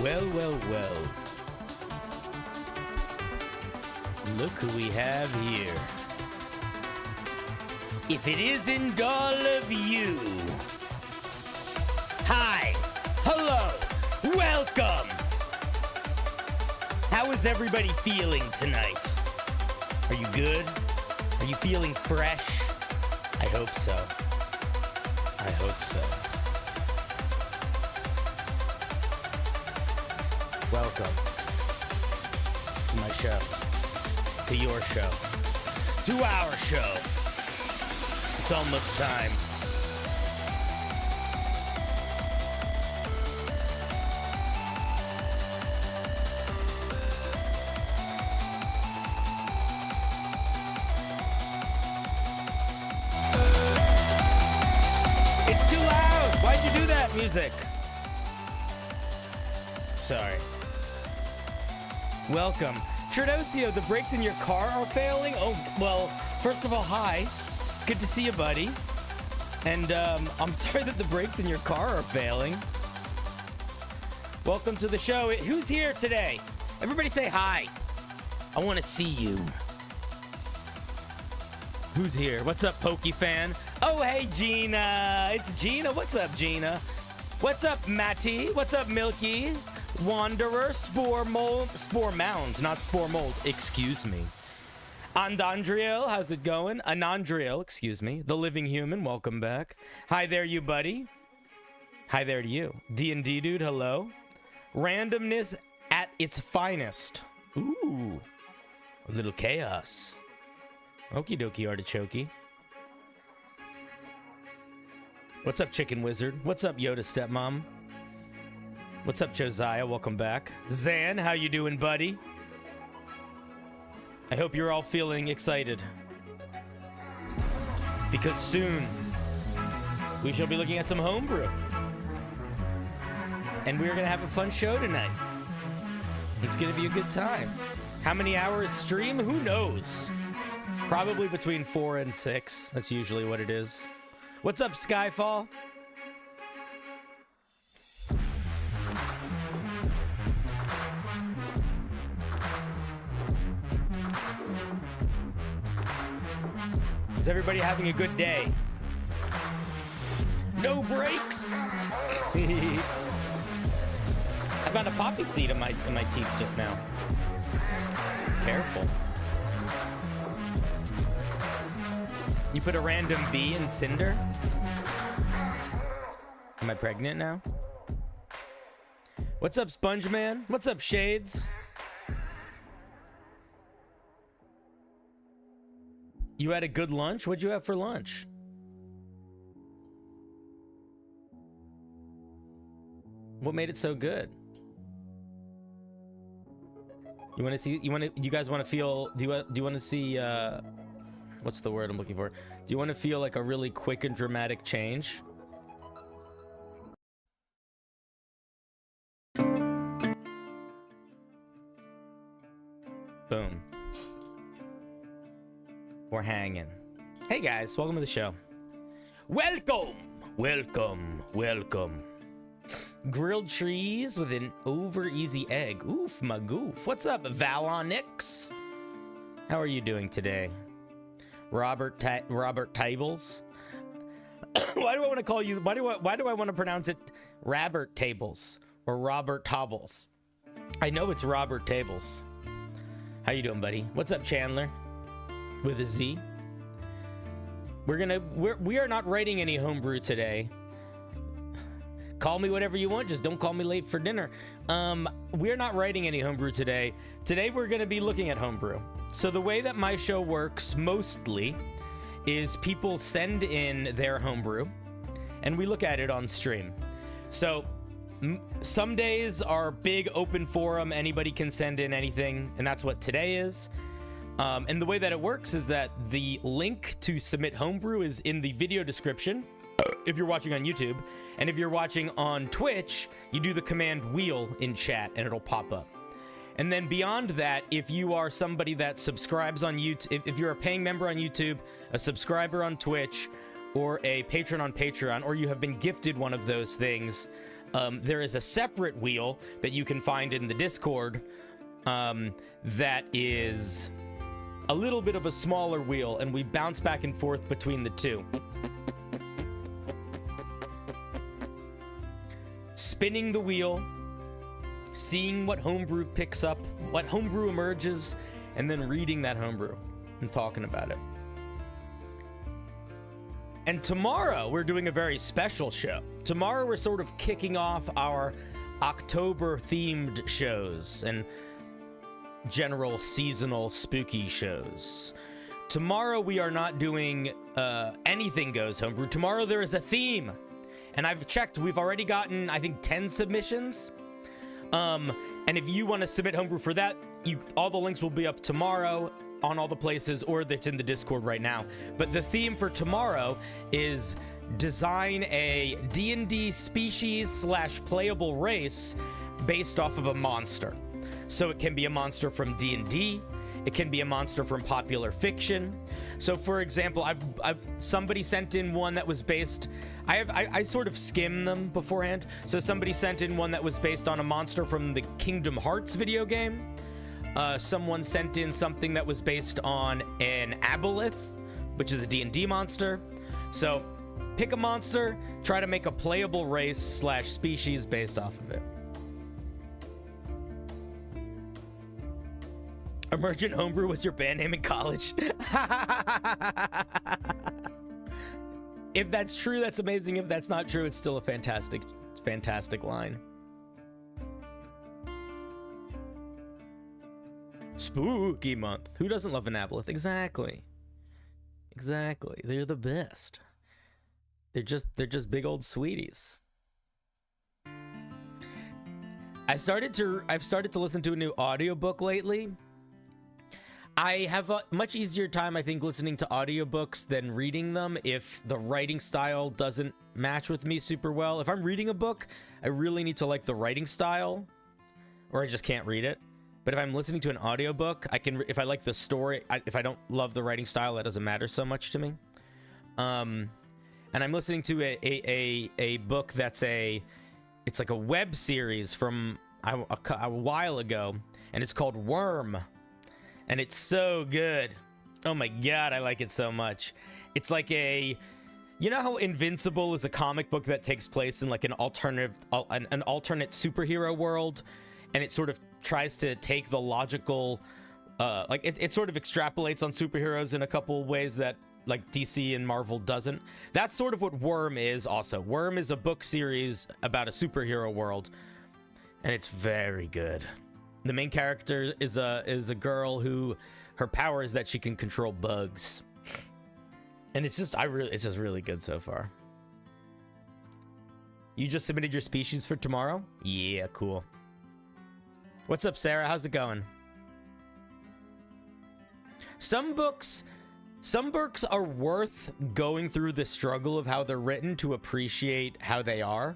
Well, well, well. Look who we have here. If it isn't all of you. Hi. Hello. Welcome. How is everybody feeling tonight? Are you good? Are you feeling fresh? I hope so. I hope so. Welcome to my show, to your show, to our show. It's almost time. It's too loud. Why'd you do that, music? Sorry. Welcome. Tradosio, the brakes in your car are failing? Oh, well, first of all, hi. Good to see you, buddy. And I'm sorry that the brakes in your car are failing. Welcome to the show. Who's here today? Everybody say hi. I want to see you. Who's here? What's up, Pokey fan? Oh, hey, Gina. It's Gina. What's up, Gina? What's up, Matty? What's up, Milky? Wanderer, Spore Mound, not Spore Mold, excuse me. Andandriel, how's it going? Anandriel, excuse me. The Living Human, welcome back. Hi there, you buddy. Hi there to you. D&D dude, hello. Randomness at its finest. Ooh, a little chaos. Okie dokie, artichoke. What's up, Chicken Wizard? What's up, Yoda Stepmom? What's up, Josiah? Welcome back. Zan, how you doing, buddy? I hope you're all feeling excited. Because soon, we shall be looking at some homebrew. And we're going to have a fun show tonight. It's going to be a good time. How many hours stream? Who knows? Probably between 4 and 6. That's usually what it is. What's up, Skyfall? Is everybody having a good day? No breaks. I found a poppy seed in my teeth just now. Careful. You put a random bee in Cinder? Am I pregnant now? What's up, Sponge Man? What's up, Shades? You had a good lunch? What'd you have for lunch? What made it so good? You want to see? You guys want to feel? Do you want to see? What's the word I'm looking for? Do you want to feel like a really quick and dramatic change? Boom. We're hanging. Hey guys, welcome to the show. Welcome, welcome, welcome. Grilled cheese with an over easy egg. Oof, my goof. What's up, Valonix? How are you doing today? Robert Tables. Why do I want to call you? Why do I want to pronounce it Robert Tables or Robert Tobbles? I know it's Robert Tables. How you doing, buddy? What's up, Chandler? With a Z. We are not writing any homebrew today. Call me whatever you want, just don't call me late for dinner. We're not writing any homebrew today. Today we're gonna be looking at homebrew. So the way that my show works mostly is people send in their homebrew and we look at it on stream. So some days are big open forum, anybody can send in anything, and that's what today is. And the way that it works is that the link to submit homebrew is in the video description if you're watching on YouTube, and if you're watching on Twitch, you do the command wheel in chat and it'll pop up. And then beyond that, if you are somebody that subscribes on YouTube, if you're a paying member on YouTube, a subscriber on Twitch, or a patron on Patreon, or you have been gifted one of those things, There is a separate wheel that you can find in the Discord that is a little bit of a smaller wheel, and we bounce back and forth between the two. Spinning the wheel, seeing what homebrew picks up, what homebrew emerges, and then reading that homebrew and talking about it. And tomorrow we're doing a very special show. Tomorrow we're sort of kicking off our October themed shows and general seasonal spooky shows. Tomorrow we are not doing anything goes homebrew. Tomorrow there is a theme. And I've checked, we've already gotten, I think, 10 submissions. And if you want to submit homebrew for that, all the links will be up tomorrow on all the places, or that's in the Discord right now. But the theme for tomorrow is design a D&D species / playable race based off of a monster. So it can be a monster from D&D. It can be a monster from popular fiction. So, for example, somebody sent in one that was based. I sort of skim them beforehand. So somebody sent in one that was based on a monster from the Kingdom Hearts video game. Someone sent in something that was based on an aboleth, which is a D&D monster. So pick a monster, try to make a playable race / species based off of it. Emergent Homebrew was your band name in college. If that's true, that's amazing. If that's not true, it's still a fantastic line. Spooky month. Who doesn't love an aboleth? Exactly. They're the best. They're just big old sweeties. I've started to listen to a new audiobook lately. I have a much easier time, I think, listening to audiobooks than reading them if the writing style doesn't match with me super well. If I'm reading a book, I really need to like the writing style, or I just can't read it. But if I'm listening to an audiobook, I can, if I like the story, if I don't love the writing style, that doesn't matter so much to me. And I'm listening to a book that's it's like a web series from a while ago, and it's called Worm. And it's so good. Oh my god, I like it so much. It's like you know how Invincible is a comic book that takes place in like an alternate superhero world, and it sort of tries to take the logical, like it sort of extrapolates on superheroes in a couple ways that like DC and Marvel doesn't. That's sort of what Worm is also. Worm is a book series about a superhero world, and it's very good. The main character is a girl who her power is that she can control bugs, and it's just really good so far. You just submitted your species for tomorrow? Yeah, cool. What's up, Sarah? How's it going? Some books are worth going through the struggle of how they're written to appreciate how they are.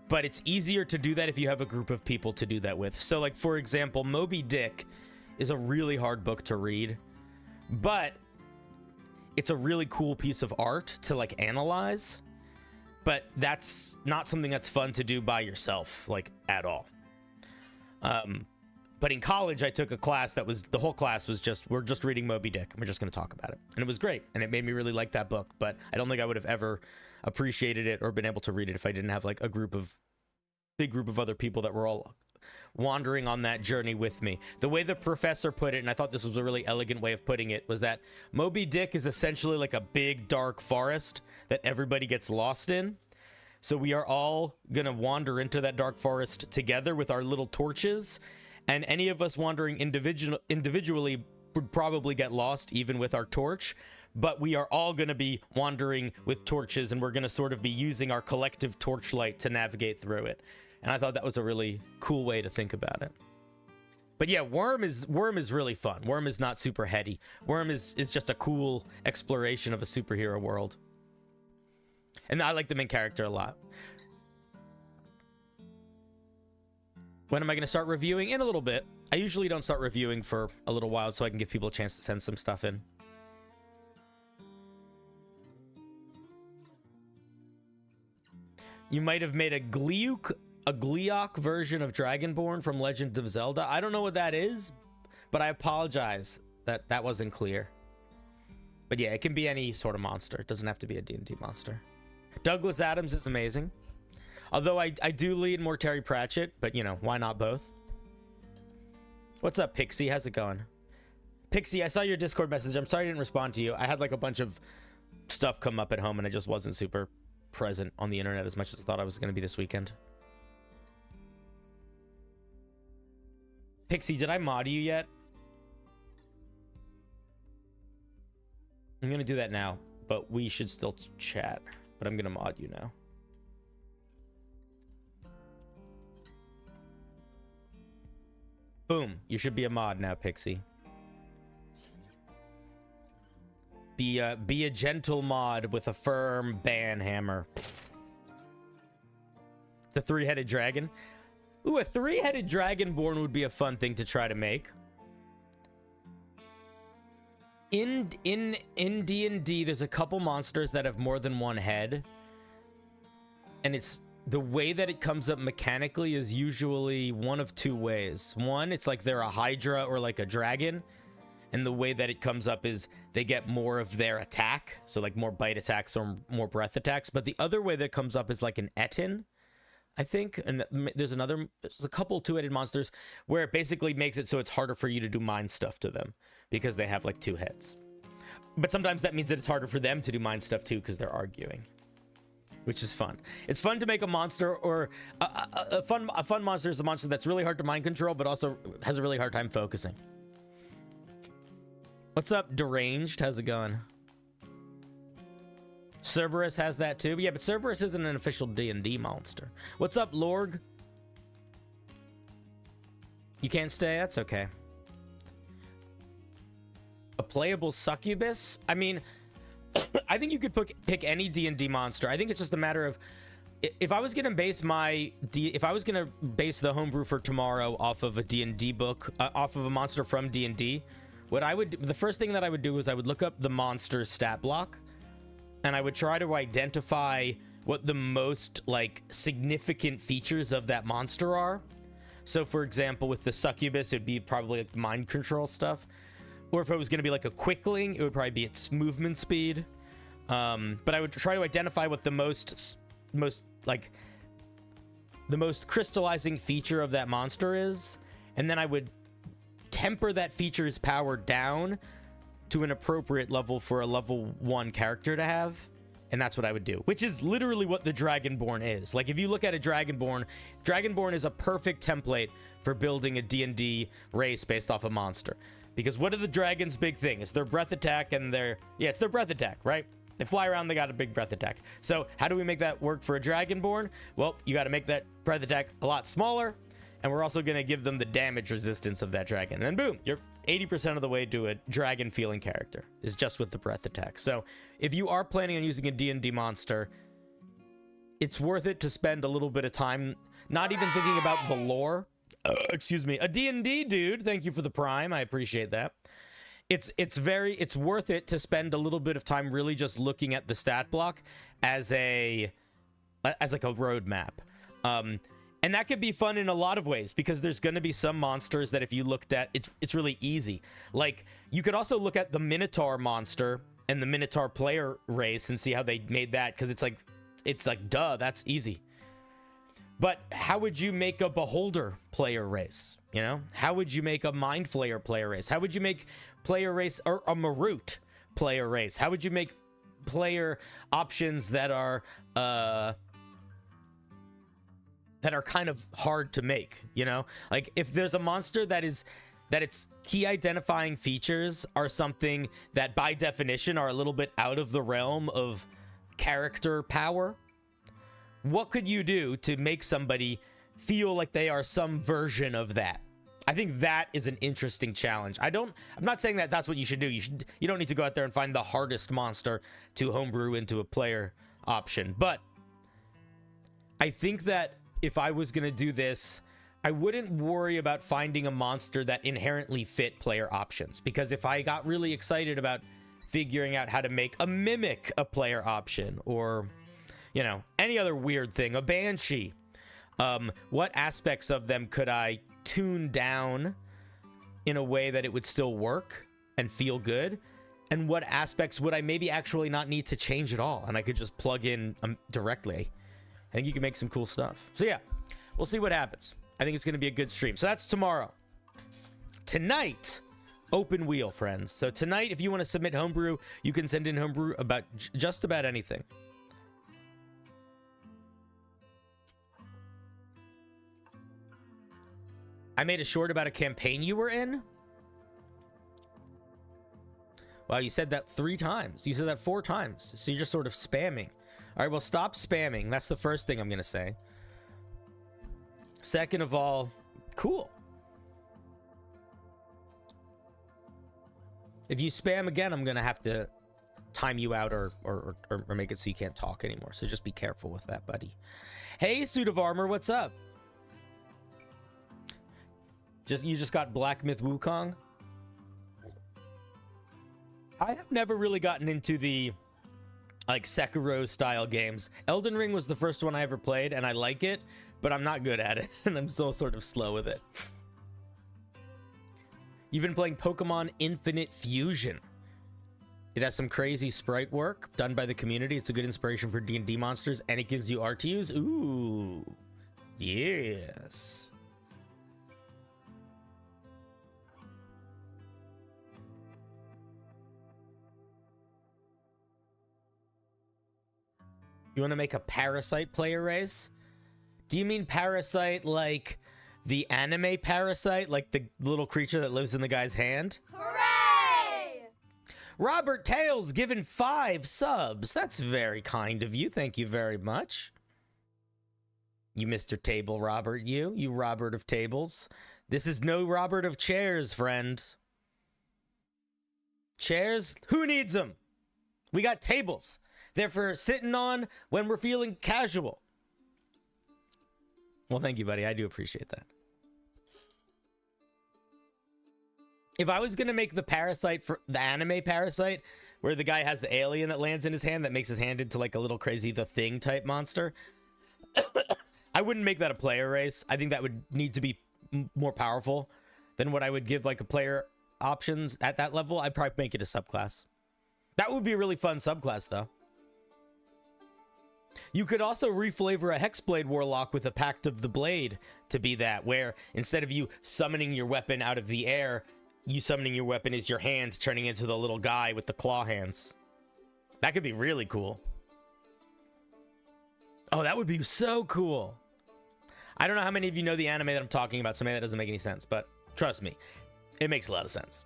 But it's easier to do that if you have a group of people to do that with. So, like, for example, Moby Dick is a really hard book to read, but it's a really cool piece of art to, like, analyze. But that's not something that's fun to do by yourself, like, at all. But in college, I took a class that was, the whole class was just, we're just reading Moby Dick, and we're just going to talk about it. And it was great, and it made me really like that book, but I don't think I would have ever appreciated it or been able to read it if I didn't have like a big group of other people that were all wandering on that journey with me. The way the professor put it, and I thought this was a really elegant way of putting it, was that Moby Dick is essentially like a big dark forest that everybody gets lost in. So we are all gonna wander into that dark forest together with our little torches, and any of us wandering individually would probably get lost even with our torch. But we are all going to be wandering with torches, and we're going to sort of be using our collective torchlight to navigate through it. And I thought that was a really cool way to think about it. But yeah, Worm is really fun. Worm is not super heady. Worm is just a cool exploration of a superhero world. And I like the main character a lot. When am I going to start reviewing? In a little bit. I usually don't start reviewing for a little while so I can give people a chance to send some stuff in. You might have made a Gleeok version of Dragonborn from Legend of Zelda. I don't know what that is, but I apologize that that wasn't clear. But yeah, it can be any sort of monster. It doesn't have to be a D&D monster. Douglas Adams is amazing. Although I do lean more Terry Pratchett, but you know, why not both? What's up, Pixie? How's it going? Pixie, I saw your Discord message. I'm sorry I didn't respond to you. I had like a bunch of stuff come up at home and I just wasn't super present on the internet as much as I thought I was going to be this weekend. Pixie, did I mod you yet? I'm going to do that now, but we should still chat. But I'm going to mod you now. Boom. You should be a mod now, Pixie. Be a gentle mod with a firm ban hammer. It's a three-headed dragon. Ooh, a three-headed dragonborn would be a fun thing to try to make. In D&D, there's a couple monsters that have more than one head. And it's the way that it comes up mechanically is usually one of two ways. One, it's like they're a hydra or like a dragon. And the way that it comes up is they get more of their attack. So like more bite attacks or more breath attacks. But the other way that it comes up is like an Etin, I think. And there's a couple two-headed monsters where it basically makes it so it's harder for you to do mind stuff to them because they have like two heads. But sometimes that means that it's harder for them to do mind stuff too because they're arguing, which is fun. It's fun to make a monster, or a fun monster is a monster that's really hard to mind control but also has a really hard time focusing. What's up, Deranged? How's it going? Cerberus has that too. Yeah, but Cerberus isn't an official D&D monster. What's up, Lorg? You can't stay? That's okay. A playable succubus? I mean, I think you could pick any D&D monster. I think it's just a matter of, if I was gonna base the homebrew for tomorrow off of a D&D book, off of a monster from D&D, the first thing that I would do is I would look up the monster's stat block, and I would try to identify what the most like significant features of that monster are. So for example, with the succubus, it'd be probably like mind control stuff. Or if it was going to be like a quickling, it would probably be its movement speed. But I would try to identify what the most crystallizing feature of that monster is, and then I would temper that feature's power down to an appropriate level for a level 1 character to have. And that's what I would do, which is literally what the Dragonborn is. Like, if you look at a Dragonborn is a perfect template for building a D&D race based off a monster. Because what are the dragons' big thing? It's their breath attack and it's their breath attack, right? They fly around, they got a big breath attack. So how do we make that work for a Dragonborn? Well, you got to make that breath attack a lot smaller, and we're also going to give them the damage resistance of that dragon. And then boom, you're 80% of the way to a dragon feeling character is just with the breath attack. So if you are planning on using a D&D monster, it's worth it to spend a little bit of time not even thinking about the lore. Excuse me, a D&D dude. Thank you for the prime. I appreciate that. It's worth it to spend a little bit of time really just looking at the stat block as like a roadmap. And that could be fun in a lot of ways, because there's going to be some monsters that if you looked at, it's really easy. Like, you could also look at the Minotaur monster and the Minotaur player race and see how they made that, because it's like, duh, that's easy. But how would you make a Beholder player race? You know, how would you make a Mind Flayer player race? How would you make player race or a Marut player race? How would you make player options that are kind of hard to make? You know, like if there's a monster that its key identifying features are something that by definition are a little bit out of the realm of character power, what could you do to make somebody feel like they are some version of that? I think that is an interesting challenge. I'm not saying that that's what you should do. You don't need to go out there and find the hardest monster to homebrew into a player option. But I think that if I was going to do this, I wouldn't worry about finding a monster that inherently fit player options. Because if I got really excited about figuring out how to make a mimic a player option, or you know, any other weird thing. A banshee. What aspects of them could I tune down in a way that it would still work and feel good? And what aspects would I maybe actually not need to change at all, and I could just plug in directly? I think you can make some cool stuff. So yeah, we'll see what happens. I think it's going to be a good stream. So that's tomorrow. Tonight, open wheel, friends. So tonight, if you want to submit homebrew, you can send in homebrew about just about anything. I made a short about a campaign you were in. Wow, you said that 3 times. You said that 4 times. So you're just sort of spamming. All right, well, stop spamming. That's the first thing I'm going to say. Second of all, cool. If you spam again, I'm going to have to time you out or make it so you can't talk anymore. So just be careful with that, buddy. Hey, Suit of Armor, what's up? You just got Black Myth Wukong? I have never really gotten into the like Sekiro style games. Elden Ring was the first one I ever played, and I like it, but I'm not good at it, and I'm still sort of slow with it. You've been playing Pokemon Infinite Fusion. It has some crazy sprite work done by the community. It's a good inspiration for D&D monsters, and it gives you art to use. Ooh, yes. You want to make a Parasite player race? Do you mean Parasite like the anime Parasite? Like the little creature that lives in the guy's hand? Hooray! Robert Tails given 5 subs. That's very kind of you. Thank you very much. You Mr. Table Robert, you Robert of Tables. This is no Robert of Chairs, friends. Chairs? Who needs them? We got tables. They're for sitting on when we're feeling casual. Well, thank you, buddy. I do appreciate that. If I was going to make the Parasite for the anime Parasite, where the guy has the alien that lands in his hand that makes his hand into like a little crazy The Thing type monster, I wouldn't make that a player race. I think that would need to be more powerful than what I would give like a player options at that level. I'd probably make it a subclass. That would be a really fun subclass, though. You could also reflavor a Hexblade Warlock with a Pact of the Blade to be that, where instead of you summoning your weapon out of the air, you summoning your weapon is your hand turning into the little guy with the claw hands. That could be really cool. Oh, that would be so cool. I don't know how many of you know the anime that I'm talking about, so maybe that doesn't make any sense, but trust me, it makes a lot of sense.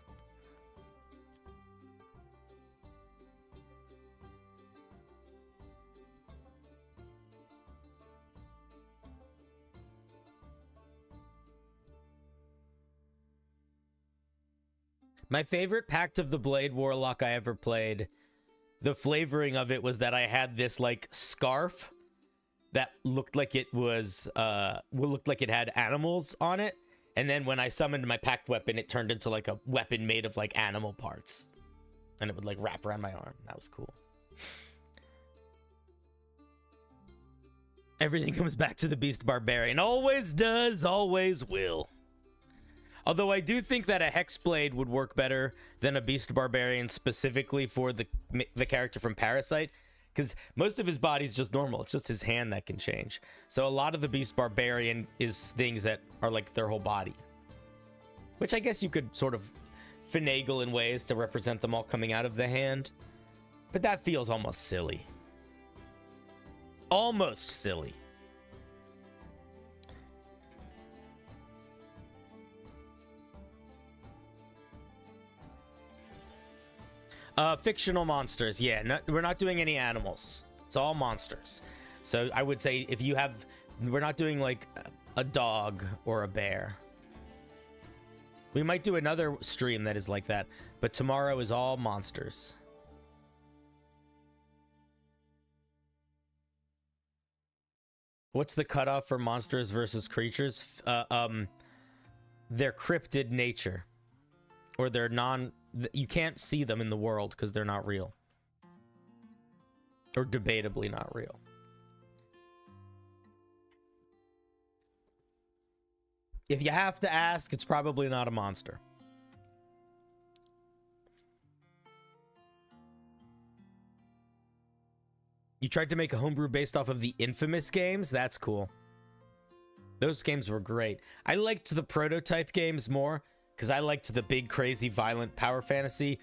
My favorite Pact of the Blade Warlock I ever played, the flavoring of it was that I had this like scarf that looked like it was looked like it had animals on it, and then when I summoned my pact weapon, it turned into like a weapon made of like animal parts, and it would like wrap around my arm. That was cool. Everything comes back to the Beast Barbarian. Always does, always will. Although I do think that a Hexblade would work better than a Beast Barbarian specifically for the character from Parasite, because most of his body's just normal. It's just his hand that can change. So a lot of the Beast Barbarian is things that are like their whole body, which I guess you could sort of finagle in ways to represent them all coming out of the hand. But that feels almost silly. Almost silly. Fictional monsters, yeah. We're not doing any animals. It's all monsters. So I would say if you have... We're not doing like a dog or a bear. We might do another stream that is like that, but tomorrow is all monsters. What's the cutoff for monsters versus creatures? Their cryptid nature. Or their non... You can't see them in the world because they're not real. Or debatably not real. If you have to ask, it's probably not a monster. You tried to make a homebrew based off of the Infamous games? That's cool. Those games were great. I liked the prototype games more because I liked the big, crazy, violent power fantasy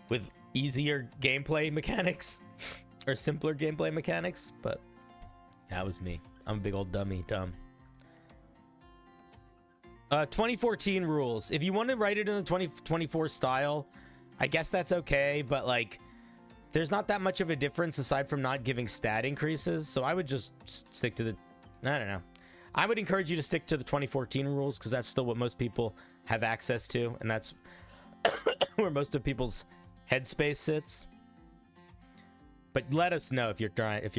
with easier gameplay mechanics or simpler gameplay mechanics, but that was me. I'm a big old dummy, dumb. 2014 rules. If you want to write it in the 2024 style, I guess that's okay, but like, there's not that much of a difference aside from not giving stat increases, so I would just stick to the... I don't know. I would encourage you to stick to the 2014 rules because that's still what most people have access to, and that's where most of people's headspace sits. But let us know if you're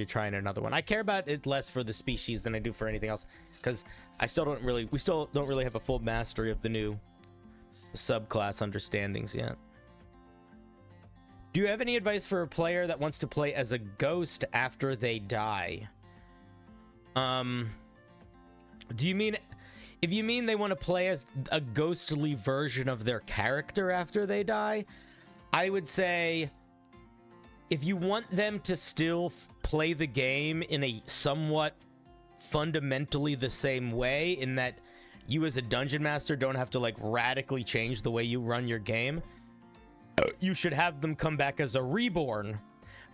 trying another one. I care about it less for the species than I do for anything else because we still don't really have a full mastery of the new subclass understandings yet. Do you have any advice for a player that wants to play as a ghost after they die? Do you mean... If you mean they want to play as a ghostly version of their character after they die, I would say if you want them to still play the game in a somewhat fundamentally the same way, in that you as a dungeon master don't have to like radically change the way you run your game, you should have them come back as a reborn.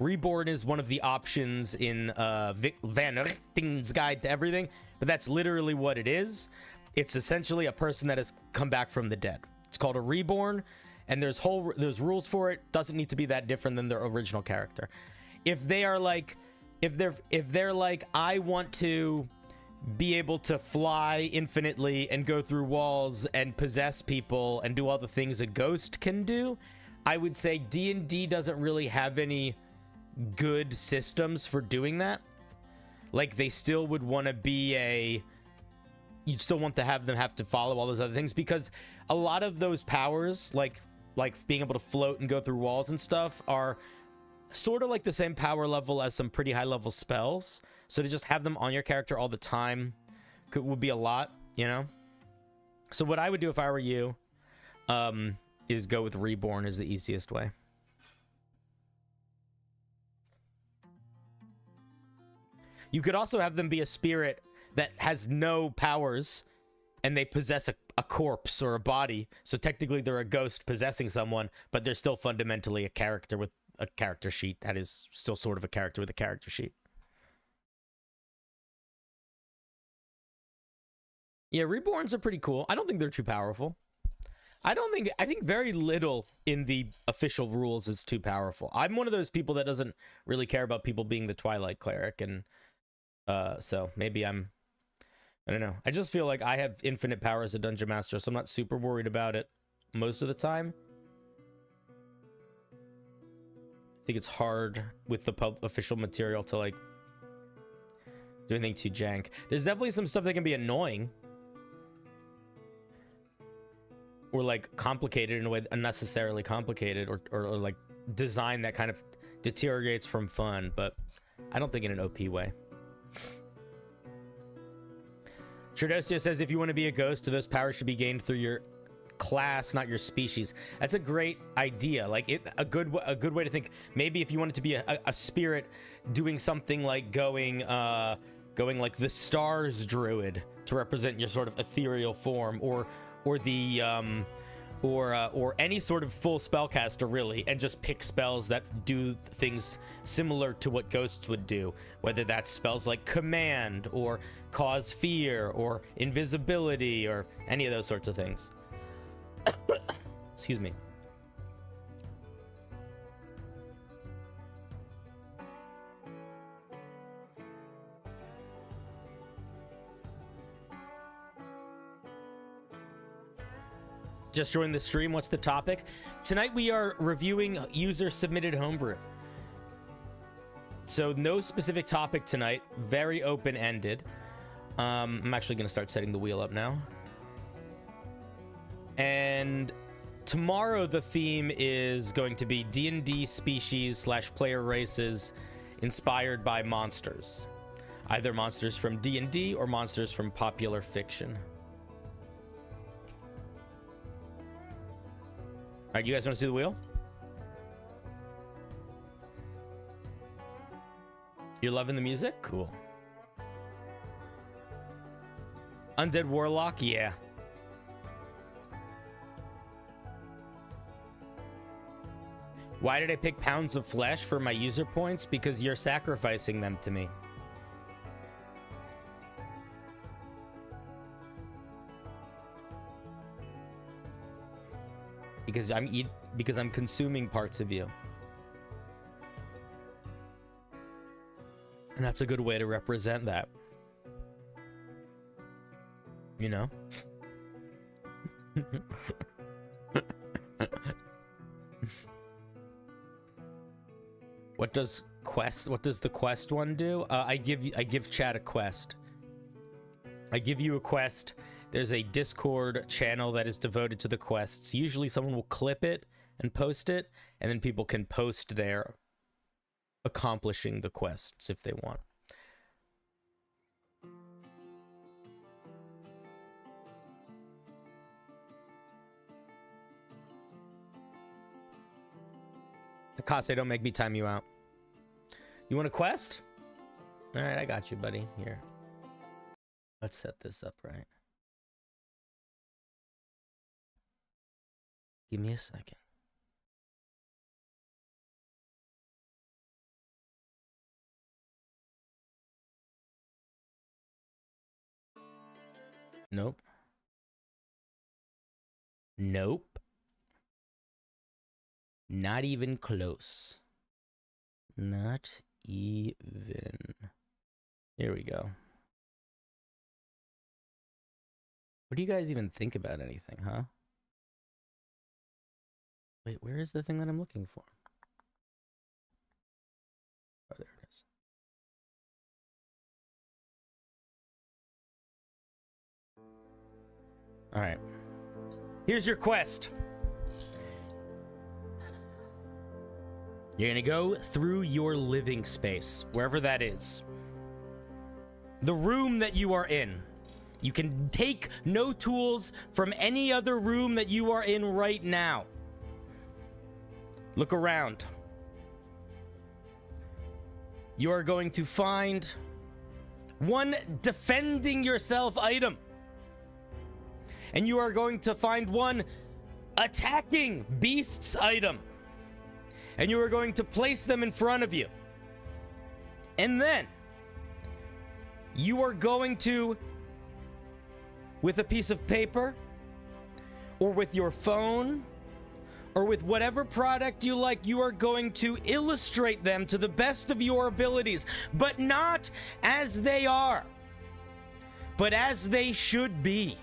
Reborn is one of the options in Van Richting's Guide to Everything, but that's literally what it is. It's essentially a person that has come back from the dead. It's called a reborn, and there's rules for it. Doesn't need to be that different than their original character. If they are like, if they're like, I want to be able to fly infinitely and go through walls and possess people and do all the things a ghost can do, I would say D&D doesn't really have any good systems for doing that. Like, they still would want to be you'd still want to have them have to follow all those other things, because a lot of those powers, like being able to float and go through walls and stuff, are sort of like the same power level as some pretty high level spells. So to just have them on your character all the time would be a lot, you know? So what I would do if I were you is go with Reborn is the easiest way. You could also have them be a spirit that has no powers and they possess a corpse or a body. So technically they're a ghost possessing someone, but they're still fundamentally a character with a character sheet that is still sort of a character with a character sheet. Yeah, Reborns are pretty cool. I don't think they're too powerful. I think very little in the official rules is too powerful. I'm one of those people that doesn't really care about people being the Twilight Cleric, and so maybe I don't know. I just feel like I have infinite power as a dungeon master, so I'm not super worried about it most of the time. I think it's hard with the official material to like do anything too jank. There's definitely some stuff that can be annoying or like complicated in a way, unnecessarily complicated, or like design that kind of deteriorates from fun, but I don't think in an OP way. Tradosio says, if you want to be a ghost, those powers should be gained through your class, not your species. That's a great idea. Like a good way to think. Maybe if you wanted to be a spirit doing something like going like the stars druid to represent your sort of ethereal form, or any sort of full spellcaster, really, and just pick spells that do things similar to what ghosts would do, whether that's spells like command or cause fear or invisibility or any of those sorts of things. Excuse me. Just joined the stream. What's the topic? Tonight we are reviewing user-submitted homebrew. So no specific topic tonight. Very open-ended. I'm actually going to start setting the wheel up now. And tomorrow the theme is going to be D&D species / player races inspired by monsters. Either monsters from D&D or monsters from popular fiction. right, you guys want to see the wheel? You're loving the music? Cool. Undead Warlock? Yeah. Why did I pick pounds of flesh for my user points? Because you're sacrificing them to me. Because I'm consuming parts of you. And that's a good way to represent that. You know? What does the quest one do? I give chat a quest. I give you a quest. There's a Discord channel that is devoted to the quests. Usually someone will clip it and post it, and then people can post their accomplishing the quests if they want. Akase, don't make me time you out. You want a quest? All right, I got you, buddy. Here. Let's set this up right. Give me a second. Nope. Nope. Not even close. Not even. Here we go. What do you guys even think about anything, huh? Wait, where is the thing that I'm looking for? Oh, there it is. All right. Here's your quest. You're gonna go through your living space, wherever that is. The room that you are in. You can take no tools from any other room that you are in right now. Look around. You are going to find one defending yourself item. And you are going to find one attacking beasts item. And you are going to place them in front of you. And then you are going to, with a piece of paper, or with your phone, or with whatever product you like, you are going to illustrate them to the best of your abilities, but not as they are, but as they should be.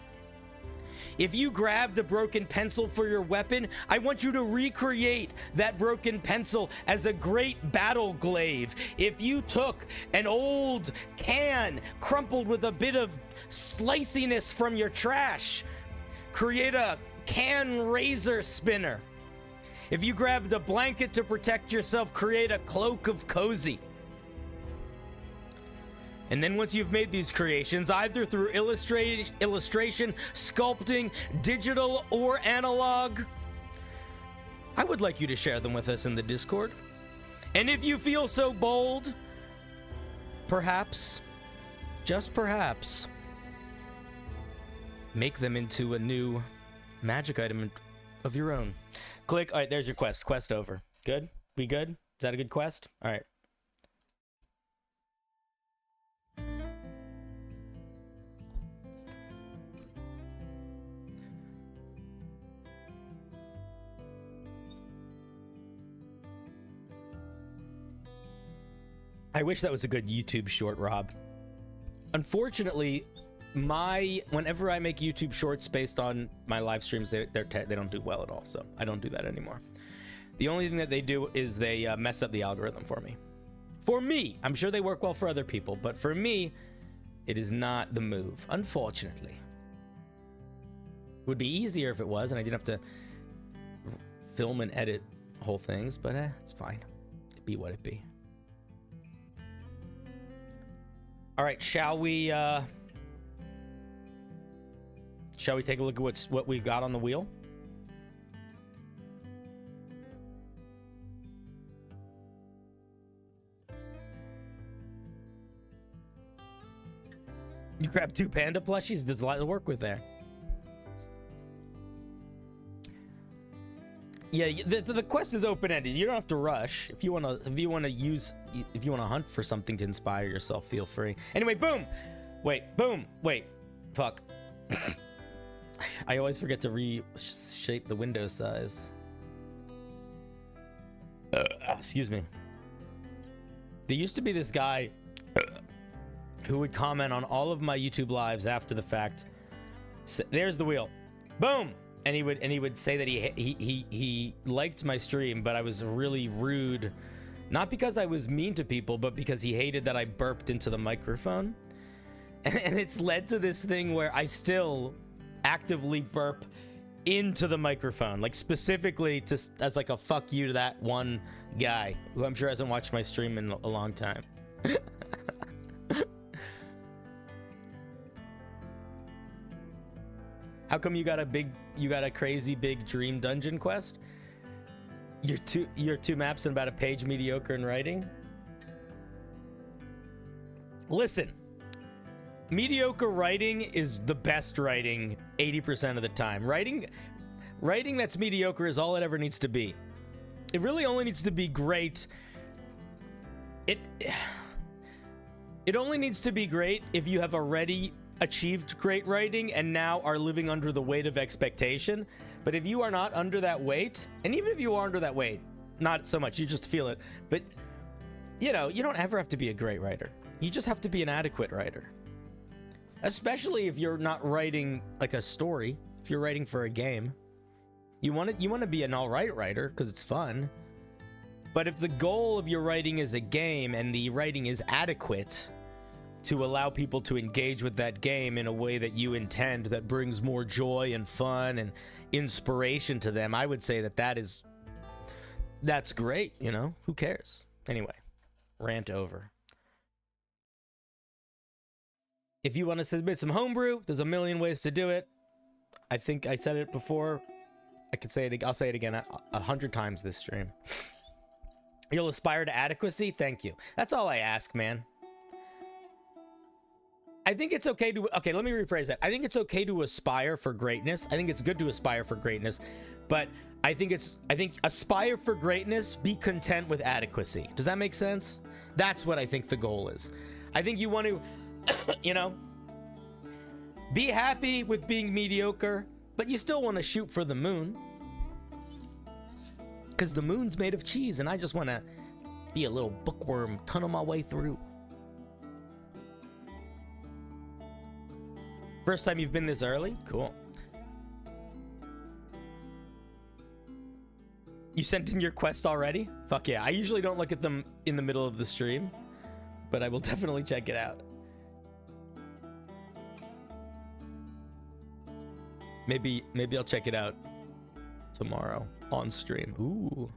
If you grabbed a broken pencil for your weapon, I want you to recreate that broken pencil as a great battle glaive. If you took an old can crumpled with a bit of sliciness from your trash, create a can razor spinner. If you grabbed a blanket to protect yourself, create a cloak of cozy. And then once you've made these creations, either through illustration, sculpting, digital, or analog, I would like you to share them with us in the Discord. And if you feel so bold, perhaps, just perhaps, make them into a new magic item of your own. Click. All right, there's your quest. Quest over. Good? We good? Is that a good quest? All right. I wish that was a good YouTube short, Rob. Unfortunately, whenever I make YouTube shorts based on my live streams, they don't do well at all, so I don't do that anymore. The only thing that they do is they mess up the algorithm for me. For me, I'm sure they work well for other people, but for me, it is not the move, unfortunately. It would be easier if it was, and I didn't have to film and edit whole things, but it's fine. It be what it be. All right, shall we take a look at what we got on the wheel? You grab 2 panda plushies. There's a lot to work with there. Yeah, the quest is open-ended. You don't have to rush. If you want to hunt for something to inspire yourself, feel free. Anyway, boom. Wait. Fuck. I always forget to reshape the window size. Excuse me. There used to be this guy who would comment on all of my YouTube lives after the fact. There's the wheel. Boom. And he would say that he liked my stream, but I was really rude, not because I was mean to people, but because he hated that I burped into the microphone. And it's led to this thing where I still actively burp into the microphone, like specifically as like a fuck you to that one guy who I'm sure hasn't watched my stream in a long time. How come you got a crazy big dream dungeon quest? You're 2 maps and about a page mediocre in writing? Listen, mediocre writing is the best writing 80% of the time. Writing that's mediocre is all it ever needs to be. It really only needs to be great. It only needs to be great if you have already achieved great writing and now are living under the weight of expectation. But if you are not under that weight, and even if you are under that weight, not so much, you just feel it, but you know, you don't ever have to be a great writer. You just have to be an adequate writer. Especially if you're not writing like a story, if you're writing for a game. You want to be an all right writer because it's fun. But if the goal of your writing is a game and the writing is adequate to allow people to engage with that game in a way that you intend, that brings more joy and fun and inspiration to them, I would say that's great, you know? Who cares? Anyway, rant over. If you want to submit some homebrew, there's a million ways to do it. I think I said it before. I'll say it again 100 times this stream. You'll aspire to adequacy? Thank you. That's all I ask, man. I think it's okay to... Okay, let me rephrase that. I think it's okay to aspire for greatness. I think it's good to aspire for greatness. But I think aspire for greatness, be content with adequacy. Does that make sense? That's what I think the goal is. I think you want to, you know, be happy with being mediocre, but you still want to shoot for the moon. Because the moon's made of cheese, and I just want to be a little bookworm, tunnel my way through. First time you've been this early? Cool. You sent in your quest already? Fuck yeah. I usually don't look at them in the middle of the stream, but I will definitely check it out. Maybe I'll check it out tomorrow on stream. Ooh.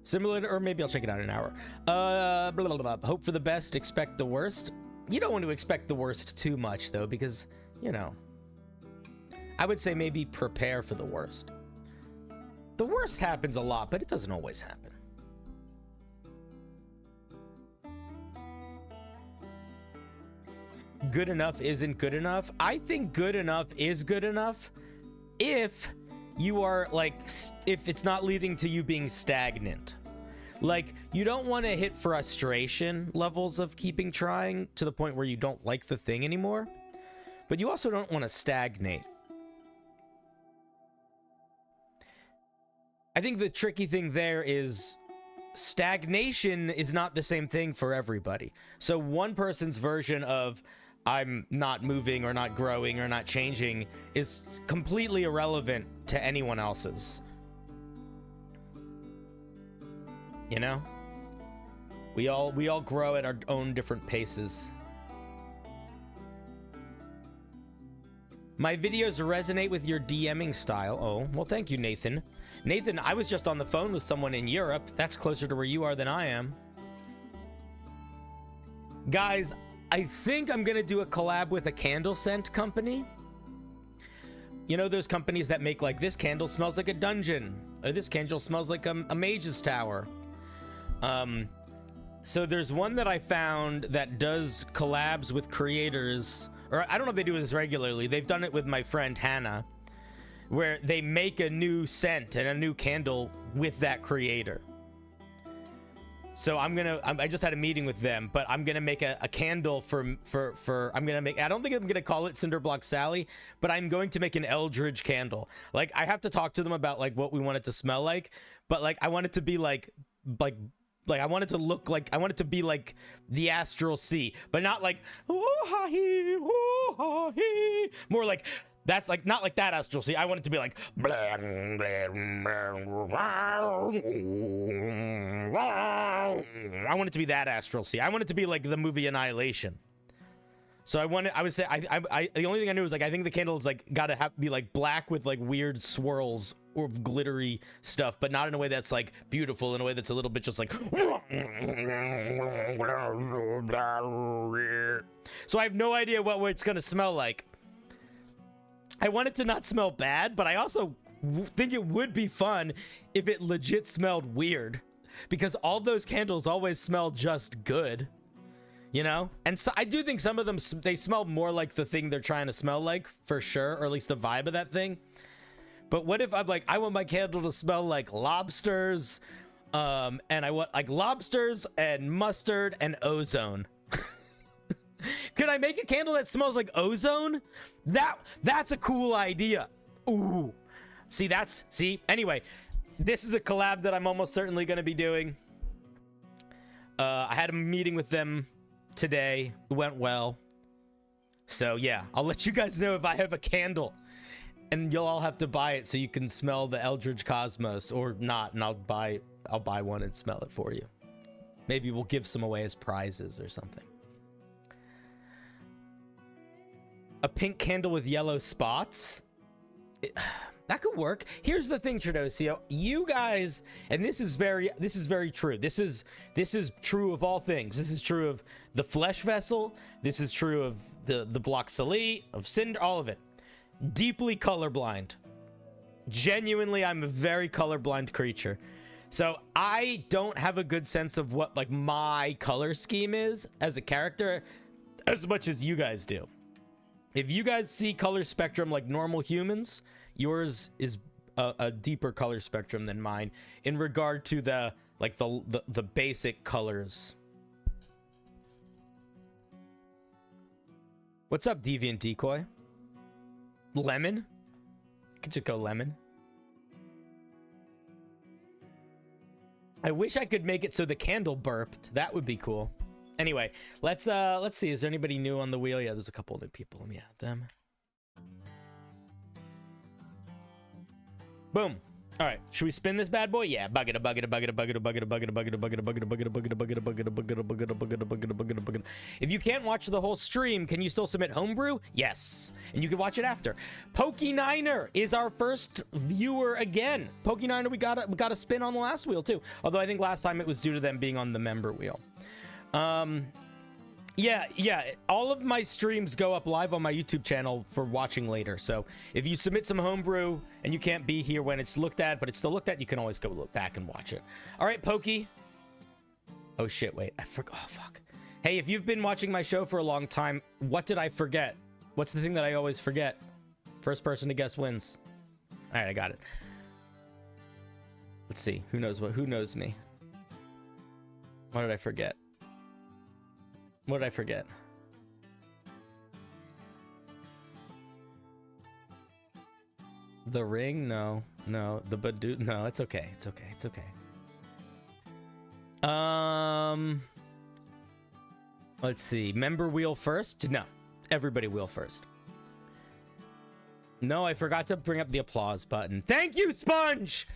Similar to, or maybe I'll check it out in an hour. Blah, blah, blah. Hope for the best, expect the worst. You don't want to expect the worst too much though, because, you know, I would say maybe prepare for the worst. The worst happens a lot, but it doesn't always happen. Good enough isn't good enough. I think good enough is good enough if you are like, if it's not leading to you being stagnant. Like, you don't want to hit frustration levels of keeping trying to the point where you don't like the thing anymore, but you also don't want to stagnate. I think the tricky thing there is stagnation is not the same thing for everybody. So one person's version of I'm not moving or not growing or not changing is completely irrelevant to anyone else's. You know? We all grow at our own different paces. My videos resonate with your DMing style. Oh, well, thank you, Nathan. Nathan, I was just on the phone with someone in Europe. That's closer to where you are than I am. Guys, I think I'm gonna do a collab with a candle scent company. You know those companies that make like, this candle smells like a dungeon, or this candle smells like a mage's tower. So there's one that I found that does collabs with creators or I don't know if they do this regularly. They've done it with my friend Hannah, where they make a new scent and a new candle with that creator. So I just had a meeting with them, but I'm gonna make a candle I don't think I'm gonna call it CinderBlocksally, but I'm going to make an Eldritch candle. Like, I have to talk to them about like what we want it to smell like, but like I want it to be like I want it to look like, I want it to be like the Astral Sea, but not like more like, that's like not like that Astral Sea. I want it to be like I want it to be that Astral Sea. I want it to be like the movie Annihilation. So the only thing I knew was like, I think the candle is like gotta be like black with like weird swirls or glittery stuff, but not in a way that's like beautiful, in a way that's a little bit just like so I have no idea what it's gonna smell like. I want it to not smell bad, but I also think it would be fun if it legit smelled weird, because all those candles always smell just good, you know? And so I do think some of them, they smell more like the thing they're trying to smell like, for sure, or at least the vibe of that thing. But what if I'm like, I want my candle to smell like lobsters, and I want like lobsters and mustard and ozone. Could I make a candle that smells like ozone? That's a cool idea. Ooh. See, anyway, this is a collab that I'm almost certainly going to be doing. I had a meeting with them today. It went well. So yeah, I'll let you guys know if I have a candle. And you'll all have to buy it so you can smell the Eldritch Cosmos, or not, and I'll buy one and smell it for you. Maybe we'll give some away as prizes or something. A pink candle with yellow spots. That could work. Here's the thing, Tradocio. You guys, and this is very true. This is true of all things. This is true of the Flesh Vessel. This is true of the Blocksally, of Cinder, all of it. Deeply colorblind. Genuinely, I'm a very colorblind creature. So I don't have a good sense of what like my color scheme is as a character as much as you guys do. If you guys see color spectrum like normal humans, yours is a deeper color spectrum than mine in regard to the basic colors. What's up, Deviant Decoy? Lemon? Could just go lemon. I wish I could make it so the candle burped. That would be cool. Anyway, let's see. Is there anybody new on the wheel? Yeah, there's a couple new people. Let me add them. Boom. All right, should we spin this bad boy? Yeah, bucket. If you can't watch the whole stream, can you still submit Homebrew? Yes, and you can watch it after. Pokey9er is our first viewer again. Pokey9er, we got a spin on the last wheel too. Although I think last time it was due to them being on the member wheel. Yeah, all of my streams go up live on my YouTube channel for watching later. So if you submit some Homebrew and you can't be here when it's looked at, but it's still looked at, you can always go look back and watch it. All right, Pokey. Oh shit, wait, I forgot. Oh fuck. Hey, if you've been watching my show for a long time, what did I forget? What's the thing that I always forget? First person to guess wins. All right, I got it. Let's see. Who knows me? What did I forget? What did I forget? The ring? No. The Badoo? No, it's okay. It's okay. Let's see. Member wheel first? No. Everybody wheel first. No, I forgot to bring up the applause button. Thank you, Sponge!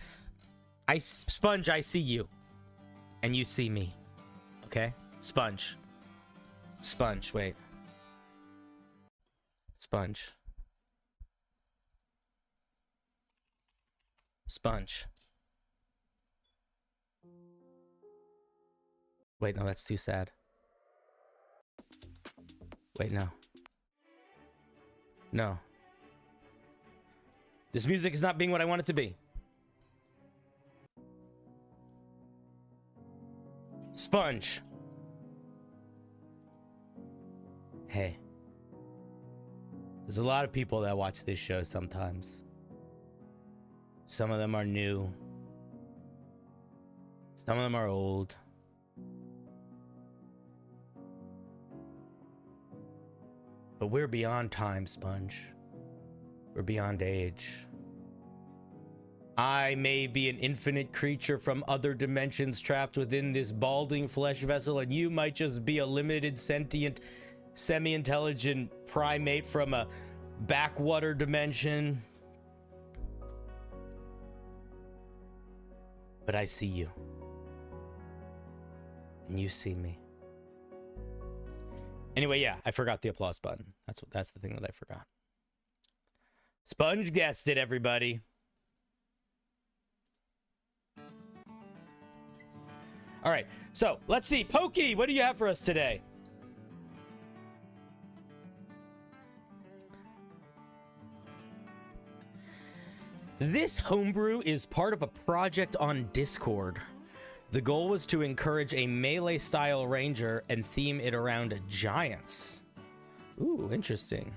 Sponge, I see you. And you see me. Okay? Sponge, wait. Sponge. Wait, no, that's too sad. Wait, no. No. This music is not being what I want it to be. Sponge. Hey. There's a lot of people that watch this show sometimes. Some of them are new. Some of them are old. But we're beyond time, Sponge. We're beyond age. I may be an infinite creature from other dimensions trapped within this balding flesh vessel, and you might just be a limited, sentient, semi-intelligent primate from a backwater dimension. But I see you. And you see me. Anyway, yeah, I forgot the applause button. That's the thing that I forgot. Sponge guessed it, everybody. All right, so let's see. Pokey, what do you have for us today? This homebrew is part of a project on Discord. The goal was to encourage a melee-style ranger and theme it around giants. Ooh, interesting.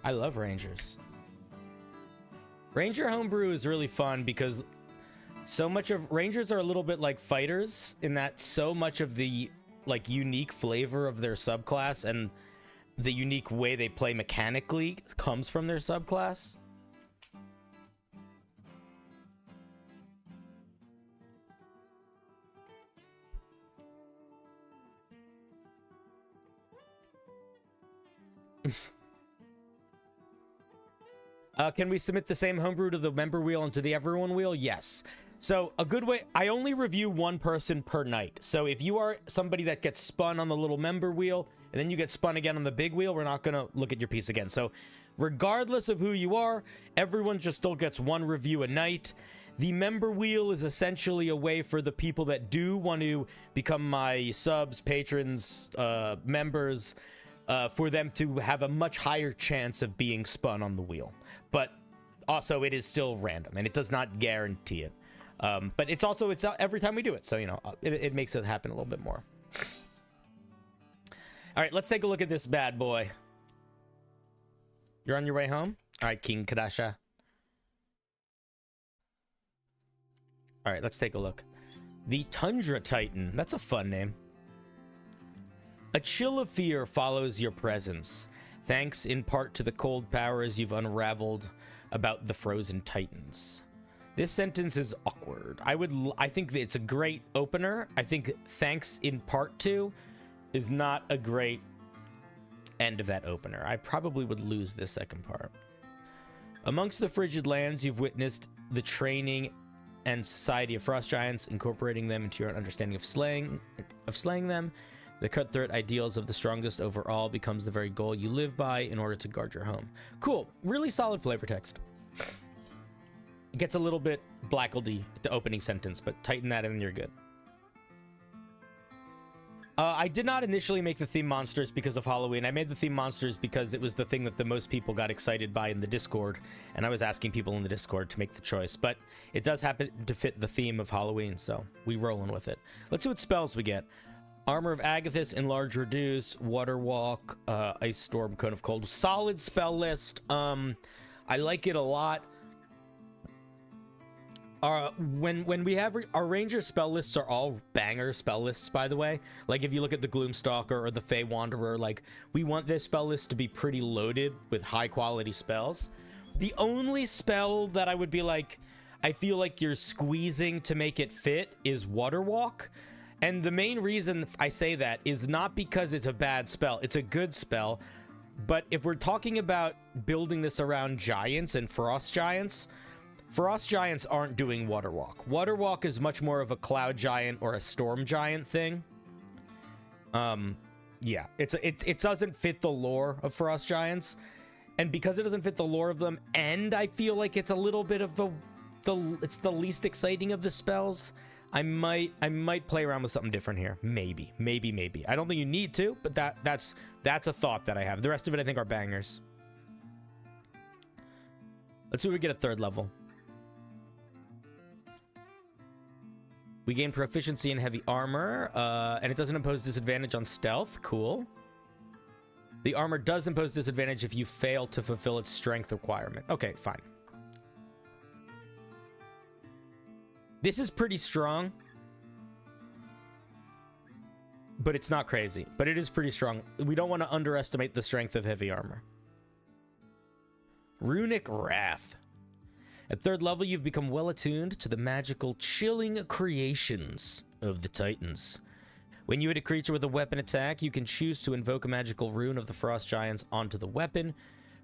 I love rangers. Ranger homebrew is really fun because so much of rangers are a little bit like fighters in that so much of the like unique flavor of their subclass and the unique way they play mechanically comes from their subclass. Can we submit the same homebrew to the member wheel and to the everyone wheel? Yes. So a good way, I only review one person per night. So if you are somebody that gets spun on the little member wheel and then you get spun again on the big wheel, we're not going to look at your piece again. So regardless of who you are, everyone just still gets one review a night. The member wheel is essentially a way for the people that do want to become my subs, patrons, members, for them to have a much higher chance of being spun on the wheel. But also it is still random and it does not guarantee it. But it's also, it's every time we do it. So, you know, it makes it happen a little bit more. All right, let's take a look at this bad boy. You're on your way home? All right, King Kadasha. All right, let's take a look. The Tundra Titan. That's a fun name. A chill of fear follows your presence, thanks in part to the cold powers you've unraveled about the frozen titans. This sentence is awkward. I think that it's a great opener. I think thanks in part to is not a great end of that opener. I probably would lose this second part. Amongst the frigid lands, you've witnessed the training and society of frost giants, incorporating them into your understanding of slaying them. The cutthroat ideals of the strongest overall becomes the very goal you live by in order to guard your home. Cool. Really solid flavor text. It gets a little bit blackledy at the opening sentence, but tighten that and you're good. I did not initially make the theme monsters because of Halloween. I made the theme monsters because it was the thing that the most people got excited by in the Discord, and I was asking people in the Discord to make the choice. But it does happen to fit the theme of Halloween, so we rolling with it. Let's see what spells we get. Armor of Agathis, Enlarge Reduce, Water Walk, Ice Storm, Cone of Cold. Solid spell list. I like it a lot. When we have our ranger spell lists are all banger spell lists, by the way. Like if you look at the Gloomstalker or the Fey Wanderer, like we want this spell list to be pretty loaded with high quality spells. The only spell that I would be like, I feel like you're squeezing to make it fit is Water Walk. And the main reason I say that is not because it's a bad spell. It's a good spell. But if we're talking about building this around giants and frost giants aren't doing Water Walk. Water Walk is much more of a cloud giant or a storm giant thing. Yeah, it doesn't fit the lore of frost giants. And because it doesn't fit the lore of them, and I feel like it's a little bit of it's the least exciting of the spells, I might play around with something different here. Maybe. I don't think you need to, but that's a thought that I have. The rest of it I think are bangers. Let's see if we get a third level. We gain proficiency in heavy armor, and it doesn't impose disadvantage on stealth. Cool. The armor does impose disadvantage if you fail to fulfill its strength requirement. Okay, fine. This is pretty strong, but it's not crazy. But it is pretty strong. We don't want to underestimate the strength of heavy armor. Runic Wrath. At 3rd level, you've become well attuned to the magical, chilling creations of the Titans. When you hit a creature with a weapon attack, you can choose to invoke a magical rune of the Frost Giants onto the weapon,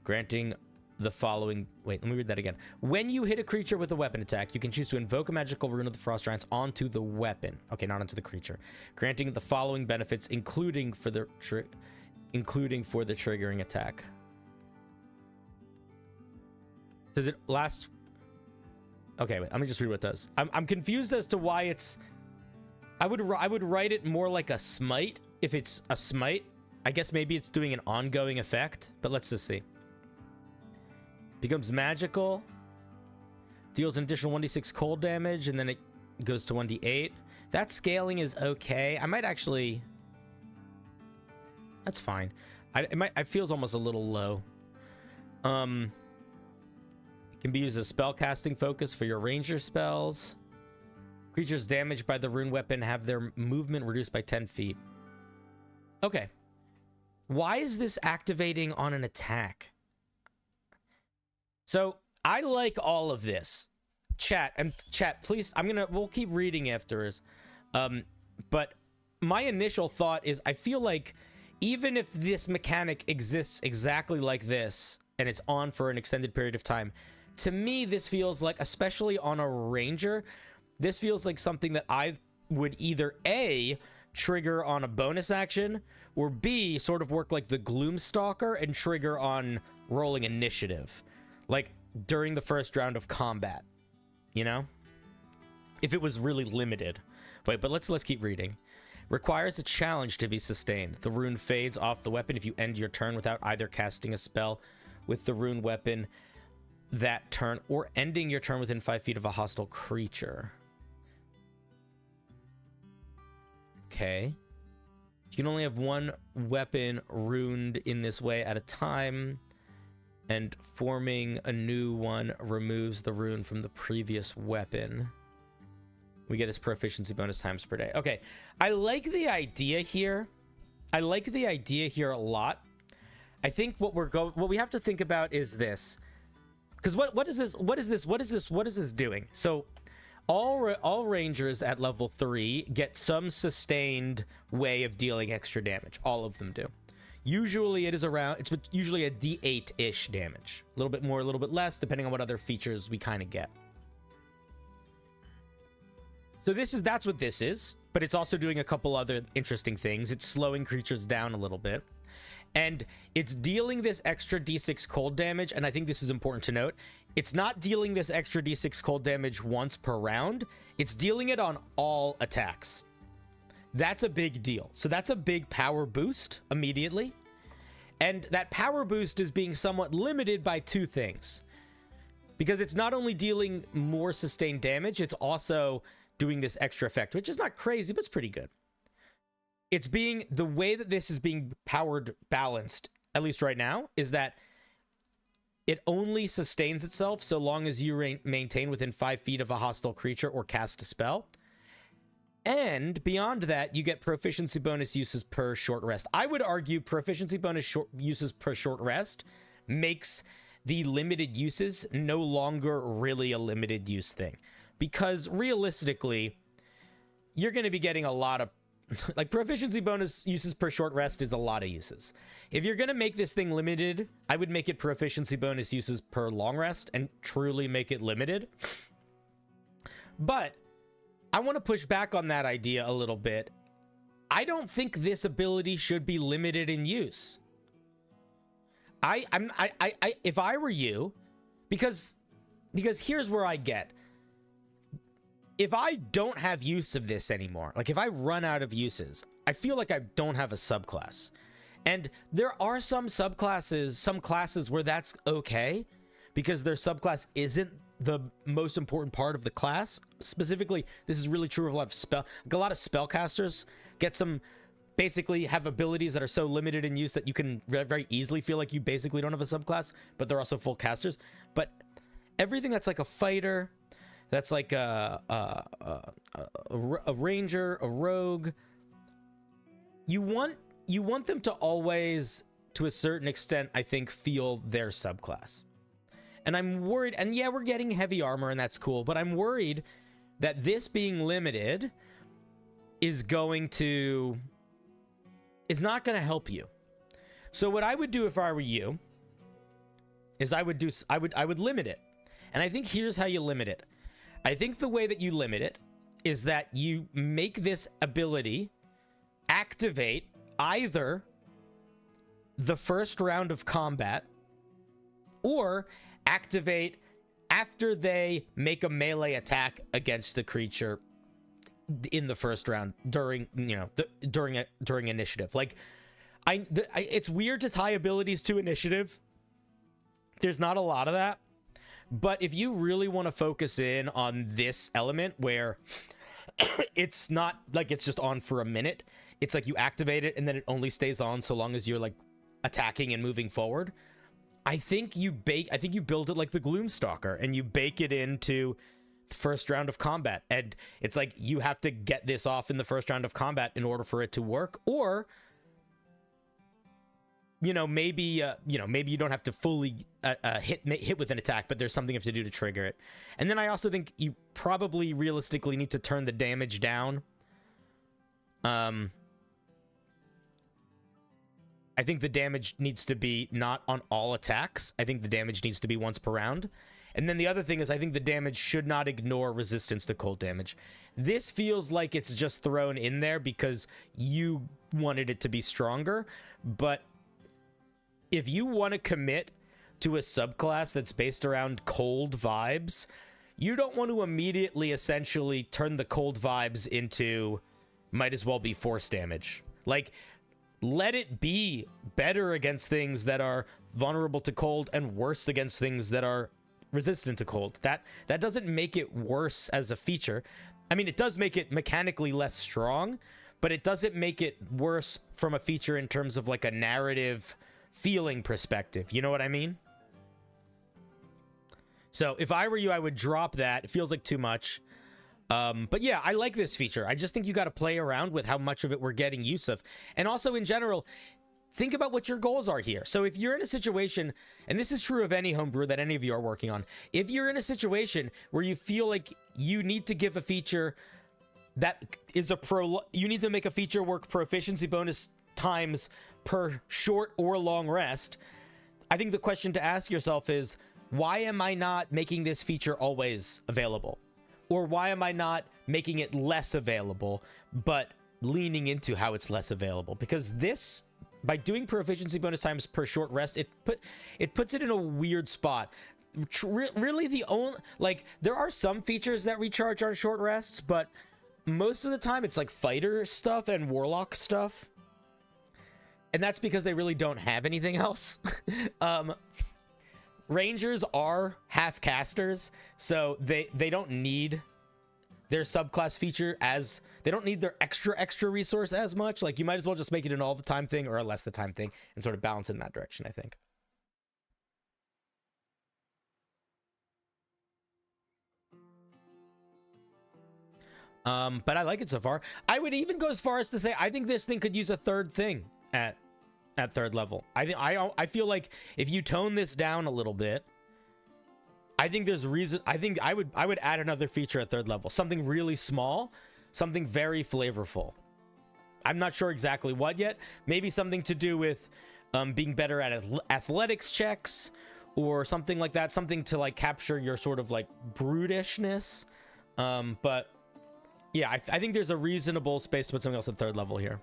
granting the following... Wait, let me read that again. When you hit a creature with a weapon attack, you can choose to invoke a magical rune of the Frost Giants onto the weapon. Okay, not onto the creature. Granting the following benefits, including for the triggering attack. Does it last... Okay, wait, let me just read what it does. I'm confused as to why it's... I would write it more like a smite, if it's a smite. I guess maybe it's doing an ongoing effect, but let's just see. Becomes magical. Deals an additional 1d6 cold damage, and then it goes to 1d8. That scaling is okay. I might actually... That's fine. It feels almost a little low. It can be used as spellcasting focus for your ranger spells. Creatures damaged by the rune weapon have their movement reduced by 10 feet. Okay. Why is this activating on an attack? So, I like all of this. Chat, please, we'll keep reading afterwards. But my initial thought is, I feel like even if this mechanic exists exactly like this, and it's on for an extended period of time, to me, this feels like, especially on a ranger, this feels like something that I would either A, trigger on a bonus action, or B, sort of work like the Gloomstalker and trigger on rolling initiative. Like, during the first round of combat, you know? If it was really limited. Wait, but let's keep reading. Requires a challenge to be sustained. The rune fades off the weapon if you end your turn without either casting a spell with the rune weapon that turn or ending your turn within 5 feet of a hostile creature. Okay. You can only have one weapon runed in this way at a time, and forming a new one removes the rune from the previous weapon. We get this proficiency bonus times per day. Okay, I like the idea here. I like the idea here a lot. I think what we have to think about is this. Because what is this doing? So all rangers at level 3 get some sustained way of dealing extra damage. All of them do. Usually it's usually a D8-ish damage. A little bit more, a little bit less, depending on what other features we kind of get. So that's what this is, but it's also doing a couple other interesting things. It's slowing creatures down a little bit. And it's dealing this extra d6 cold damage, and I think this is important to note. It's not dealing this extra d6 cold damage once per round. It's dealing it on all attacks. That's a big deal. So that's a big power boost immediately. And that power boost is being somewhat limited by two things. Because it's not only dealing more sustained damage, it's also doing this extra effect, which is not crazy, but it's pretty good. It's being, the way that this is being powered balanced, at least right now, is that it only sustains itself so long as you maintain within 5 feet of a hostile creature or cast a spell. And beyond that, you get proficiency bonus uses per short rest. I would argue proficiency bonus uses per short rest makes the limited uses no longer really a limited use thing. Because realistically, you're going to be getting a lot of like proficiency bonus uses per short rest is a lot of uses. If you're going to make this thing limited, I would make it proficiency bonus uses per long rest and truly make it limited. But I want to push back on that idea a little bit. I don't think this ability should be limited in use. If I were you, because here's where I get. If I don't have use of this anymore, like if I run out of uses, I feel like I don't have a subclass. And there are some subclasses, some classes where that's okay, because their subclass isn't the most important part of the class. Specifically, this is really true of a lot of spellcasters basically have abilities that are so limited in use that you can very easily feel like you basically don't have a subclass, but they're also full casters. But everything that's like a fighter, that's like a ranger, a rogue, you want them to always, to a certain extent, I think, feel their subclass. And I'm worried, and yeah, we're getting heavy armor and that's cool, but I'm worried that this being limited is not going to help you. So what I would do if I were you is I would limit it. And I think here's how you limit it. I think the way that you limit it is that you make this ability activate either the first round of combat or activate after they make a melee attack against the creature in the first round during initiative. Like it's weird to tie abilities to initiative. There's not a lot of that, but if you really want to focus in on this element where it's not like it's just on for a minute, it's like you activate it and then it only stays on so long as you're like attacking and moving forward. I think you build it like the Gloomstalker and you bake it into the first round of combat. And it's like you have to get this off in the first round of combat in order for it to work. Or, maybe you don't have to fully hit with an attack, but there's something you have to do to trigger it. And then I also think you probably realistically need to turn the damage down. I think the damage needs to be not on all attacks. I think the damage needs to be once per round. And then the other thing is I think the damage should not ignore resistance to cold damage. This feels like it's just thrown in there because you wanted it to be stronger. But if you want to commit to a subclass that's based around cold vibes, you don't want to immediately essentially turn the cold vibes into might as well be force damage. Like, let it be better against things that are vulnerable to cold and worse against things that are resistant to cold. That doesn't make it worse as a feature. I mean, it does make it mechanically less strong, but it doesn't make it worse from a feature in terms of like a narrative feeling perspective. You know what I mean? So if I were you, I would drop that. It feels like too much. But yeah, I like this feature. I just think you got to play around with how much of it we're getting use of. And also in general, think about what your goals are here. So if you're in a situation, and this is true of any homebrew that any of you are working on, if you're in a situation where you feel like you need to give a feature that is you need to make a feature work proficiency bonus times per short or long rest, I think the question to ask yourself is, why am I not making this feature always available? Or why am I not making it less available, but leaning into how it's less available? Because this, by doing proficiency bonus times per short rest, it puts it in a weird spot. Really, the only, like, there are some features that recharge on short rests, but most of the time it's like fighter stuff and warlock stuff. And that's because they really don't have anything else. Rangers are half casters, so they don't need their subclass feature as they don't need their extra resource as much. Like, you might as well just make it an all the time thing or a less the time thing and sort of balance it in that direction, I think. But I like it so far. I would even go as far as to say I think this thing could use a third thing at third level. I feel like if you tone this down a little bit, I think there's reason. I think I would add another feature at third level, something really small, something very flavorful. I'm not sure exactly what yet. Maybe something to do with being better at athletics checks or something like that. Something to like capture your sort of like brutish-ness. But yeah, I think there's a reasonable space to put something else at third level here.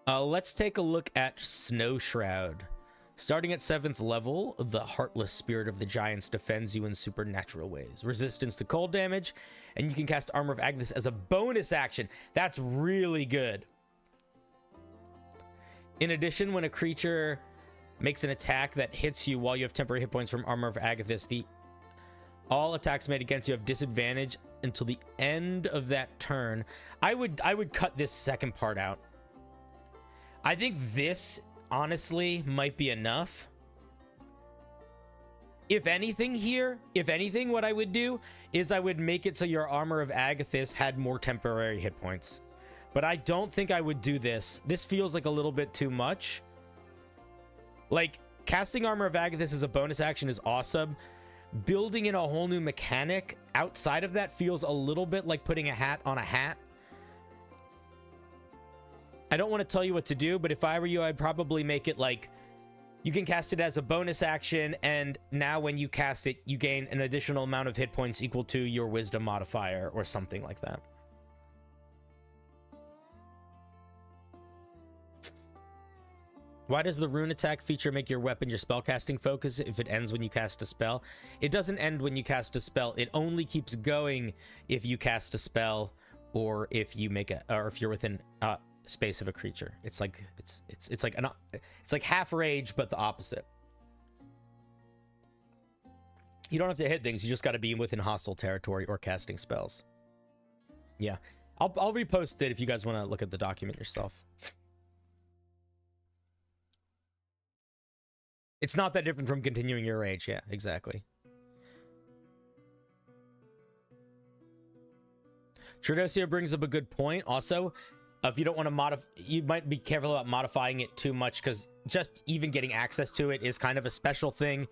Let's take a look at Snow Shroud. Starting at 7th level, the Heartless Spirit of the Giants defends you in supernatural ways. Resistance to cold damage, and you can cast Armor of Agnes as a bonus action. That's really good. In addition, when a creature makes an attack that hits you while you have temporary hit points from Armor of Agathis, the All attacks made against you have disadvantage until the end of that turn. I would cut this second part out. I think this, honestly, might be enough. If anything here, what I would do is I would make it so your Armor of Agathis had more temporary hit points. But I don't think I would do this. This feels like a little bit too much. Like, casting Armor of Agathis as a bonus action is awesome. Building in a whole new mechanic outside of that feels a little bit like putting a hat on a hat. I don't want to tell you what to do, but if I were you, I'd probably make it like you can cast it as a bonus action, and now when you cast it, you gain an additional amount of hit points equal to your wisdom modifier or something like that. Why does the rune attack feature make your weapon your spellcasting focus if it ends when you cast a spell? It doesn't end when you cast a spell. It only keeps going if you cast a spell or if you make a, or if you're within space of a creature. It's like it's like half rage, but the opposite. You don't have to hit things. You just got to be within hostile territory or casting spells. Yeah, I'll repost it if you guys want to look at the document yourself. It's not that different from continuing your rage. Yeah, exactly. Tredosia brings up a good point. Also, if you don't want to modify, you might be careful about modifying it too much, because just even getting access to it is kind of a special thing,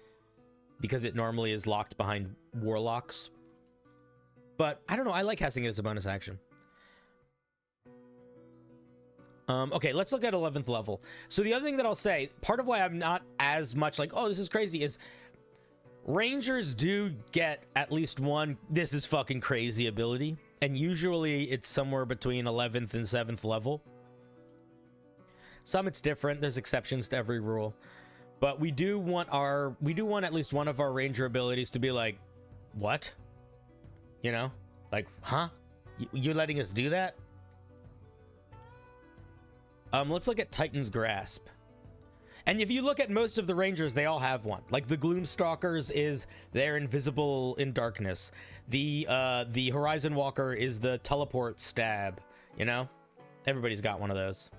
because it normally is locked behind warlocks. But I don't know. I like casting it as a bonus action. Okay, let's look at 11th level. So the other thing that I'll say, part of why I'm not as much like, oh, this is crazy, is Rangers do get at least one, this is fucking crazy ability. And usually it's somewhere between 11th and 7th level. Some it's different. There's exceptions to every rule. But we do want at least one of our Ranger abilities to be like, what? You know? Like, huh? You're letting us do that? Let's look at Titan's Grasp. And if you look at most of the Rangers, they all have one. Like the Gloomstalkers is they're invisible in darkness. The Horizon Walker is the teleport stab, you know? Everybody's got one of those.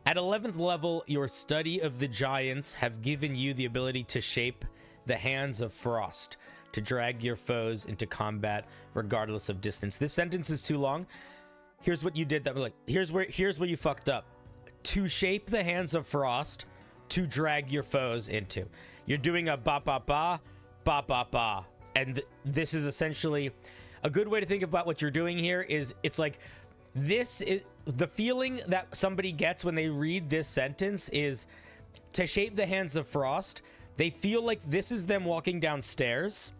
At 11th level, your study of the giants have given you the ability to shape the hands of frost to drag your foes into combat regardless of distance. This sentence is too long. Here's what you did that was like, here's where you fucked up. To shape the hands of frost to drag your foes into. You're doing a ba ba ba ba ba ba. And this is essentially a good way to think about what you're doing here is it's like this is the feeling that somebody gets when they read this sentence is to shape the hands of frost. They feel like this is them walking downstairs,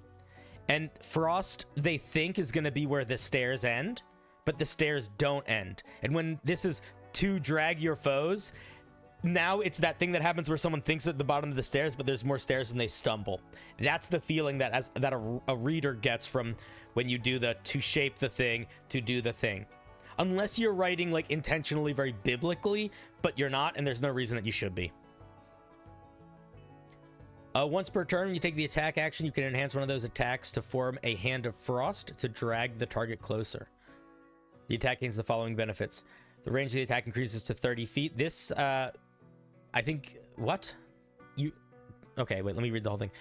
and frost they think is going to be where the stairs end, but the stairs don't end. And when this is to drag your foes, now it's that thing that happens where someone thinks at the bottom of the stairs, but there's more stairs and they stumble. That's the feeling that a reader gets from when you do the to shape the thing to do the thing. Unless you're writing like intentionally very biblically, but you're not, and there's no reason that you should be. Once per turn, when you take the attack action, you can enhance one of those attacks to form a hand of frost to drag the target closer. The attack gains the following benefits. The range of the attack increases to 30 feet. This, I think, what? Okay, wait, let me read the whole thing.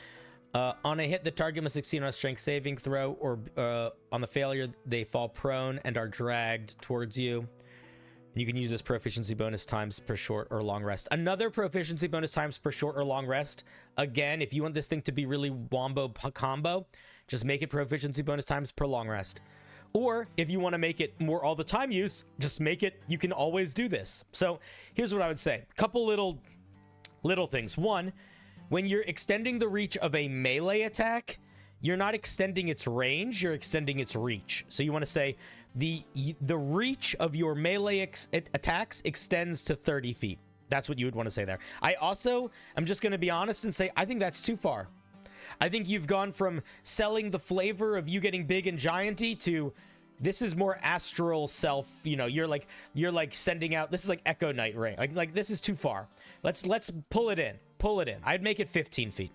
On a hit, the target must succeed on a strength saving throw, or on the failure, they fall prone and are dragged towards you. And you can use this proficiency bonus times per short or long rest. Another proficiency bonus times per short or long rest. Again, if you want this thing to be really wombo combo, just make it proficiency bonus times per long rest. Or if you want to make it more all the time use, just make it, you can always do this. So here's what I would say. Couple little things. One, when you're extending the reach of a melee attack, you're not extending its range, you're extending its reach. So you want to say the reach of your melee attacks extends to 30 feet. That's what you would want to say there. I'm just going to be honest and say, I think that's too far. I think you've gone from selling the flavor of you getting big and gianty to this is more astral self, you know, you're like sending out, this is like Echo Knight Ring. Like this is too far. Let's pull it in. I'd make it 15 feet.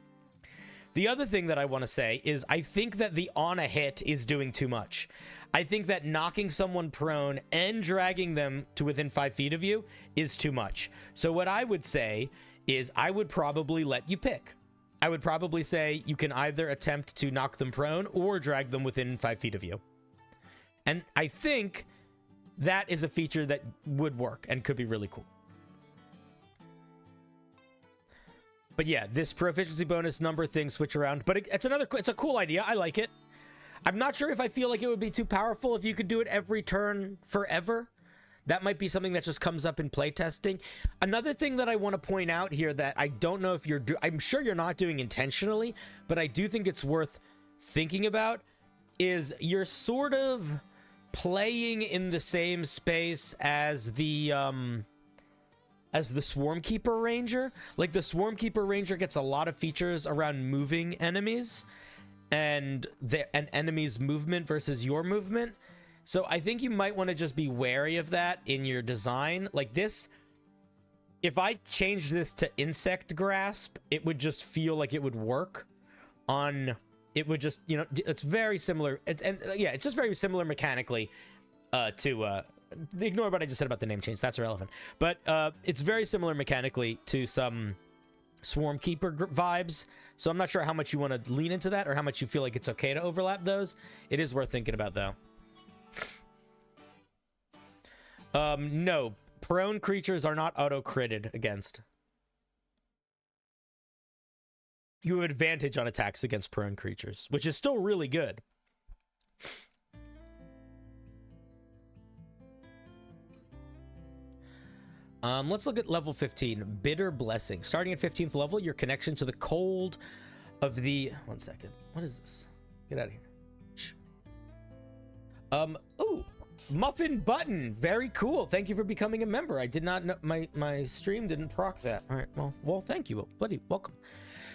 The other thing that I want to say is I think that the on a hit is doing too much. I think that knocking someone prone and dragging them to within 5 feet of you is too much. So what I would say is I would probably let you pick. I would probably say you can either attempt to knock them prone or drag them within 5 feet of you. And I think that is a feature that would work and could be really cool. But yeah, this proficiency bonus number thing switch around. But it's a cool idea. I like it. I'm not sure if I feel like it would be too powerful if you could do it every turn forever. That might be something that just comes up in playtesting. Another thing that I want to point out here that I don't know if you're I'm sure you're not doing intentionally, but I do think it's worth thinking about is you're sort of playing in the same space as the Swarmkeeper Ranger. Like the Swarmkeeper Ranger gets a lot of features around moving enemies and an enemy's movement versus your movement. So I think you might want to just be wary of that in your design. Like this, if I changed this to Insect Grasp, it would just feel like it would work on, it would just, you know, it's very similar. It's just very similar mechanically to, ignore what I just said about the name change. That's irrelevant. But it's very similar mechanically to some Swarmkeeper vibes. So I'm not sure how much you want to lean into that or how much you feel like it's okay to overlap those. It is worth thinking about, though. No. Prone creatures are not auto-critted against. You have advantage on attacks against prone creatures, which is still really good. Let's look at level 15, Bitter Blessing. Starting at 15th level, your connection to the cold of the... One second. What is this? Get out of here. Shh. Oh, Muffin Button. Very cool. Thank you for becoming a member. I did not know... My stream didn't proc that. All right. Well, thank you. Buddy, welcome.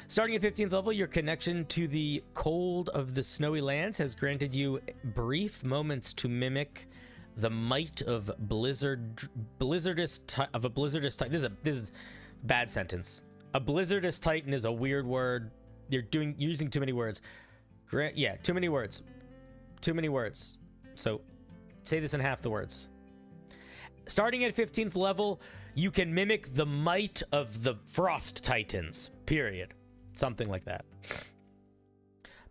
Starting at 15th level, your connection to the cold of the snowy lands has granted you brief moments to mimic the might of Blizzardous Titan. This is bad sentence. A Blizzardous Titan is a weird word. You're using too many words. Yeah, too many words. Too many words. So say this in half the words. Starting at 15th level, you can mimic the might of the Frost Titans. Period. Something like that.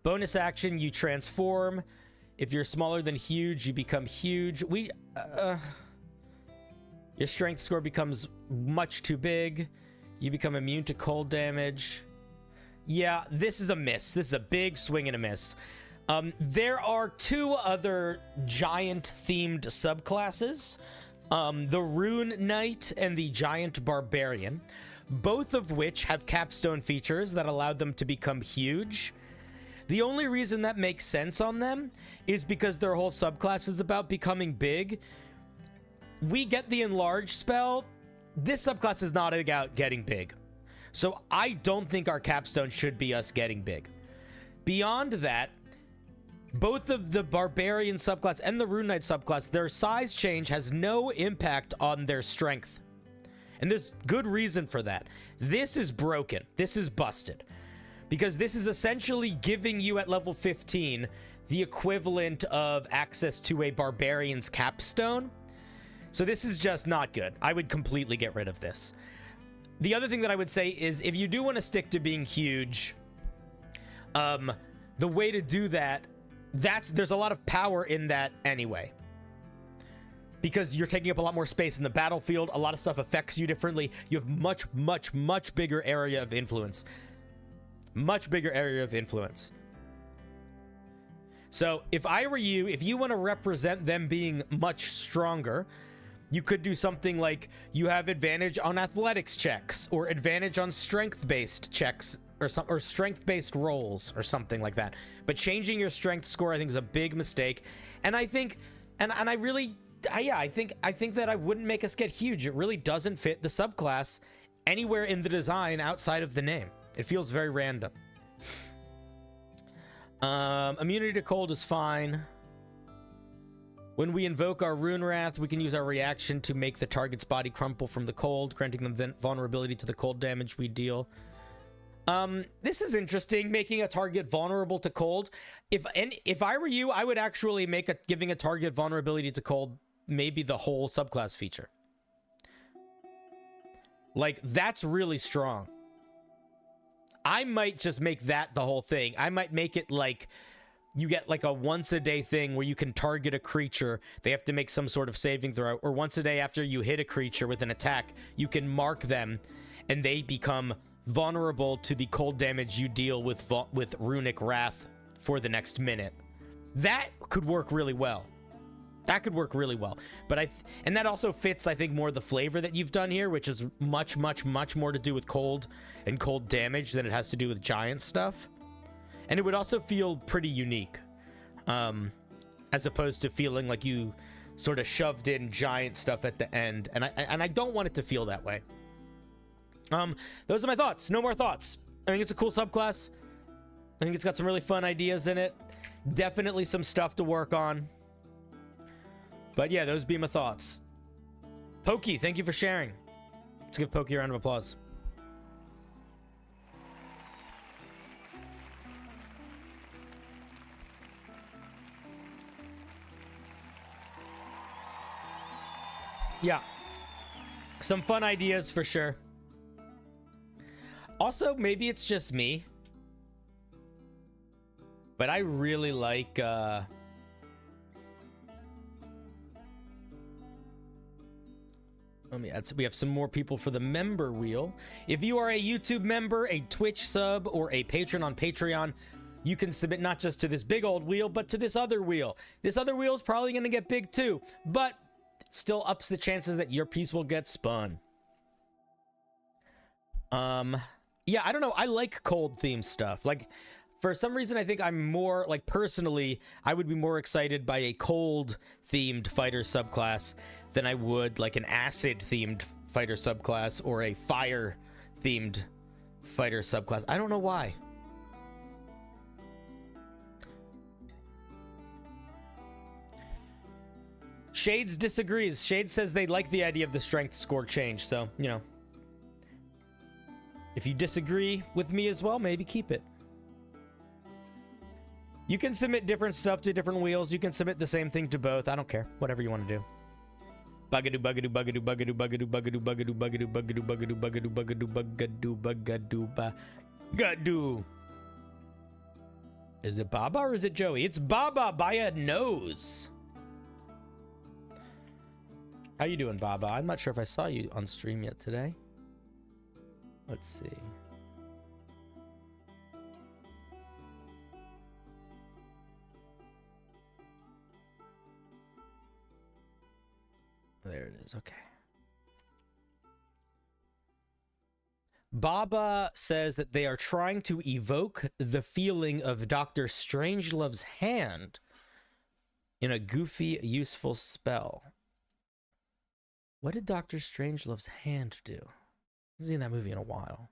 Bonus action, you transform. If you're smaller than huge, you become huge. Your strength score becomes much too big. You become immune to cold damage. Yeah, this is a miss. This is a big swing and a miss. There are 2 other giant-themed subclasses. The Rune Knight and the Giant Barbarian. Both of which have capstone features that allow them to become huge. The only reason that makes sense on them is because their whole subclass is about becoming big. We get the enlarge spell. This subclass is not about getting big. So I don't think our capstone should be us getting big. Beyond that, both of the Barbarian subclass and the Rune Knight subclass, their size change has no impact on their strength. And there's good reason for that. This is broken. This is busted. Because this is essentially giving you at level 15 the equivalent of access to a Barbarian's capstone. So this is just not good. I would completely get rid of this. The other thing that I would say is if you do want to stick to being huge, the way to do that, there's a lot of power in that anyway. Because you're taking up a lot more space in the battlefield. A lot of stuff affects you differently. You have much, much, much bigger area of influence. Much bigger area of influence. So if I were you, if you want to represent them being much stronger, you could do something like you have advantage on athletics checks or advantage on strength-based checks or strength-based rolls or something like that. But changing your strength score, I think, is a big mistake. And I think, I think that I wouldn't make us get huge. It really doesn't fit the subclass anywhere in the design outside of the name. It feels very random. Immunity to cold is fine. When we invoke our Rune Wrath, we can use our reaction to make the target's body crumple from the cold, granting them vulnerability to the cold damage we deal. This is interesting, making a target vulnerable to cold. If I were you, I would actually make giving a target vulnerability to cold maybe the whole subclass feature. Like, that's really strong. I might just make that the whole thing. I might make it like you get like a once a day thing where you can target a creature. They have to make some sort of saving throw, or once a day after you hit a creature with an attack, you can mark them and they become vulnerable to the cold damage you deal with Runic Wrath for the next minute. That could work really well. That could work really well. But and that also fits, I think, more the flavor that you've done here, which is much, much, much more to do with cold and cold damage than it has to do with giant stuff. And it would also feel pretty unique, as opposed to feeling like you sort of shoved in giant stuff at the end. And I don't want it to feel that way. Those are my thoughts. No more thoughts. I think it's a cool subclass. I think it's got some really fun ideas in it. Definitely some stuff to work on. But yeah, those be my thoughts. Pokey, thank you for sharing. Let's give Pokey a round of applause. Yeah. Some fun ideas for sure. Also, maybe it's just me, but I really like let me add, so we have some more people for the member wheel. If you are a YouTube member, a Twitch sub, or a patron on Patreon, you can submit not just to this big old wheel, but to this other wheel. This other wheel is probably going to get big too, but still ups the chances that your piece will get spun. Yeah, I don't know. I like cold themed stuff. Like, for some reason, I think I'm more, like, personally, I would be more excited by a cold themed fighter subclass than I would like an acid themed fighter subclass or a fire themed fighter subclass. I don't know why. Shades disagrees. Shades says they like the idea of the strength score change. So, you know, if you disagree with me as well, maybe keep it. You can submit different stuff to different wheels. You can submit the same thing to both. I don't care. Whatever you want to do. Bugadoo, bugadoo, bugadoo, bugadoo, bugadoo, bugadoo, bugadoo, bugadoo, bugadoo, bugadoo, bugadoo, bugadoo, bugadoo, bugadoo, bugadoo. Is it Baba or is it Joey? It's Baba by a nose. How you doing, Baba? I'm not sure if I saw you on stream yet today. Let's see. There it is. Okay. Baba says that they are trying to evoke the feeling of Dr. Strangelove's hand in a goofy, useful spell. What did Dr. Strangelove's hand do? I haven't seen that movie in a while.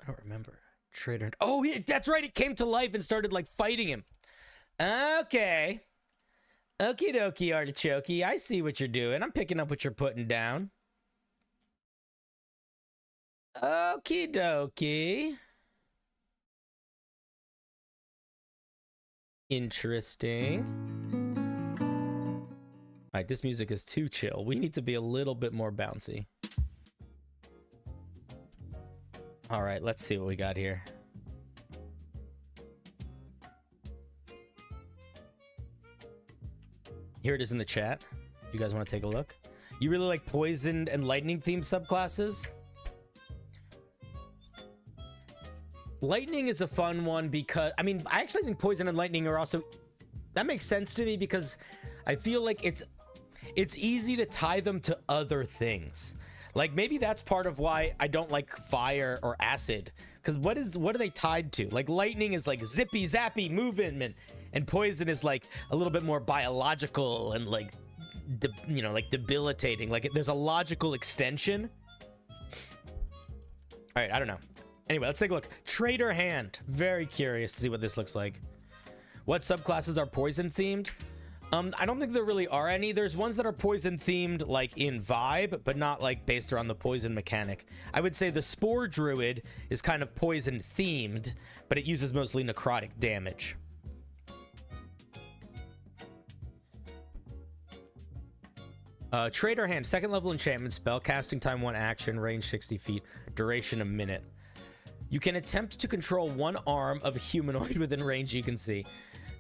I don't remember. Traitor. Oh, yeah, that's right. It came to life and started, like, fighting him. Okay. Okie dokie, Artichoke. I see what you're doing. I'm picking up what you're putting down. Okie dokie. Interesting. All right, this music is too chill. We need to be a little bit more bouncy. All right, let's see what we got here. Here it is in the chat. If you guys want to take a look. You really like poison and lightning themed subclasses? Lightning is a fun one because, I mean, I actually think poison and lightning are also, that makes sense to me because I feel like it's easy to tie them to other things. Like maybe that's part of why I don't like fire or acid, because what are they tied to? Like lightning is like zippy zappy movement, and poison is like a little bit more biological and like you know, like debilitating. Like there's a logical extension. All right, I don't know. Anyway, let's take a look. Traitor Hand. Very curious to see what this looks like. What subclasses are poison themed? I don't think there really are any. There's ones that are poison themed, like in vibe, but not like based around the poison mechanic. I would say the Spore Druid is kind of poison themed, but it uses mostly necrotic damage. Trader Hand, 2nd level enchantment spell, casting time 1 action, range 60 feet, duration a minute. You can attempt to control one arm of a humanoid within range you can see.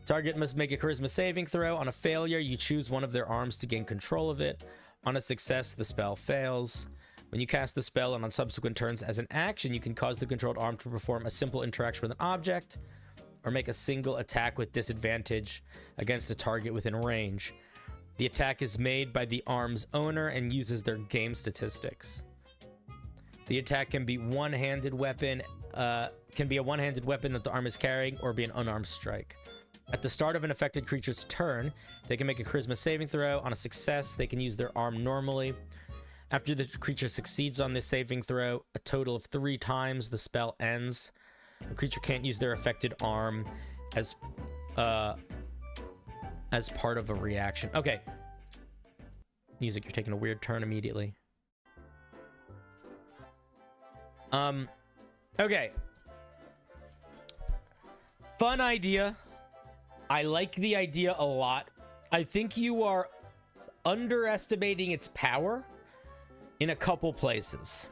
Target must make a charisma saving throw. On a failure, you choose one of their arms to gain control of it. On a success, the spell fails. When you cast the spell and on subsequent turns as an action, you can cause the controlled arm to perform a simple interaction with an object or make a single attack with disadvantage against a target within range. The attack is made by the arm's owner and uses their game statistics. The attack can be one-handed weapon, can be a one-handed weapon that the arm is carrying, or be an unarmed strike. At the start of an affected creature's turn, they can make a charisma saving throw. On a success, they can use their arm normally. After the creature succeeds on this saving throw, a total of 3 times, the spell ends. The creature can't use their affected arm as part of a reaction. Okay. Music, you're taking a weird turn immediately. Okay. Fun idea. I like the idea a lot. I think you are underestimating its power in a couple places.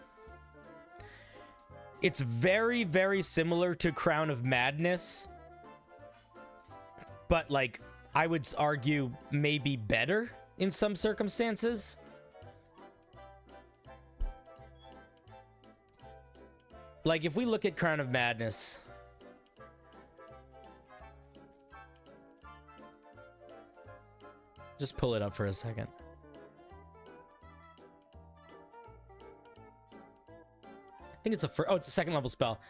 It's very, very similar to Crown of Madness, but like, I would argue maybe better in some circumstances. Like, if we look at Crown of Madness, just pull it up for a second. I think it's a it's a 2nd level spell.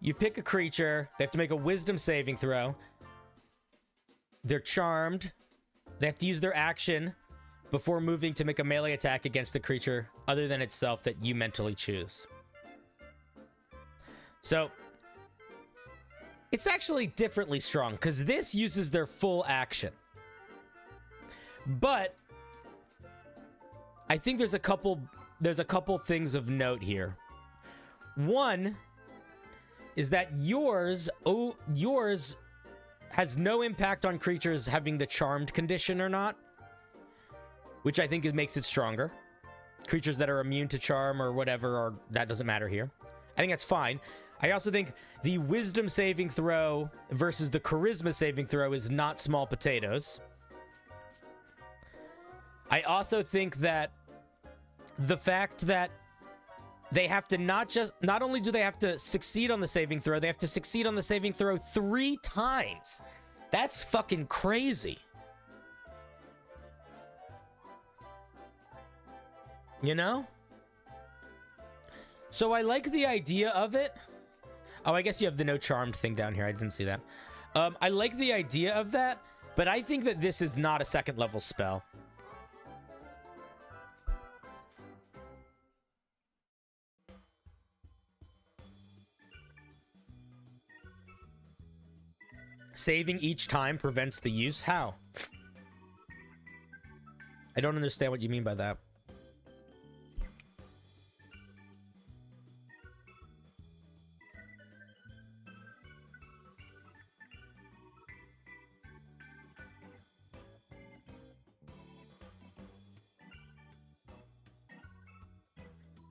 You pick a creature, they have to make a wisdom saving throw. They're charmed. They have to use their action before moving to make a melee attack against the creature other than itself that you mentally choose. So it's actually differently strong because this uses their full action. But I think there's a couple things of note here. One is that yours has no impact on creatures having the charmed condition or not, which I think it makes it stronger. Creatures that are immune to charm or whatever, or that doesn't matter here. I think that's fine. I also think the wisdom saving throw versus the charisma saving throw is not small potatoes. I also think that the fact that they have to not only do they have to succeed on the saving throw, they have to succeed on the saving throw 3 times. That's fucking crazy. You know? So I like the idea of it. Oh, I guess you have the no charmed thing down here. I didn't see that. I like the idea of that, but I think that this is not a 2nd level spell. Saving each time prevents the use? How? I don't understand what you mean by that.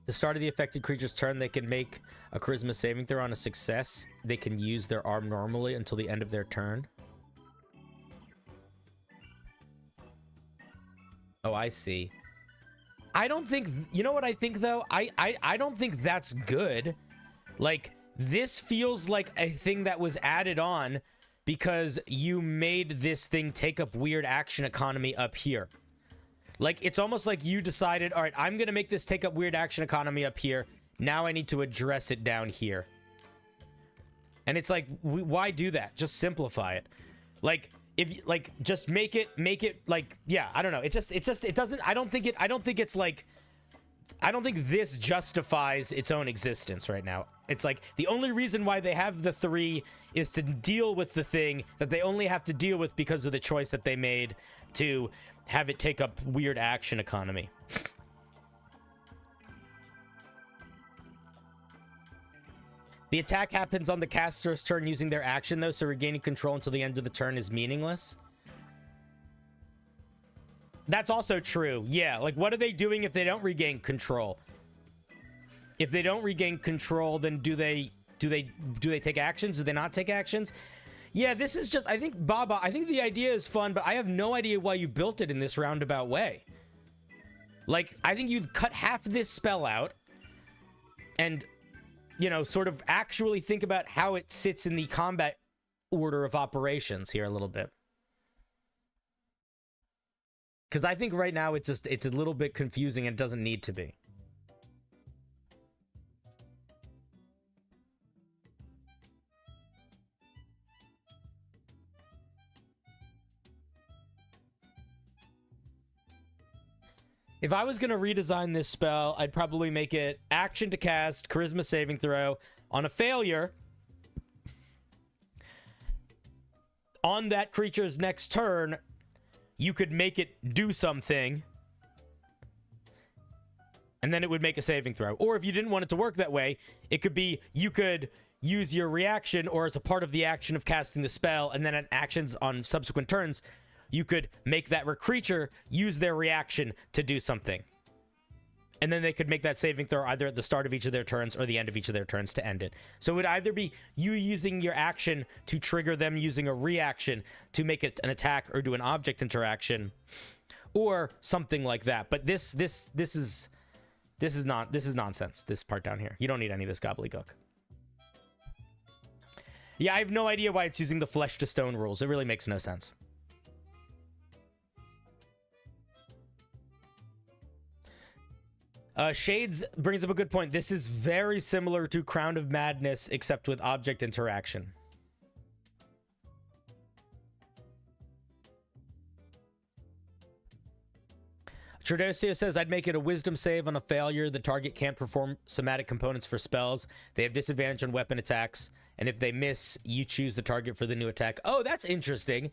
The start of the affected creature's turn, they can make a charisma saving throw. On a success, they can use their arm normally until the end of their turn. Oh, I see. I don't think... You know what I think, though? I don't think that's good. Like, this feels like a thing that was added on because you made this thing take up weird action economy up here. Like, it's almost like you decided, all right, I'm going to make this take up weird action economy up here. Now I need to address it down here. And it's like, why do that? Just simplify it. Like, if, like, just make it, like, yeah, I don't know. It doesn't, I don't think it's like I don't think this justifies its own existence right now. It's like the only reason why they have the 3 is to deal with the thing that they only have to deal with because of the choice that they made to have it take up weird action economy. The attack happens on the caster's turn using their action, though, so regaining control until the end of the turn is meaningless. That's also true. Yeah, like, what are they doing if they don't regain control? If they don't regain control, then do they take actions? Do they not take actions? Yeah, this is just, I think, Baba, I think the idea is fun, but I have no idea why you built it in this roundabout way. Like, I think you'd cut half this spell out and, you know, sort of actually think about how it sits in the combat order of operations here a little bit. Because I think right now it's a little bit confusing and it doesn't need to be. If I was going to redesign this spell, I'd probably make it action to cast, charisma saving throw. On a failure, on that creature's next turn, you could make it do something, and then it would make a saving throw. Or if you didn't want it to work that way, it could be you could use your reaction or as a part of the action of casting the spell, and then at actions on subsequent turns, you could make that creature use their reaction to do something. And then they could make that saving throw either at the start of each of their turns or the end of each of their turns to end it. So it would either be you using your action to trigger them using a reaction to make it an attack or do an object interaction, or something like that. But this is nonsense, this part down here. You don't need any of this gobbledygook. Yeah, I have no idea why it's using the flesh to stone rules. It really makes no sense. Shades brings up a good point. This is very similar to Crown of Madness, except with object interaction. Tradosio says, I'd make it a wisdom save on a failure. The target can't perform somatic components for spells. They have disadvantage on weapon attacks. And if they miss, you choose the target for the new attack. Oh, that's interesting.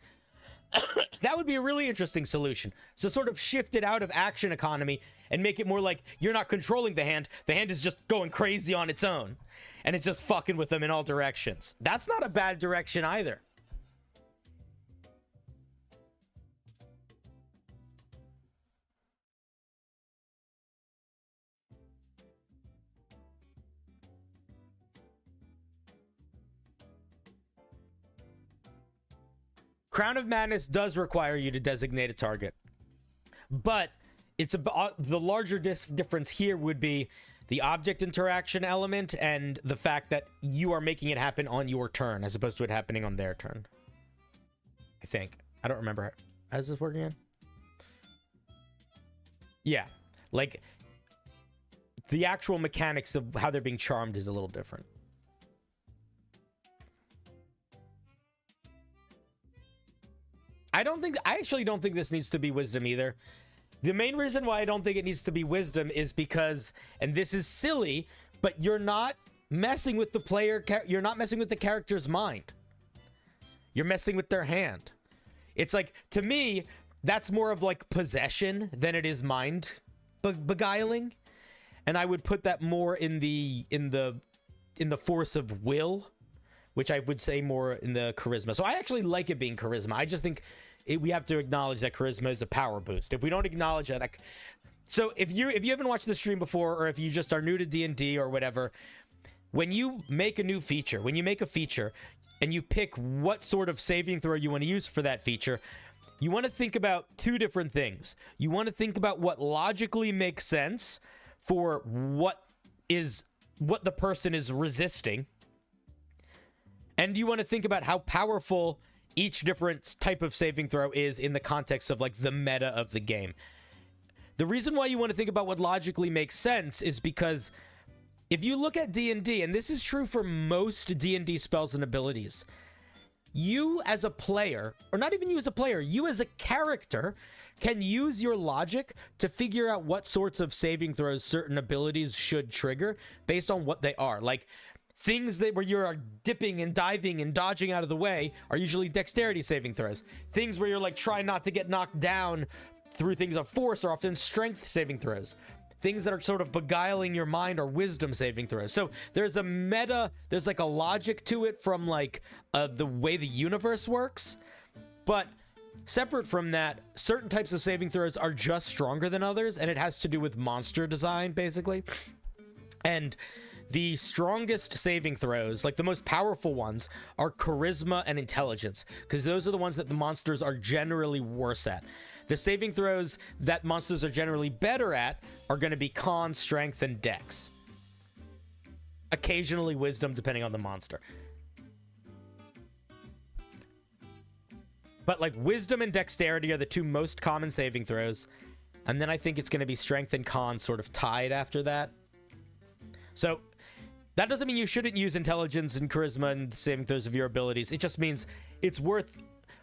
That would be a really interesting solution. So sort of shift it out of action economy and make it more like you're not controlling the hand. The hand is just going crazy on its own. And it's just fucking with them in all directions. That's not a bad direction either. Crown of Madness does require you to designate a target, but it's the larger difference here would be the object interaction element and the fact that you are making it happen on your turn as opposed to it happening on their turn. I think. I don't remember. How does this work again? Yeah, like the actual mechanics of how they're being charmed is a little different. I actually don't think this needs to be wisdom either. The main reason why I don't think it needs to be wisdom is because, and this is silly, but you're not messing with the player, you're not messing with the character's mind. You're messing with their hand. It's like, to me, that's more of like possession than it is mind beguiling. And I would put that more in the force of will, which I would say more in the charisma. So I actually like it being charisma. I just think we have to acknowledge that charisma is a power boost. If we don't acknowledge that, like, so if you haven't watched the stream before, or if you just are new to D&D or whatever, when you make a new feature, when you make a feature and you pick what sort of saving throw you want to use for that feature, you want to think about two different things. You want to think about what logically makes sense for what the person is resisting. And you want to think about how powerful each different type of saving throw is in the context of like the meta of the game. The reason why you want to think about what logically makes sense is because if you look at D&D, and this is true for most D&D spells and abilities, you as a player, or not even you as a player, you as a character can use your logic to figure out what sorts of saving throws certain abilities should trigger based on what they are. Like, things that where you're dipping and diving and dodging out of the way are usually dexterity saving throws. Things where you're like trying not to get knocked down through things of force are often strength saving throws. Things that are sort of beguiling your mind are wisdom saving throws. So there's a meta, there's like a logic to it from like the way the universe works. But separate from that, certain types of saving throws are just stronger than others, and it has to do with monster design, basically. And the strongest saving throws, like the most powerful ones, are charisma and intelligence, because those are the ones that the monsters are generally worse at. The saving throws that monsters are generally better at are going to be con, strength, and dex. Occasionally wisdom, depending on the monster. But like wisdom and dexterity are the two most common saving throws. And then I think it's going to be strength and con sort of tied after that. So that doesn't mean you shouldn't use intelligence and charisma and the saving throws of your abilities. It just means it's worth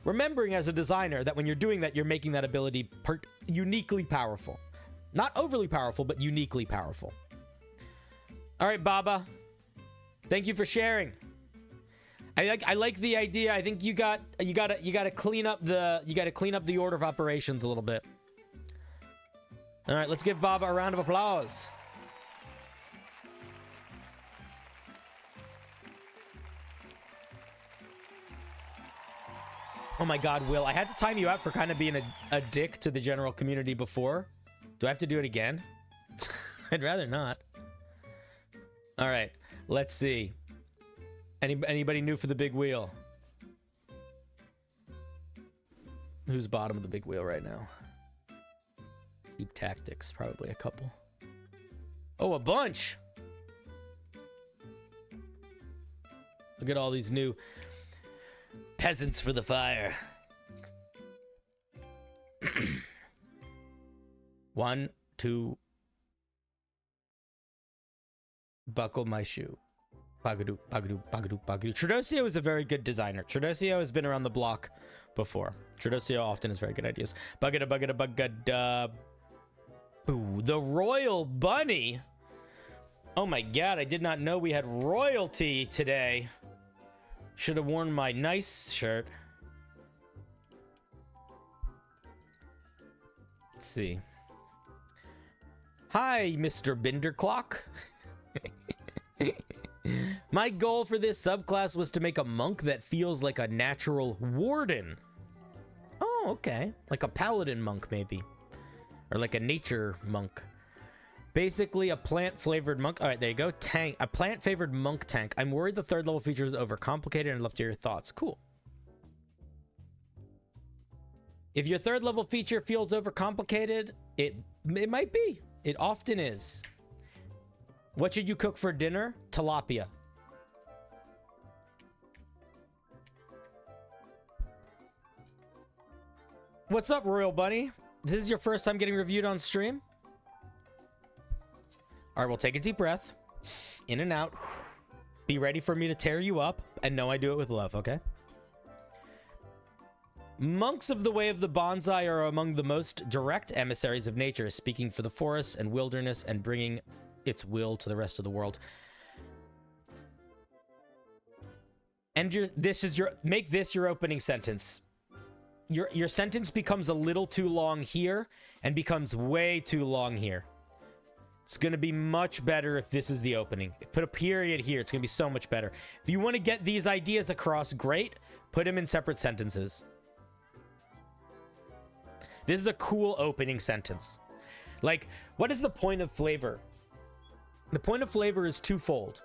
remembering as a designer that when you're doing that, you're making that ability uniquely powerful. Not overly powerful, but uniquely powerful. All right, Baba. Thank you for sharing. I like the idea. I think you gotta clean up the order of operations a little bit. All right, let's give Baba a round of applause. Oh my god, Will, I had to time you out for kind of being a dick to the general community before. Do I have to do it again? I'd rather not. All right, let's see. Anybody new for the big wheel? Who's bottom of the big wheel right now? Deep tactics, probably a couple. Oh, a bunch! Look at all these new peasants for the fire. 1, 2. Buckle my shoe. Bagadoo, bagadoo, bagadoo, bagadoo. Tradosio is a very good designer. Tradosio has been around the block before. Tradosio often has very good ideas. Bugada, bugada, bugada. Boo. The Royal Bunny. Oh my god, I did not know we had royalty today. Should have worn my nice shirt. Let's see. Hi, Mr. Binderclock. My goal for this subclass was to make a monk that feels like a natural warden. Oh, okay. Like a paladin monk, maybe. Or like a nature monk. Basically, a plant-flavored monk. All right, there you go. Tank. A plant-flavored monk tank. I'm worried the third level feature is overcomplicated, and I'd love to hear your thoughts. Cool. If your third level feature feels overcomplicated, it might be. It often is. What should you cook for dinner? Tilapia. What's up, Royal Bunny? This is your first time getting reviewed on stream? All right, we'll take a deep breath. In and out. Be ready for me to tear you up. And know I do it with love, okay? Monks of the Way of the Bonsai are among the most direct emissaries of nature, speaking for the forest and wilderness and bringing its will to the rest of the world. And make this your opening sentence. Your sentence becomes a little too long here and becomes way too long here. It's going to be much better if this is the opening. Put a period here. It's going to be so much better. If you want to get these ideas across, great. Put them in separate sentences. This is a cool opening sentence. Like, what is the point of flavor? The point of flavor is twofold.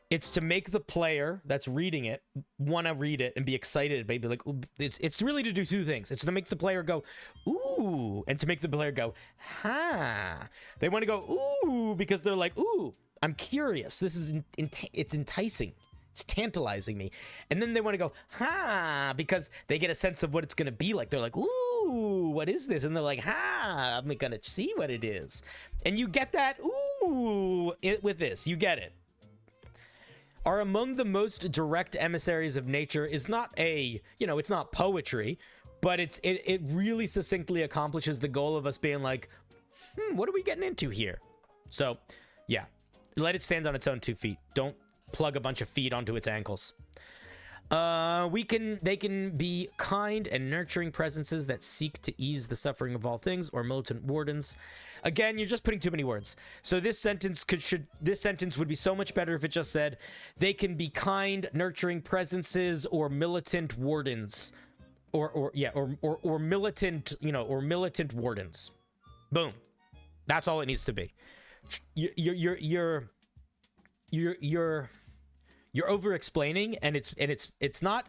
It's to make the player that's reading it want to read it and be excited, maybe like, ooh, it's really to do two things. It's to make the player go, ooh, and to make the player go, ha. They want to go, ooh, because they're like, ooh, I'm curious. This is, it's enticing. It's tantalizing me. And then they want to go, ha, because they get a sense of what it's going to be like. They're like, ooh, what is this? And they're like, ha, I'm going to see what it is. And you get that, ooh, with this. You get it. are among the most direct emissaries of nature is not a, you know, it's not poetry, but it really succinctly accomplishes the goal of us being like, what are we getting into here? So, yeah, let it stand on its own 2 feet. Don't plug a bunch of feet onto its ankles. They can be kind and nurturing presences that seek to ease the suffering of all things, or militant wardens. Again, you're just putting too many words. So this sentence would be so much better if it just said they can be kind, nurturing presences, or militant wardens, or militant, you know, or militant wardens. Boom. That's all it needs to be. You're over explaining, and it's not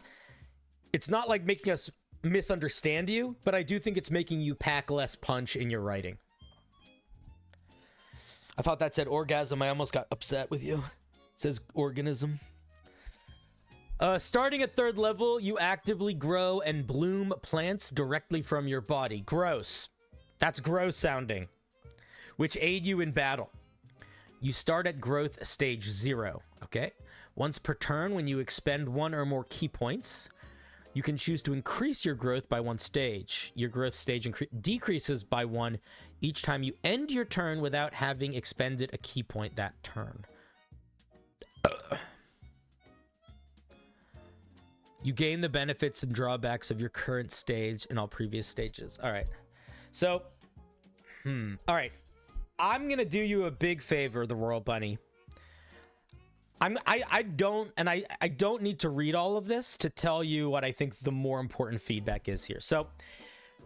like making us misunderstand you, but I do think it's making you pack less punch in your writing. I thought that said orgasm. I almost got upset with you. It says organism. Starting at 3rd level, you actively grow and bloom plants directly from your body. Gross. That's gross sounding. Which aid you in battle. You start at growth stage 0. Okay. Once per turn, when you expend 1 or more key points, you can choose to increase your growth by 1 stage. Your growth stage decreases by 1 each time you end your turn without having expended a key point that turn. You gain the benefits and drawbacks of your current stage and all previous stages. All right. So, all right. I'm going to do you a big favor, the Royal Bunny. I don't need to read all of this to tell you what I think the more important feedback is here. So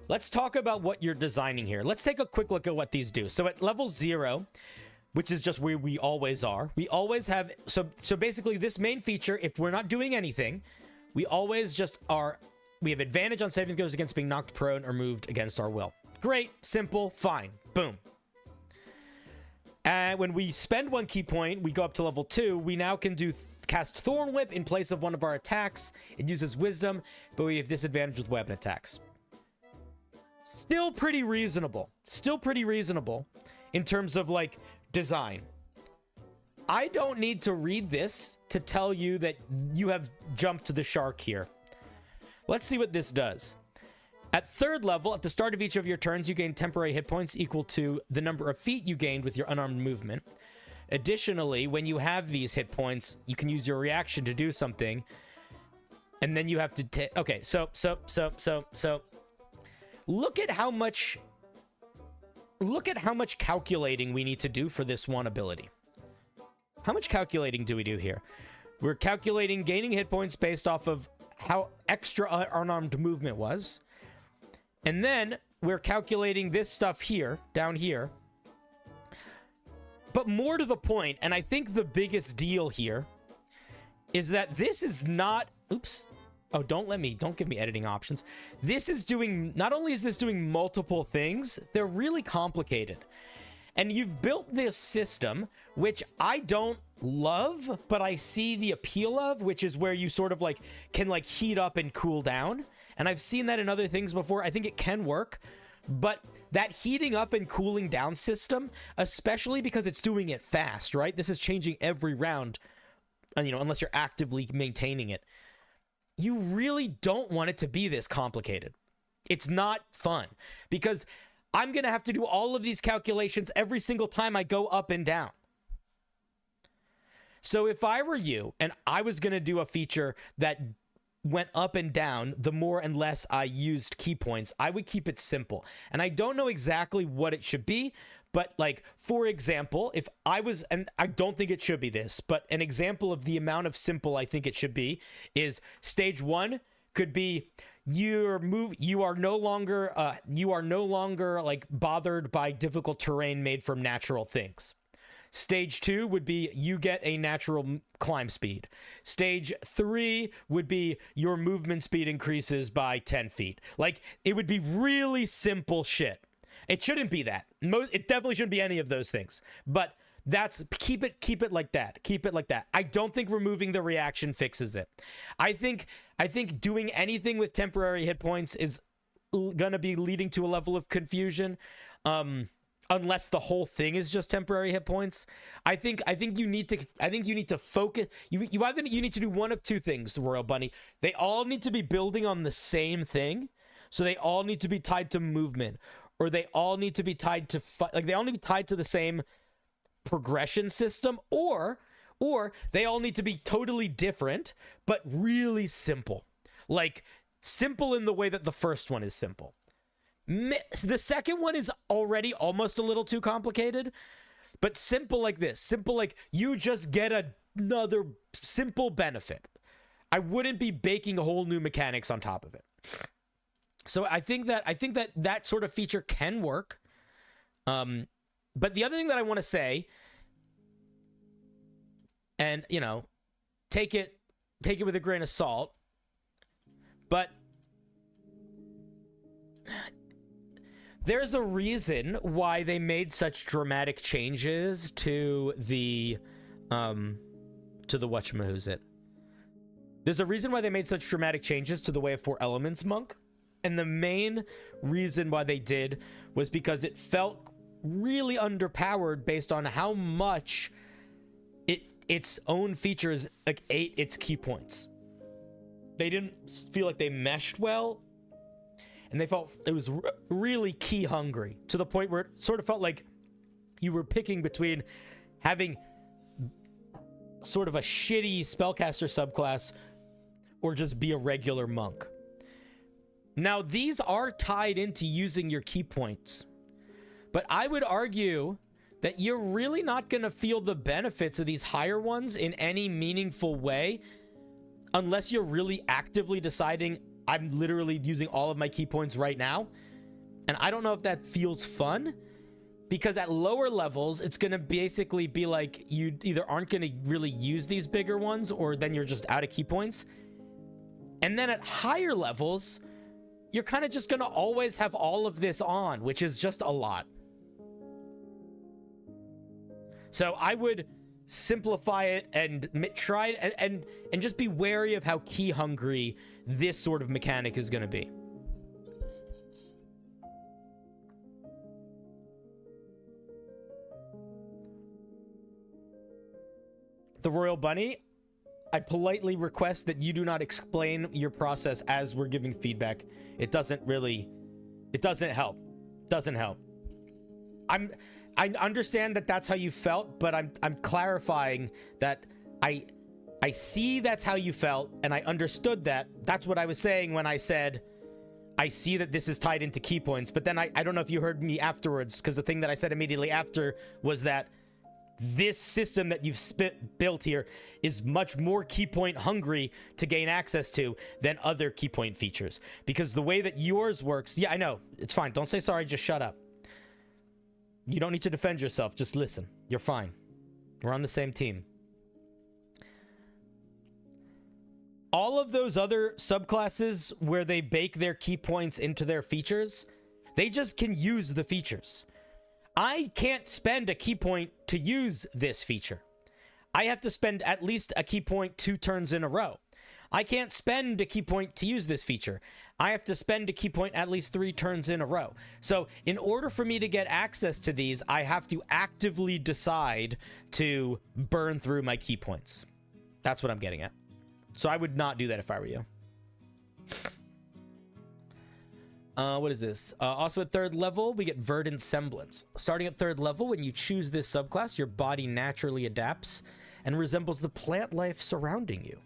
let's talk about what you're designing here. Let's take a quick look at what these do. So at level 0, which is just where we always are, we always have, so basically this main feature, if we're not doing anything, we always just are, we have advantage on saving throws against being knocked prone or moved against our will. Great, simple, fine, boom. And when we spend 1 key point, we go up to level 2. We now can cast Thorn Whip in place of one of our attacks. It uses Wisdom, but we have disadvantage with weapon attacks. Still pretty reasonable. Still pretty reasonable in terms of, like, design. I don't need to read this to tell you that you have jumped the shark here. Let's see what this does. At 3rd level, at the start of each of your turns, you gain temporary hit points equal to the number of feet you gained with your unarmed movement. Additionally, when you have these hit points, you can use your reaction to do something. And then you have to take... Okay, so... Look at how much calculating we need to do for this one ability. How much calculating do we do here? We're calculating gaining hit points based off of how extra unarmed movement was. And then we're calculating this stuff here, down here. But more to the point, and I think the biggest deal here is that this is not... Oops. Oh, don't give me editing options. This is doing... Not only is this doing multiple things, they're really complicated. And you've built this system, which I don't love, but I see the appeal of, which is where you sort of like can like heat up and cool down. And I've seen that in other things before. I think it can work, but that heating up and cooling down system, especially because it's doing it fast, right? This is changing every round, you know, unless you're actively maintaining it. You really don't want it to be this complicated. It's not fun because I'm going to have to do all of these calculations every single time I go up and down. So if I were you and I was going to do a feature that went up and down the more and less I used key points, I would keep it simple. And I don't know exactly what it should be, but like, for example, if I was, and I don't think it should be this, but an example of the amount of simple I think it should be is stage 1 could be you are no longer like bothered by difficult terrain made from natural things. Stage 2 would be you get a natural climb speed. Stage 3 would be your movement speed increases by 10 feet. Like, it would be really simple shit. It shouldn't be that. It definitely shouldn't be any of those things. But that's keep it like that. Keep it like that. I don't think removing the reaction fixes it. I think doing anything with temporary hit points is gonna be leading to a level of confusion. unless the whole thing is just temporary hit points. I think you need to focus. You need to do one of two things, the Royal Bunny. They all need to be building on the same thing. So they all need to be tied to movement, or they all need to be tied to they all need to be tied to the same progression system, or they all need to be totally different but really simple. Like simple in the way that the first one is simple. The second one is already almost a little too complicated, but simple like this. Simple like you just get another simple benefit. I wouldn't be baking whole new mechanics on top of it. So I think that sort of feature can work. But the other thing that I want to say, and you know, take it with a grain of salt, but there's a reason why they made such dramatic changes to the whatchamahoosit. There's a reason why they made such dramatic changes to the Way of Four Elements monk. And the main reason why they did was because it felt really underpowered based on how much its own features like ate its key points. They didn't feel like they meshed well, and they felt it was really key hungry to the point where it sort of felt like you were picking between having sort of a shitty spellcaster subclass or just be a regular monk. Now, these are tied into using your key points, but I would argue that you're really not going to feel the benefits of these higher ones in any meaningful way unless you're really actively deciding, I'm literally using all of my key points right now. And I don't know if that feels fun, because at lower levels, it's going to basically be like you either aren't going to really use these bigger ones, or then you're just out of key points. And then at higher levels, you're kind of just going to always have all of this on, which is just a lot. So I would simplify it and try and just be wary of how key hungry this sort of mechanic is going to be. The Royal Bunny, I politely request that you do not explain your process as we're giving feedback. It doesn't help. Doesn't help. I understand that that's how you felt, but I'm clarifying that I see that's how you felt, and I understood that. That's what I was saying when I said I see that this is tied into key points. But then I don't know if you heard me afterwards, because the thing that I said immediately after was that this system that you've built here is much more key point hungry to gain access to than other key point features. Because the way that yours works, yeah, I know, it's fine. Don't say sorry, just shut up. You don't need to defend yourself, just listen. You're fine. We're on the same team. All of those other subclasses where they bake their key points into their features, they just can use the features. I can't spend a key point to use this feature. I have to spend at least a key point 2 turns in a row. I can't spend a key point to use this feature. I have to spend a key point at least 3 turns in a row. So in order for me to get access to these, I have to actively decide to burn through my key points. That's what I'm getting at. So I would not do that if I were you. What is this? Also at 3rd level, we get Verdant Semblance. Starting at 3rd level, when you choose this subclass, your body naturally adapts and resembles the plant life surrounding you.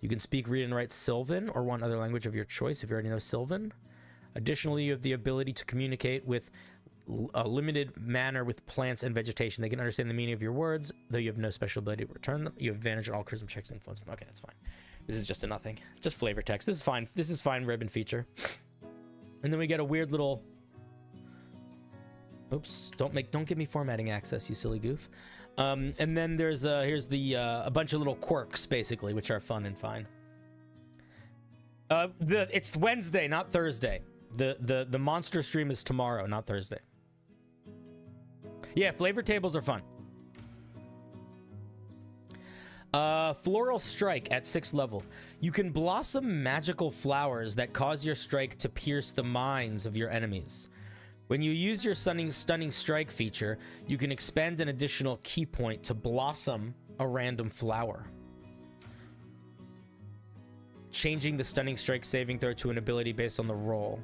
You can speak, read, and write Sylvan or one other language of your choice if you already know Sylvan. Additionally, you have the ability to communicate with a limited manner with plants and vegetation. They can understand the meaning of your words, though you have no special ability to return them. You have advantage on all charisma checks and influence them. Okay, that's fine. This is just a nothing. Just flavor text. This is fine. This is fine ribbon feature. And then we get a weird little... Oops. Don't give me formatting access, you silly goof. And then there's here's the a bunch of little quirks, basically, which are fun and fine. It's Wednesday, not Thursday. The monster stream is tomorrow, not Thursday. Yeah, flavor tables are fun. Floral Strike at 6th level. You can blossom magical flowers that cause your strike to pierce the minds of your enemies. When you use your stunning strike feature, you can expend an additional key point to blossom a random flower, changing the stunning strike saving throw to an ability based on the roll.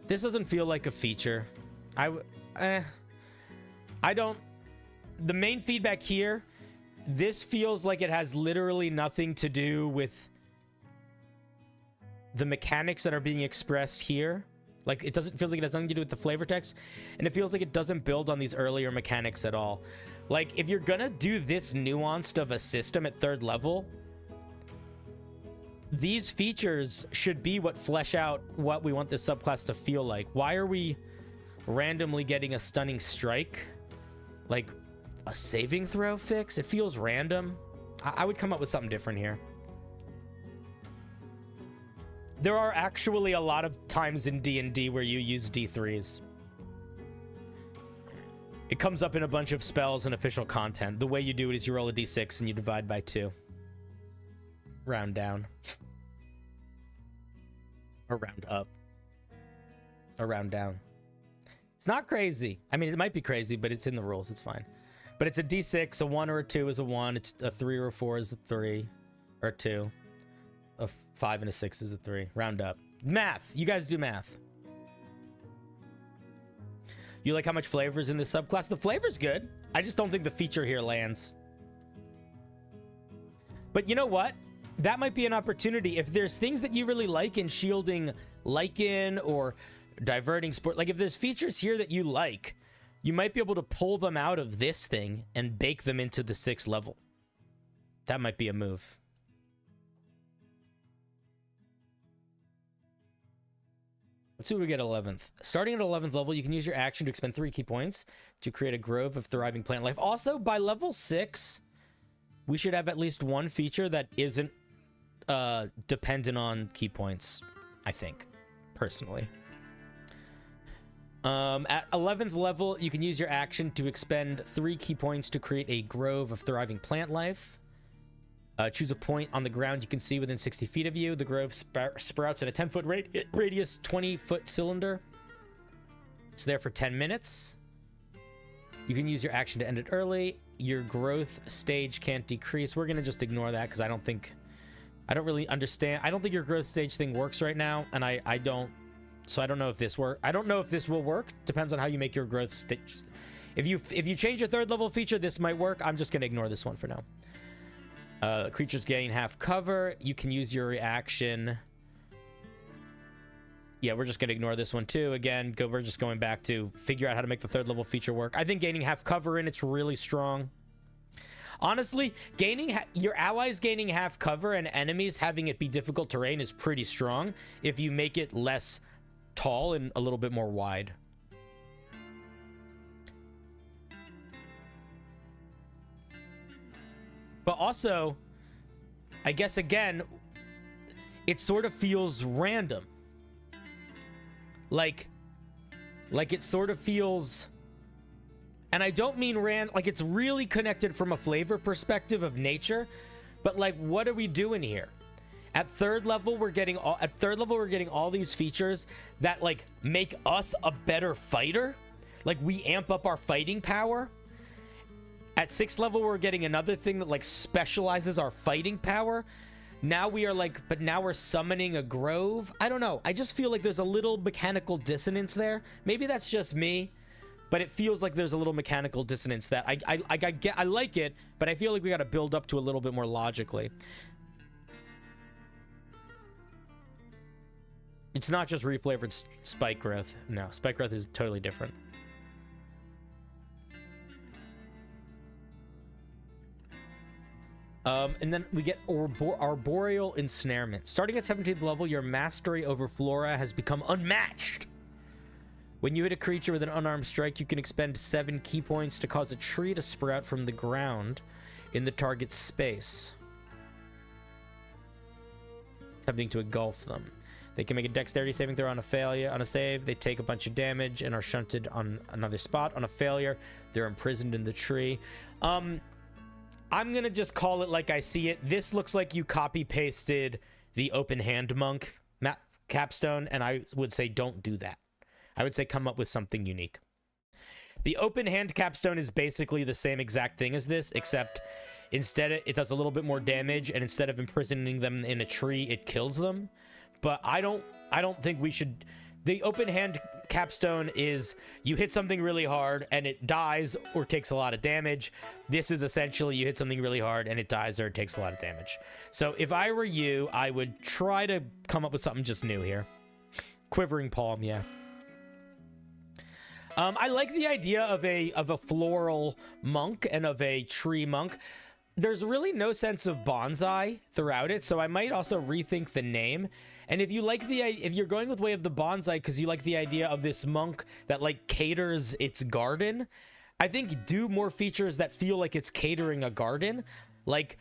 This doesn't feel like a feature. I don't. The main feedback here, this feels like it has literally nothing to do with the mechanics that are being expressed here. Like, it doesn't feels like it has nothing to do with the flavor text, and it feels like it doesn't build on these earlier mechanics at all. Like, if you're gonna do this nuanced of a system at 3rd level, these features should be what flesh out what we want this subclass to feel like. Why are we randomly getting a stunning strike? Like, a saving throw fix? It feels random. I would come up with something different here. There are actually a lot of times in D&D where you use D3s. It comes up in a bunch of spells and official content. The way you do it is you roll a D6 and you divide by 2. Round down. Or round up. Or round down. It's not crazy. I mean, it might be crazy, but it's in the rules. It's fine. But it's a D6. A 1 or a 2 is a 1. It's a 3 or a 4 is a 3. Or a 2. A 5 and a 6 is a 3. Round up. Math. You guys do math. You like how much flavor is in this subclass? The flavor's good. I just don't think the feature here lands. But you know what? That might be an opportunity. If there's things that you really like in shielding Lycan or diverting sport, like if there's features here that you like, you might be able to pull them out of this thing and bake them into the 6th level. That might be a move. Let's see what we get at 11th. Starting at 11th level, you can use your action to expend 3 key points to create a grove of thriving plant life. Also, by level 6, we should have at least one feature that isn't dependent on key points, I think, personally. At 11th level, you can use your action to expend 3 key points to create a grove of thriving plant life. Choose a point on the ground you can see within 60 feet of you. The grove sprouts at a 10-foot radius, 20-foot cylinder. It's there for 10 minutes. You can use your action to end it early. Your growth stage can't decrease. We're going to just ignore that because I don't really understand. I don't think your growth stage thing works right now, and I don't. So I don't know if this works. I don't know if this will work. Depends on how you make your growth stage. If you change your 3rd level feature, this might work. I'm just going to ignore this one for now. Creatures gain half cover. You can use your reaction. Yeah, we're just going to ignore this one too. Again, we're just going back to figure out how to make the 3rd level feature work. I think gaining half cover in it's really strong. Honestly, your allies gaining half cover and enemies having it be difficult terrain is pretty strong if you make it less tall and a little bit more wide. But also, I guess again, it sort of feels random. Like it sort of feels, and I don't mean like it's really connected from a flavor perspective of nature, but like, what are we doing here? At 3rd level, we're getting all these features that like make us a better fighter. Like we amp up our fighting power. At 6th level, we're getting another thing that like specializes our fighting power. Now we are like, but now we're summoning a grove. I don't know. I just feel like there's a little mechanical dissonance there. Maybe that's just me, but it feels like there's a little mechanical dissonance that I like it, but I feel like we got to build up to a little bit more logically. It's not just reflavored spike growth. No, spike growth is totally different. And then we get Arboreal Ensnarement. Starting at 17th level, your mastery over flora has become unmatched. When you hit a creature with an unarmed strike, you can expend 7 key points to cause a tree to sprout from the ground in the target's space, attempting to engulf them. They can make a dexterity saving throw on a save. They take a bunch of damage and are shunted on another spot. On a failure, they're imprisoned in the tree. I'm going to just call it like I see it. This looks like you copy-pasted the Open Hand Monk capstone, and I would say don't do that. I would say come up with something unique. The open hand capstone is basically the same exact thing as this, except instead it does a little bit more damage, and instead of imprisoning them in a tree, it kills them. But I don't think we should... The open hand capstone is you hit something really hard and it dies or takes a lot of damage. This is essentially you hit something really hard and it dies or it takes a lot of damage. So if I were you, I would try to come up with something just new here. Quivering Palm, yeah. I like the idea of a floral monk and of a tree monk. There's really no sense of bonsai throughout it, so I might also rethink the name. And if you're going with Way of the Bonsai because you like the idea of this monk that like caters its garden, I think do more features that feel like it's catering a garden, like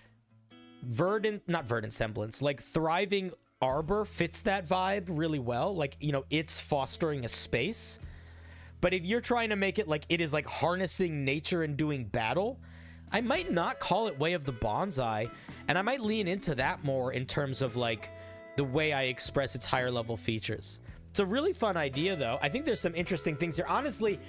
not verdant semblance, like thriving arbor fits that vibe really well. Like, you know, it's fostering a space. But if you're trying to make it like it is like harnessing nature and doing battle, I might not call it Way of the Bonsai, and I might lean into that more in terms of like the way I express its higher level features. It's a really fun idea though. I think there's some interesting things here. Honestly,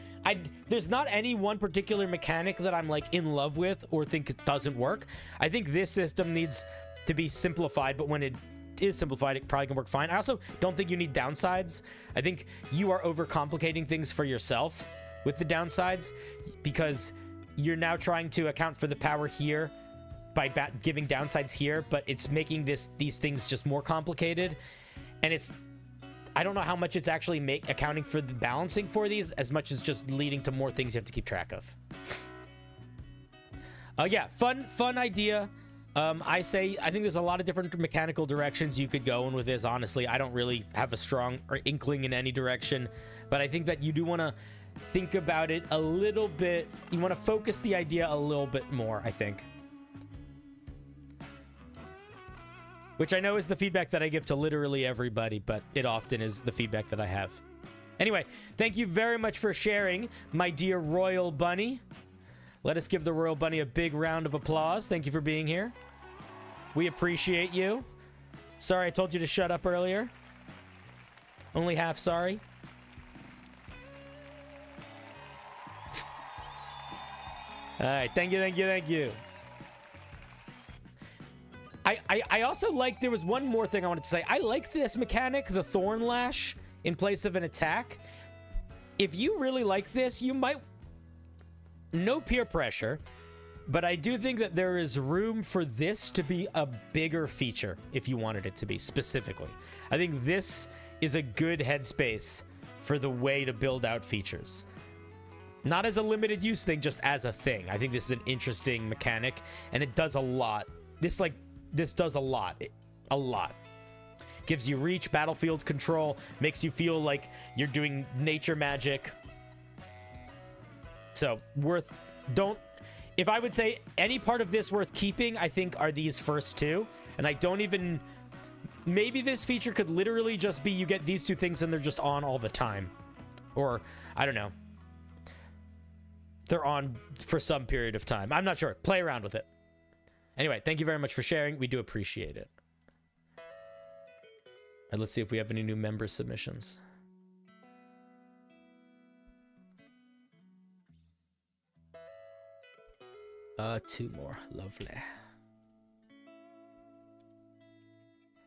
there's not any one particular mechanic that I'm like in love with or think it doesn't work. I think this system needs to be simplified, but when it is simplified, it probably can work fine. I also don't think you need downsides. I think you are overcomplicating things for yourself with the downsides, because you're now trying to account for the power here by giving downsides here, but it's making these things just more complicated. And I don't know how much it's actually accounting for the balancing for these as much as just leading to more things you have to keep track of. Yeah, fun idea. I think there's a lot of different mechanical directions you could go in with this. Honestly, I don't really have a strong inkling in any direction, but I think that you do want to think about it a little bit. You want to focus the idea a little bit more, I think. Which I know is the feedback that I give to literally everybody, but it often is the feedback that I have. Anyway, thank you very much for sharing, my dear Royal Bunny. Let us give the Royal Bunny a big round of applause. Thank you for being here. We appreciate you. Sorry I told you to shut up earlier. Only half sorry. All right, thank you. I also like, there was one more thing I wanted to say. I like this mechanic, the Thorn Lash, in place of an attack. If you really like this, you might... No peer pressure, but I do think that there is room for this to be a bigger feature if you wanted it to be, specifically. I think this is a good headspace for the way to build out features. Not as a limited use thing, just as a thing. I think this is an interesting mechanic, and it does a lot. This does a lot. A lot. Gives you reach, battlefield control, makes you feel like you're doing nature magic. So, if I would say any part of this worth keeping, I think are these first two. And I don't even... Maybe this feature could literally just be you get these two things and they're just on all the time. Or, I don't know. They're on for some period of time. I'm not sure. Play around with it. Anyway, thank you very much for sharing. We do appreciate it. And let's see if we have any new member submissions. Two more. Lovely.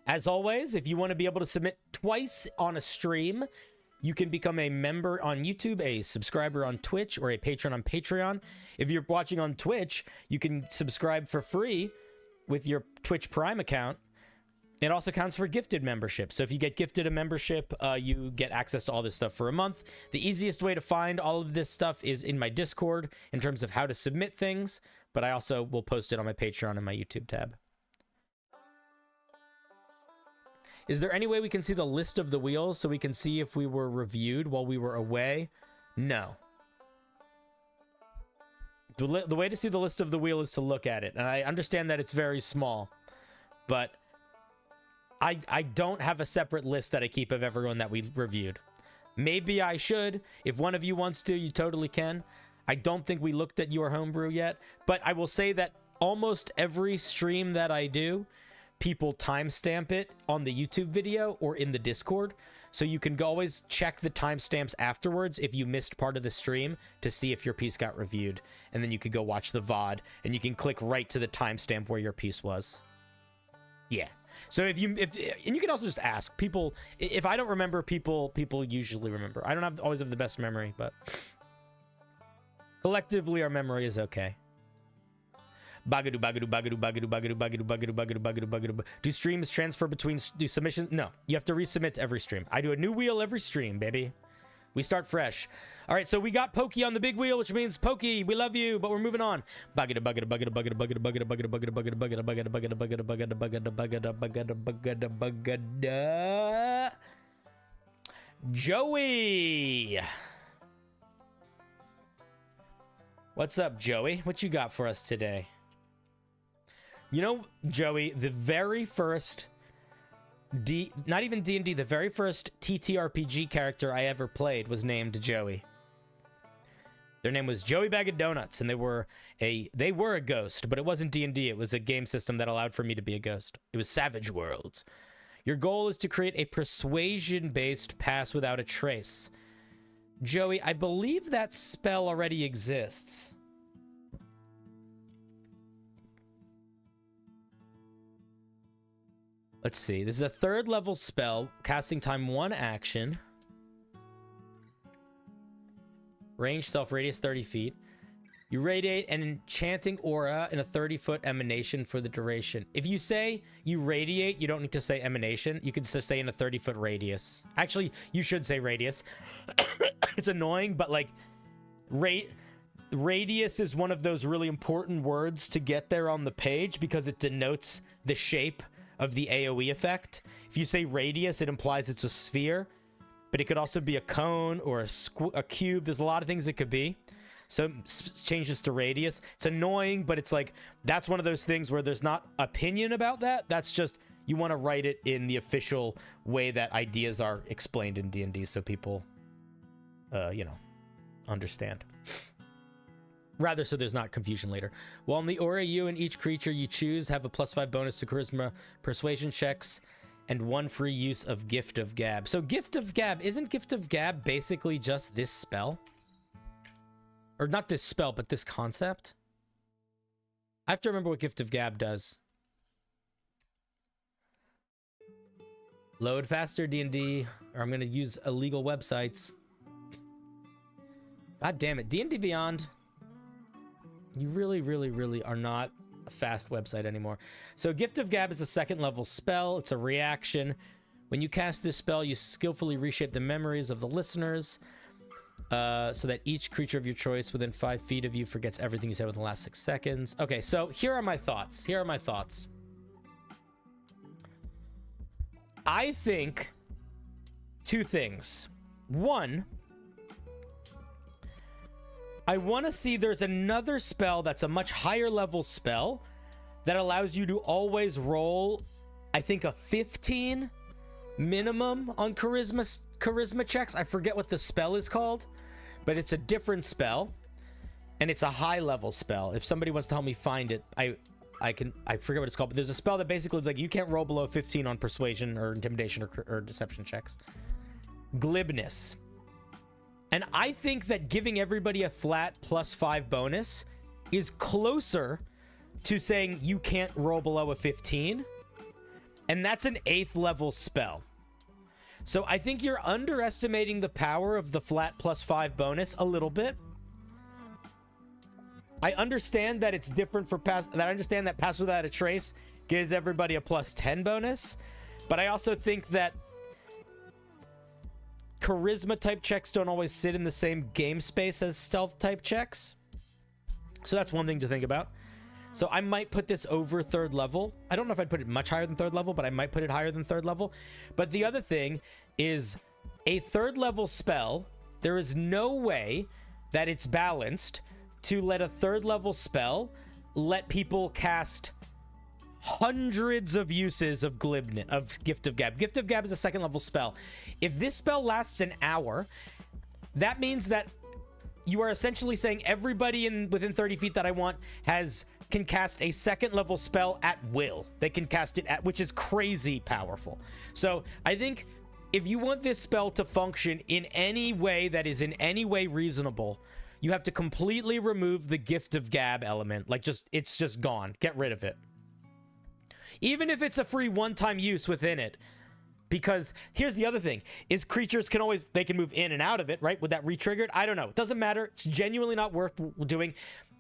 As always, if you want to be able to submit twice on a stream, you can become a member on YouTube, a subscriber on Twitch, or a patron on Patreon. If you're watching on Twitch, you can subscribe for free with your Twitch Prime account. It also counts for gifted membership. So if you get gifted a membership, you get access to all this stuff for a month. The easiest way to find all of this stuff is in my Discord in terms of how to submit things, but I also will post it on my Patreon and my YouTube tab. Is there any way we can see the list of the wheels so we can see if we were reviewed while we were away? No. The way to see the list of the wheel is to look at it. And I understand that it's very small, but I don't have a separate list that I keep of everyone that we reviewed. Maybe I should. If one of you wants to, you totally can. I don't think we looked at your homebrew yet, but I will say that almost every stream that I do, people timestamp it on the YouTube video or in the Discord. So you can always check the timestamps afterwards if you missed part of the stream to see if your piece got reviewed. And then you could go watch the VOD and you can click right to the timestamp where your piece was. Yeah. So and you can also just ask people. If I don't remember, people usually remember. I don't always have the best memory, but collectively our memory is okay. Bagadu, bagadu, bagadu, bagadu, bagadu, bagadu, bagadu, bagadu, bagadu, bagadu. Do streams transfer between submissions? No, you have to resubmit to every stream. I do a new wheel every stream, baby. We start fresh. All right, so we got Pokey on the big wheel, which means Pokey, we love you, but we're moving on. Bagada, bagada, bagada, bagada, bagada, bagada, bagada, bagada, bagada, bagada, bagada, bagada, bagada, bagada, bagada, bagada, bagada, bagada. Joey. What's up, Joey? What you got for us today? You know, Joey, the very first not even D&D, the very first ttrpg character I ever played was named Joey. Their name was Joey Bag of Donuts, and they were a ghost, but it wasn't D&D. It was a game system that allowed for me to be a ghost. It was Savage Worlds. Your goal is to create a persuasion-based pass without a trace. Joey, I believe that spell already exists. Let's see. This is a 3rd level spell. Casting time 1 action. Range self radius 30 feet. You radiate an enchanting aura in a 30-foot emanation for the duration. If you say you radiate, you don't need to say emanation. You could just say in a 30-foot radius. Actually, you should say radius. It's annoying, but like radius is one of those really important words to get there on the page because it denotes the shape of the AoE effect. If you say radius, it implies it's a sphere, but it could also be a cone or a cube. There's a lot of things it could be. So changes to radius. It's annoying, but it's like, that's one of those things where there's not opinion about that. That's just, you want to write it in the official way that ideas are explained in D&D so people, you know, understand. Rather, so there's not confusion later. While in the aura, you and each creature you choose have a +5 bonus to charisma persuasion checks and 1 free use of Gift of Gab. So Gift of Gab, isn't Gift of Gab basically just this spell? Or not this spell, but this concept? I have to remember what Gift of Gab does. Load faster, D&D, or I'm going to use illegal websites. God damn it. D&D Beyond... You really, really, really are not a fast website anymore. So Gift of Gab is a 2nd level spell. It's a reaction. When you cast this spell, you skillfully reshape the memories of the listeners so that each creature of your choice within 5 feet of you forgets everything you said within the last 6 seconds. Okay, so here are my thoughts. Here are my thoughts. I think 2 things. 1... I want to see there's another spell that's a much higher level spell that allows you to always roll, I think, a 15 minimum on charisma checks. I forget what the spell is called, but it's a different spell, and it's a high level spell. If somebody wants to help me find it, I forget what it's called, but there's a spell that basically is like you can't roll below 15 on persuasion or intimidation or deception checks. Glibness. And I think that giving everybody a flat +5 bonus is closer to saying you can't roll below a 15. And that's an 8th level spell. So I think you're underestimating the power of the flat +5 bonus a little bit. I understand that it's different for pass. That I understand that pass without a trace gives everybody a +10 bonus. But I also think that charisma type checks don't always sit in the same game space as stealth type checks. So that's one thing to think about. So I might put this over 3rd level. I don't know if I'd put it much higher than 3rd level, but I might put it higher than 3rd level. But the other thing is a 3rd level spell. There is no way that it's balanced to let a 3rd level spell let people cast hundreds of uses of Gift of Gab. Gift of Gab is a 2nd level spell. If this spell lasts an hour, that means that you are essentially saying everybody within 30 feet that I want has can cast a second level spell at will. They can cast it at, which is crazy powerful. So I think if you want this spell to function in any way that is in any way reasonable, you have to completely remove the Gift of Gab element. Like, it's just gone. Get rid of it. Even if it's a free one-time use within it. Because here's the other thing, is creatures can always, they can move in and out of it, right? Would that re-triggered? I don't know. It doesn't matter. It's genuinely not worth doing.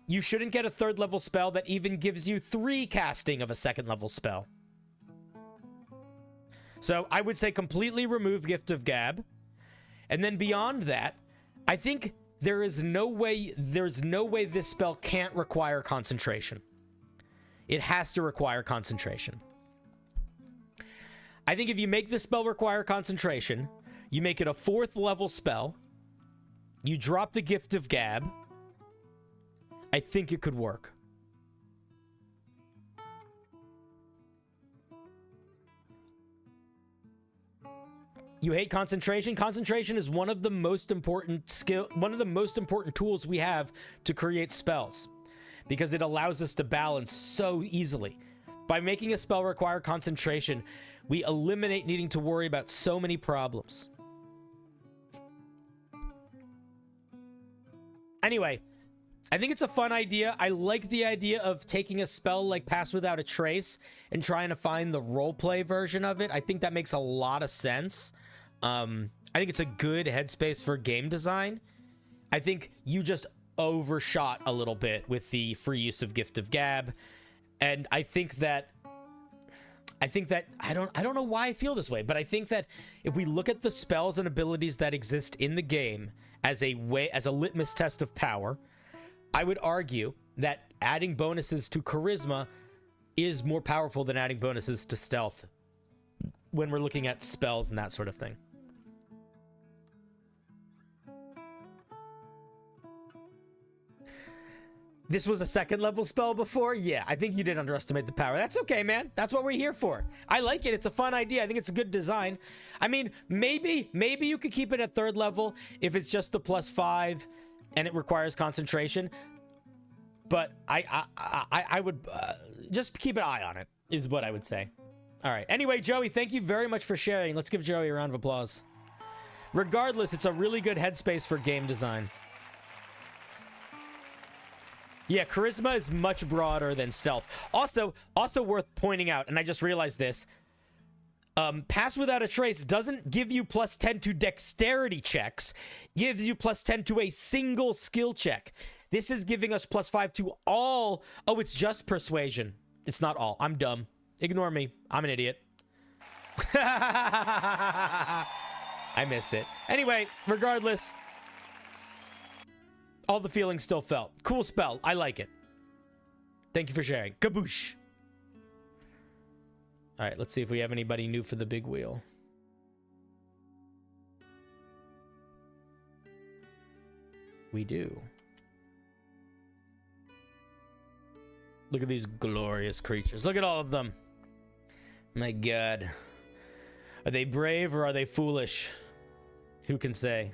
You shouldn't get a third level spell that even gives you 3 casting of a second level spell. So I would say completely remove Gift of Gab. And then beyond that, I think there's no way this spell can't require concentration. It has to require concentration. I think if you make this spell require concentration, you make it a 4th level spell, you drop the Gift of Gab, I think it could work. You hate concentration? Concentration is one of the most important tools we have to create spells, because it allows us to balance so easily. By making a spell require concentration, we eliminate needing to worry about so many problems. Anyway, I think it's a fun idea. I like the idea of taking a spell like Pass Without a Trace and trying to find the roleplay version of it. I think that makes a lot of sense. I think it's a good headspace for game design. I think you just overshot a little bit with the free use of Gift of Gab. And I think that I don't know why I feel this way, but I think that if we look at the spells and abilities that exist in the game as a litmus test of power, I would argue that adding bonuses to charisma is more powerful than adding bonuses to stealth when we're looking at spells and that sort of thing. This was a 2nd level spell before? Yeah, I think you did underestimate the power. That's okay, man. That's what we're here for. I like it. It's a fun idea. I think it's a good design. I mean, maybe you could keep it at 3rd level if it's just the +5 and it requires concentration. But I would just keep an eye on it, is what I would say. All right. Anyway, Joey, thank you very much for sharing. Let's give Joey a round of applause. Regardless, it's a really good headspace for game design. Yeah, charisma is much broader than stealth. Also worth pointing out, and I just realized this, Pass Without a Trace doesn't give you +10 to dexterity checks. It gives you +10 to a single skill check. This is giving us +5 to all. Oh, it's just persuasion. It's not all. I'm dumb. Ignore me. I'm an idiot. I missed it. Anyway, regardless, all the feelings still felt. Cool spell. I like it. Thank you for sharing. Kaboosh. All right, let's see if we have anybody new for the big wheel. We do. Look at these glorious creatures. Look at all of them. My God. Are they brave or are they foolish? Who can say?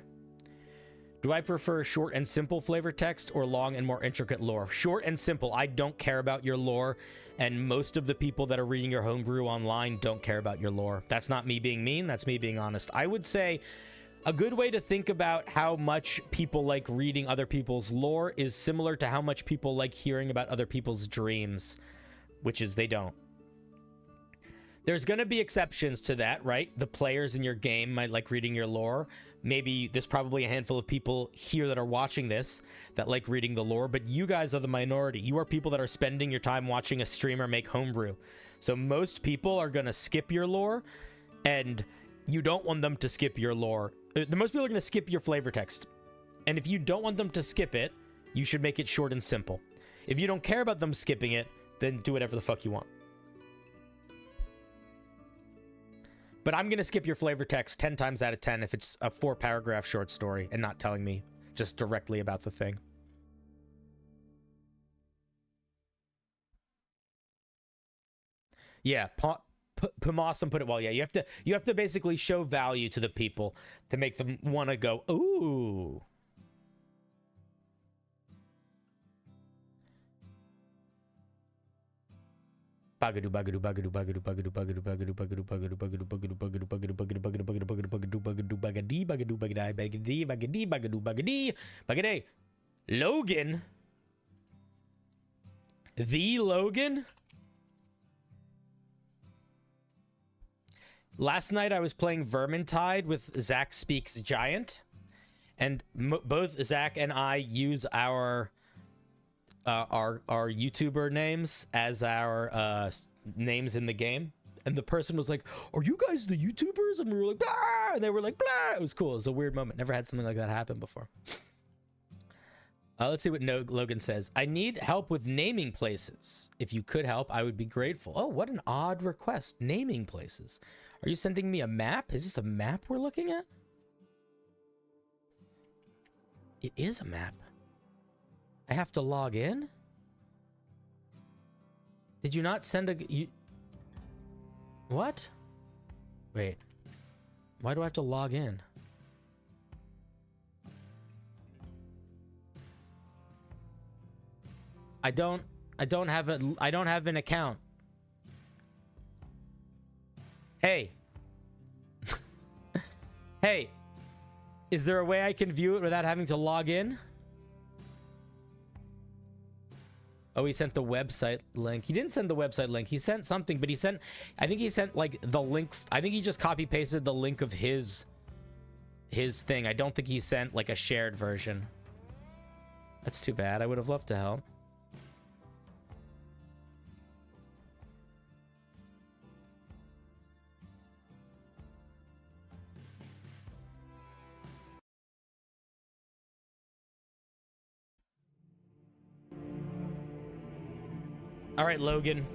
Do I prefer short and simple flavor text or long and more intricate lore? Short and simple. I don't care about your lore, and most of the people that are reading your homebrew online don't care about your lore. That's not me being mean. That's me being honest. I would say a good way to think about how much people like reading other people's lore is similar to how much people like hearing about other people's dreams, which is they don't. There's going to be exceptions to that, right? The players in your game might like reading your lore. Maybe there's probably a handful of people here that are watching this that like reading the lore, but you guys are the minority. You are people that are spending your time watching a streamer make homebrew. So most people are going to skip your lore, and you don't want them to skip your lore. The most people are going to skip your flavor text. And if you don't want them to skip it, you should make it short and simple. If you don't care about them skipping it, then do whatever the fuck you want. But I'm going to skip your flavor text 10 times out of 10 if it's a 4-paragraph short story and not telling me just directly about the thing. Yeah, Awesome put it well. Yeah, you have to basically show value to the people to make them want to go, ooh. Bagadu bagadu bagadu bagadu bagadu bagadu bagadu bagadu bagadu bagadu bagadu bagadu bagadu bagadu bagadu bagadu bagadu bagadu bagadu bagadi bagadu bagadi bagadi bagadi bagadu bagadi bagadi. Logan? The Logan? Last night I was playing Vermintide with Zach Speaks Giant, and both Zach and I use our YouTuber names as our names in the game. And the person was like, "Are you guys the YouTubers?" And we were like, "Blah!" And they were like, "Blah!" It was cool. It was a weird moment. Never had something like that happen before. Let's see what Logan says. I need help with naming places. If you could help, I would be grateful. Oh, what an odd request. Naming places. Are you sending me a map? Is this a map we're looking at? It is a map. I have to log in? Did you not send a... What? Wait. Why do I have to log in? I don't have an account. Hey. Hey. Is there a way I can view it without having to log in? Oh, he sent the website link. He didn't send the website link. He sent something, but I think he sent like the link. I think he just copy pasted the link of his thing. I don't think he sent like a shared version. That's too bad. I would have loved to help. All right, Logan.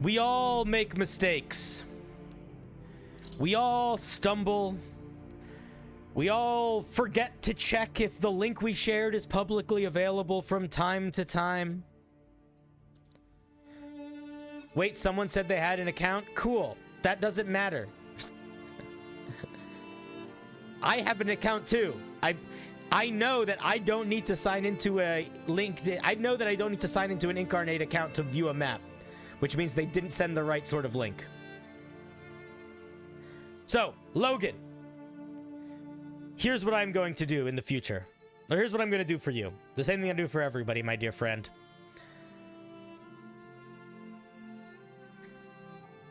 We all make mistakes. We all stumble. We all forget to check if the link we shared is publicly available from time to time. Wait, someone said they had an account? Cool. That doesn't matter. I have an account too. I know that I don't need to sign into a link. I know that I don't need to sign into an Incarnate account to view a map, which means they didn't send the right sort of link. So, Logan, here's what I'm going to do in the future. Or here's what I'm going to do for you. The same thing I do for everybody, my dear friend.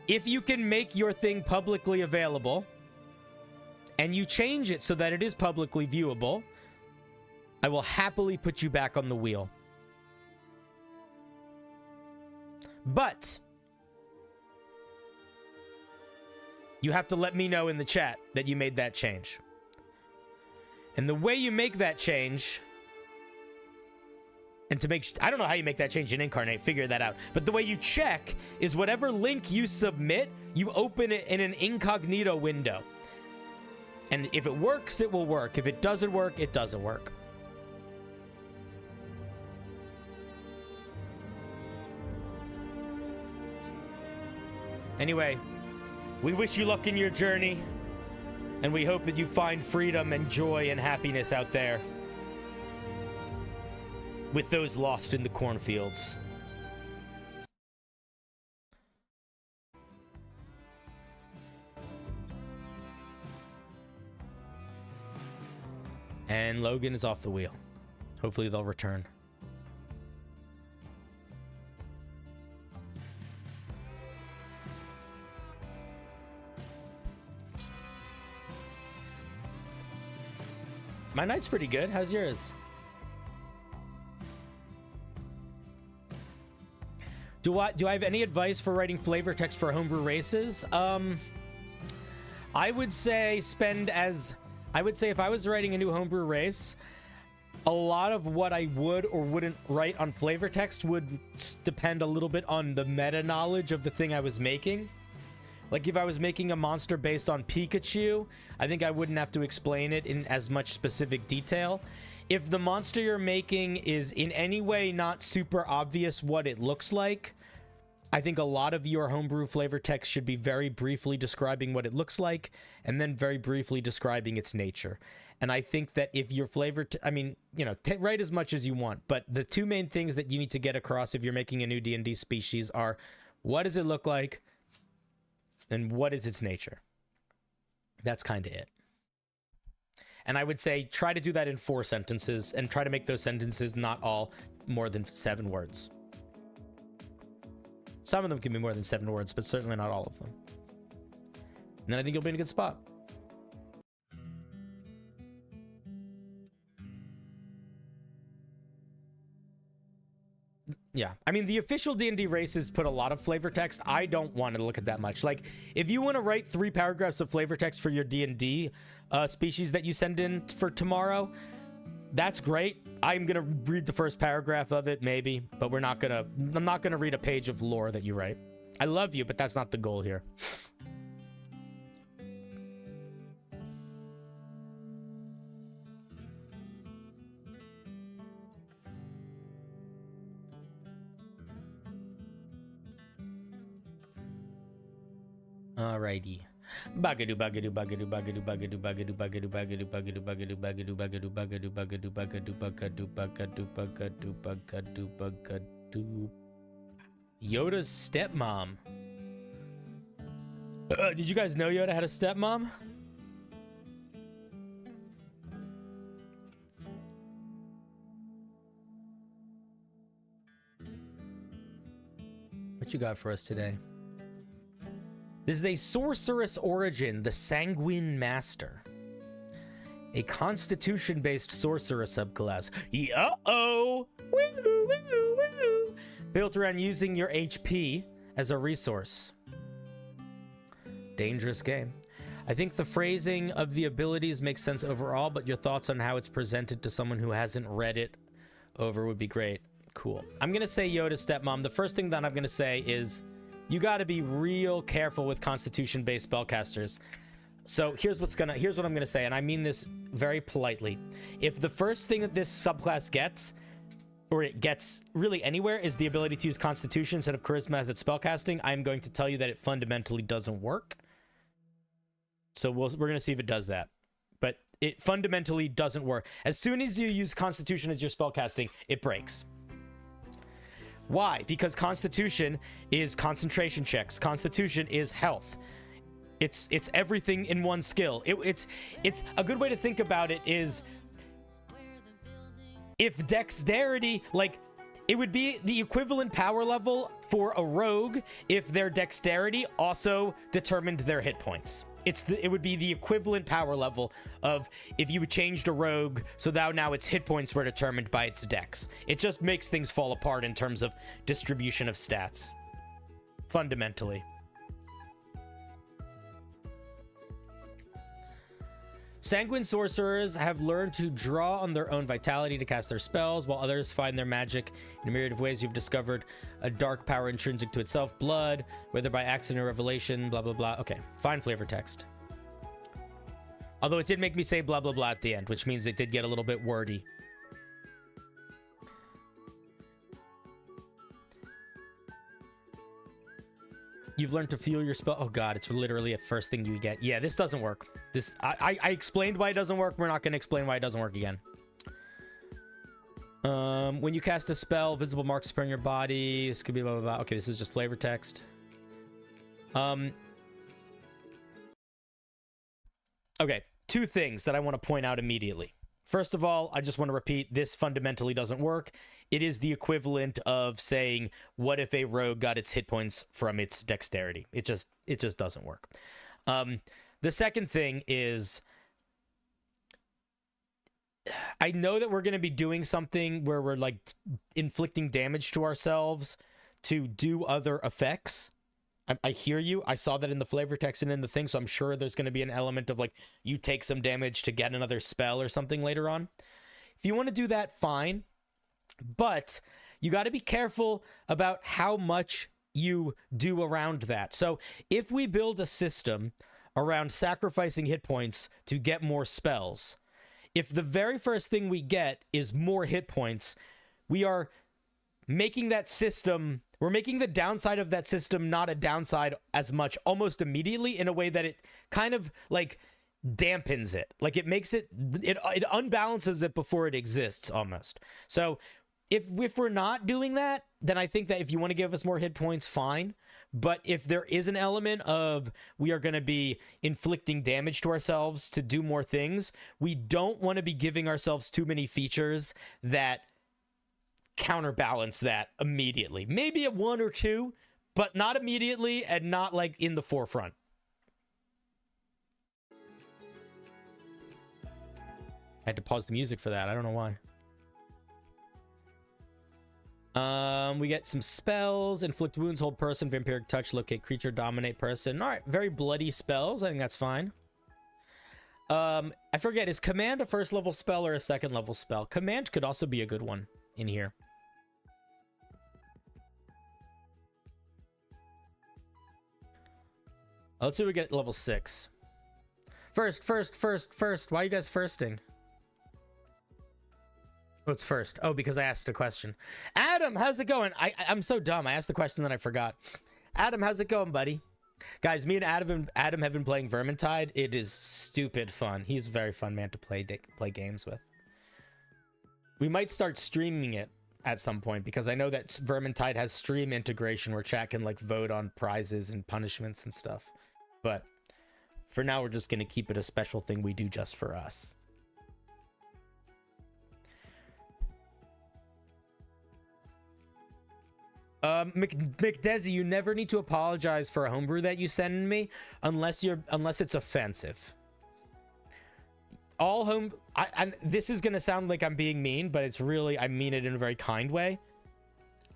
If you can make your thing publicly available, and you change it so that it is publicly viewable, I will happily put you back on the wheel. But you have to let me know in the chat that you made that change. And the way you make that change, and to make, I don't know how you make that change in Incarnate, figure that out. But the way you check is whatever link you submit, you open it in an incognito window. And if it works, it will work. If it doesn't work, it doesn't work. Anyway, we wish you luck in your journey, and we hope that you find freedom and joy and happiness out there with those lost in the cornfields. And Logan is off the wheel. Hopefully they'll return. My night's pretty good. How's yours? Do I have any advice for writing flavor text for homebrew races? I would say if I was writing a new homebrew race, a lot of what I would or wouldn't write on flavor text would depend a little bit on the meta knowledge of the thing I was making. Like if I was making a monster based on Pikachu, I think I wouldn't have to explain it in as much specific detail. If the monster you're making is in any way not super obvious what it looks like, I think a lot of your homebrew flavor text should be very briefly describing what it looks like and then very briefly describing its nature. And I think that if your flavor, I mean, you know, write as much as you want, but the two main things that you need to get across if you're making a new D&D species are, what does it look like, and what is its nature? That's kind of it. And I would say try to do that in 4 sentences, and try to make those sentences not all more than 7 words. Some of them can be more than 7 words, but certainly not all of them. And then I think you'll be in a good spot. Yeah, I mean, the official D&D races put a lot of flavor text. I don't want to look at that much. Like, if you want to write 3 paragraphs of flavor text for your D&D species that you send in for tomorrow, that's great. I'm gonna read the first paragraph of it, maybe, but I'm not gonna read a page of lore that you write. I love you, but that's not the goal here. Alrighty. Bagadu bagadu bagadu bagadu bagadu bagadu bagadu bagadu bagadu bagadu bagadu bagadu bagadu bagadu bagadu bagadu bagadu bagadu bagadu bagadu. Yoda's stepmom. Did you guys know Yoda had a stepmom? What you got for us today? This is a sorceress origin, the Sanguine Master. A constitution-based sorcerer subclass. Uh-oh! Woo-hoo, woo-hoo, woo-hoo. Built around using your HP as a resource. Dangerous game. I think the phrasing of the abilities makes sense overall, but your thoughts on how it's presented to someone who hasn't read it over would be great. Cool. I'm gonna say Yoda's stepmom. The first thing that I'm gonna say is, you got to be real careful with constitution-based spellcasters. So here's what I'm going to say, and I mean this very politely. If the first thing that this subclass gets, or it gets really anywhere, is the ability to use constitution instead of charisma as its spellcasting, I'm going to tell you that it fundamentally doesn't work. So we're going to see if it does that. But it fundamentally doesn't work. As soon as you use constitution as your spellcasting, it breaks. Why? Because Constitution is concentration checks. Constitution is health. It's everything in one skill. It's a good way to think about it is, if dexterity, like, it would be the equivalent power level for a rogue if their dexterity also determined their hit points. It would be the equivalent power level of if you changed a rogue, so now its hit points were determined by its dex. It just makes things fall apart in terms of distribution of stats. Fundamentally. Sanguine sorcerers have learned to draw on their own vitality to cast their spells, while others find their magic in a myriad of ways. You've discovered a dark power intrinsic to itself, blood, whether by accident or revelation, blah, blah, blah. Okay, fine flavor text. Although it did make me say blah, blah, blah at the end, which means it did get a little bit wordy. You've learned to fuel your spell. Oh god, it's literally a first thing you get. Yeah, this doesn't work. I explained why it doesn't work. We're not going to explain why it doesn't work again. When you cast a spell, visible marks appear on your body. This could be blah, blah, blah. Okay, this is just flavor text. Okay, 2 things that I want to point out immediately. First of all, I just want to repeat, this fundamentally doesn't work. It is the equivalent of saying, what if a rogue got its hit points from its dexterity? It just doesn't work. The second thing is, I know that we're going to be doing something where we're like inflicting damage to ourselves to do other effects. I hear you. I saw that in the flavor text and in the thing, so I'm sure there's going to be an element of like, you take some damage to get another spell or something later on. If you want to do that, fine. But you got to be careful about how much you do around that. So if we build a system around sacrificing hit points to get more spells, if the very first thing we get is more hit points, we are making that system, we're making the downside of that system not a downside as much almost immediately, in a way that it kind of like dampens it. Like, it makes it unbalances it before it exists almost. So if we're not doing that, then I think that if you want to give us more hit points, fine. But if there is an element of we are going to be inflicting damage to ourselves to do more things, we don't want to be giving ourselves too many features that counterbalance that immediately. Maybe at 1 or 2, but not immediately and not like in the forefront. I had to pause the music for that. I don't know why. We get some spells: inflict wounds, hold person, vampiric touch, locate creature, dominate person. All right, very bloody spells. I think that's fine. I forget, is command a first level spell or a second level spell? Command could also be a good one in here. Let's see if we get level 6. First. Why are you guys firsting? What's first? Oh, because I asked a question. Adam, how's it going? I'm so dumb. I asked the question that I forgot. Adam, how's it going, buddy? Guys, me and Adam have been playing Vermintide. It is stupid fun. He's a very fun man to play games with. We might start streaming it at some point, because I know that Vermintide has stream integration where chat can like vote on prizes and punishments and stuff. But for now, we're just going to keep it a special thing we do just for us. McDesi, you never need to apologize for a homebrew that you send me unless it's offensive. All this is gonna sound like I'm being mean, but it's really, I mean it in a very kind way.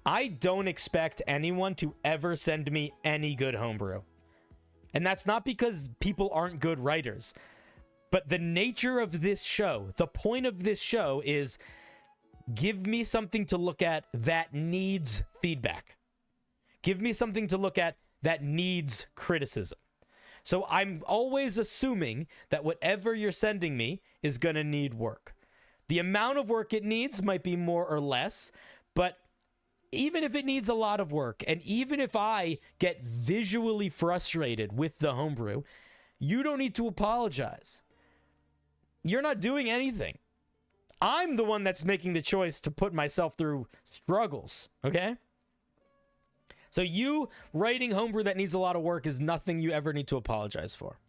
I don't expect anyone to ever send me any good homebrew. And that's not because people aren't good writers, but the nature of this show, the point of this show is give me something to look at that needs feedback. Give me something to look at that needs criticism. So I'm always assuming that whatever you're sending me is going to need work. The amount of work it needs might be more or less, but even if it needs a lot of work, and even if I get visually frustrated with the homebrew, you don't need to apologize. You're not doing anything. I'm the one that's making the choice to put myself through struggles, okay? So you writing homebrew that needs a lot of work is nothing you ever need to apologize for.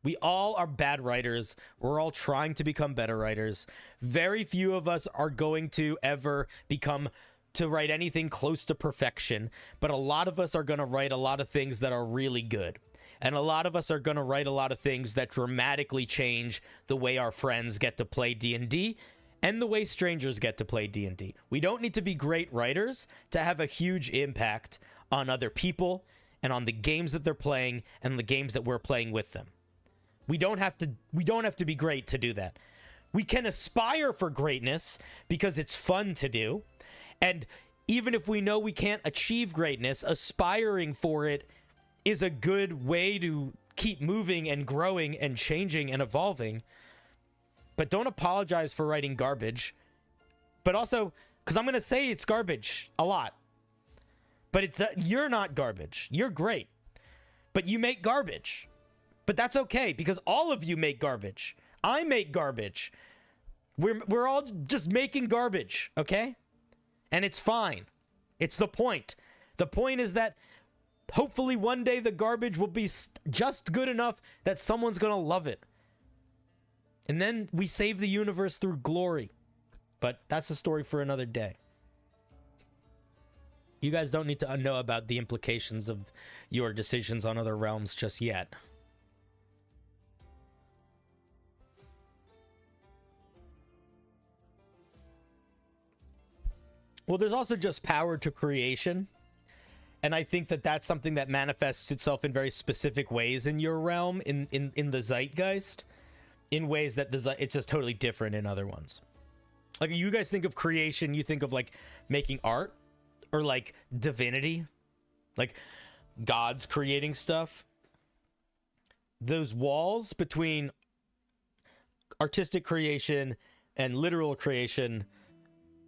We all are bad writers. We're all trying to become better writers. Very few of us are going to ever become to write anything close to perfection, but a lot of us are going to write a lot of things that are really good. And a lot of us are going to write a lot of things that dramatically change the way our friends get to play D&D and the way strangers get to play D&D. We don't need to be great writers to have a huge impact on other people and on the games that they're playing and the games that we're playing with them. We don't have to be great to do that. We can aspire for greatness because it's fun to do. And even if we know we can't achieve greatness, aspiring for it is a good way to keep moving and growing and changing and evolving. But don't apologize for writing garbage. But also, because I'm going to say it's garbage a lot. But you're not garbage. You're great. But you make garbage. But that's okay, because all of you make garbage. I make garbage. We're all just making garbage, okay? And it's fine. It's the point. The point is that hopefully one day the garbage will be just good enough that someone's going to love it. And then we save the universe through glory. But that's a story for another day. You guys don't need to know about the implications of your decisions on other realms just yet. Well, there's also just power to creation. And I think that that's something that manifests itself in very specific ways in your realm, in the zeitgeist, in ways that it's just totally different in other ones. Like, you guys think of creation, you think of like making art or like divinity, like gods creating stuff. Those walls between artistic creation and literal creation,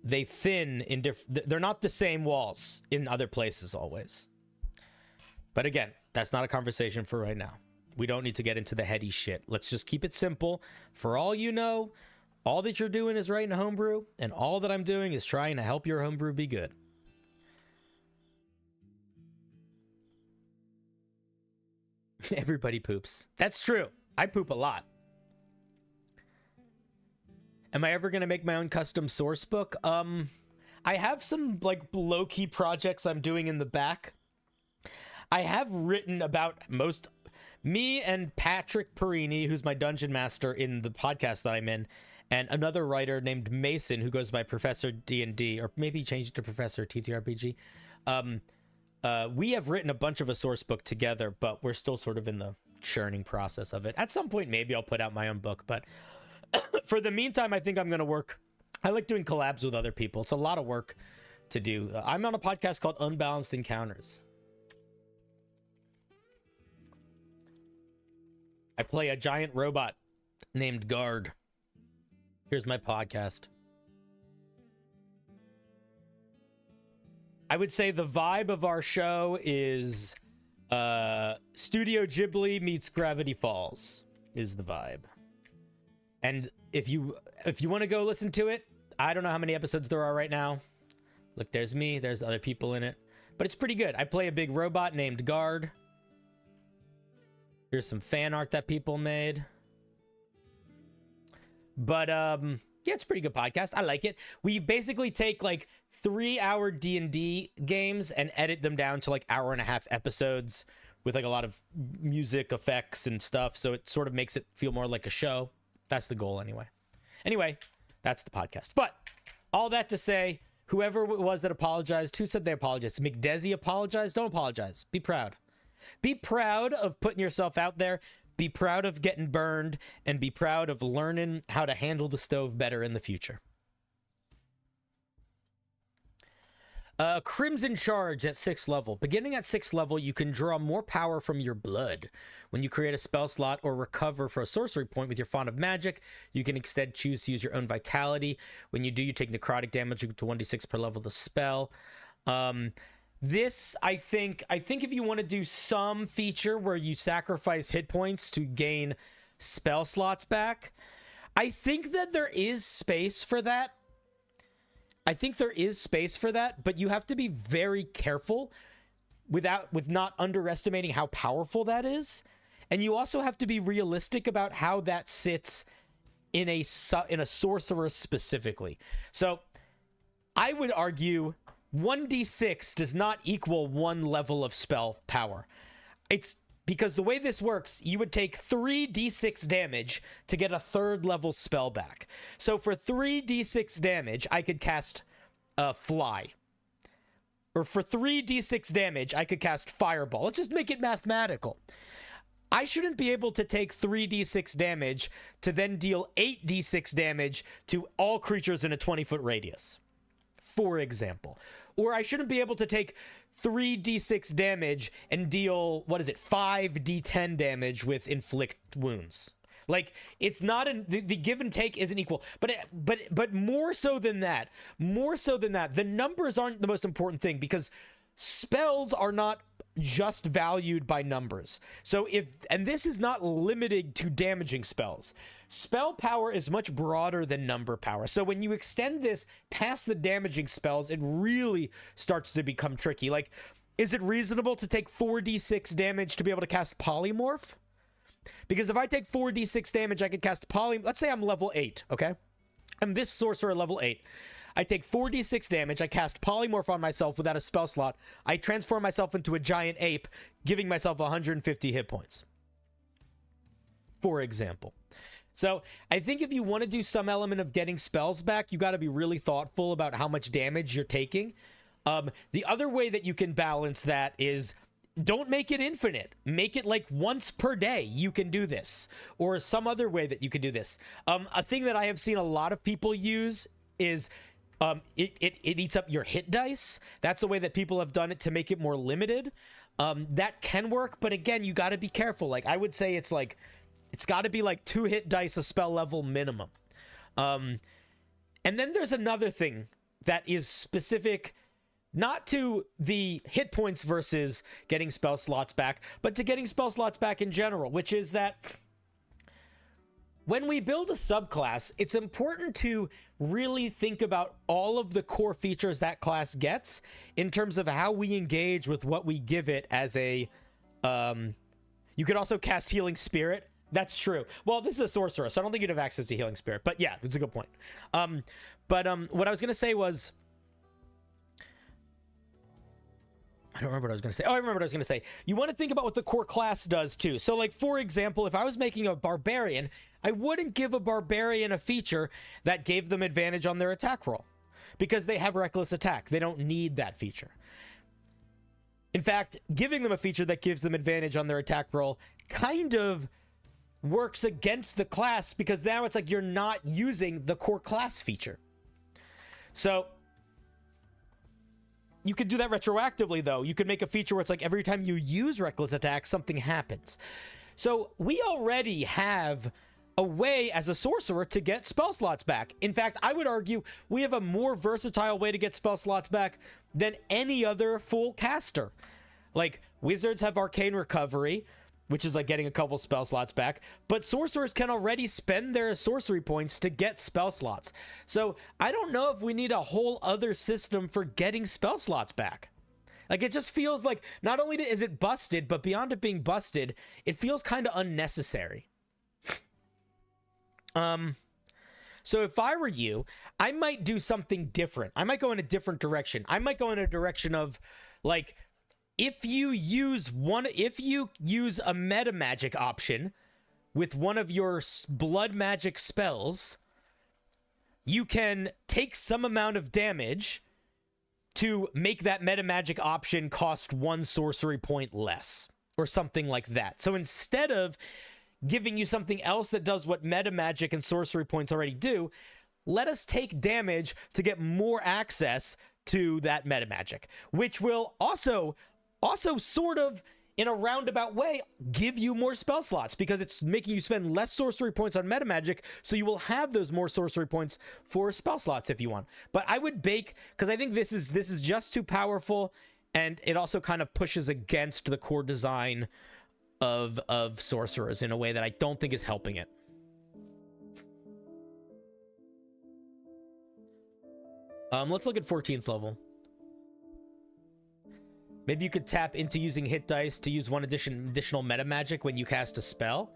they thin in they're not the same walls in other places always. But again, that's not a conversation for right now. We don't need to get into the heady shit. Let's just keep it simple. For all you know, all that you're doing is writing homebrew, and all that I'm doing is trying to help your homebrew be good. Everybody poops. That's true. I poop a lot. Am I ever going to make my own custom source book? I have some like low-key projects I'm doing in the back. I have written about me and Patrick Perini, who's my dungeon master in the podcast that I'm in, and another writer named Mason, who goes by Professor D&D, or maybe changed it to Professor TTRPG. We have written a bunch of a source book together, but we're still sort of in the churning process of it. At some point, maybe I'll put out my own book, but for the meantime, I think I'm going to work. I like doing collabs with other people. It's a lot of work to do. I'm on a podcast called Unbalanced Encounters. I play a giant robot named Guard. Here's my podcast. I would say the vibe of our show is Studio Ghibli meets Gravity Falls is the vibe. And if you want to go listen to it, I don't know how many episodes there are right now. Look, there's me, there's other people in it, but it's pretty good. I play a big robot named Guard. Here's some fan art that people made. But yeah, it's a pretty good podcast. I like it. We basically take like 3-hour D&D games and edit them down to like 1.5-hour episodes with like a lot of music effects and stuff, so it sort of makes it feel more like a show. That's the goal anyway. Anyway, that's the podcast. But all that to say, whoever it was that apologized, who said they apologized? McDesi apologized? Don't apologize. Be proud. Be proud of putting yourself out there. Be proud of getting burned, and be proud of learning how to handle the stove better in the future. Crimson Charge at 6th level. Beginning at 6th level, you can draw more power from your blood. When you create a spell slot or recover for a sorcery point with your Font of Magic, you can instead choose to use your own vitality. When you do, you take necrotic damage to 1d6 per level of the spell. This, I think if you want to do some feature where you sacrifice hit points to gain spell slots back, I think that there is space for that. But you have to be very careful with not underestimating how powerful that is. And you also have to be realistic about how that sits in a sorcerer specifically. So I would argue 1d6 does not equal 1 level of spell power. It's because the way this works, you would take 3d6 damage to get a 3rd level spell back. So for 3d6 damage, I could cast Fly. Or for 3d6 damage, I could cast Fireball. Let's just make it mathematical. I shouldn't be able to take 3d6 damage to then deal 8d6 damage to all creatures in a 20-foot radius, for example. Or I shouldn't be able to take 3d6 damage and deal, 5d10 damage with inflict wounds. Like, it's not the give and take isn't equal, but more so than that, the numbers aren't the most important thing, because spells are not just valued by numbers. So and this is not limited to damaging spells. Spell power is much broader than number power. So when you extend this past the damaging spells, it really starts to become tricky. Like, is it reasonable to take 4d6 damage to be able to cast Polymorph? Because if I take 4d6 damage, I could cast Let's say I'm level 8, okay? I'm this sorcerer level 8. I take 4d6 damage, I cast Polymorph on myself without a spell slot, I transform myself into a giant ape, giving myself 150 hit points, for example. So I think if you want to do some element of getting spells back, you got to be really thoughtful about how much damage you're taking. The other way that you can balance that is, don't make it infinite. Make it like once per day you can do this, or some other way that you can do this. A thing that I have seen a lot of people use is it eats up your hit dice. That's the way that people have done it to make it more limited. That can work, but again, you got to be careful. Like, I would say it's got to be like 2 hit dice a spell level minimum. And then there's another thing that is specific Not to the hit points versus getting spell slots back, but to getting spell slots back in general, which is that when we build a subclass, it's important to really think about all of the core features that class gets in terms of how we engage with what we give it as a... you could also cast Healing Spirit. That's true. Well, this is a sorcerer, so I don't think you'd have access to Healing Spirit. But yeah, that's a good point. What I was going to say was... I don't remember what I was going to say. Oh, I remember what I was going to say. You want to think about what the core class does too. So like, for example, if I was making a barbarian, I wouldn't give a barbarian a feature that gave them advantage on their attack roll because they have reckless attack. They don't need that feature. In fact, giving them a feature that gives them advantage on their attack roll kind of works against the class because now it's like you're not using the core class feature. So you could do that retroactively, though. You could make a feature where it's like every time you use reckless attack, something happens. So we already have a way as a sorcerer to get spell slots back. In fact, I would argue we have a more versatile way to get spell slots back than any other full caster. Like, wizards have arcane recovery, which is like getting a couple spell slots back, but sorcerers can already spend their sorcery points to get spell slots. So I don't know if we need a whole other system for getting spell slots back. Like, it just feels like not only is it busted, but beyond it being busted, it feels kind of unnecessary. So if I were you, I might do something different. I might go in a different direction. I might go in a direction of like, if you use a meta magic option with one of your blood magic spells, you can take some amount of damage to make that meta magic option cost 1 sorcery point less or something like that. So instead of giving you something else that does what meta magic and sorcery points already do, let us take damage to get more access to that meta magic, which will also sort of, in a roundabout way, give you more spell slots because it's making you spend less sorcery points on meta magic, so you will have those more sorcery points for spell slots if you want. But I would bake, because I think this is just too powerful, and it also kind of pushes against the core design of sorcerers in a way that I don't think is helping it. Let's look at 14th level. Maybe you could tap into using hit dice to use one additional meta magic when you cast a spell.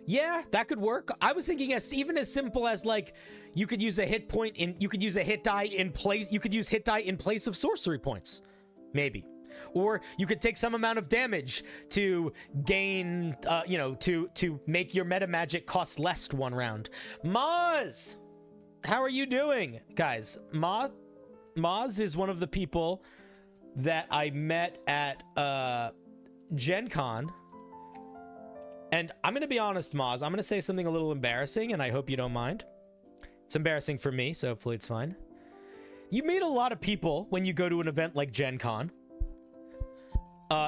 Yeah, that could work. I was thinking even as simple as like you could use a hit die in place of sorcery points. Maybe. Or you could take some amount of damage to gain, to make your meta magic cost less 1 round. Maz, how are you doing, guys? Maz is one of the people that I met at Gen Con. And I'm going to be honest, Maz, I'm going to say something a little embarrassing, and I hope you don't mind. It's embarrassing for me, so hopefully it's fine. You meet a lot of people when you go to an event like Gen Con.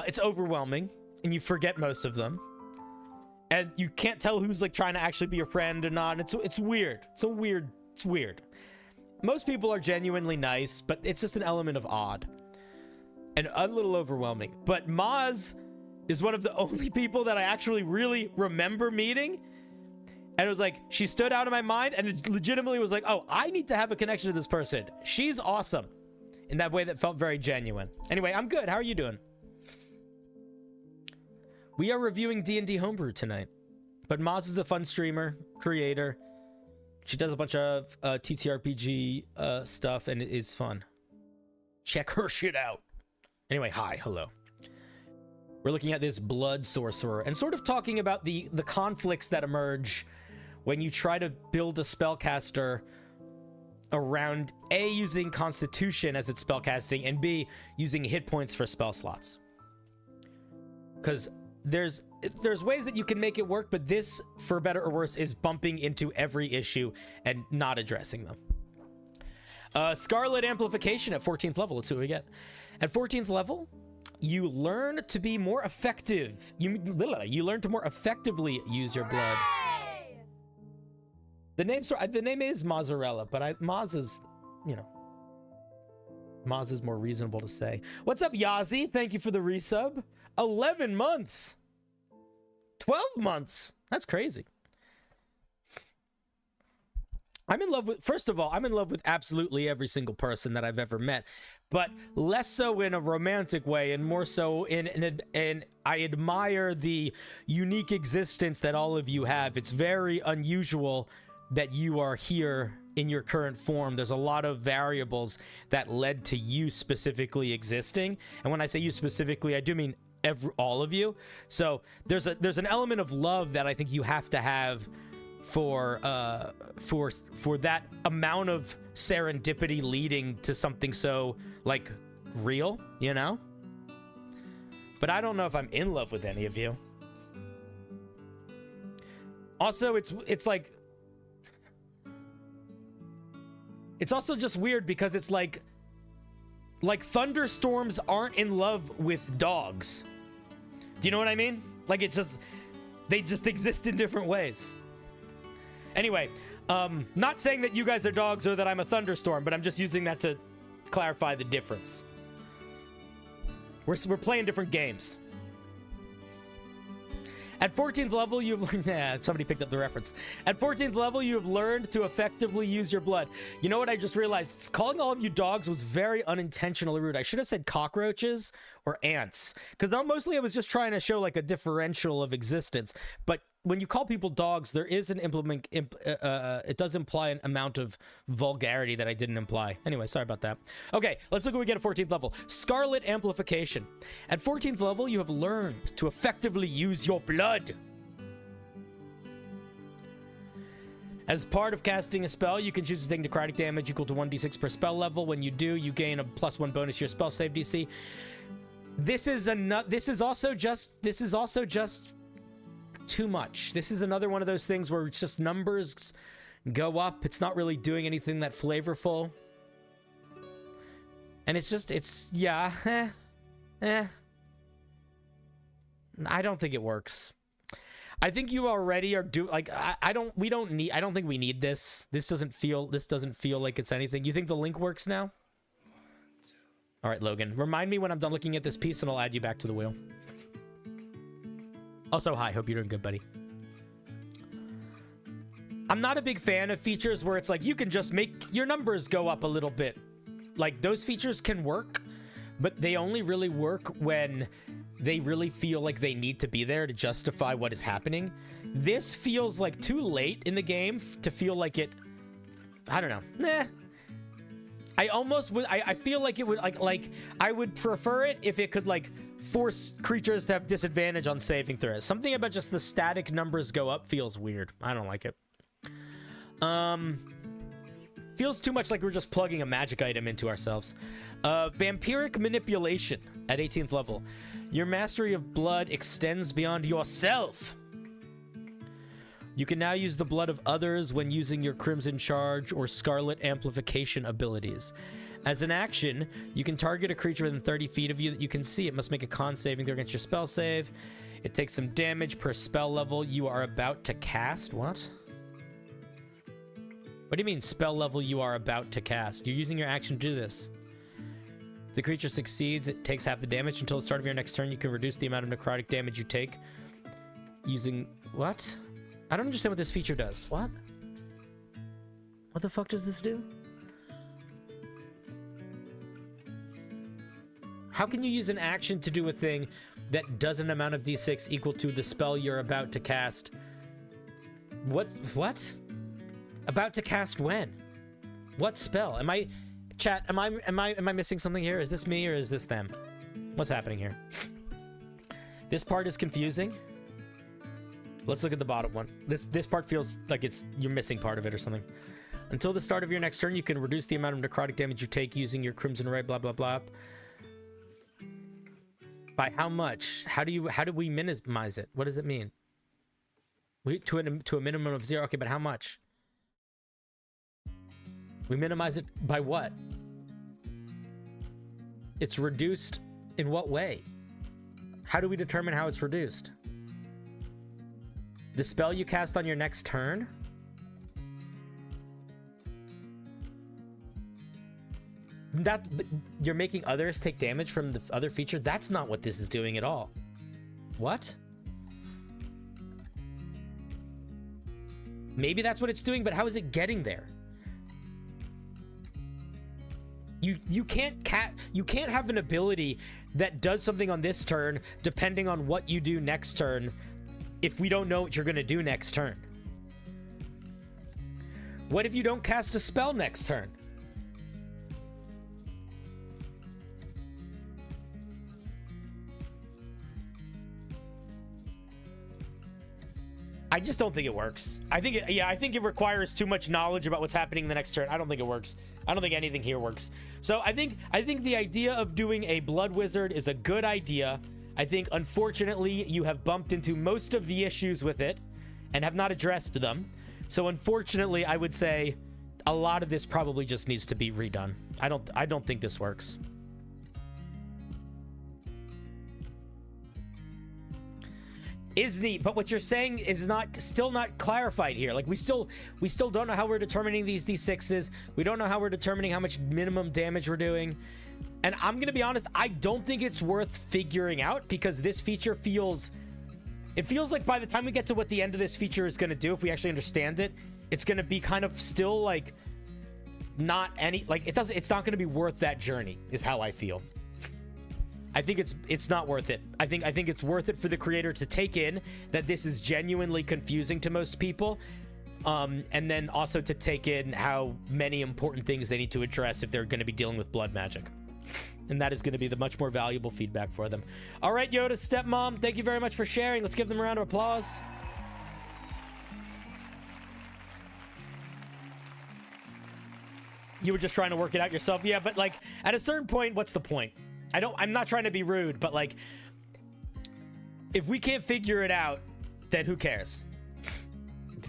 It's overwhelming, and you forget most of them. And you can't tell who's like trying to actually be your friend or not. It's weird. It's weird. Most people are genuinely nice, but it's just an element of odd. And a little overwhelming. But Maz is one of the only people that I actually really remember meeting. And it was like, she stood out in my mind, and it legitimately was like, oh, I need to have a connection to this person. She's awesome. In that way that felt very genuine. Anyway, I'm good. How are you doing? We are reviewing D&D Homebrew tonight. But Maz is a fun streamer, creator. She does a bunch of ttrpg stuff, and it is fun. Check her shit out. Anyway, hi, hello. We're looking at this blood sorcerer and sort of talking about the conflicts that emerge when you try to build a spellcaster around A, using Constitution as its spellcasting, and B, using hit points for spell slots. Because there's ways that you can make it work, but this, for better or worse, is bumping into every issue and not addressing them. Scarlet Amplification at 14th level. Let's see what we get. At 14th level, you learn to be more effective. You learn to more effectively use your blood. Hooray! The name is Mozzarella, but Maz is, Maz is more reasonable to say. What's up, Yazi? Thank you for the resub. 11 months. 12 months. That's crazy. I'm in love with, first of all, I'm in love with absolutely every single person that I've ever met, but less so in a romantic way and more so in I admire the unique existence that all of you have. It's very unusual that you are here in your current form. There's a lot of variables that led to you specifically existing. And when I say you specifically, I do mean all of you. So there's an element of love that I think you have to have for that amount of serendipity leading to something so like real, you know? But I don't know if I'm in love with any of you. Also, it's like, it's also just weird because it's like thunderstorms aren't in love with dogs. Do you know what I mean? Like, it's just, they just exist in different ways. Anyway, not saying that you guys are dogs or that I'm a thunderstorm, but I'm just using that to clarify the difference. We're playing different games. At 14th level, you've learned... Yeah, somebody picked up the reference. At 14th level, you have learned to effectively use your blood. You know what I just realized? Calling all of you dogs was very unintentionally rude. I should have said cockroaches or ants. Because mostly I was just trying to show like a differential of existence. But when you call people dogs, there is an it does imply an amount of vulgarity that I didn't imply. Anyway, sorry about that. Okay, let's look what we get at 14th level. Scarlet Amplification. At 14th level, you have learned to effectively use your blood. As part of casting a spell, you can choose to take necrotic damage equal to 1d6 per spell level. When you do, you gain a +1 bonus to your spell save DC. This is also just too much. This is another one of those things where it's just numbers go up. It's not really doing anything that flavorful. And yeah, I don't think it works. I think you already are I don't think we need this. This doesn't feel like it's anything. You think the link works now? All right, Logan, remind me when I'm done looking at this piece and I'll add you back to the wheel. Also, hi, hope you're doing good, buddy. I'm not a big fan of features where it's like you can just make your numbers go up a little bit. Like, those features can work, but they only really work when they really feel like they need to be there to justify what is happening. This feels like too late in the game to feel like it... I don't know. Nah. I almost would... I feel like it would... Like, I would prefer it if it could, like, force creatures to have disadvantage on saving throws. Something about just the static numbers go up feels weird. I don't like it. Feels too much like we're just plugging a magic item into ourselves. Vampiric Manipulation at 18th level. Your mastery of blood extends beyond yourself. You can now use the blood of others when using your Crimson Charge or Scarlet Amplification abilities. As an action, you can target a creature within 30 feet of you that you can see. It must make a con saving throw against your spell save. It takes some damage per spell level you are about to cast. What? What do you mean, spell level you are about to cast? You're using your action to do this. If the creature succeeds, it takes half the damage. Until the start of your next turn, you can reduce the amount of necrotic damage you take using... What? I don't understand what this feature does. What? What the fuck does this do? How can you use an action to do a thing that does an amount of d6 equal to the spell you're about to cast? What? About to cast when? What spell? Am I... Chat, am I missing something here? Is this me or is this them? What's happening here? This part is confusing. Let's look at the bottom one. This part feels like you're missing part of it or something. Until the start of your next turn, you can reduce the amount of necrotic damage you take using your Crimson Ray, blah, blah, blah. By how much? How do we minimize it? What does it mean? To a minimum of 0. Okay, but how much? We minimize it by what? It's reduced in what way? How do we determine how it's reduced? The spell you cast on your next turn? That you're making others take damage from the other feature. That's not what this is doing at all. What? Maybe that's what it's doing, but how is it getting there? You can't have an ability that does something on this turn depending on what you do next turn if we don't know what you're going to do next turn. What if you don't cast a spell next turn? I just don't think it works. I think it requires too much knowledge about what's happening the next turn. I don't think it works. I don't think anything here works. So I think the idea of doing a Blood Wizard is a good idea. I think, unfortunately, you have bumped into most of the issues with it and have not addressed them. So unfortunately, I would say a lot of this probably just needs to be redone. I don't think this works. Is neat, but what you're saying is still not clarified here. Like we still don't know how we're determining these D6s. We don't know how we're determining how much minimum damage we're doing. And I'm gonna be honest, I don't think it's worth figuring out because this feature feels like by the time we get to what the end of this feature is gonna do, if we actually understand it, it's gonna be kind of still like not any, like it's not gonna be worth that journey, is how I feel. I think it's not worth it. I think it's worth it for the creator to take in that this is genuinely confusing to most people, and then also to take in how many important things they need to address if they're going to be dealing with blood magic, and that is going to be the much more valuable feedback for them. All right, Yoda Stepmom, thank you very much for sharing. Let's give them a round of applause. You were just trying to work it out yourself, yeah, but like at a certain point, what's the point? I'm not trying to be rude, but like, if we can't figure it out, then who cares?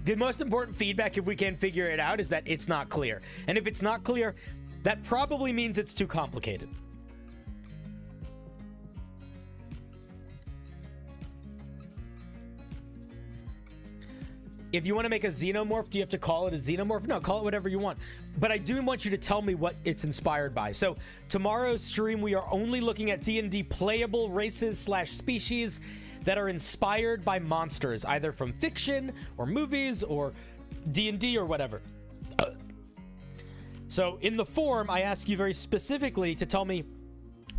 The most important feedback, if we can't figure it out, is that it's not clear. And if it's not clear, that probably means it's too complicated. If you want to make a xenomorph, do you have to call it a xenomorph? No, call it whatever you want. But I do want you to tell me what it's inspired by. So tomorrow's stream, we are only looking at D&D playable races/species that are inspired by monsters, either from fiction or movies or D&D or whatever. So in the form, I ask you very specifically to tell me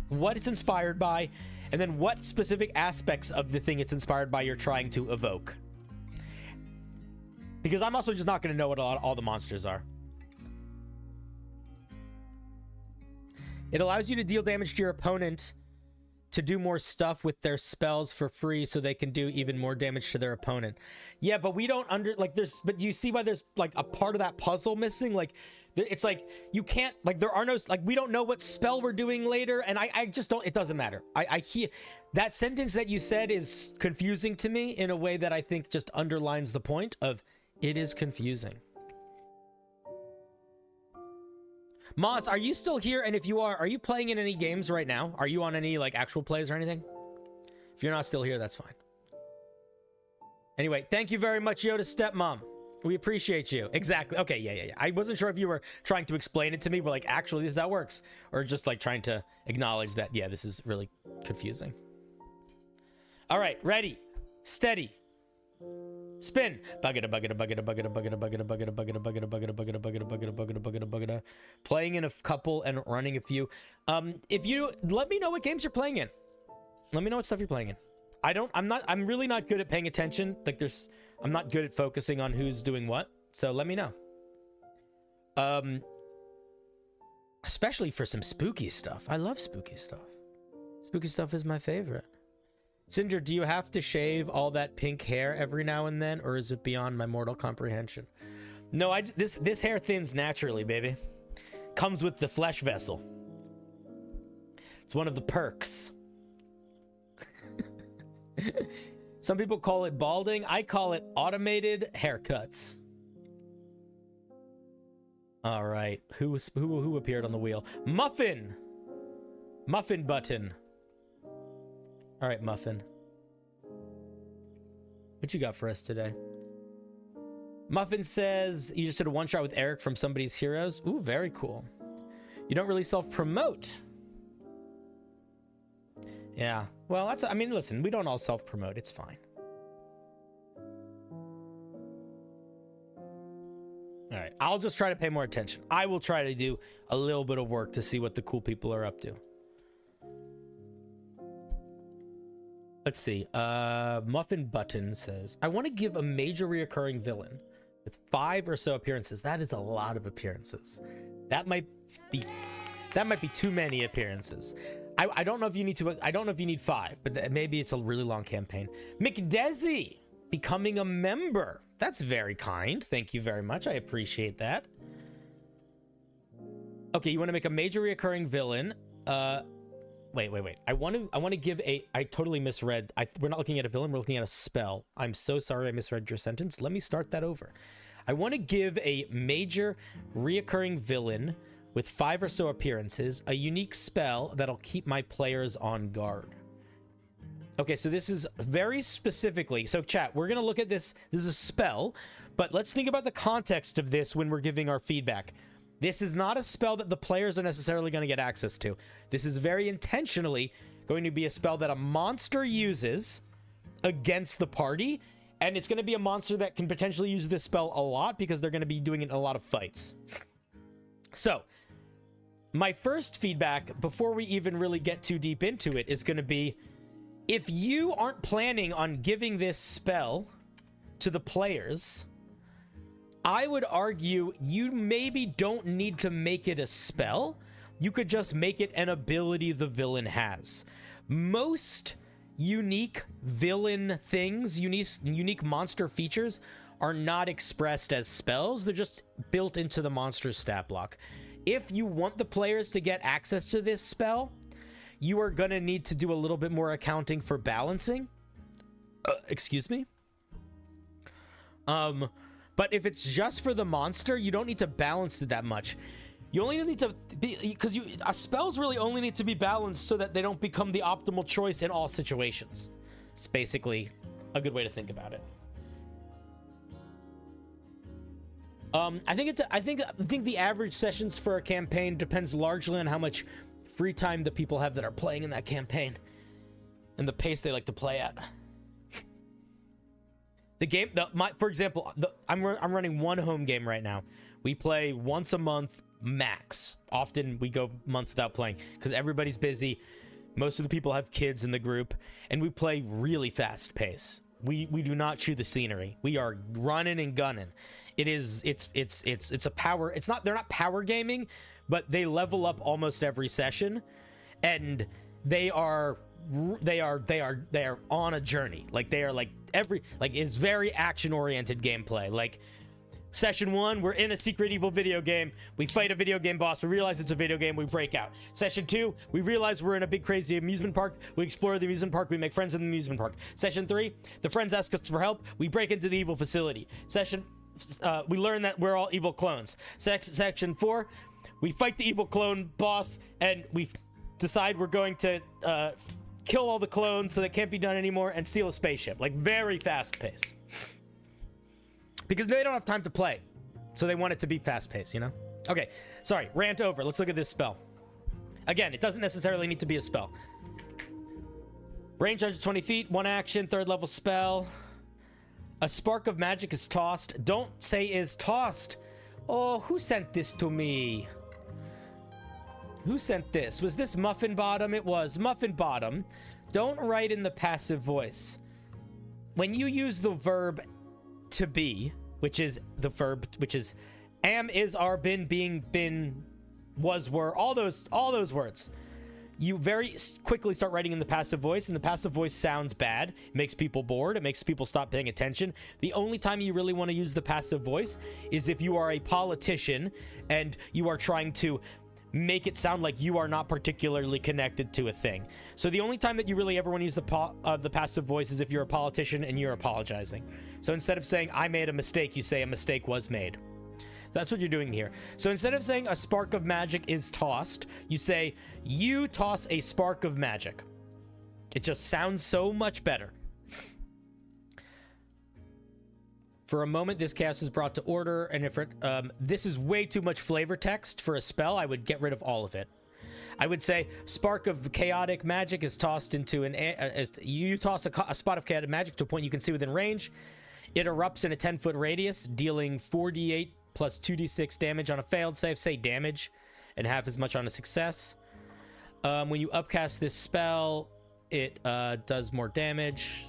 what it's inspired by, and then what specific aspects of the thing it's inspired by you're trying to evoke. Because I'm also just not going to know what all the monsters are. It allows you to deal damage to your opponent to do more stuff with their spells for free so they can do even more damage to their opponent. Yeah, but we don't but you see why there's like a part of that puzzle missing? Like, it's like, you can't, like, there are no, like, we don't know what spell we're doing later, and I just don't, it doesn't matter. I hear, that sentence that you said is confusing to me in a way that I think just underlines the point of, it is confusing. Moss, are you still here? And if you are you playing in any games right now? Are you on any like actual plays or anything? If you're not still here, that's fine. Anyway, thank you very much, Yoda Stepmom. We appreciate you. Exactly. Okay, yeah. I wasn't sure if you were trying to explain it to me, but like, actually, this is how it works. Or just like trying to acknowledge that, yeah, this is really confusing. All right, ready, steady. Spin. Playing in a couple and running a few. If you let me know what games you're playing in. Let me know what stuff you're playing in. I'm really not good at paying attention. Like I'm not good at focusing on who's doing what. So let me know. Especially for some spooky stuff. I love spooky stuff. Spooky stuff is my favorite. Cinder, do you have to shave all that pink hair every now and then, or is it beyond my mortal comprehension? No, this hair thins naturally, baby. Comes with the flesh vessel. It's one of the perks. Some people call it balding. I call it automated haircuts. All right, who appeared on the wheel? Muffin Button. All right, Muffin. What you got for us today? Muffin says, you just did a one-shot with Eric from Somebody's Heroes. Ooh, very cool. You don't really self-promote. Yeah. Well, I mean, listen, we don't all self-promote. It's fine. All right. I'll just try to pay more attention. I will try to do a little bit of work to see what the cool people are up to. Let's see. Muffin Button says, I want to give a major reoccurring villain with 5 or so appearances. That is a lot of appearances. That might be too many appearances. I don't know if you need to. I don't know if you need 5, but maybe it's a really long campaign. McDesi becoming a member. That's very kind. Thank you very much. I appreciate that. Okay, you want to make a major reoccurring villain. Wait. I want to give a. I totally misread. We're not looking at a villain. We're looking at a spell. I'm so sorry I misread your sentence. Let me start that over. I want to give a major reoccurring villain with 5 or so appearances, a unique spell that'll keep my players on guard. Okay, so this is very specifically. So chat, we're going to look at this. This is a spell, but let's think about the context of this when we're giving our feedback. This is not a spell that the players are necessarily going to get access to. This is very intentionally going to be a spell that a monster uses against the party, and it's going to be a monster that can potentially use this spell a lot because they're going to be doing it in a lot of fights. So, my first feedback, before we even really get too deep into it, is going to be, if you aren't planning on giving this spell to the players, I would argue you maybe don't need to make it a spell. You could just make it an ability the villain has. Most unique villain things, unique monster features are not expressed as spells. They're just built into the monster's stat block. If you want the players to get access to this spell, you are going to need to do a little bit more accounting for balancing. Excuse me. But if it's just for the monster, you don't need to balance it that much. You only need to be, because spells really only need to be balanced so that they don't become the optimal choice in all situations. It's basically a good way to think about it. I think the average sessions for a campaign depends largely on how much free time the people have that are playing in that campaign and the pace they like to play at. The game, for example, I'm running one home game right now. We play once a month max. Often we go months without playing because everybody's busy. Most of the people have kids in the group, and we play really fast pace. We do not chew the scenery. We are running and gunning. It's a power. It's not. They're not power gaming, but they level up almost every session, and they are on a journey. Like they are like it's very action oriented gameplay. Like session 1, we're in a secret evil video game. We fight a video game boss. We realize it's a video game. We break out. Session 2, we realize we're in a big crazy amusement park. We explore the amusement park. We make friends in the amusement park. Session 3, the friends ask us for help. We break into the evil facility. We learn that we're all evil clones. Section 4, we fight the evil clone boss, and we decide we're going to kill all the clones so that can't be done anymore and steal a spaceship. Like very fast pace. Because they don't have time to play. So they want it to be fast paced, you know? Okay, sorry, rant over. Let's look at this spell. Again, it doesn't necessarily need to be a spell. Range 120 feet, 1 action, 3rd level spell. A spark of magic is tossed. Don't say is tossed. Oh, who sent this to me? Who sent this? Was this Muffin Bottom? It was Muffin Bottom. Don't write in the passive voice. When you use the verb to be, which is the verb, which is am, is, are, been, being, been, was, were, all those words, you very quickly start writing in the passive voice, and the passive voice sounds bad. It makes people bored. It makes people stop paying attention. The only time you really want to use the passive voice is if you are a politician and you are trying to make it sound like you are not particularly connected to a thing. So the only time that you really ever want to use the passive voice is if you're a politician and you're apologizing. So instead of saying I made a mistake, you say a mistake was made. That's what you're doing here. So instead of saying a spark of magic is tossed, you say you toss a spark of magic. It just sounds so much better. For a moment, this chaos is brought to order, and if it, this is way too much flavor text for a spell, I would get rid of all of it. I would say spark of chaotic magic is tossed into an... you toss a spot of chaotic magic to a point you can see within range. It erupts in a 10-foot radius, dealing 4d8 plus 2d6 damage on a failed save, say damage, and half as much on a success. When you upcast this spell, it does more damage.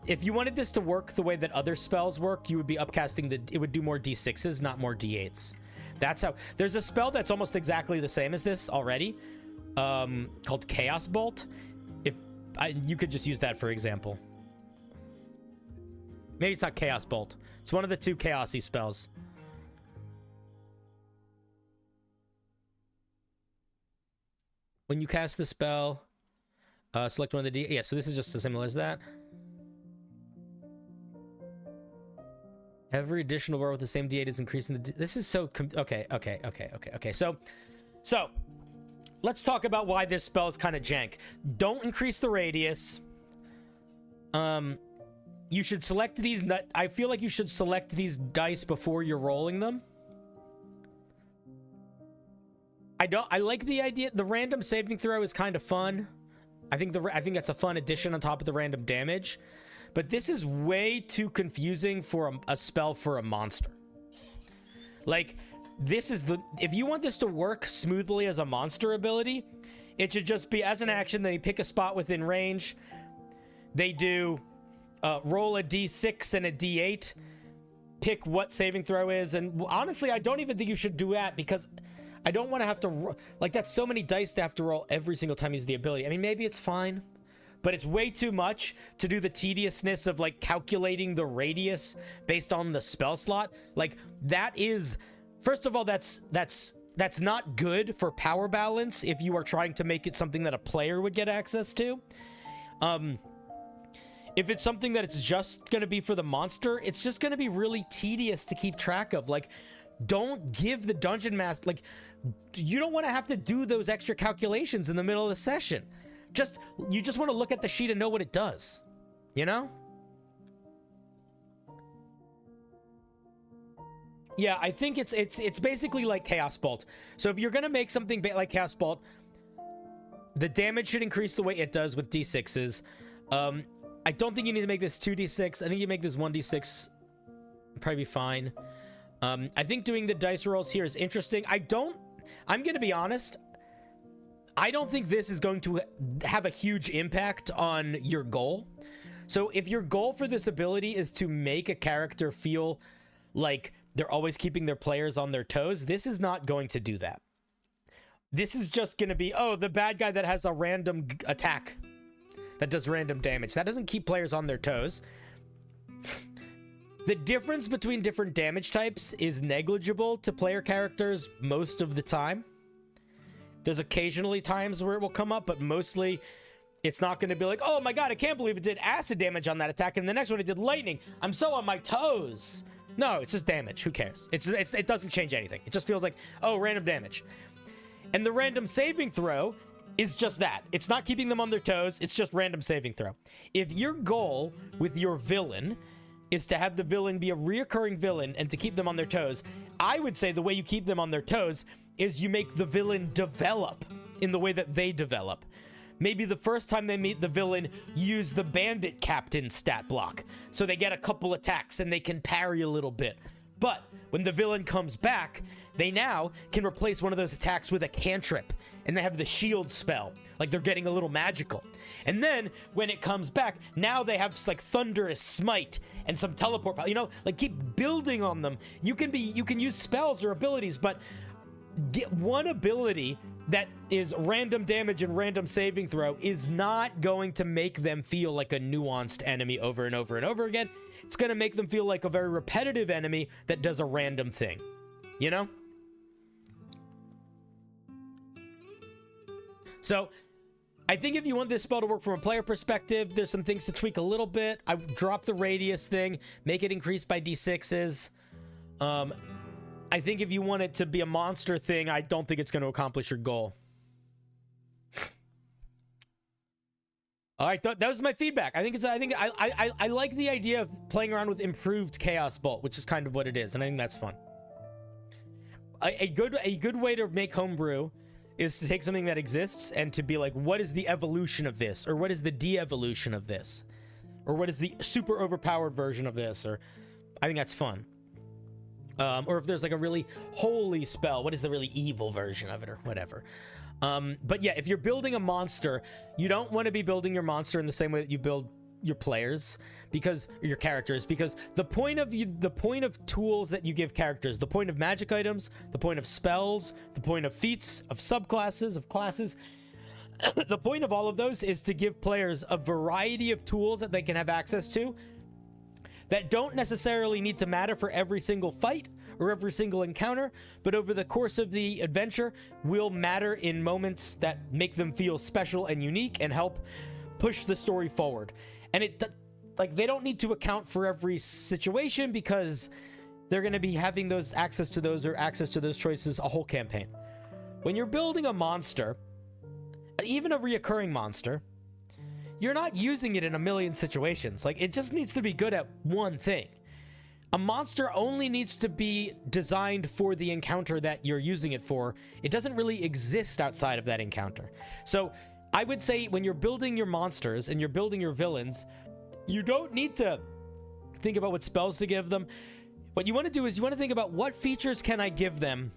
If you wanted this to work the way that other spells work, you would be upcasting it would do more d6s, not more d8s. That's how... There's a spell that's almost exactly the same as this already, called Chaos Bolt. You could just use that for example. Maybe it's not Chaos Bolt. It's one of the two chaosy spells. When you cast the spell, select one of the yeah, so this is just as similar as that. Every additional roll with the same d8 is increasing the... This is so... Okay. So, let's talk about why this spell is kind of jank. Don't increase the radius. You should select these... I feel like you should select these dice before you're rolling them. I like the idea... The random saving throw is kind of fun. I think that's a fun addition on top of the random damage. But this is way too confusing for a spell for a monster. Like, this is the... If you want this to work smoothly as a monster ability, it should just be, as an action, they pick a spot within range. They do roll a d6 and a d8. Pick what saving throw is. And honestly, I don't even think you should do that, because I don't want to have to... Like, that's so many dice to have to roll every single time you use the ability. I mean, maybe it's fine, but it's way too much to do the tediousness of, like, calculating the radius based on the spell slot. Like, that is... First of all, that's not good for power balance if you are trying to make it something that a player would get access to. If it's something that it's just going to be for the monster, it's just going to be really tedious to keep track of. Like, don't give the dungeon master... Like, you don't want to have to do those extra calculations in the middle of the session. You just want to look at the sheet and know what it does, you know? Yeah, I think it's basically like Chaos Bolt. So if you're gonna make something like Chaos Bolt, the damage should increase the way it does with d6s. I don't think you need to make this 2d6. I think you make this 1d6, probably be fine. I think doing the dice rolls here is interesting. I'm gonna be honest, I don't think this is going to have a huge impact on your goal. So if your goal for this ability is to make a character feel like they're always keeping their players on their toes, this is not going to do that. This is just going to be, oh, the bad guy that has a random attack that does random damage. That doesn't keep players on their toes. The difference between different damage types is negligible to player characters most of the time. There's occasionally times where it will come up, but mostly it's not going to be like, oh my god, I can't believe it did acid damage on that attack, and the next one it did lightning. I'm so on my toes. No, it's just damage. Who cares? It doesn't change anything. It just feels like, oh, random damage. And the random saving throw is just that. It's not keeping them on their toes. It's just random saving throw. If your goal with your villain is to have the villain be a reoccurring villain and to keep them on their toes, I would say the way you keep them on their toes is you make the villain develop in the way that they develop. Maybe the first time they meet the villain, use the bandit captain stat block, so they get a couple attacks and they can parry a little bit. But when the villain comes back, they now can replace one of those attacks with a cantrip, and they have the shield spell, like they're getting a little magical. And then when it comes back, now they have like thunderous smite and some teleport power. You know, like keep building on them. You can use spells or abilities, but get one ability that is random damage and random saving throw is not going to make them feel like a nuanced enemy over and over and over again. It's going to make them feel like a very repetitive enemy that does a random thing, you know? So I think if you want this spell to work from a player perspective, there's some things to tweak a little bit. I drop the radius thing, make it increase by d6s. I think if you want it to be a monster thing, I don't think it's going to accomplish your goal. All right, that was my feedback. I think I like the idea of playing around with improved Chaos Bolt, which is kind of what it is, and I think that's fun. A good way to make Homebrew is to take something that exists and to be like, what is the evolution of this, or what is the de-evolution of this, or what is the super overpowered version of this, or I think that's fun. Or if there's like a really holy spell, what is the really evil version of it, or whatever. But yeah, if you're building a monster, you don't want to be building your monster in the same way that you build your players, because your characters, because the point of tools that you give characters, the point of magic items, the point of spells, the point of feats, of subclasses, of classes, the point of all of those is to give players a variety of tools that they can have access to that don't necessarily need to matter for every single fight or every single encounter, but over the course of the adventure will matter in moments that make them feel special and unique and help push the story forward. And they don't need to account for every situation, because they're going to be having those access to those choices a whole campaign. When you're building a monster, even a reoccurring monster, you're not using it in a million situations. Like, it just needs to be good at one thing. A monster only needs to be designed for the encounter that you're using it for. It doesn't really exist outside of that encounter. So I would say when you're building your monsters and you're building your villains, you don't need to think about what spells to give them. What you want to do is you want to think about, what features can I give them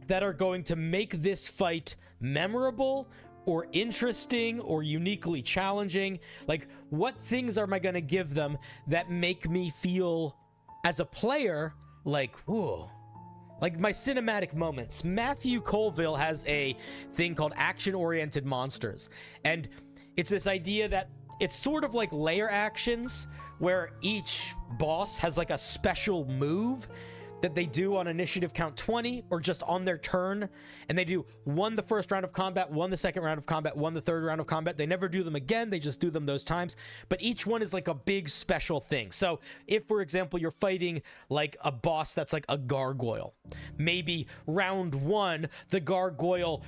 that are going to make this fight memorable or interesting or uniquely challenging? Like, what things am I going to give them that make me feel as a player like, whoa, like my cinematic moments. Matthew Colville has a thing called action-oriented monsters, and it's this idea that it's sort of like layer actions, where each boss has like a special move that they do on initiative count 20 or just on their turn, and they do one the first round of combat, one the second round of combat, one the third round of combat. They never do them again, they just do them those times, but each one is like a big special thing. So if, for example, you're fighting like a boss that's like a gargoyle, maybe round one the gargoyle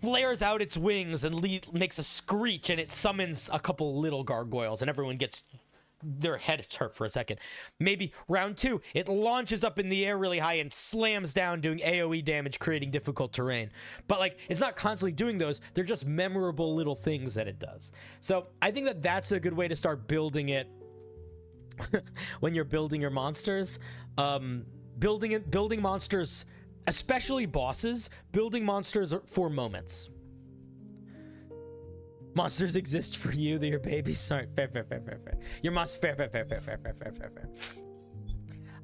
flares out its wings and makes a screech, and it summons a couple little gargoyles, and everyone gets their heads hurt for a second. Maybe round two, it launches up in the air really high and slams down, doing AoE damage, creating difficult terrain. But like, it's not constantly doing those, they're just memorable little things that it does. So I think that that's a good way to start building it when you're building your monsters. Building monsters, especially bosses, building monsters for moments. Monsters exist for you, they're your babies. Sorry, fair. Your monster, fair.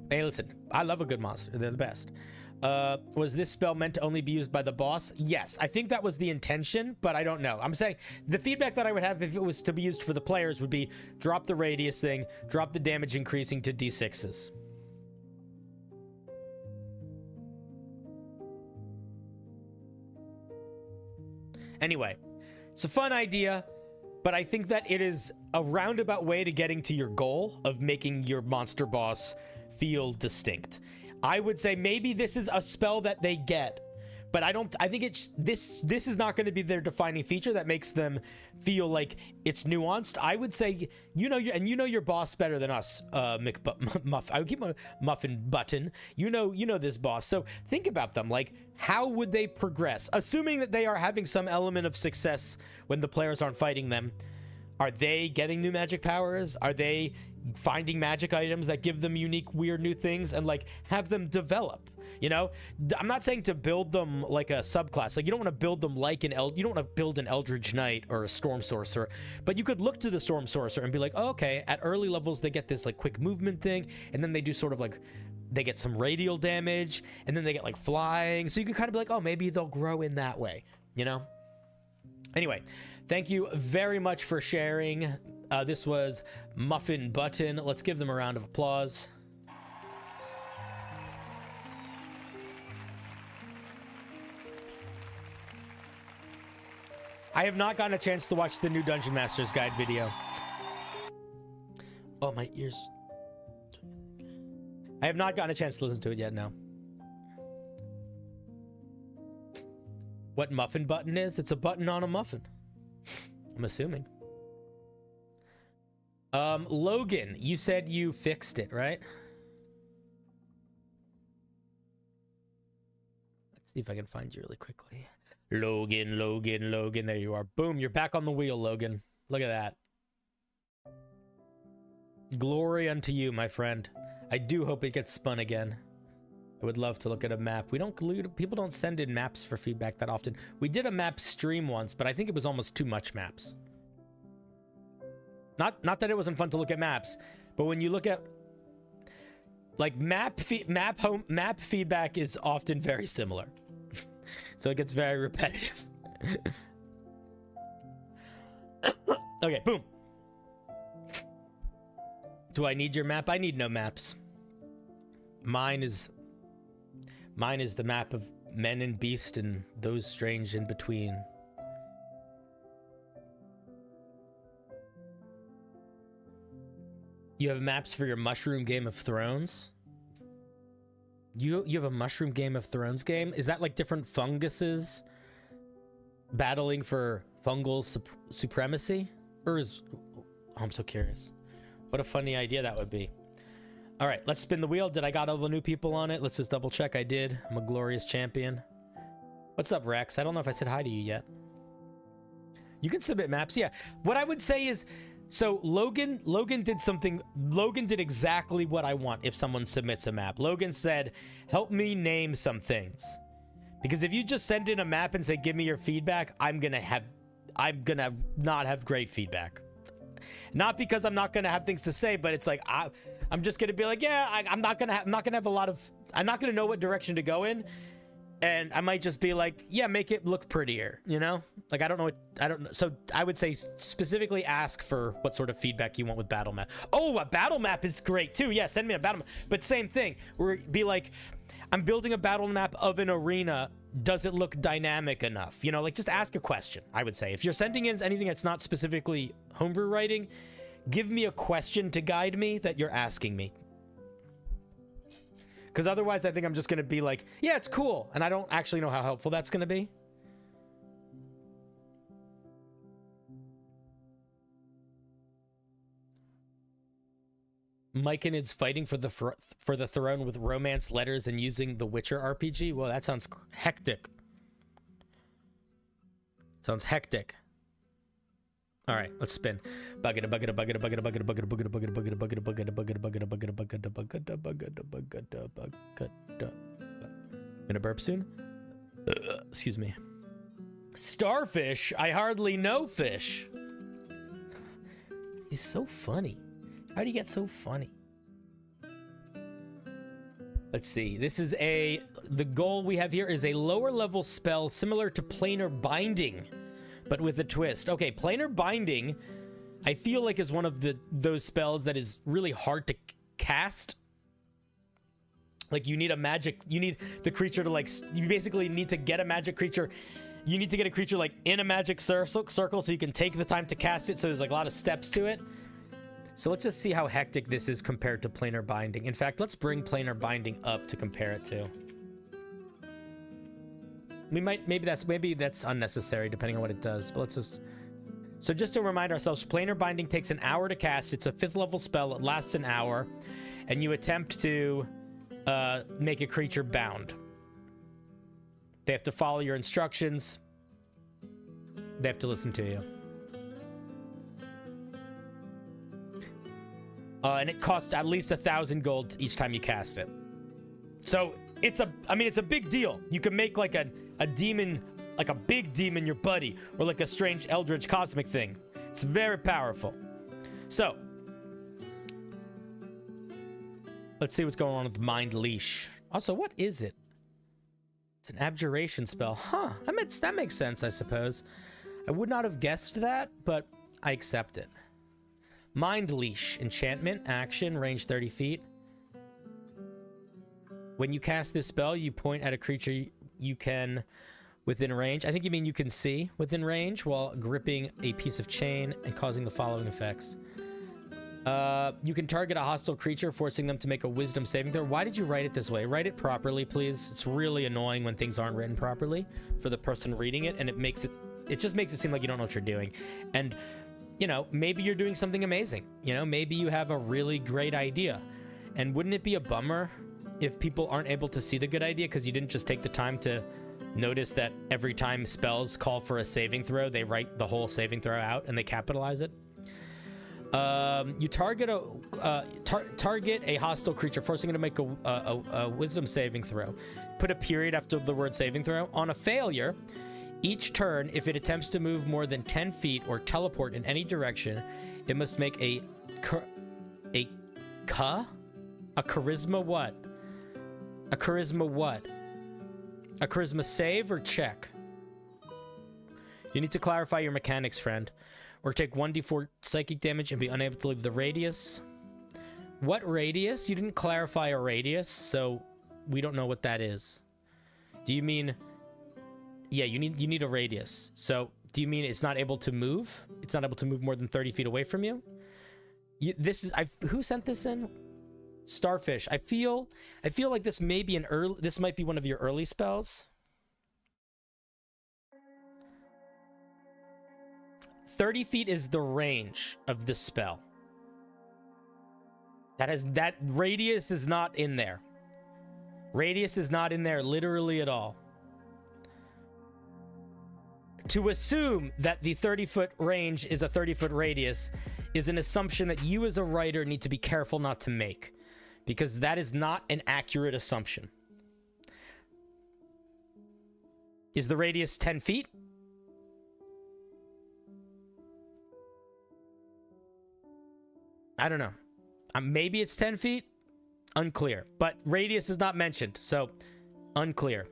Hey, listen, I love a good monster. They're the best. Was this spell meant to only be used by the boss? Yes, I think that was the intention, but I don't know. I'm saying the feedback that I would have if it was to be used for the players would be drop the radius thing, drop the damage increasing to D6s. Anyway, it's a fun idea, but I think that it is a roundabout way to getting to your goal of making your monster boss feel distinct. I would say maybe this is a spell that they get, but I think it's this is not going to be their defining feature that makes them feel like it's nuanced. I would say, you know your boss better than us, I would keep my Muffin Button. You know this boss. So think about them. Like, how would they progress? Assuming that they are having some element of success when the players aren't fighting them. Are they getting new magic powers? Are they finding magic items that give them unique, weird new things and like have them develop? You know, I'm not saying to build them like a subclass. Like, you don't want to build them like you don't want to build an Eldritch Knight or a Storm Sorcerer, but you could look to the Storm Sorcerer and be like, oh, okay, at early levels they get this like quick movement thing, and then they do sort of like, they get some radial damage, and then they get like flying. So you can kind of be like, oh, maybe they'll grow in that way, you know? Anyway, thank you very much for sharing. This was Muffin Button. Let's give them a round of applause. I have not gotten a chance to watch the new Dungeon Master's Guide video. Oh, my ears. I have not gotten a chance to listen to it yet, no. What Muffin Button is? It's a button on a muffin. I'm assuming. Logan, you said you fixed it, right? Let's see if I can find you really quickly. Logan, Logan, Logan. There you are. Boom, you're back on the wheel, Logan. Look at that. Glory unto you, my friend. I do hope it gets spun again. I would love to look at a map. People don't send in maps for feedback that often. We did a map stream once, but I think it was almost too much maps. Not that it wasn't fun to look at maps, but when you look at like map feedback is often very similar. So it gets very repetitive. Okay, boom. Do I need your map? I need no maps. Mine is the map of men and beast and those strange in between. You have maps for your Mushroom Game of Thrones? You have a Mushroom Game of Thrones game? Is that like different funguses battling for fungal supremacy? Or is... Oh, I'm so curious. What a funny idea that would be. All right, let's spin the wheel. Did I got all the new people on it? Let's just double check. I did. I'm a glorious champion. What's up, Rex? I don't know if I said hi to you yet. You can submit maps. Yeah. What I would say is... So Logan did exactly what I want if someone submits a map. Logan said, help me name some things. Because if you just send in a map and say, give me your feedback, I'm gonna not have great feedback. Not because I'm not gonna have things to say, but it's like, I'm just gonna be like, yeah, I'm not gonna know what direction to go in. And I might just be like, yeah, make it look prettier, you know? Like, I don't know. So I would say specifically ask for what sort of feedback you want with battle map. Oh, a battle map is great too. Yeah, send me a battle map. But same thing. Be like, I'm building a battle map of an arena. Does it look dynamic enough? You know, like just ask a question, I would say. If you're sending in anything that's not specifically homebrew writing, give me a question to guide me that you're asking me. Because otherwise, I think I'm just going to be like, yeah, it's cool. And I don't actually know how helpful that's going to be. Myconid's fighting for the throne with romance letters and using the Witcher RPG. Well, that sounds hectic. Sounds hectic. All right, let's spin. Gonna burp soon. Excuse me. Starfish? I hardly know fish. He's so funny. How do you get so funny? Let's see. This is the goal we have here is a lower level spell similar to Planar Binding, but with a twist. Okay, Planar Binding, I feel like is one of those spells that is really hard to cast. Like you need the creature to like, you basically need to get a magic creature. You need to get a creature like in a magic circle so you can take the time to cast it. So there's like a lot of steps to it. So let's just see how hectic this is compared to Planar Binding. In fact, let's bring Planar Binding up to compare it to. Maybe that's unnecessary depending on what it does, but let's just... So just to remind ourselves, Planar Binding takes an hour to cast. It's a 5th level spell. It lasts an hour, and you attempt to make a creature bound. They have to follow your instructions. They have to listen to you. And it costs at least 1,000 gold each time you cast it. So it's a big deal. You can make like a demon, like a big demon your buddy, or like a strange eldritch cosmic thing. It's very powerful. So let's see what's going on with Mind Leash. Also, what is it? It's an abjuration spell. Huh, that makes sense, I suppose. I would not have guessed that, but I accept it. Mind Leash, enchantment, action, range 30 feet. When you cast this spell, you point at a creature you can within range. I think you mean you can see within range while gripping a piece of chain and causing the following effects. You can target a hostile creature, forcing them to make a wisdom saving throw. Why did you write it this way? Write it properly, please. It's really annoying when things aren't written properly for the person reading it, and it just makes it seem like you don't know what you're doing. And you know, maybe you're doing something amazing. You know, maybe you have a really great idea. And wouldn't it be a bummer if people aren't able to see the good idea because you didn't just take the time to notice that every time spells call for a saving throw, they write the whole saving throw out and they capitalize it? You target a hostile creature, forcing it to make a wisdom saving throw. Put a period after the word saving throw. On a failure, each turn, if it attempts to move more than 10 feet or teleport in any direction, it must make a charisma what? A charisma what? A charisma save or check? You need to clarify your mechanics, friend. Or take 1d4 psychic damage and be unable to leave the radius. What radius? You didn't clarify a radius, so we don't know what that is. Do you mean... Yeah, you need a radius. So, do you mean it's not able to move? It's not able to move more than 30 feet away from you? This is... who sent this in? Starfish. I feel like this may be this might be one of your early spells. 30 feet is the range of this spell. That radius is not in there. Radius is not in there literally at all. To assume that the 30-foot range is a 30-foot radius is an assumption that you as a writer need to be careful not to make, because that is not an accurate assumption. Is the radius 10 feet? I don't know. Maybe it's 10 feet? Unclear. But radius is not mentioned, so unclear.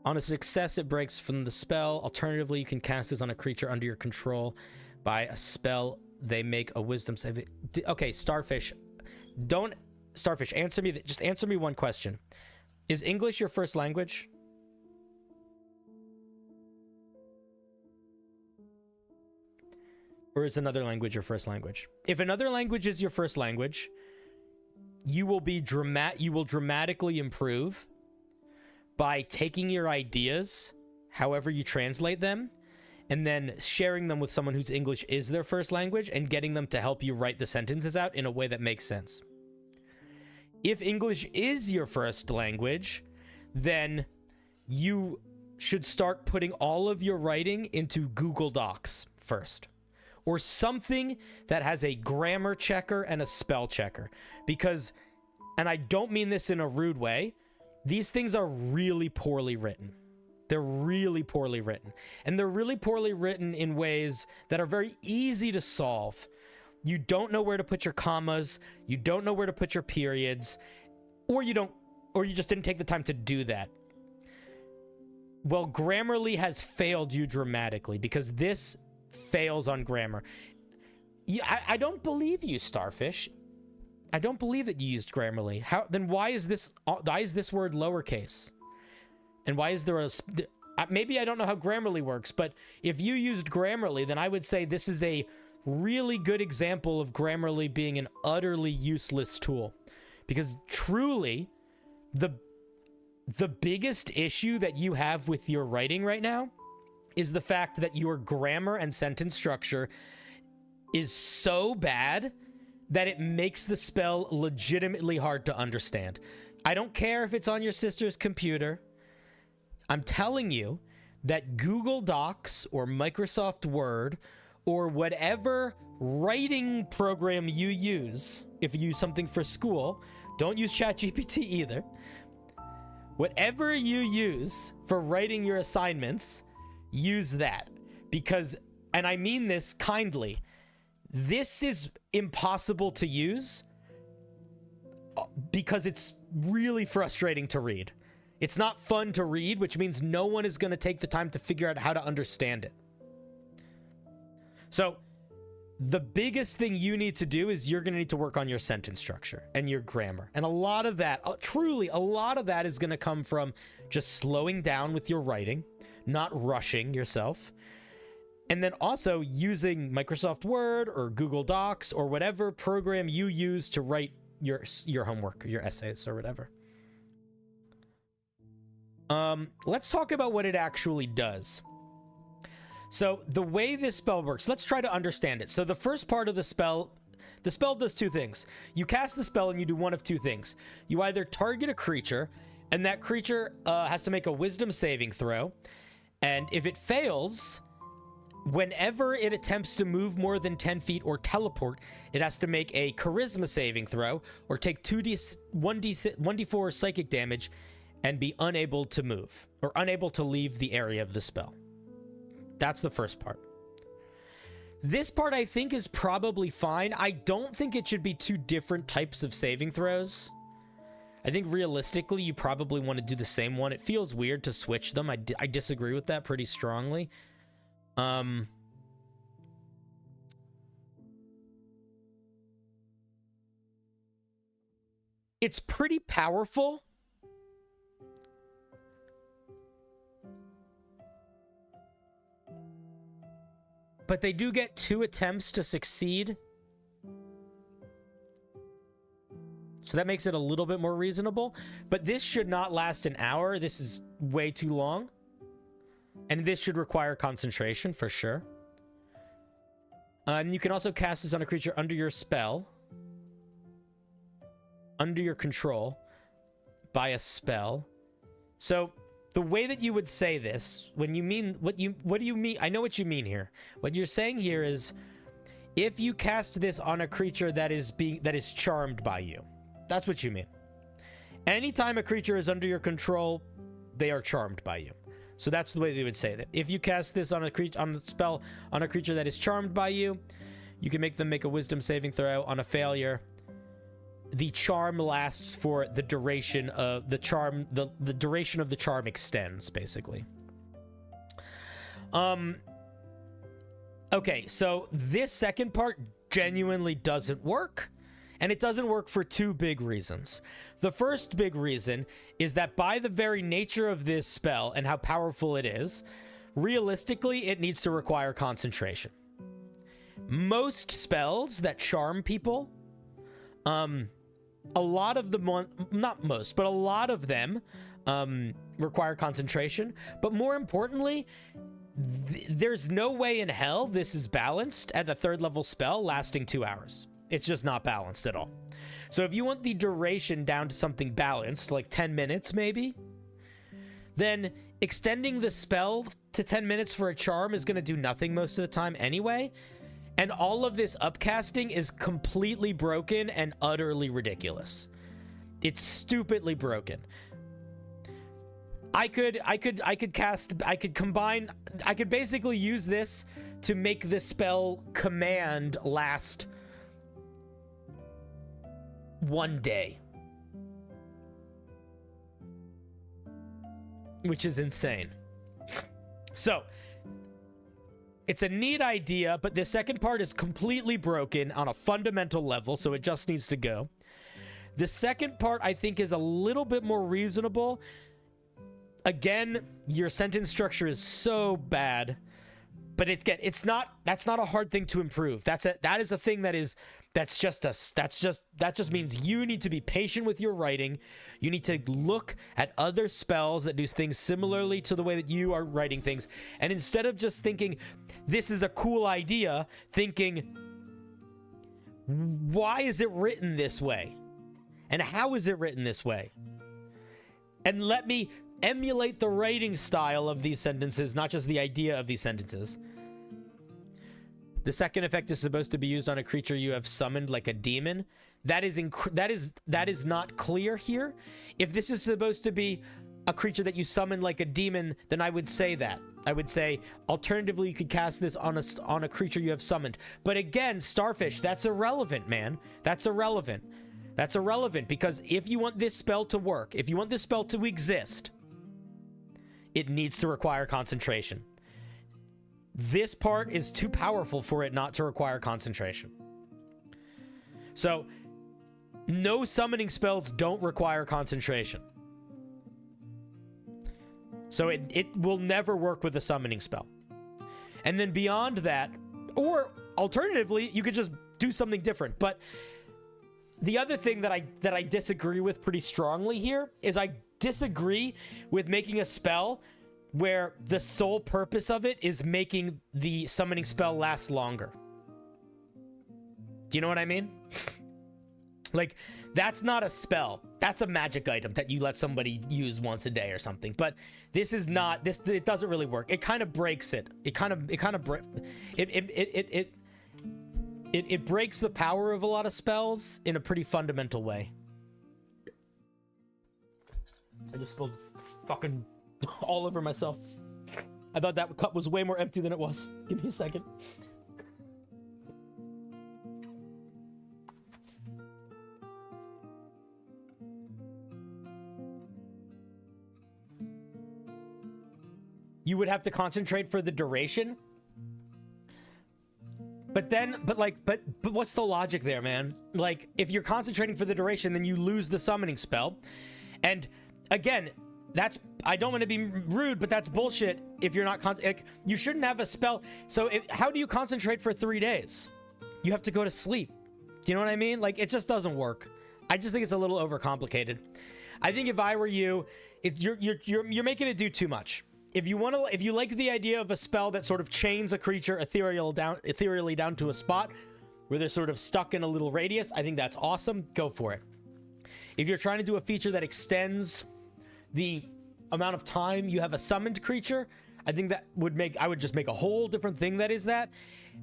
On a success, it breaks from the spell. Alternatively, you can cast this on a creature under your control. By a spell, they make a wisdom save. Okay, Starfish. Starfish, answer me. Just answer me one question. Is English your first language? Or is another language your first language? If another language is your first language, you will dramatically improve by taking your ideas, however you translate them, and then sharing them with someone whose English is their first language and getting them to help you write the sentences out in a way that makes sense. If English is your first language, then you should start putting all of your writing into Google Docs first. Or something that has a grammar checker and a spell checker. Because, and I don't mean this in a rude way, these things are really poorly written. They're really poorly written. And they're really poorly written in ways that are very easy to solve. You don't know where to put your commas, you don't know where to put your periods, or you just didn't take the time to do that. Well, Grammarly has failed you dramatically because this fails on grammar. Yeah, I don't believe you, Starfish. I don't believe that you used Grammarly. Then why is this word lowercase? And why is there maybe I don't know how Grammarly works, but if you used Grammarly, then I would say this is a really good example of Grammarly being an utterly useless tool. Because truly, the biggest issue that you have with your writing right now is the fact that your grammar and sentence structure is so bad that it makes the spell legitimately hard to understand. I don't care if it's on your sister's computer. I'm telling you that Google Docs or Microsoft Word or whatever writing program you use, if you use something for school, don't use ChatGPT either. Whatever you use for writing your assignments, use that. Because, and I mean this kindly, this is impossible to use because it's really frustrating to read. It's not fun to read, which means no one is going to take the time to figure out how to understand it. So the biggest thing you need to do is you're going to need to work on your sentence structure and your grammar. And a lot of that, truly, a lot of that is going to come from just slowing down with your writing, not rushing yourself. And then also using Microsoft Word or Google Docs or whatever program you use to write your homework, your essays or whatever. Let's talk about what it actually does. So the way this spell works, let's try to understand it. So the first part of the spell does two things. You cast the spell and you do one of two things. You either target a creature, and that creature has to make a wisdom saving throw. And if it fails, whenever it attempts to move more than 10 feet or teleport, it has to make a charisma saving throw or take 1d4 psychic damage and be unable to move or unable to leave the area of the spell. That's the first part. This part I think is probably fine. I don't think it should be two different types of saving throws. I think realistically you probably want to do the same one. It feels weird to switch them. I disagree with that pretty strongly. It's pretty powerful. But they do get 2 attempts to succeed. So that makes it a little bit more reasonable. But this should not last an hour. This is way too long. And this should require concentration for sure. And you can also cast this on a creature under your spell. Under your control. By a spell. So the way that you would say this, when you mean, what do you mean? I know what you mean here. What you're saying here is, if you cast this on a creature that is charmed by you. That's what you mean. Anytime a creature is under your control, they are charmed by you. So that's the way they would say that. If you cast this on a spell on a creature that is charmed by you, you can make them make a wisdom saving throw. On a failure, the charm lasts for the duration of the charm. The duration of the charm extends, basically. Okay, so this second part genuinely doesn't work. And it doesn't work for 2 big reasons. The first big reason is that by the very nature of this spell and how powerful it is, realistically, it needs to require concentration. Most spells that charm people, a lot of them, not most, but a lot of them require concentration. But more importantly, there's no way in hell this is balanced at a 3rd level spell lasting 2 hours. It's just not balanced at all. So if you want the duration down to something balanced, like 10 minutes maybe, then extending the spell to 10 minutes for a charm is going to do nothing most of the time anyway. And all of this upcasting is completely broken and utterly ridiculous. It's stupidly broken. I could basically use this to make the spell command last 1 day. Which is insane. So, it's a neat idea, but the second part is completely broken on a fundamental level, so it just needs to go. The second part, I think, is a little bit more reasonable. Again, your sentence structure is so bad, but that's not a hard thing to improve. That is a thing that just means you need to be patient with your writing. You need to look at other spells that do things similarly to the way that you are writing things. And instead of just thinking, this is a cool idea, thinking, why is it written this way? And how is it written this way? And let me emulate the writing style of these sentences, not just the idea of these sentences. The second effect is supposed to be used on a creature you have summoned like a demon. That is not clear here. If this is supposed to be a creature that you summon like a demon, then I would say that. I would say, alternatively, you could cast this on a creature you have summoned. But again, Starfish, that's irrelevant, man. That's irrelevant. That's irrelevant, because if you want this spell to work, if you want this spell to exist, it needs to require concentration. This part is too powerful for it not to require concentration. So, no summoning spells don't require concentration. So it will never work with a summoning spell. And then beyond that, or alternatively, you could just do something different. But the other thing that I disagree with pretty strongly here is I disagree with making a spell where the sole purpose of it is making the summoning spell last longer. Do you know what I mean? Like, that's not a spell. That's a magic item that you let somebody use once a day or something. But this is not, it doesn't really work. It kind of breaks it. It breaks the power of a lot of spells in a pretty fundamental way. I just spilled fucking all over myself. I thought that cup was way more empty than it was. Give me a second. You would have to concentrate for the duration. But what's the logic there, man? Like, if you're concentrating for the duration, then you lose the summoning spell. And again, I don't want to be rude, but that's bullshit. If you're not you shouldn't have a spell. So how do you concentrate for 3 days? You have to go to sleep. Do you know what I mean? Like, it just doesn't work. I just think it's a little overcomplicated. I think if I were you, you're making it do too much. If you like the idea of a spell that sort of chains a creature ethereally down to a spot where they're sort of stuck in a little radius, I think that's awesome. Go for it. If you're trying to do a feature that extends the amount of time you have a summoned creature, I think that I would just make a whole different thing that is that.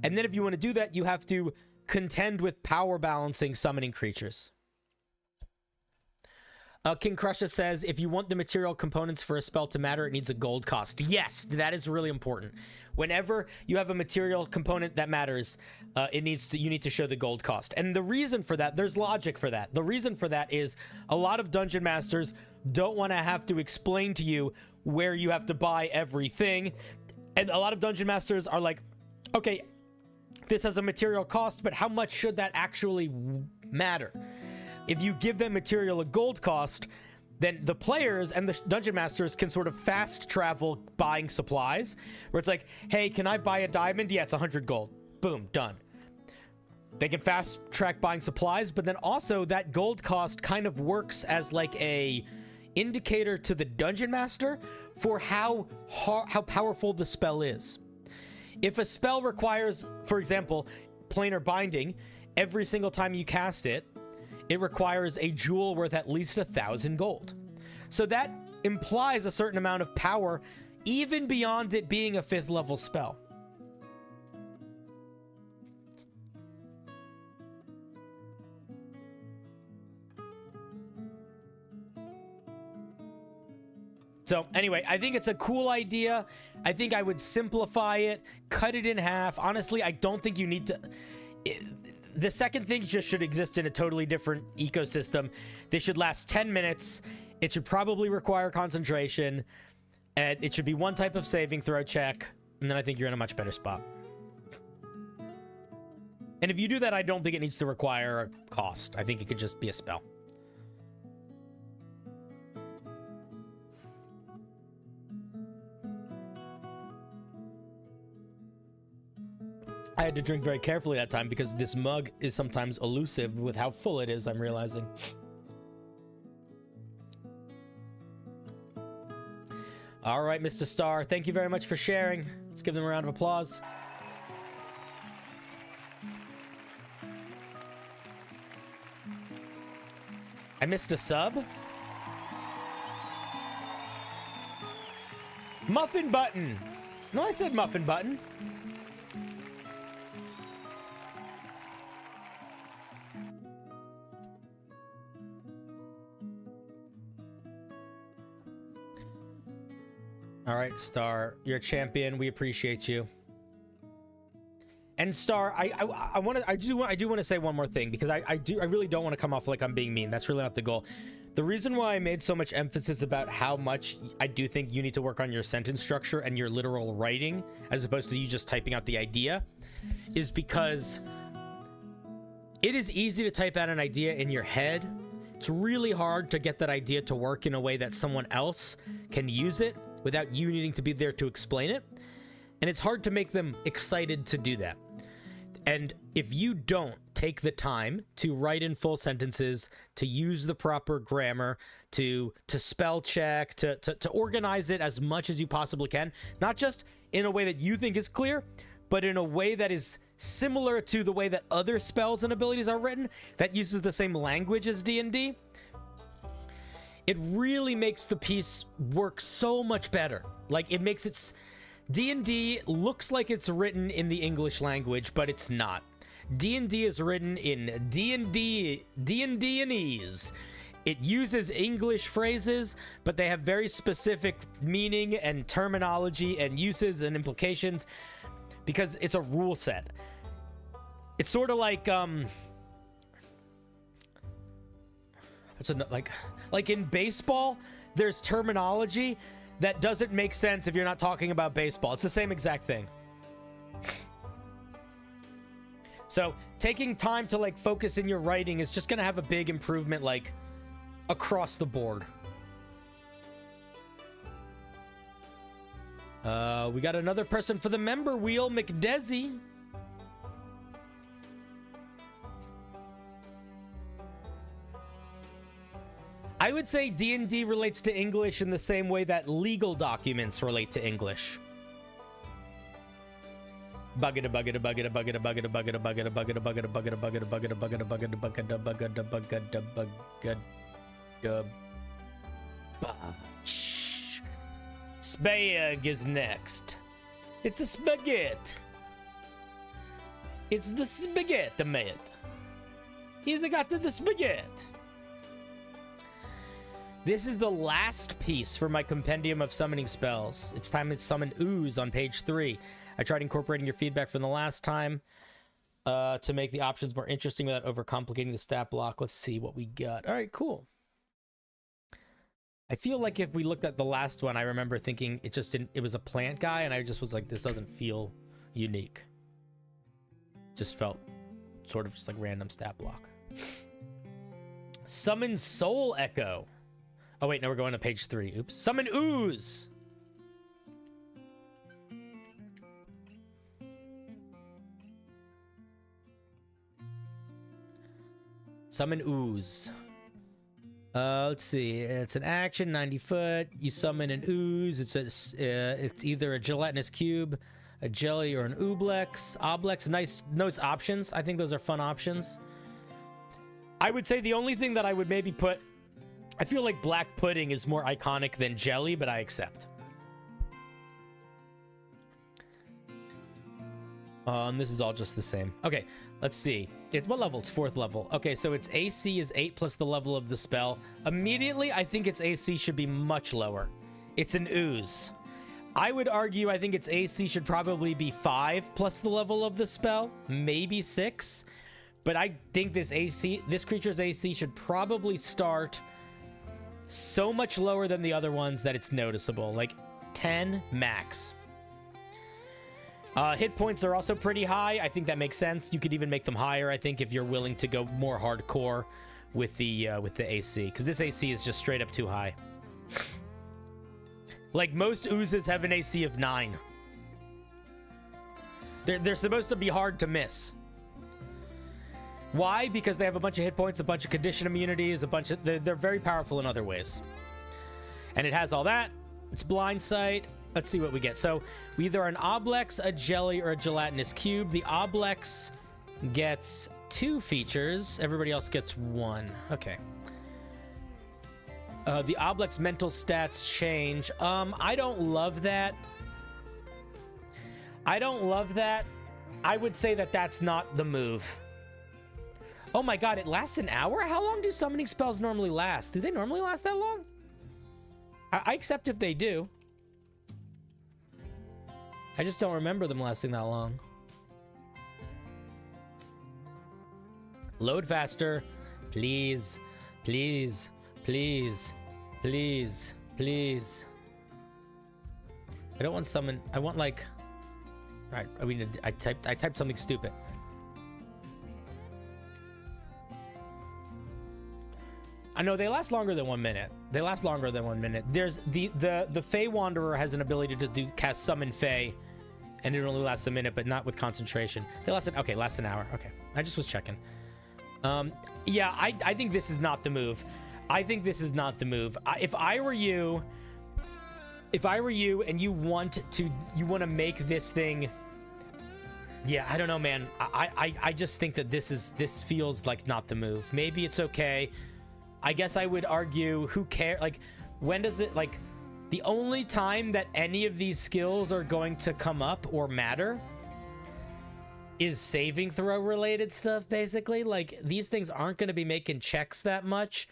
And then if you want to do that, you have to contend with power balancing summoning creatures. King Crusher says, if you want the material components for a spell to matter, it needs a gold cost. Yes, that is really important. Whenever you have a material component that matters, you need to show the gold cost. And the reason for that, there's logic for that. The reason for that is a lot of dungeon masters don't want to have to explain to you where you have to buy everything. And a lot of dungeon masters are like, okay, this has a material cost, but how much should that actually matter? If you give them material a gold cost, then the players and the dungeon masters can sort of fast travel buying supplies, where it's like, hey, can I buy a diamond? Yeah, it's 100 gold. Boom, done. They can fast track buying supplies, but then also that gold cost kind of works as like a indicator to the dungeon master for how powerful the spell is. If a spell requires, for example, planar binding, every single time you cast it, it requires a jewel worth at least 1,000 gold. So that implies a certain amount of power, even beyond it being a 5th level spell. So anyway, I think it's a cool idea. I think I would simplify it, cut it in half. Honestly, I don't think you need to... The second thing just should exist in a totally different ecosystem. They should last 10 minutes. It should probably require concentration. And it should be one type of saving throw check. And then I think you're in a much better spot. And if you do that, I don't think it needs to require a cost. I think it could just be a spell. I had to drink very carefully that time because this mug is sometimes elusive with how full it is, I'm realizing. All right, Mr. Star, thank you very much for sharing. Let's give them a round of applause. I missed a sub. Muffin Button. No, I said Muffin Button. All right, Star, you're a champion. We appreciate you. And Star, I do want to say one more thing, because I really don't want to come off like I'm being mean. That's really not the goal. The reason why I made so much emphasis about how much I do think you need to work on your sentence structure and your literal writing, as opposed to you just typing out the idea, is because it is easy to type out an idea in your head. It's really hard to get that idea to work in a way that someone else can use it without you needing to be there to explain it. And it's hard to make them excited to do that. And if you don't take the time to write in full sentences, to use the proper grammar, to spell check, to organize it as much as you possibly can, not just in a way that you think is clear, but in a way that is similar to the way that other spells and abilities are written, that uses the same language as D&D, it really makes the piece work so much better. Like, it makes it... D&D looks like it's written in the English language, but it's not. D&D is written in D&D-anese. It uses English phrases, but they have very specific meaning and terminology and uses and implications because it's a rule set. It's sort of like like in baseball, there's terminology that doesn't make sense if you're not talking about baseball. It's the same exact thing. So taking time to like focus in your writing is just gonna have a big improvement like across the board. We got another person for the member wheel, McDesi. I would say D&D relates to English in the same way that legal documents relate to English. Buggada buggada buggada buggada buggada buggada buggada buggada buggada buggada buggada buggada buggada buggada buggada buggada buggada buggada buggada. Spag is next. It's a spaghetti. It's the spaghetti man. He's got the spaghetti. This is the last piece for my compendium of summoning spells. It's time to summon Ooze on page 3. I tried incorporating your feedback from the last time to make the options more interesting without overcomplicating the stat block. Let's see what we got. All right, cool. I feel like if we looked at the last one, I remember thinking it just didn't, it was a plant guy, and I just was like, this doesn't feel unique. Just felt sort of just like random stat block. Summon Soul Echo. Oh wait, no, we're going to page 3. Oops. Summon Ooze. Summon Ooze. Let's see. It's an action, 90 foot. You summon an Ooze. It's either a gelatinous cube, a jelly, or an Ooblex. Oblex. Nice options. I think those are fun options. I would say the only thing that I would maybe put... I feel like black pudding is more iconic than jelly, but I accept. And this is all just the same. Okay, let's see. What level? It's 4th level. Okay, so its AC is 8 plus the level of the spell. Immediately, I think its AC should be much lower. It's an Ooze. I would argue I think its AC should probably be 5 plus the level of the spell. Maybe 6. But I think this creature's AC should probably start so much lower than the other ones that it's noticeable. Like 10 max. Hit points are also pretty high. I think that makes sense. You could even make them higher, I think, if you're willing to go more hardcore with the AC, because this AC is just straight up too high. Like, most oozes have an AC of 9. They're supposed to be hard to miss. Why? Because they have a bunch of hit points, a bunch of condition immunities, they're very powerful in other ways. And it has all that. It's blind sight. Let's see what we get. So we either are an Oblex, a jelly, or a gelatinous cube. The Oblex gets 2 features. Everybody else gets 1. Okay. The Oblex mental stats change. I don't love that. I would say that that's not the move. Oh my god, it lasts an hour? How long do summoning spells normally last? Do they normally last that long? I accept if they do. I just don't remember them lasting that long. Load faster. Please. Please. Please. Please. Please. I don't want summon. I want like... Alright, I typed something stupid. I know they last longer than 1 minute. They last longer than 1 minute. There's the Fey Wanderer has an ability to cast Summon Fey And it only lasts a minute, but not with concentration. They last okay, lasts an hour. Okay, I just was checking. Yeah, I think this is not the move. I think this is not the move. If I were you and you want to make this thing, yeah, I don't know, man. I just think that this feels like not the move. Maybe it's okay. I guess I would argue, who cares? Like, when does it, like, the only time that any of these skills are going to come up or matter is saving throw related stuff, basically. Like, these things aren't going to be making checks that much.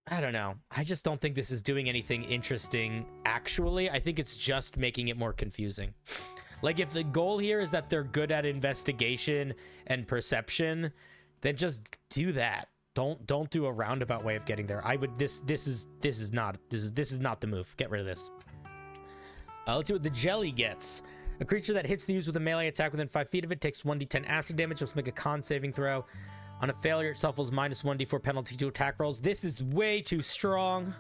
I don't know. I just don't think this is doing anything interesting, actually. I think it's just making it more confusing. Like, if the goal here is that they're good at investigation and perception, then just do that. Don't do a roundabout way of getting there. I would this is not the move. Get rid of this. Let's see what the jelly gets. A creature that hits the user with a melee attack within 5 feet of it takes 1d10 acid damage. Let's make a con saving throw. On a failure, it suffers minus 1d4 penalty to attack rolls. This is way too strong.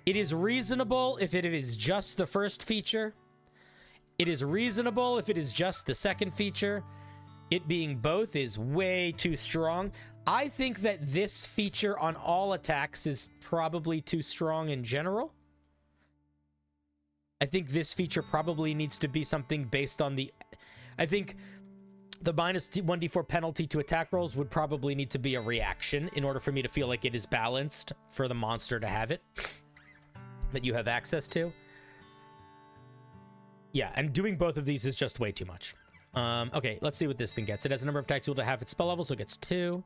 It is reasonable if it is just the first feature. It is reasonable if it is just the second feature. It being both is way too strong. I think that this feature on all attacks is probably too strong in general. I think this feature probably needs to be something based on the... I think the minus 1d4 penalty to attack rolls would probably need to be a reaction in order for me to feel like it is balanced for the monster to have it. That you have access to. Yeah, and doing both of these is just way too much. Okay, let's see what this thing gets. It has a number of attacks equal to half its spell level, so it gets 2.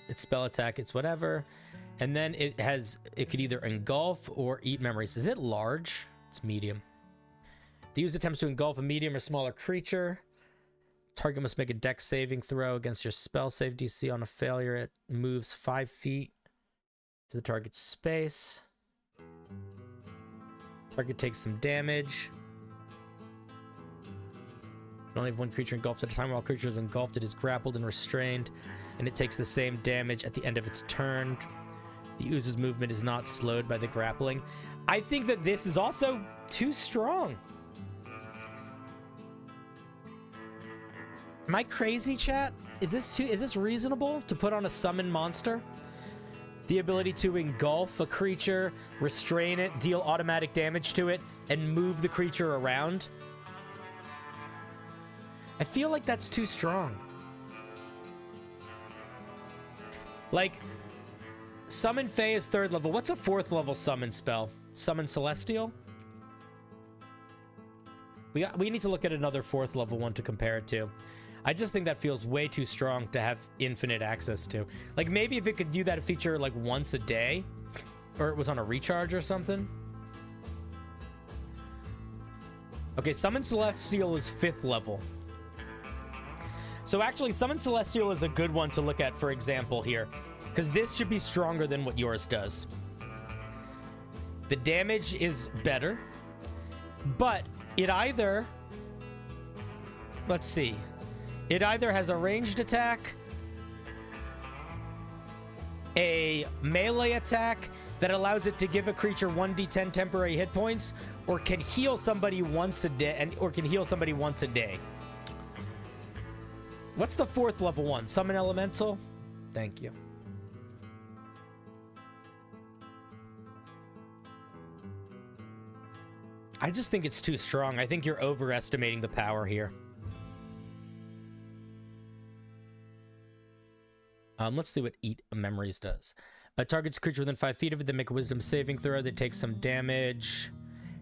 Its spell attack, it's whatever. And then it could either engulf or eat memories. Is it large? It's medium. The user attempts to engulf a medium or smaller creature. Target must make a dex saving throw against your spell save DC. On a failure, it moves 5 feet to the target's space. Target takes some damage. You only have one creature engulfed at a time. While creature is engulfed, it is grappled and restrained, and it takes the same damage at the end of its turn. The user's movement is not slowed by the grappling. I think that this is also too strong. Am I crazy, chat? Is this reasonable to put on a summon monster? The ability to engulf a creature, restrain it, deal automatic damage to it, and move the creature around. I feel like that's too strong. Like, Summon Fae is 3rd level. What's a 4th level summon spell? Summon Celestial? We need to look at another 4th level one to compare it to. I just think that feels way too strong to have infinite access to. Like, maybe if it could do that feature like once a day, or it was on a recharge or something. Okay, Summon Celestial is 5th level. So actually, Summon Celestial is a good one to look at for example here, because this should be stronger than what yours does. The damage is better, but it either... Let's see. It either has a ranged attack, a melee attack that allows it to give a creature 1d10 temporary hit points, or can heal somebody once a day, What's the 4th level one? Summon Elemental? Thank you. I just think it's too strong. I think you're overestimating the power here. Let's see what Eat Memories does. Targets creature within 5 feet of it. They make a Wisdom saving throw. They take some damage,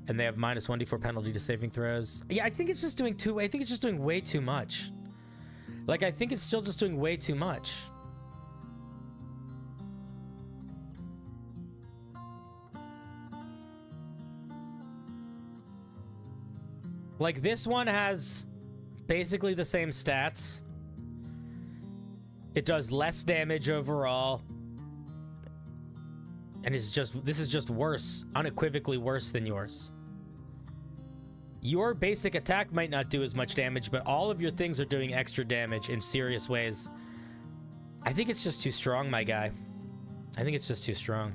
and they have minus 1d4 penalty to saving throws. Yeah, I think it's just doing I think it's just doing way too much. Like, I think it's still just doing way too much. Like, this one has basically the same stats. It does less damage overall. And this is just worse, unequivocally worse than yours. Your basic attack might not do as much damage, but all of your things are doing extra damage in serious ways. I think it's just too strong, my guy. I think it's just too strong.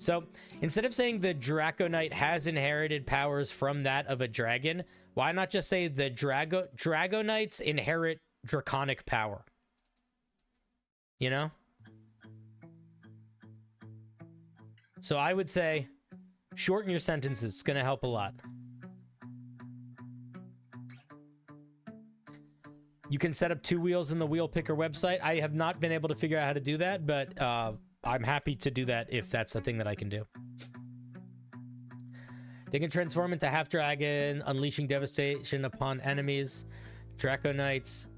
So instead of saying the Draco Knight has inherited powers from that of a dragon, why not just say the Draco Knights inherit draconic power? You know? So I would say shorten your sentences. It's going to help a lot. You can set up 2 wheels in the wheel picker website. I have not been able to figure out how to do that, but I'm happy to do that if that's a thing that I can do. They can transform into half dragon, unleashing devastation upon enemies. Draco Knights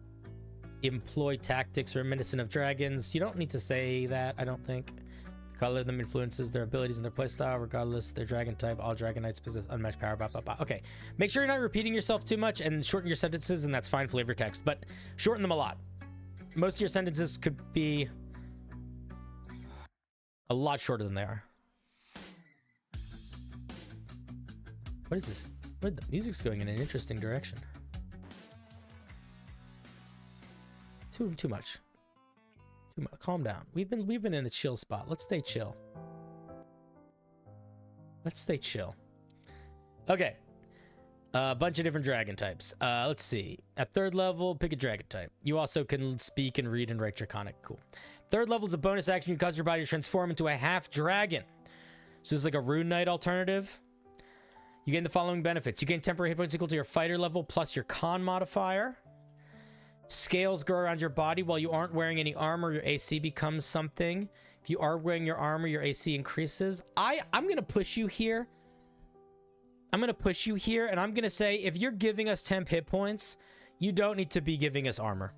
employ tactics reminiscent of dragons. You don't need to say that, I don't think. The color of them influences their abilities and their playstyle, regardless their dragon type. All Dragon Knights possess unmatched power. Blah, blah, blah. Okay, make sure you're not repeating yourself too much and shorten your sentences, and that's fine flavor text, but shorten them a lot. Most of your sentences could be a lot shorter than they are. What is this? The music's going in an interesting direction. Too much. Too much. Calm down. We've been in a chill spot. Let's stay chill. Let's stay chill. Okay. A bunch of different dragon types. Let's see. At 3rd level, pick a dragon type. You also can speak and read and write draconic. Cool. 3rd level is a bonus action. You cause your body to transform into a half dragon. So it's like a Rune Knight alternative. You gain the following benefits. You gain temporary hit points equal to your fighter level plus your con modifier. Scales grow around your body while you aren't wearing any armor. Your AC becomes something. If you are wearing your armor, your AC increases. I'm going to push you here. I'm going to push you here, and I'm going to say if you're giving us temp hit points, you don't need to be giving us armor.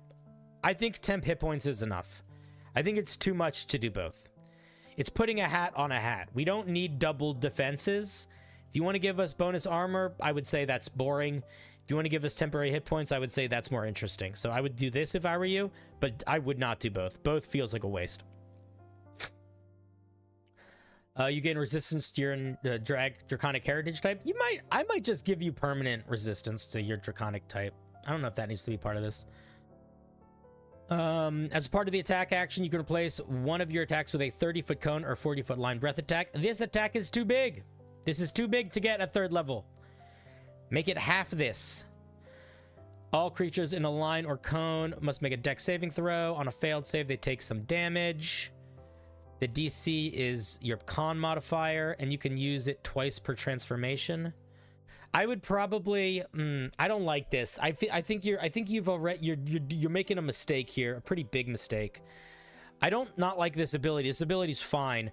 I think temp hit points is enough. I think it's too much to do both. It's putting a hat on a hat. We don't need double defenses. If you want to give us bonus armor, I would say that's boring. If you want to give us temporary hit points, I would say that's more interesting. So I would do this if I were you, but I would not do both. Both feels like a waste. You gain resistance to your draconic heritage type. I might just give you permanent resistance to your draconic type. I don't know if that needs to be part of this. As part of the attack action, you can replace one of your attacks with a 30-foot cone or 40-foot line breath attack. This attack is too big. This is too big to get at 3rd level. Make it half this. All creatures in a line or cone must make a dex saving throw. On a failed save, they take some damage. The DC is your con modifier, and you can use it twice per transformation. I would probably. I don't like this. I think you've already. You're making a mistake here, a pretty big mistake. I don't not like this ability. This ability's fine.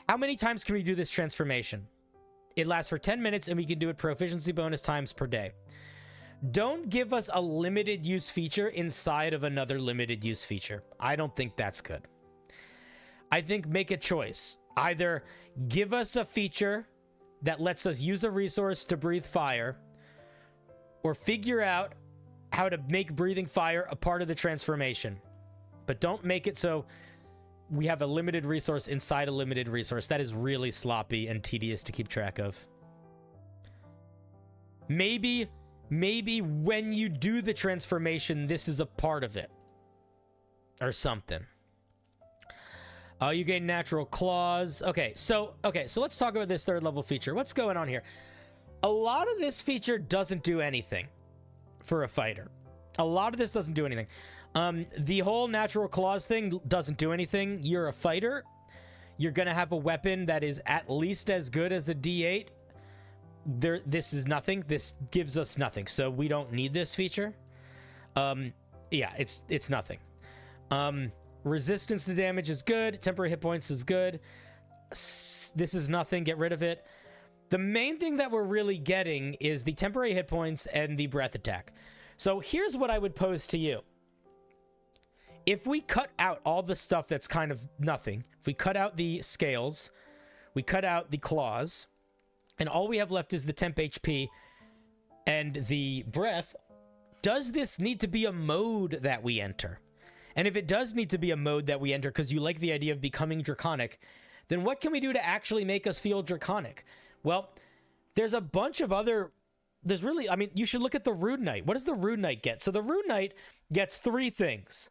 How many times can we do this transformation? It lasts for 10 minutes, and we can do it proficiency bonus times per day. Don't give us a limited use feature inside of another limited use feature. I don't think that's good. I think make a choice. Either give us a feature that lets us use a resource to breathe fire, or figure out how to make breathing fire a part of the transformation. But don't make it so we have a limited resource inside a limited resource. That is really sloppy and tedious to keep track of. Maybe when you do the transformation, this is a part of it. Or something. You gain natural claws. Okay, so let's talk about this 3rd level feature. What's going on here? A lot of this feature doesn't do anything for a fighter. A lot of this doesn't do anything. The whole natural claws thing doesn't do anything. You're a fighter. You're going to have a weapon that is at least as good as a D8. This is nothing. This gives us nothing. So we don't need this feature. Yeah, it's nothing. Resistance to damage is good. Temporary hit points is good. This is nothing. Get rid of it. The main thing that we're really getting is the temporary hit points and the breath attack. So here's what I would pose to you. If we cut out all the stuff that's kind of nothing, if we cut out the scales, we cut out the claws, and all we have left is the temp HP and the breath, does this need to be a mode that we enter? And if it does need to be a mode that we enter because you like the idea of becoming draconic, then what can we do to actually make us feel draconic? Well, there's a bunch of other... There's really... I mean, you should look at the Rune Knight. What does the Rune Knight get? So the Rune Knight gets 3 things.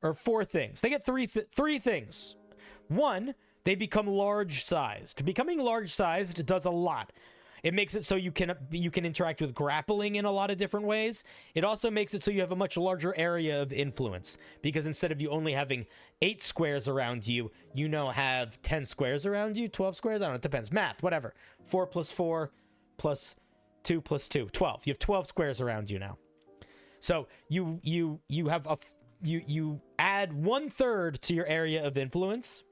Or 4 things. They get three things. 1, they become large-sized. Becoming large-sized does a lot. It makes it so you can interact with grappling in a lot of different ways. It also makes it so you have a much larger area of influence, because instead of you only having 8 squares around you, you now have 10 squares around you, 12 squares. I don't know, it depends. Math, whatever. 4 plus 4 plus 2 plus 2, 12. You have 12 squares around you now. So you have you add 1/3 to your area of influence,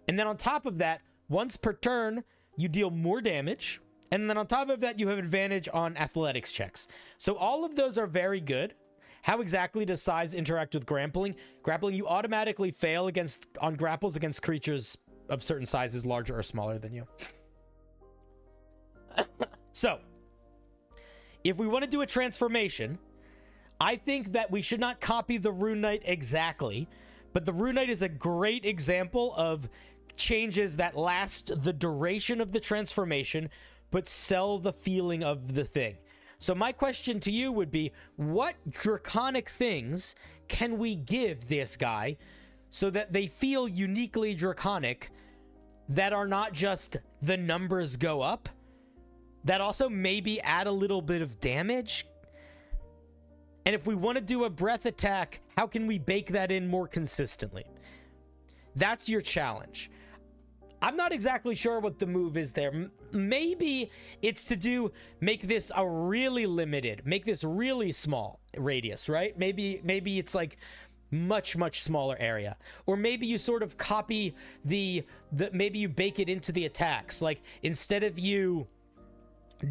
and then on top of that, once per turn, you deal more damage. And then on top of that, you have advantage on athletics checks. So all of those are very good. How exactly does size interact with grappling? Grappling, you automatically fail on grapples against creatures of certain sizes, larger or smaller than you. So, if we want to do a transformation, I think that we should not copy the Rune Knight exactly, but the Rune Knight is a great example of changes that last the duration of the transformation, but sell the feeling of the thing. So my question to you would be, what draconic things can we give this guy so that they feel uniquely draconic, that are not just the numbers go up, that also maybe add a little bit of damage? And if we want to do a breath attack, how can we bake that in more consistently? That's your challenge. I'm not exactly sure what the move is there. Maybe it's to make this a really limited, make this really small radius, right? Maybe it's like much smaller area. Or maybe you sort of copy maybe you bake it into the attacks. Like, instead of you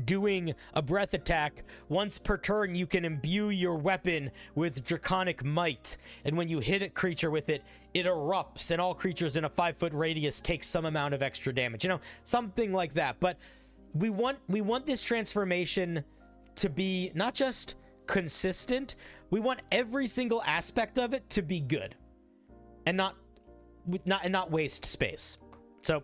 doing a breath attack, once per turn you can imbue your weapon with draconic might, and when you hit a creature with it, it erupts, and all creatures in a 5-foot radius take some amount of extra damage, you know, something like that. But we want this transformation to be not just consistent, we want every single aspect of it to be good and not waste space. So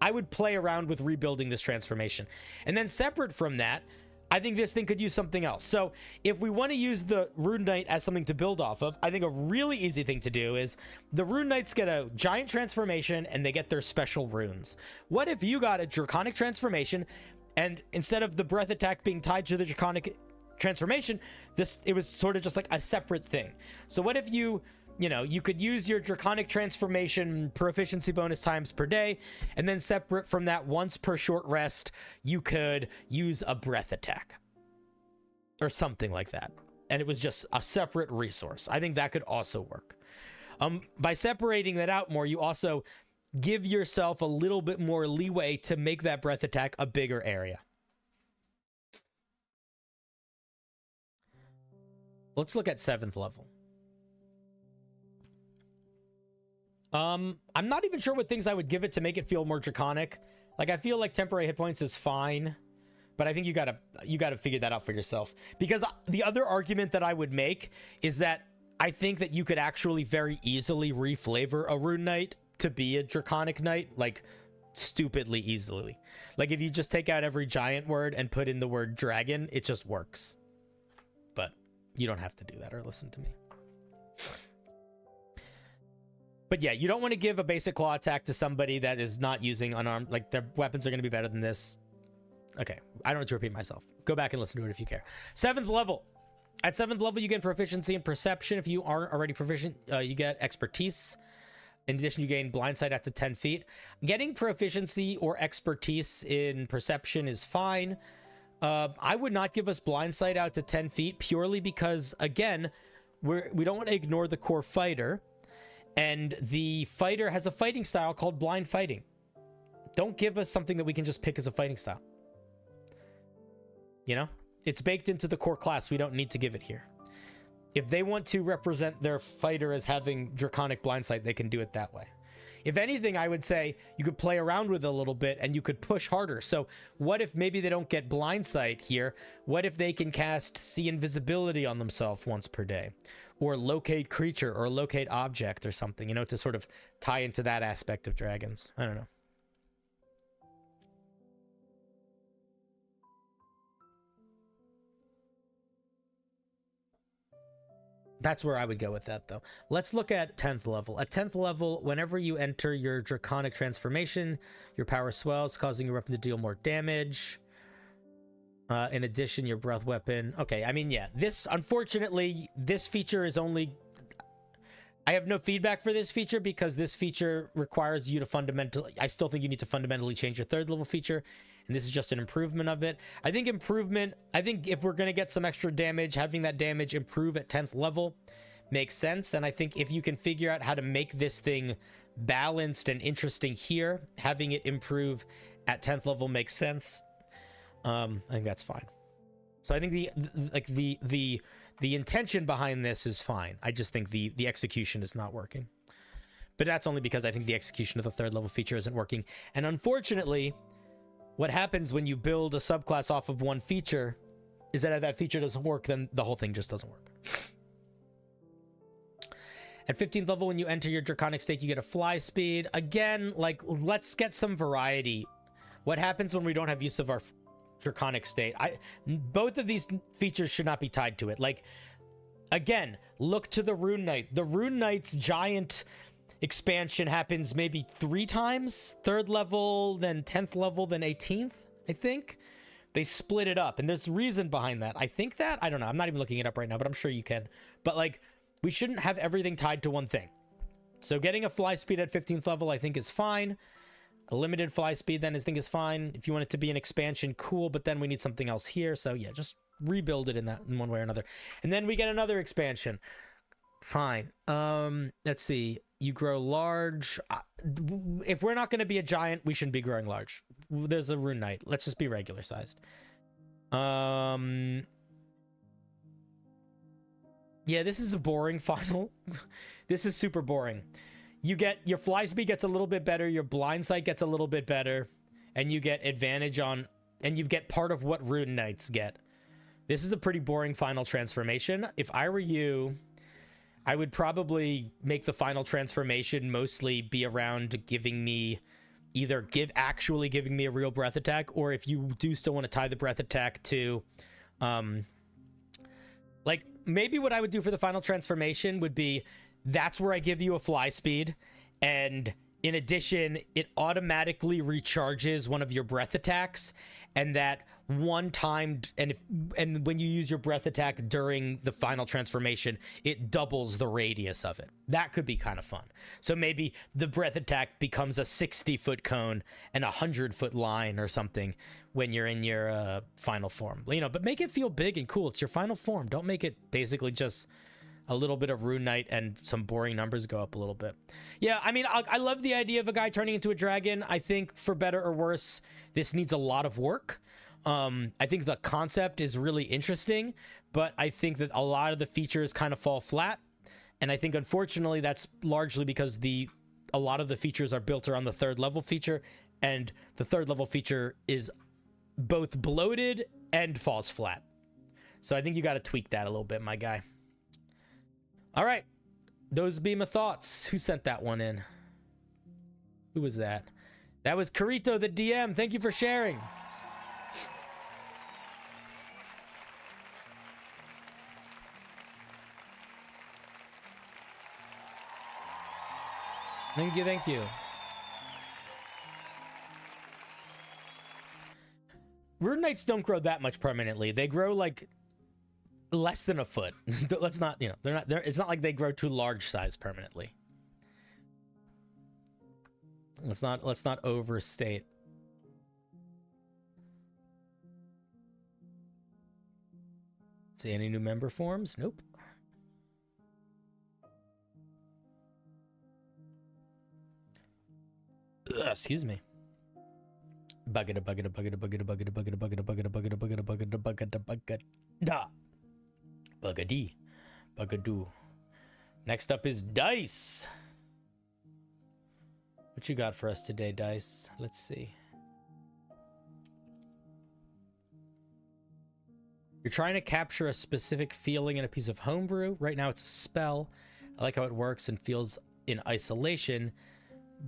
I would play around with rebuilding this transformation. And then separate from that, I think this thing could use something else. So if we want to use the Rune Knight as something to build off of, I think a really easy thing to do is the Rune Knights get a giant transformation and they get their special runes. What if you got a draconic transformation, and instead of the breath attack being tied to the draconic transformation, it was sort of just like a separate thing? So what if you could use your draconic transformation proficiency bonus times per day, and then separate from that, once per short rest, you could use a breath attack or something like that. And it was just a separate resource. I think that could also work. By separating that out more, you also give yourself a little bit more leeway to make that breath attack a bigger area. Let's look at 7th level. I'm not even sure what things I would give it to make it feel more draconic. Like, I feel like temporary hit points is fine, but I think you gotta figure that out for yourself. Because the other argument that I would make is that I think that you could actually very easily reflavor a Rune Knight to be a draconic knight, like stupidly easily. Like, if you just take out every giant word and put in the word dragon, it just works. But you don't have to do that or listen to me. But yeah, you don't want to give a basic claw attack to somebody that is not using unarmed. Like, their weapons are going to be better than this. Okay, I don't need to repeat myself. Go back and listen to it if you care. 7th level. At 7th level, you get proficiency in perception. If you aren't already proficient, you get expertise. In addition, you gain blind sight out to 10 feet. Getting proficiency or expertise in perception is fine. I would not give us blind sight out to 10 feet purely because, again, we don't want to ignore the core fighter. And the fighter has a fighting style called blind fighting. Don't give us something that we can just pick as a fighting style. You know? It's baked into the core class. We don't need to give it here. If they want to represent their fighter as having draconic blind sight, they can do it that way. If anything, I would say you could play around with it a little bit and you could push harder. So what if maybe they don't get blind sight here? What if they can cast see invisibility on themselves once per day? Or locate creature or locate object or something, you know, to sort of tie into that aspect of dragons. I don't know. That's where I would go with that, though. Let's look at 10th level. At 10th level, whenever you enter your Draconic transformation, your power swells, causing your weapon to deal more damage. In addition, your breath weapon. Okay, I mean, yeah. This, unfortunately, this feature is only... I have no feedback for this feature because this feature requires you to fundamentally... I still think you need to fundamentally change your 3rd level feature, and this is just an improvement of it. I think if we're going to get some extra damage, having that damage improve at 10th level makes sense, and I think if you can figure out how to make this thing balanced and interesting here, having it improve at 10th level makes sense. I think that's fine. So I think the intention behind this is fine. I just think the execution is not working. But that's only because I think the execution of the 3rd level feature isn't working. And unfortunately, what happens when you build a subclass off of one feature is that if that feature doesn't work, then the whole thing just doesn't work. At 15th level, when you enter your Draconic state, you get a fly speed. Again, like, let's get some variety. What happens when we don't have use of our Draconic state? Both of these features should not be tied to it. Like, again, look to the Rune Knight. The Rune Knight's giant expansion happens maybe 3 times. 3rd level, then 10th level, then 18th, I think. They split it up, and there's reason behind that. I think that, I don't know, I'm not even looking it up right now, but I'm sure you can. But, like, we shouldn't have everything tied to one thing. So getting a fly speed at 15th level, I think, is fine. A limited fly speed, then, I think, is fine. If you want it to be an expansion, cool, but then we need something else here. So, yeah, just rebuild it in one way or another. And then we get another expansion. Fine. Let's see. You grow large. If we're not going to be a giant, we shouldn't be growing large. There's a Rune Knight. Let's just be regular sized. Yeah, this is a boring final. This is super boring. You get your fly speed gets a little bit better, your blind sight gets a little bit better, and you get advantage on, and you get part of what Rune Knights get. This is a pretty boring final transformation. If I were you, I would probably make the final transformation mostly be around giving me actually giving me a real breath attack, or if you do still want to tie the breath attack to like, maybe what I would do for the final transformation would be, that's where I give you a fly speed, and in addition, it automatically recharges one of your breath attacks, and that one time, and when you use your breath attack during the final transformation, it doubles the radius of it. That could be kind of fun. So maybe the breath attack becomes a 60-foot cone and a 100-foot line or something when you're in your final form. You know, but make it feel big and cool. It's your final form. Don't make it basically just a little bit of Rune Knight and some boring numbers go up a little bit. Yeah, I mean, I love the idea of a guy turning into a dragon. I think, for better or worse, this needs a lot of work. I think the concept is really interesting, but I think that a lot of the features kind of fall flat. And I think, unfortunately, that's largely because a lot of the features are built around the 3rd level feature, and the 3rd level feature is both bloated and falls flat. So I think you got to tweak that a little bit, my guy. All right, those be my thoughts. Who sent that one in? Who was that? That was Carito the DM. Thank you for sharing. Thank you, thank you. Rune Knights don't grow that much permanently. They grow like less than a foot. Let's not, you know, it's not like they grow to large size permanently. Let's not overstate. See any new member forms? Nope. Ugh, excuse me. Buggada. Bugadoo. Next up is Dice. What you got for us today, Dice? Let's see. You're trying to capture a specific feeling in a piece of homebrew. Right now it's a spell. I like how it works and feels in isolation,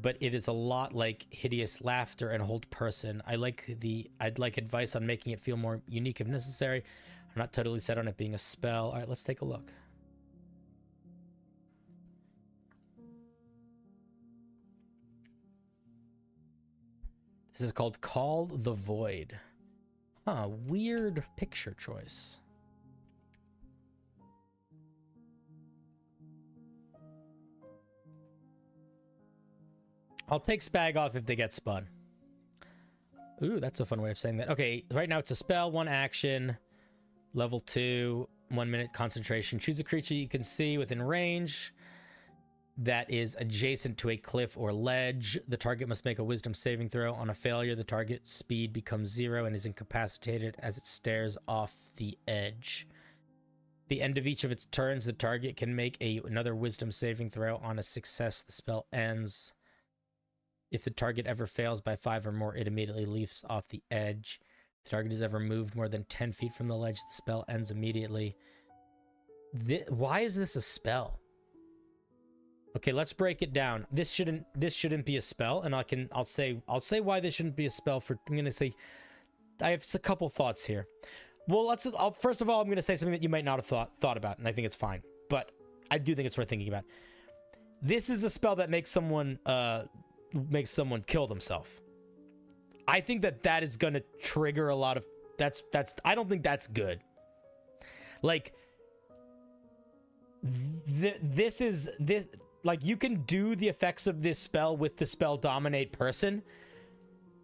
but it is a lot like Hideous Laughter and Hold Person. I'd like advice on making it feel more unique if necessary. I'm not totally set on it being a spell. All right, let's take a look. This is called Call the Void. Huh, weird picture choice. I'll take Spag off if they get spun. Ooh, that's a fun way of saying that. Okay, right now it's a spell, 1 action, level 2, 1 minute concentration. Choose a creature you can see within range that is adjacent to a cliff or ledge. The target must make a wisdom saving throw. On a failure, the target's speed becomes 0 and is incapacitated as it stares off the edge. The end of each of its turns, the target can make another wisdom saving throw. On a success, the spell ends. If the target ever fails by 5 or more, it immediately leaps off the edge. If the target is ever moved more than 10 feet from the ledge, the spell ends immediately. Why is this a spell? Okay, let's break it down. This shouldn't be a spell, and I'll say why this shouldn't be a spell. I'm gonna say I have a couple thoughts here. Well, first of all, I'm gonna say something that you might not have thought about, and I think it's fine, but I do think it's worth thinking about. This is a spell that makes someone kill themselves. I think that is gonna trigger a lot of I don't think that's good. Like like you can do the effects of this spell with the spell Dominate Person,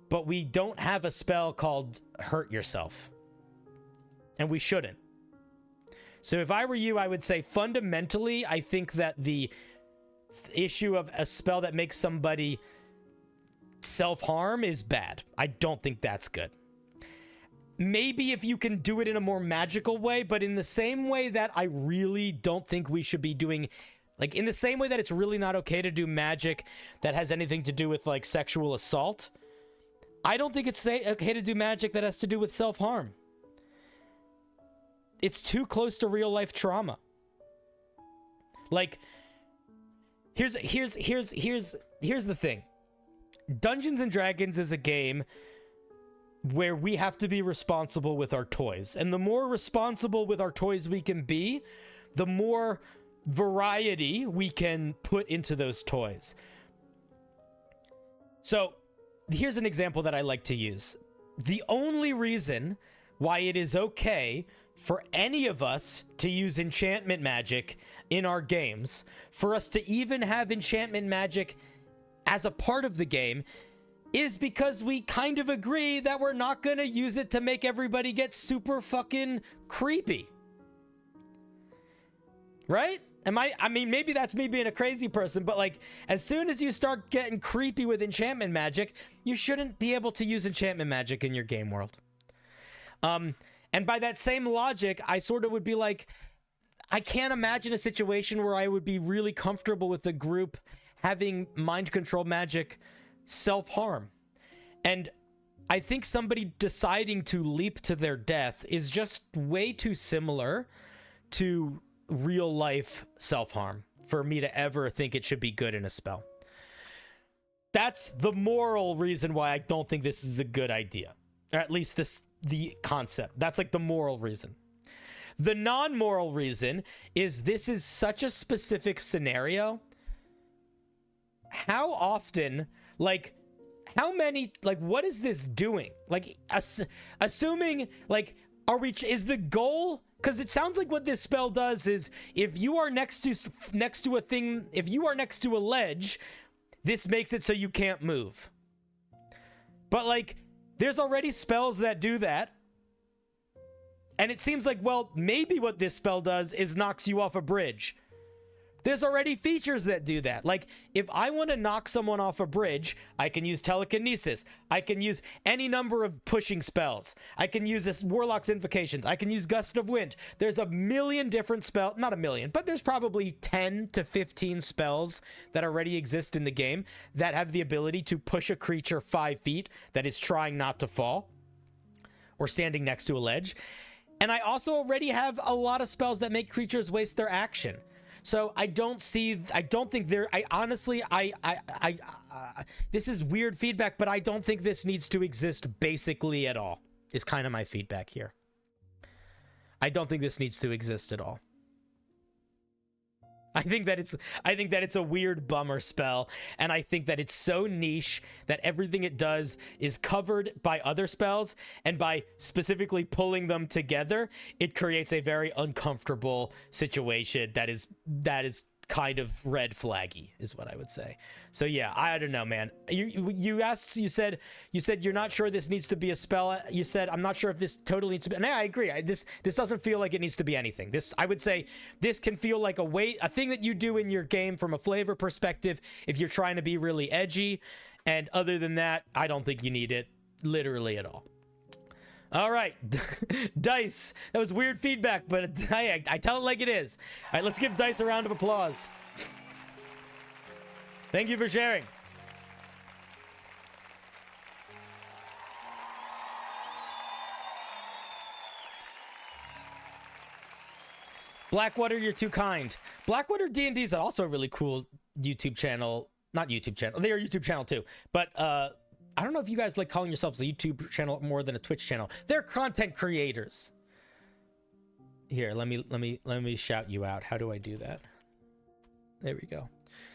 but we don't have a spell called Hurt Yourself, and we shouldn't. So if I were you, I would say fundamentally I think that the issue of a spell that makes somebody self-harm is bad. I don't think that's good. Maybe if you can do it in a more magical way, but in the same way that I really don't think we should be doing, like in the same way that it's really not okay to do magic that has anything to do with like sexual assault, I don't think it's okay to do magic that has to do with self-harm. It's too close to real life trauma. Like here's the thing. Dungeons and Dragons is a game where we have to be responsible with our toys. And the more responsible with our toys we can be, the more variety we can put into those toys. So here's an example that I like to use. The only reason why it is okay for any of us to use enchantment magic in our games, for us to even have enchantment magic as a part of the game, is because we kind of agree that we're not gonna use it to make everybody get super fucking creepy. Right? I mean, maybe that's me being a crazy person, but like, as soon as you start getting creepy with enchantment magic, you shouldn't be able to use enchantment magic in your game world. And by that same logic, I sort of would be like, I can't imagine a situation where I would be really comfortable with a group having mind control magic self-harm. And I think somebody deciding to leap to their death is just way too similar to real life self-harm for me to ever think it should be good in a spell. That's the moral reason why I don't think this is a good idea. Or at least the concept. That's like the moral reason. The non-moral reason is this is such a specific scenario. How often, like, how many, like, what is this doing? Like, assuming, like, is the goal, because it sounds like what this spell does is, if you are next to a thing, if you are next to a ledge, this makes it so you can't move. But, like, there's already spells that do that. And it seems like, well, maybe what this spell does is knocks you off a bridge. There's already features that do that. Like, if I want to knock someone off a bridge, I can use telekinesis. I can use any number of pushing spells. I can use this Warlock's Invocations. I can use Gust of Wind. There's a million different spells. Not a million, but there's probably 10 to 15 spells that already exist in the game that have the ability to push a creature 5 feet that is trying not to fall or standing next to a ledge. And I also already have a lot of spells that make creatures waste their action. So I don't think this is weird feedback, but I don't think this needs to exist basically at all, is kind of my feedback here. I don't think this needs to exist at all. I think that it's a weird bummer spell, and I think that it's so niche that everything it does is covered by other spells, and by specifically pulling them together, it creates a very uncomfortable situation that is kind of red flaggy, is what I would say. So yeah, I don't know, man. You said you're not sure this needs to be a spell. You said, I'm not sure if this totally needs to be. And I agree. This doesn't feel like it needs to be anything. This, I would say, this can feel like a thing that you do in your game from a flavor perspective if you're trying to be really edgy. And other than that, I don't think you need it literally at all. All right, Dice. That was weird feedback, but I tell it like it is. All right, let's give Dice a round of applause. Thank you for sharing. Blackwater, you're too kind. Blackwater D&D is also a really cool YouTube channel. Not YouTube channel. They are a YouTube channel too, but I don't know if you guys like calling yourselves a YouTube channel more than a Twitch channel. They're content creators. Here, let me shout you out. How do I do that? There we go.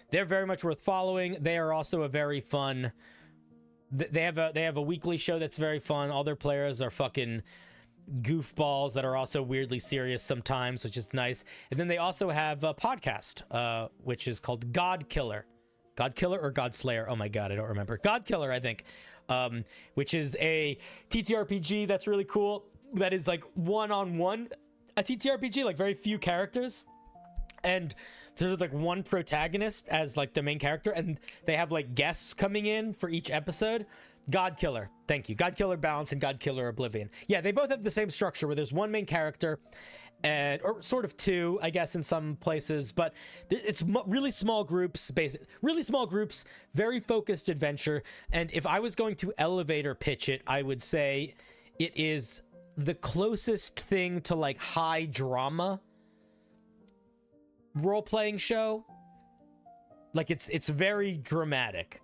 They're very much worth following. They are also a very fun. They have a weekly show that's very fun. All their players are fucking goofballs that are also weirdly serious sometimes, which is nice. And then they also have a podcast, which is called God Killer. God Killer or God Slayer? Oh my god, I don't remember. God Killer, I think, which is a TTRPG that's really cool. That is like one-on-one, a TTRPG, like very few characters, and there's like one protagonist as like the main character, and they have like guests coming in for each episode. God Killer, thank you. God Killer Balance and God Killer Oblivion. Yeah, they both have the same structure where there's one main character, and or sort of two, I guess, in some places, but it's really small groups, really small groups, very focused adventure. And if I was going to elevator pitch it, I would say it is the closest thing to like high drama role-playing show. Like it's very dramatic,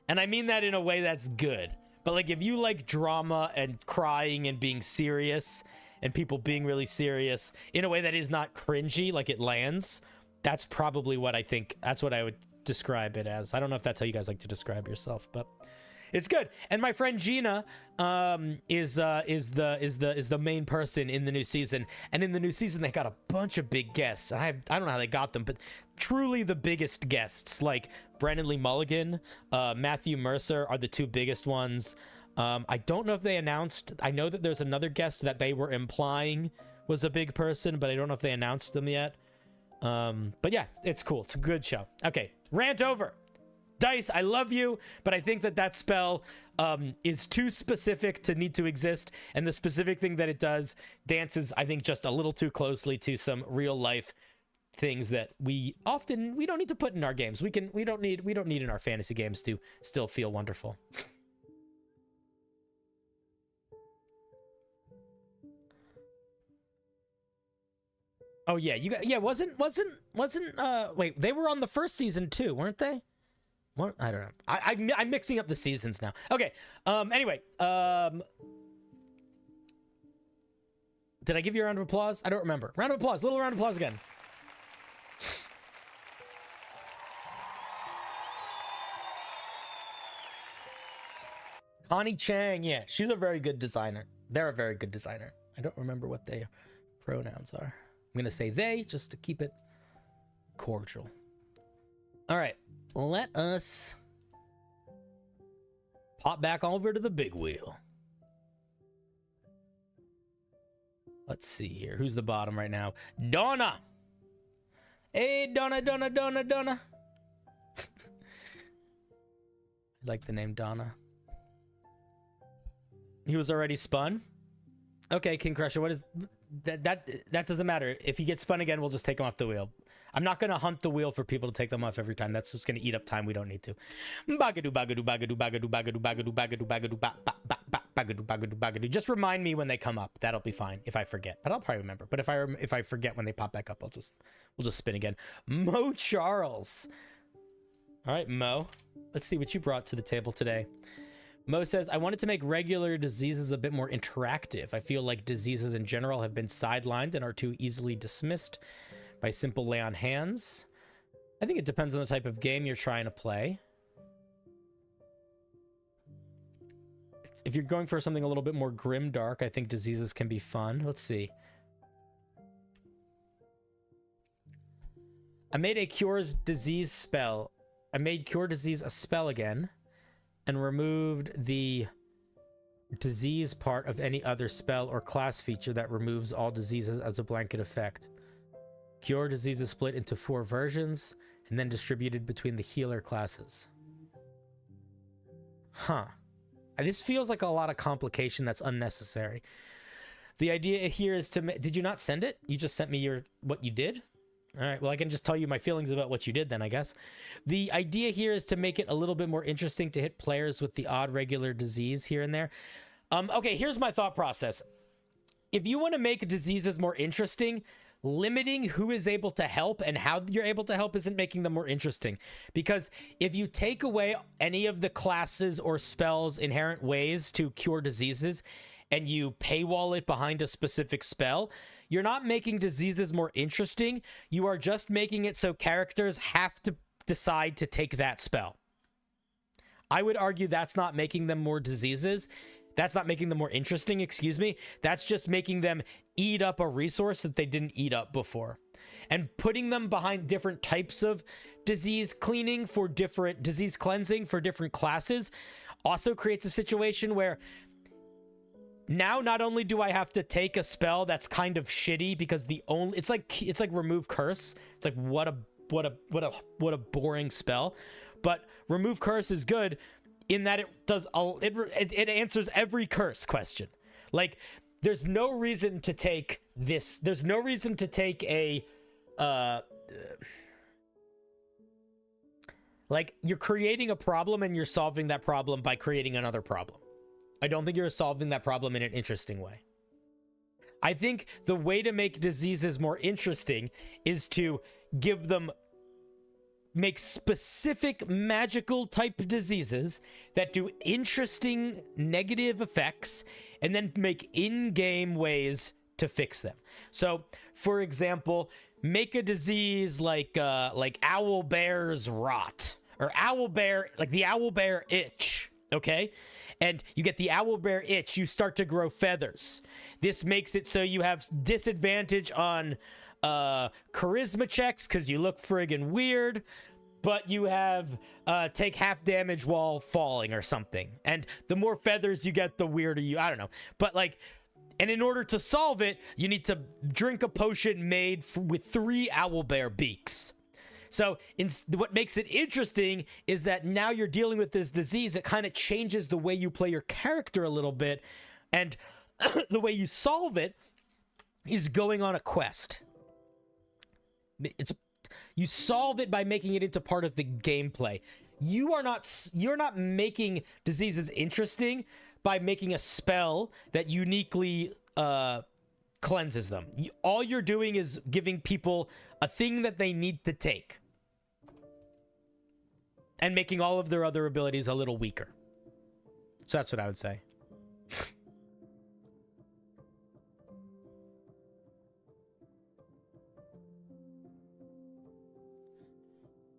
and I mean that in a way that's good. But like if you like drama and crying and being serious and people being really serious in a way that is not cringy, like it lands, that's probably what I think. That's what I would describe it as. I don't know if that's how you guys like to describe yourself, but it's good. And my friend Gina is the main person in the new season. And in the new season, they got a bunch of big guests. And I don't know how they got them, but truly the biggest guests, like Brandon Lee Mulligan, Matthew Mercer are the two biggest ones. I don't know if they announced. I know that there's another guest that they were implying was a big person, but I don't know if they announced them yet. But yeah, it's cool. It's a good show. Okay, rant over. Dice, I love you, but I think that spell is too specific to need to exist, and the specific thing that it does dances, I think, just a little too closely to some real life things that we don't need to put in our games. We don't need in our fantasy games to still feel wonderful. Oh yeah, wasn't wait, they were on the first season too, weren't they? What? I don't know. I'm mixing up the seasons now. Okay. Anyway. Did I give you a round of applause? I don't remember. Round of applause. Little round of applause again. Connie Chang. Yeah, she's a very good designer. They're a very good designer. I don't remember what their pronouns are. I'm going to say they just to keep it cordial. All right. Let us pop back over to the big wheel. Let's see here. Who's the bottom right now? Donna. Hey, Donna. I like the name Donna. He was already spun? Okay, King Crusher, what is... That doesn't matter. If he gets spun again, we'll just take him off the wheel. I'm not gonna hunt the wheel for people to take them off every time. That's just gonna eat up time we don't need to. Bagadu bagadu bagadu bagadu bagadu bagadu bagadu bagadu bagadu bagadu bagadu. Just remind me when they come up. That'll be fine if I forget. But I'll probably remember. But if I forget when they pop back up, we'll just spin again. Mo Charles. All right, Mo. Let's see what you brought to the table today. Mo says, I wanted to make regular diseases a bit more interactive. I feel like diseases in general have been sidelined and are too easily dismissed by simple lay on hands. I think it depends on the type of game you're trying to play. If you're going for something a little bit more grim dark, I think diseases can be fun. Let's see. I made a cures disease spell. I made cure disease a spell again and removed the disease part of any other spell or class feature that removes all diseases as a blanket effect. Cure disease is split into 4 versions and then distributed between the healer classes. Huh. This feels like a lot of complication that's unnecessary. The idea here is to... Did you not send it? You just sent me what you did? All right, well, I can just tell you my feelings about what you did then, I guess. The idea here is to make it a little bit more interesting to hit players with the odd regular disease here and there. Okay, here's my thought process. If you want to make diseases more interesting, limiting who is able to help and how you're able to help isn't making them more interesting. Because if you take away any of the classes or spells' inherent ways to cure diseases and you paywall it behind a specific spell, you're not making diseases more interesting. You are just making it so characters have to decide to take that spell. I would argue that's not making them more diseases. That's not making them more interesting, excuse me. That's just making them eat up a resource that they didn't eat up before. And putting them behind different types of disease cleaning for different disease cleansing for different classes also creates a situation where now not only do I have to take a spell that's kind of shitty because it's like remove curse. It's like what a boring spell. But remove curse is good in that it answers every curse question. Like, there's no reason to take this. There's no reason to take a like, you're creating a problem and you're solving that problem by creating another problem. I don't think you're solving that problem in an interesting way. I think the way to make diseases more interesting is to make specific magical type diseases that do interesting negative effects and then make in-game ways to fix them. So, for example, make a disease like owlbear's rot or the owlbear itch, okay? And you get the owlbear itch, you start to grow feathers. This makes it so you have disadvantage on charisma checks because you look friggin' weird, but you have take half damage while falling or something. And the more feathers you get, the weirder I don't know. But like, and in order to solve it, you need to drink a potion made with 3 owlbear beaks. So what makes it interesting is that now you're dealing with this disease that kind of changes the way you play your character a little bit. And the way you solve it is going on a quest. You solve it by making it into part of the gameplay. You're not making diseases interesting by making a spell that uniquely cleanses them. All you're doing is giving people a thing that they need to take and making all of their other abilities a little weaker. So that's what I would say.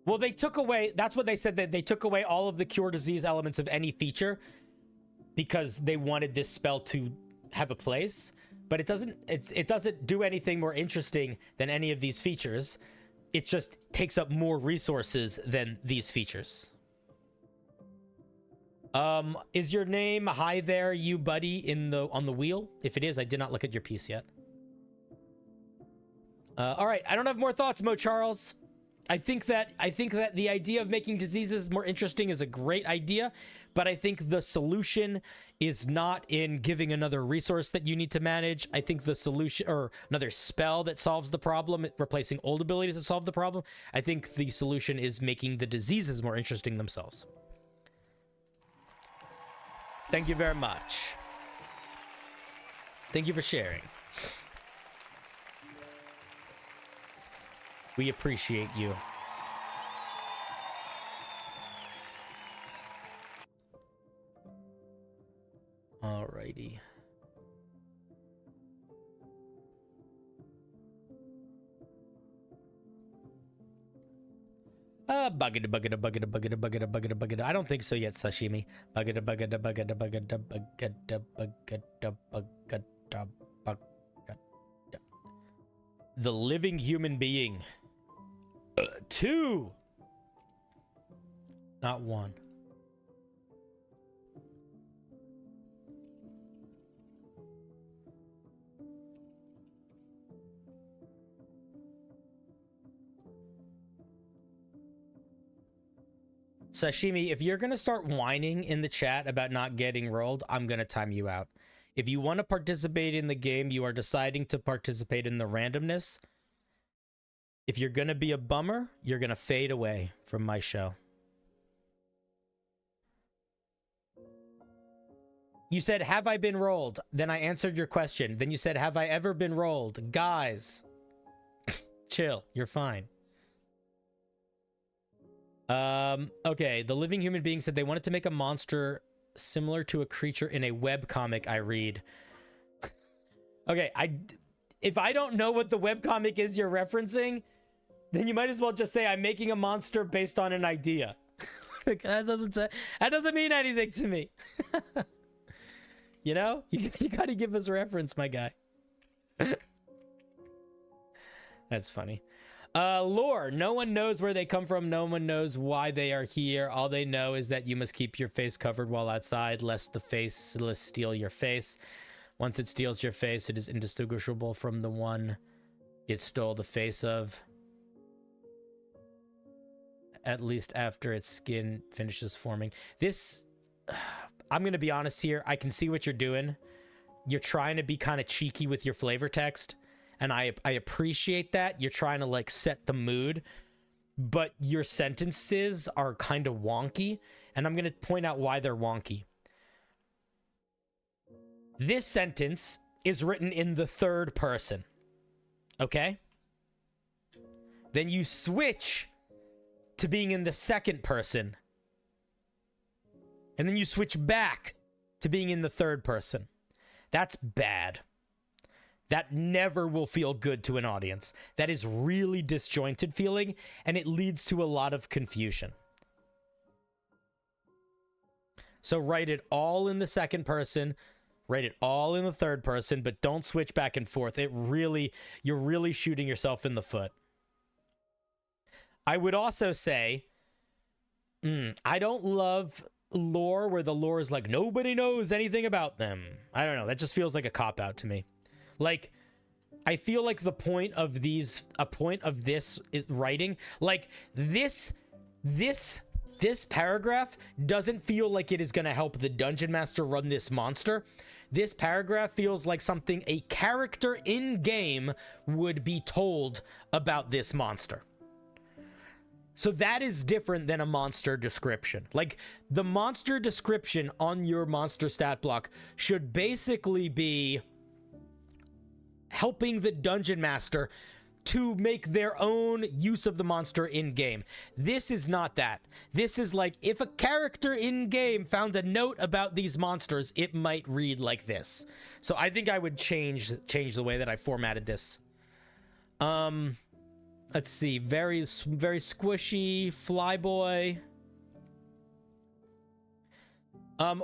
Well, they took away, that's what they said, that they took away all of the cure disease elements of any feature because they wanted this spell to have a place, but it doesn't do anything more interesting than any of these features. It just takes up more resources than these features. Is your name hi there, you buddy, on the wheel? If it is, I did not look at your piece yet. All right, I don't have more thoughts, Mo Charles. I think that the idea of making diseases more interesting is a great idea, but I think the solution is not in giving another resource that you need to manage. I think the solution, or another spell that solves the problem, replacing old abilities that solve the problem. I think the solution is making the diseases more interesting themselves. Thank you very much. Thank you for sharing. We appreciate you. Alrighty. Buggada, buggada, buggada, buggada, buggada, buggada, buggada. I don't think so yet, sashimi. Buggada, buggada, buggada, buggada, buggada, buggada, buggada, buggada. The living human being. 2. Not 1. Sashimi, if you're going to start whining in the chat about not getting rolled, I'm going to time you out. If you want to participate in the game, you are deciding to participate in the randomness. If you're going to be a bummer, you're going to fade away from my show. You said, have I been rolled? Then I answered your question. Then you said, have I ever been rolled? Guys, chill. You're fine. Okay, the living human being said they wanted to make a monster similar to a creature in a webcomic I read. Okay, if I don't know what the webcomic is you're referencing, then you might as well just say I'm making a monster based on an idea. that doesn't mean anything to me. You know? You gotta give us a reference, my guy. That's funny. Lore. No one knows where they come from. No one knows why they are here. All they know is that you must keep your face covered while outside, lest the faceless steal your face. Once it steals your face, it is indistinguishable from the one it stole the face of. At least after its skin finishes forming. This... I'm going to be honest here. I can see what you're doing. You're trying to be kind of cheeky with your flavor text. And I appreciate that. You're trying to, like, set the mood. But your sentences are kind of wonky. And I'm going to point out why they're wonky. This sentence is written in the third person. Okay? Then you switch to being in the second person. And then you switch back to being in the third person. That's bad. That never will feel good to an audience. That is really disjointed feeling, and it leads to a lot of confusion. So write it all in the second person, write it all in the third person, but don't switch back and forth. You're really shooting yourself in the foot. I would also say, I don't love lore where the lore is like, nobody knows anything about them. I don't know. That just feels like a cop-out to me. Like, I feel like the point of this is writing, like, this paragraph doesn't feel like it is going to help the dungeon master run this monster. This paragraph feels like something a character in-game would be told about this monster. So that is different than a monster description. Like, the monster description on your monster stat block should basically be helping the dungeon master to make their own use of the monster in-game. This is not that. This is like, if a character in-game found a note about these monsters, it might read like this. So I think I would change the way that I formatted this. Let's see. Very squishy. Flyboy.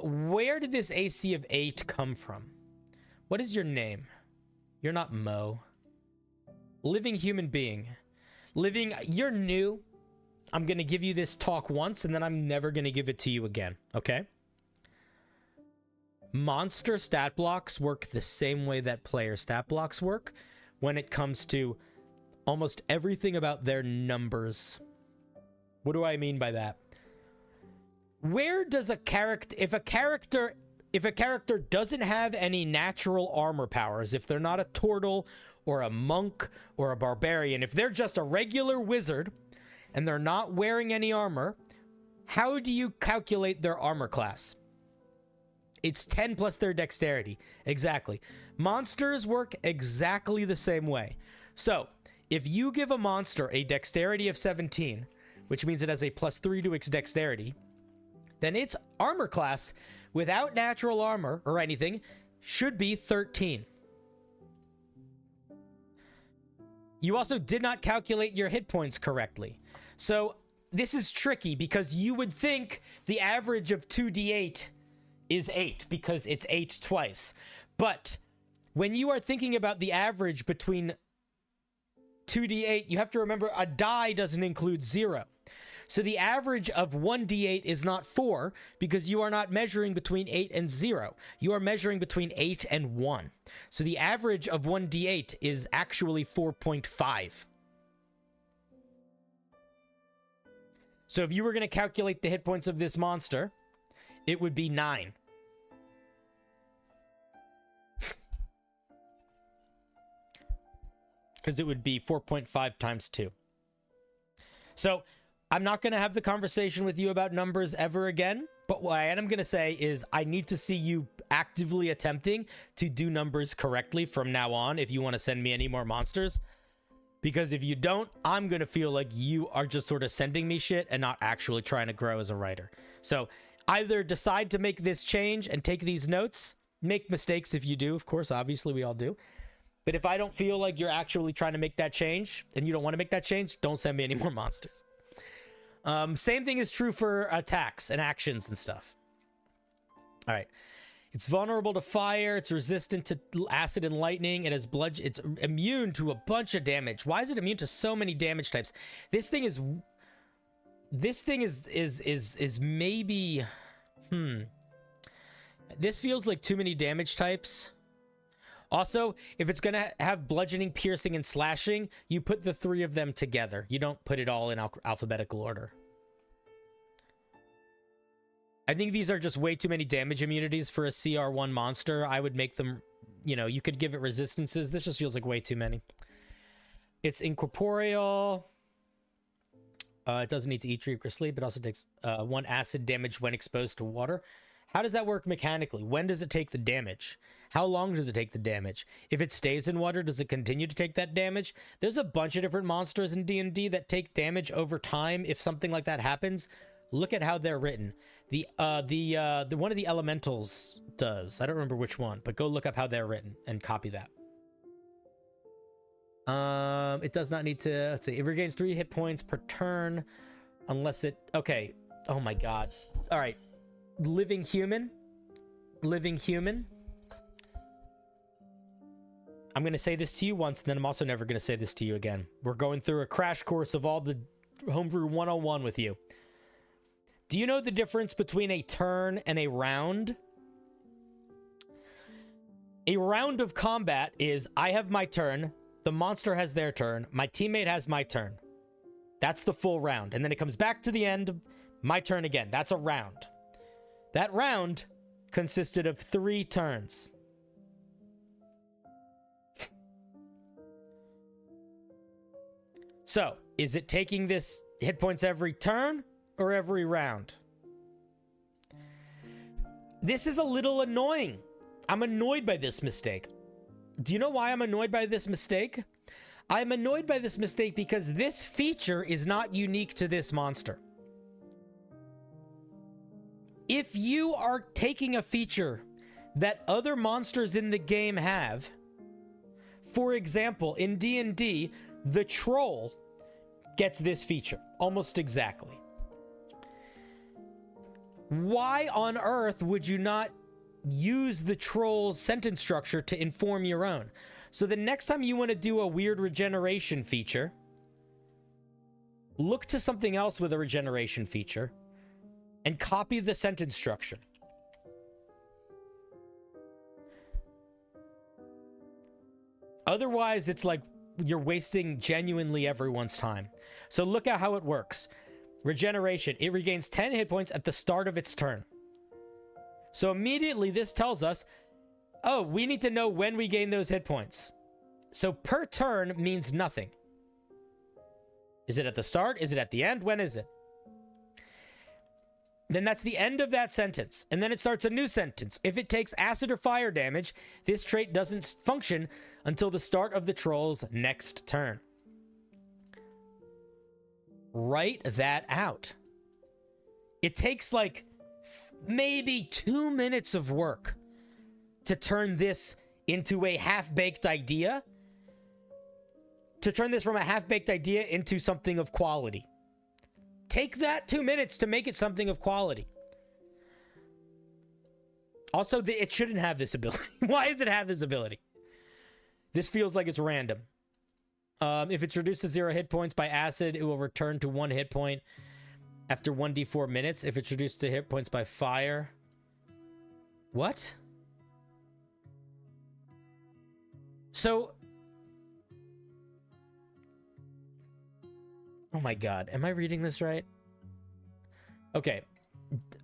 Where did this AC of 8 come from? What is your name? You're not Mo. Living human being. You're new. I'm going to give you this talk once, and then I'm never going to give it to you again. Okay? Monster stat blocks work the same way that player stat blocks work when it comes to almost everything about their numbers. What do I mean by that? Where does a character... If a character doesn't have any natural armor powers, if they're not a turtle or a monk or a barbarian, if they're just a regular wizard and they're not wearing any armor, how do you calculate their armor class? It's 10 plus their dexterity. Exactly. Monsters work exactly the same way. So, if you give a monster a dexterity of 17, which means it has a +3 to its dexterity, then its armor class, without natural armor or anything, should be 13. You also did not calculate your hit points correctly. So this is tricky because you would think the average of 2d8 is 8 because it's 8 twice. But when you are thinking about the average between 2d8, you have to remember a die doesn't include 0. So the average of 1d8 is not 4 because you are not measuring between 8 and 0. You are measuring between 8 and 1. So the average of 1d8 is actually 4.5. So if you were going to calculate the hit points of this monster, it would be 9. Because it would be 4.5 times 2. So I'm not going to have the conversation with you about numbers ever again. But what I am going to say is I need to see you actively attempting to do numbers correctly from now on if you want to send me any more monsters. Because if you don't, I'm going to feel like you are just sort of sending me shit and not actually trying to grow as a writer. So either decide to make this change and take these notes. Make mistakes if you do, of course, obviously we all do. But if I don't feel like you're actually trying to make that change and you don't want to make that change, don't send me any more monsters. Same thing is true for attacks and actions and stuff. All right. It's vulnerable to fire. It's resistant to acid and lightning. It has blood. It's immune to a bunch of damage. Why is it immune to so many damage types? This thing is maybe, this feels like too many damage types. Also, if it's going to have bludgeoning, piercing, and slashing, you put the 3 of them together. You don't put it all in alphabetical order. I think these are just way too many damage immunities for a CR1 monster. I would make them, you know, you could give it resistances. This just feels like way too many. It's incorporeal. It doesn't need to eat, drink, or sleep. It also takes 1 acid damage when exposed to water. How does that work mechanically? When does it take the damage? How long does it take the damage? If it stays in water, does it continue to take that damage? There's a bunch of different monsters in D&D that take damage over time if something like that happens. Look at how they're written. The one of the elementals does. I don't remember which one, but go look up how they're written and copy that. It does not need to, let's see, it regains 3 hit points per turn unless it, okay. Oh my god. All right. Living human. I'm going to say this to you once, and then I'm also never going to say this to you again. We're going through a crash course of all the Homebrew 101 with you. Do you know the difference between a turn and a round? A round of combat is, I have my turn, the monster has their turn, my teammate has my turn. That's the full round. And then it comes back to the end, my turn again. That's a round. That round consisted of 3 turns. So, is it taking this hit points every turn or every round? This is a little annoying. I'm annoyed by this mistake. Do you know why I'm annoyed by this mistake? I'm annoyed by this mistake because this feature is not unique to this monster. If you are taking a feature that other monsters in the game have, for example, in D&D, the troll gets this feature almost exactly. Why on earth would you not use the troll's sentence structure to inform your own? So the next time you want to do a weird regeneration feature, look to something else with a regeneration feature and copy the sentence structure. Otherwise, it's like you're wasting genuinely everyone's time. So look at how it works. Regeneration. It regains 10 hit points at the start of its turn. So immediately this tells us, oh, we need to know when we gain those hit points. So per turn means nothing. Is it at the start? Is it at the end? When is it? Then that's the end of that sentence. And then it starts a new sentence. If it takes acid or fire damage, this trait doesn't function until the start of the troll's next turn. Write that out. It takes like maybe 2 minutes of work to turn this into a half-baked idea. To turn this from a half-baked idea into something of quality. Take that 2 minutes to make it something of quality. Also, it shouldn't have this ability. Why does it have this ability? This feels like it's random. If it's reduced to 0 hit points by acid, it will return to 1 hit point after 1d4 minutes. If it's reduced to hit points by fire... What? So... Oh my god, am I reading this right? Okay,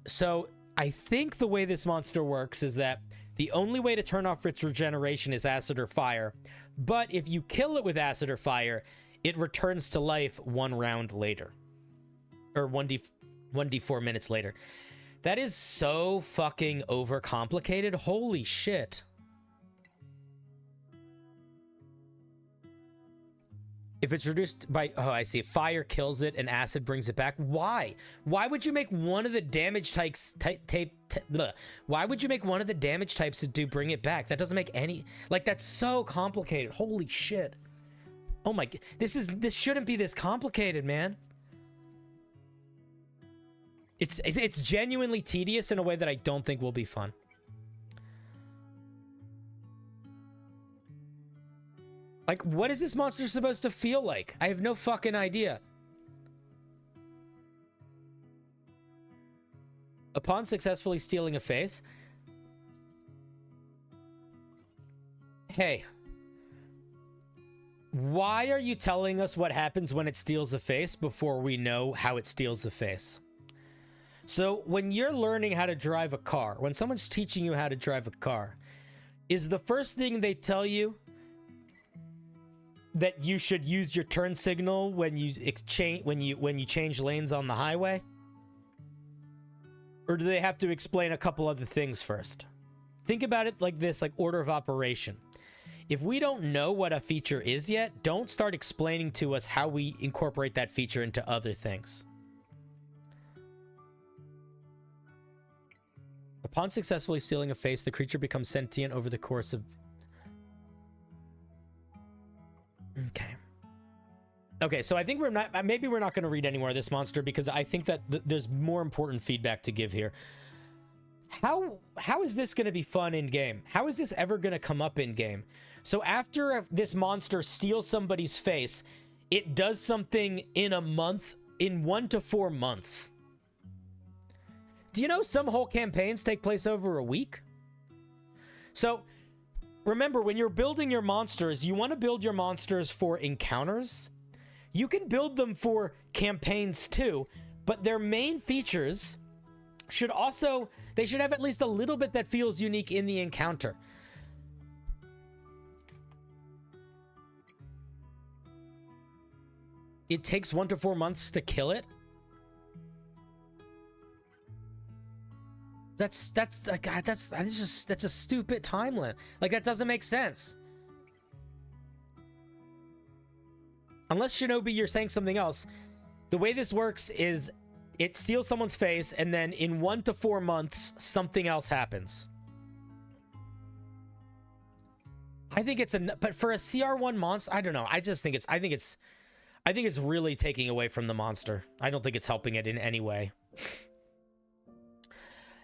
so I think the way this monster works is that the only way to turn off its regeneration is acid or fire, but if you kill it with acid or fire, it returns to life 1 round later. Or 1d4 minutes later. That is so fucking overcomplicated. Holy shit. If it's reduced by... Oh, I see. Fire kills it and acid brings it back. Why? Why would you make one of the damage types... Why would you make one of the damage types to do bring it back? That doesn't make any... Like, that's so complicated. Holy shit. Oh my... This shouldn't be this complicated, man. It's genuinely tedious in a way that I don't think will be fun. Like, what is this monster supposed to feel like? I have no fucking idea. Upon successfully stealing a face... Hey. Why are you telling us what happens when it steals a face before we know how it steals a face? So, when you're learning how to drive a car, when someone's teaching you how to drive a car, is the first thing they tell you that you should use your turn signal when you change lanes on the highway? Or do they have to explain a couple other things first? Think about it like this, like order of operation. If we don't know what a feature is yet, don't start explaining to us how we incorporate that feature into other things. Upon successfully stealing a face, the creature becomes sentient over the course of... Okay, so I think maybe we're not going to read any more of this monster because I think that there's more important feedback to give here. How is this going to be fun in game? How is this ever going to come up in game? So after this monster steals somebody's face, it does something in a month, in 1 to 4 months. Do you know some whole campaigns take place over a week? So remember, when you're building your monsters, you want to build your monsters for encounters. You can build them for campaigns too, but their main features should also... They should have at least a little bit that feels unique in the encounter. It takes 1 to 4 months to kill it? That's a stupid timeline. Like, that doesn't make sense. Unless, Shinobi, you're saying something else. The way this works is it steals someone's face, and then in 1 to 4 months, something else happens. I think it's but for a CR1 monster, I don't know. I think it's really taking away from the monster. I don't think it's helping it in any way.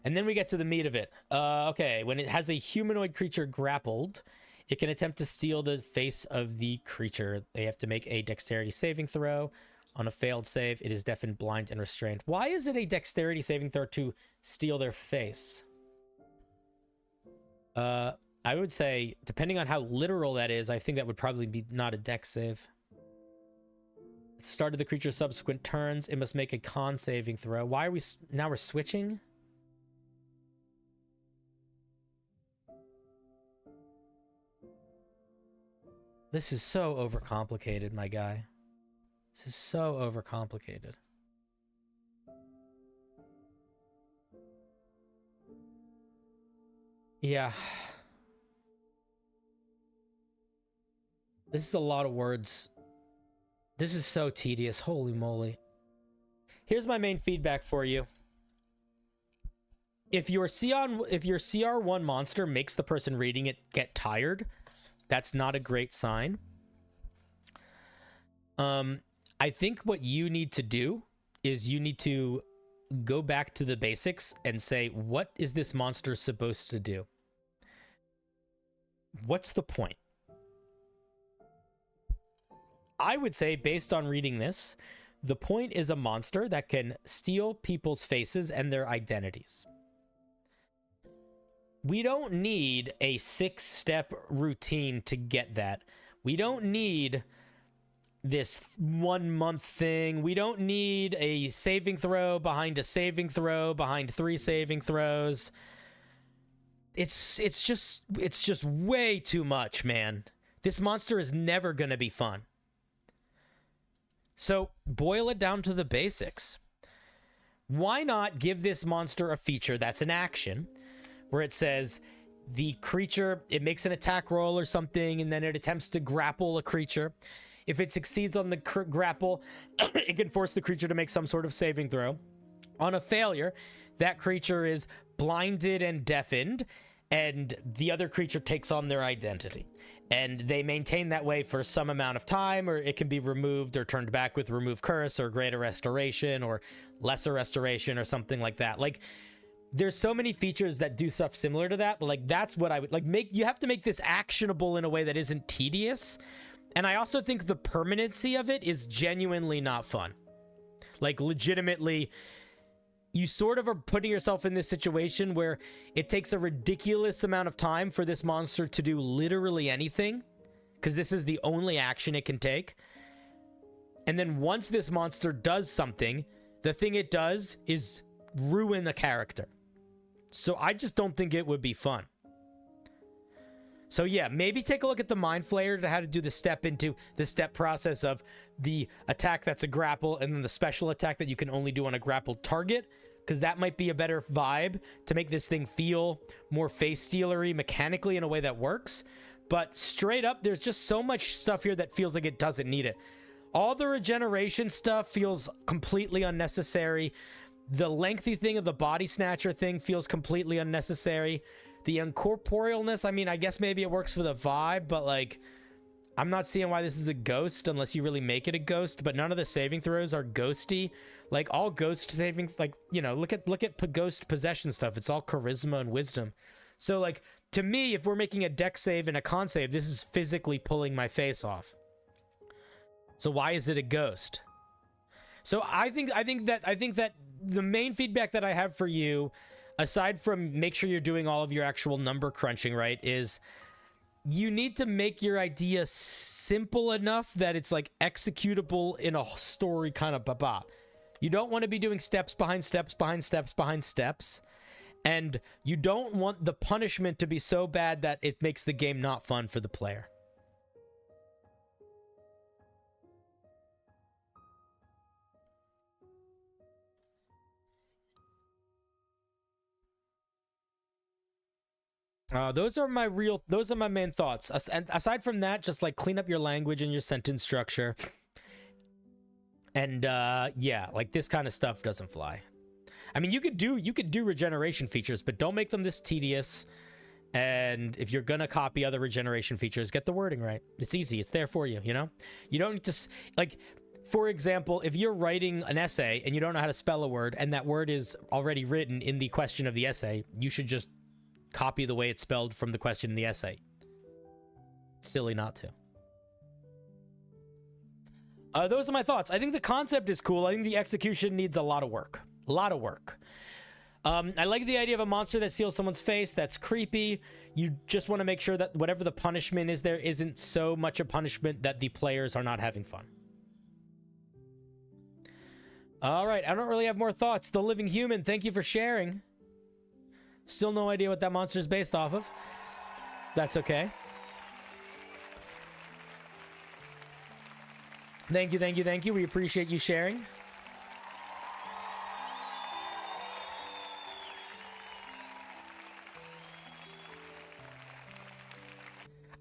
And then we get to the meat of it. Okay, when it has a humanoid creature grappled, it can attempt to steal the face of the creature. They have to make a dexterity saving throw. On a failed save, it is deafened, blind, and restrained. Why is it a dexterity saving throw to steal their face? I would say, depending on how literal that is, I think that would probably be not a dex save. At the start of the creature's subsequent turns, it must make a con saving throw. Why are we... Now we're switching? This is so overcomplicated, my guy. This is so overcomplicated. Yeah. This is a lot of words. This is so tedious. Holy moly. Here's my main feedback for you. If your CR1 monster makes the person reading it get tired, that's not a great sign. I think what you need to do is you need to go back to the basics and say, what is this monster supposed to do? What's the point? I would say, based on reading this, the point is a monster that can steal people's faces and their identities. We don't need a 6-step routine to get that. We don't need this 1 month thing. We don't need a saving throw behind a saving throw behind 3 saving throws. It's just way too much, man. This monster is never going to be fun. So boil it down to the basics. Why not give this monster a feature that's an action, where it says the creature, it makes an attack roll or something, and then it attempts to grapple a creature. If it succeeds on the grapple, it can force the creature to make some sort of saving throw. On a failure, that creature is blinded and deafened, and the other creature takes on their identity. And they maintain that way for some amount of time, or it can be removed or turned back with remove curse or greater restoration or lesser restoration or something like that. Like, there's so many features that do stuff similar to that, but like, that's what I would like you have to make this actionable in a way that isn't tedious. And I also think the permanency of it is genuinely not fun. Like, legitimately, you sort of are putting yourself in this situation where it takes a ridiculous amount of time for this monster to do literally anything, because this is the only action it can take. And then once this monster does something, the thing it does is ruin a character. So I just don't think it would be fun. So yeah, maybe take a look at the Mind Flayer to how to do the step process of the attack that's a grapple and then the special attack that you can only do on a grappled target, because that might be a better vibe to make this thing feel more face stealery mechanically in a way that works. But straight up, there's just so much stuff here that feels like it doesn't need it. All the regeneration stuff feels completely unnecessary. The lengthy thing of the body snatcher thing feels completely unnecessary. The incorporealness, I mean, I guess maybe it works for the vibe, but like, I'm not seeing why this is a ghost unless you really make it a ghost. But none of the saving throws are ghosty. Like, all ghost saving, like, you know, look at ghost possession stuff. It's all charisma and wisdom. So like, to me, if we're making a deck save and a con save, this is physically pulling my face off. So why is it a ghost? So I think that the main feedback that I have for you, aside from make sure you're doing all of your actual number crunching right, is you need to make your idea simple enough that it's like executable in a story kind of baba. You don't want to be doing steps behind steps behind steps behind steps. And you don't want the punishment to be so bad that it makes the game not fun for the player. Those are my main thoughts. And aside from that, just like clean up your language and your sentence structure. And yeah, like this kind of stuff doesn't fly. I mean, you could do regeneration features, but don't make them this tedious. And if you're gonna copy other regeneration features, get the wording right. It's easy. It's there for you, you know? You don't need to, like, for example, if you're writing an essay and you don't know how to spell a word and that word is already written in the question of the essay, you should just copy the way it's spelled from the question in the essay. It's silly not to. Those are my thoughts. I think the concept is cool. I think the execution needs a lot of work. A lot of work. I like the idea of a monster that steals someone's face. That's creepy. You just want to make sure that whatever the punishment is there isn't so much a punishment that the players are not having fun. All right. I don't really have more thoughts. The Living Human, thank you for sharing. Still no idea what that monster is based off of. That's okay. Thank you, thank you, thank you. We appreciate you sharing.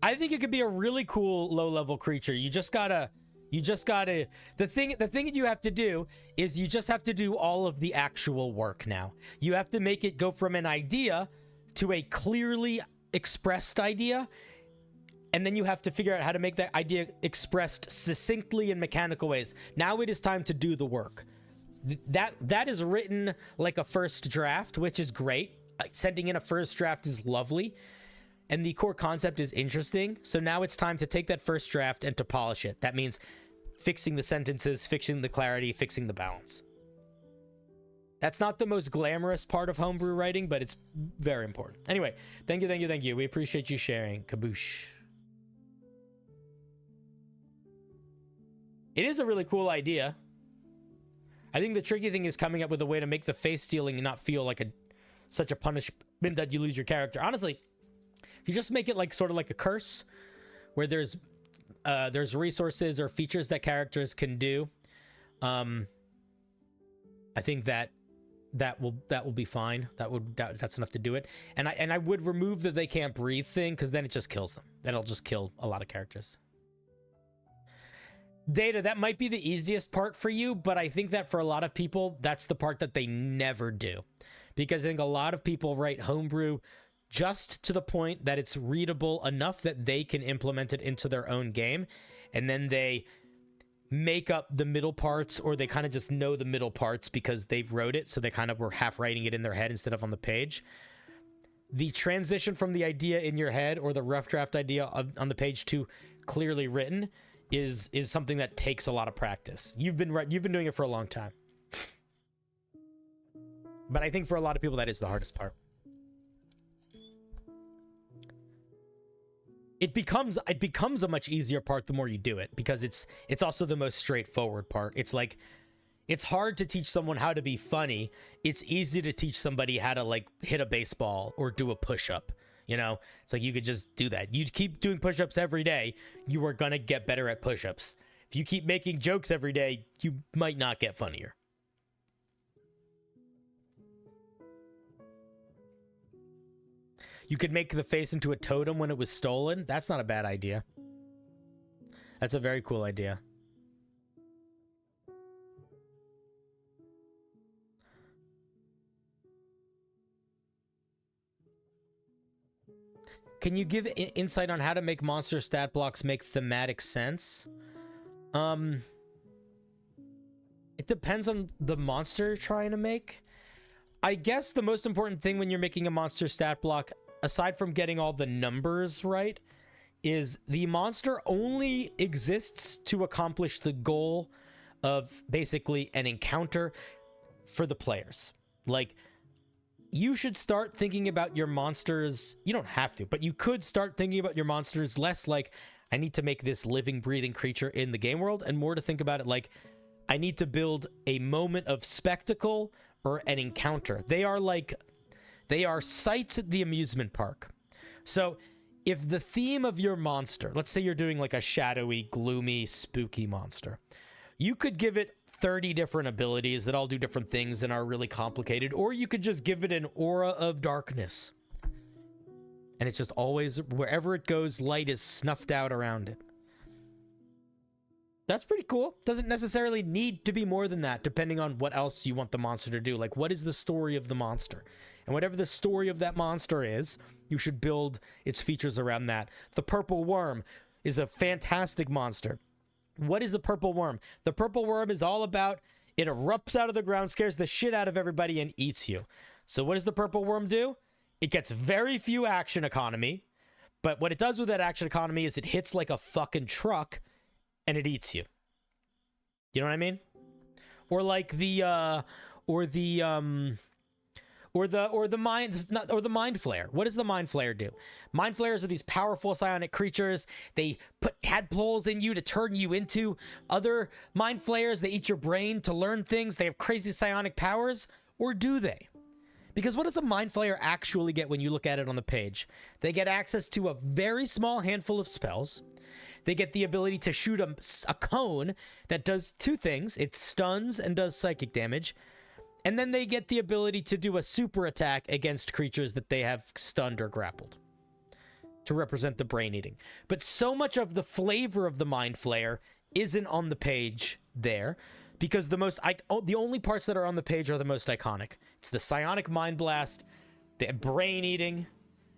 I think it could be a really cool low-level creature. You just gotta, the thing that you have to do is you just have to do all of the actual work now. You have to make it go from an idea to a clearly expressed idea, and then you have to figure out how to make that idea expressed succinctly in mechanical ways. Now it is time to do the work. That is written like a first draft, which is great. Sending in a first draft is lovely, and the core concept is interesting. So now it's time to take that first draft and to polish it. That means fixing the sentences, fixing the clarity, fixing the balance. That's not the most glamorous part of homebrew writing, but it's very important. Anyway, thank you. We appreciate you sharing. Kaboosh. It is a really cool idea. I think the tricky thing is coming up with a way to make the face stealing not feel like such a punishment that you lose your character. Honestly, if you just make it like sort of like a curse, where there's resources or features that characters can do, I think that will be fine. That's enough to do it. And I would remove the they can't breathe thing, because then it just kills them. That'll just kill a lot of characters. Data, that might be the easiest part for you, but I think that for a lot of people, that's the part that they never do. Because I think a lot of people write homebrew just to the point that it's readable enough that they can implement it into their own game, and then they make up the middle parts, or they kind of just know the middle parts because they wrote it, so they kind of were half writing it in their head instead of on the page. The transition from the idea in your head or the rough draft idea on the page to clearly written is something that takes a lot of practice. You've been doing it for a long time. But I think for a lot of people that is the hardest part. It becomes a much easier part the more you do it, because it's also the most straightforward part. It's like, it's hard to teach someone how to be funny. It's easy to teach somebody how to like hit a baseball or do a push-up. You know, it's like you could just do that. You keep doing push-ups every day, you are gonna get better at push-ups. If you keep making jokes every day, you might not get funnier. You could make the face into a totem when it was stolen. That's not a bad idea. That's a very cool idea. Can you give insight on how to make monster stat blocks make thematic sense? It depends on the monster you're trying to make. I guess the most important thing when you're making a monster stat block, aside from getting all the numbers right, is the monster only exists to accomplish the goal of basically an encounter for the players. Like, you should start thinking about your monsters. You don't have to, but you could start thinking about your monsters less like, I need to make this living, breathing creature in the game world, and more to think about it like, I need to build a moment of spectacle or an encounter. They are sights at the amusement park. So if the theme of your monster, let's say you're doing like a shadowy, gloomy, spooky monster, you could give it 30 different abilities that all do different things and are really complicated, or you could just give it an aura of darkness. And it's just always, wherever it goes, light is snuffed out around it. That's pretty cool. Doesn't necessarily need to be more than that, depending on what else you want the monster to do. Like, what is the story of the monster? And whatever the story of that monster is, you should build its features around that. The purple worm is a fantastic monster. What is a purple worm? The purple worm is all about, it erupts out of the ground, scares the shit out of everybody, and eats you. So what does the purple worm do? It gets very few action economy, but what it does with that action economy is it hits like a fucking truck, and it eats you. You know what I mean? Or like the mind flare. What does the mind flare do? Mind flares are these powerful psionic creatures. They put tadpoles in you to turn you into other mind flares. They eat your brain to learn things. They have crazy psionic powers, or do they? Because what does a mind flayer actually get when you look at it on the page? They get access to a very small handful of spells. They get the ability to shoot a cone that does two things. It stuns and does psychic damage. And then they get the ability to do a super attack against creatures that they have stunned or grappled, to represent the brain eating. But so much of the flavor of the mind flayer isn't on the page there, because the only parts that are on the page are the most iconic. It's the psionic mind blast, the brain eating,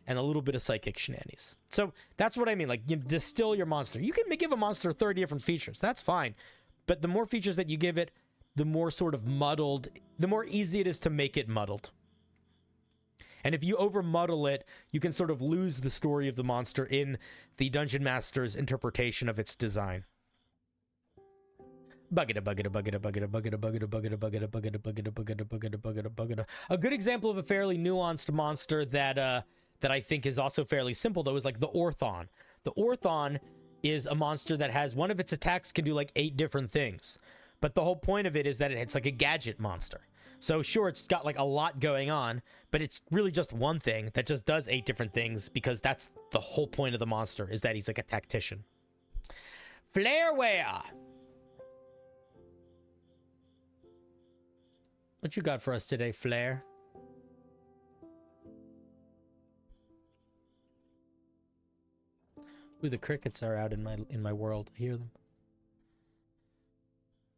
and a little bit of psychic shenanigans. So that's what I mean. Like, you distill your monster. You can give a monster 30 different features. That's fine. But the more features that you give it, the more sort of muddled, the more easy it is to make it muddled. And if you over muddle it, you can sort of lose the story of the monster in the Dungeon Master's interpretation of its design. A good example of a fairly nuanced monster that I think is also fairly simple, though, is like the Orthon. The Orthon is a monster that has one of its attacks can do like 8 different things. But the whole point of it is that it's like a gadget monster. So sure, it's got like a lot going on, but it's really just one thing that just does 8 different things, because that's the whole point of the monster, is that he's like a tactician. Flareware! What you got for us today, Flare? Ooh, the crickets are out in my world. I hear them.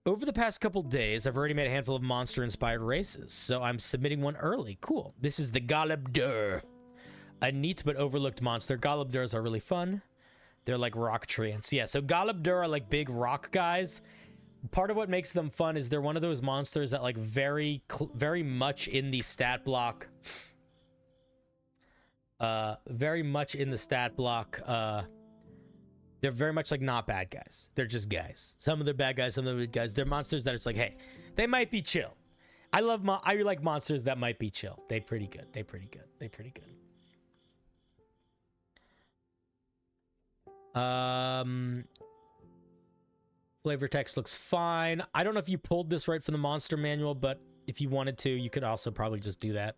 Over the past couple days, I've already made a handful of monster-inspired races, so I'm submitting one early. Cool. This is the Golubdur. A neat but overlooked monster. Golubdurs are really fun. They're like rock treants. Yeah, so Golubdur are like big rock guys. Part of what makes them fun is they're one of those monsters that like very much in the stat block. Very much in the stat block. They're very much like not bad guys. They're just guys. Some of them are bad guys, some of them are good guys. They're monsters that it's like, hey, they might be chill. I like monsters that might be chill. They're pretty good. They're pretty good. They're pretty good. Flavor text looks fine. I don't know if you pulled this right from the monster manual, but if you wanted to, you could also probably just do that.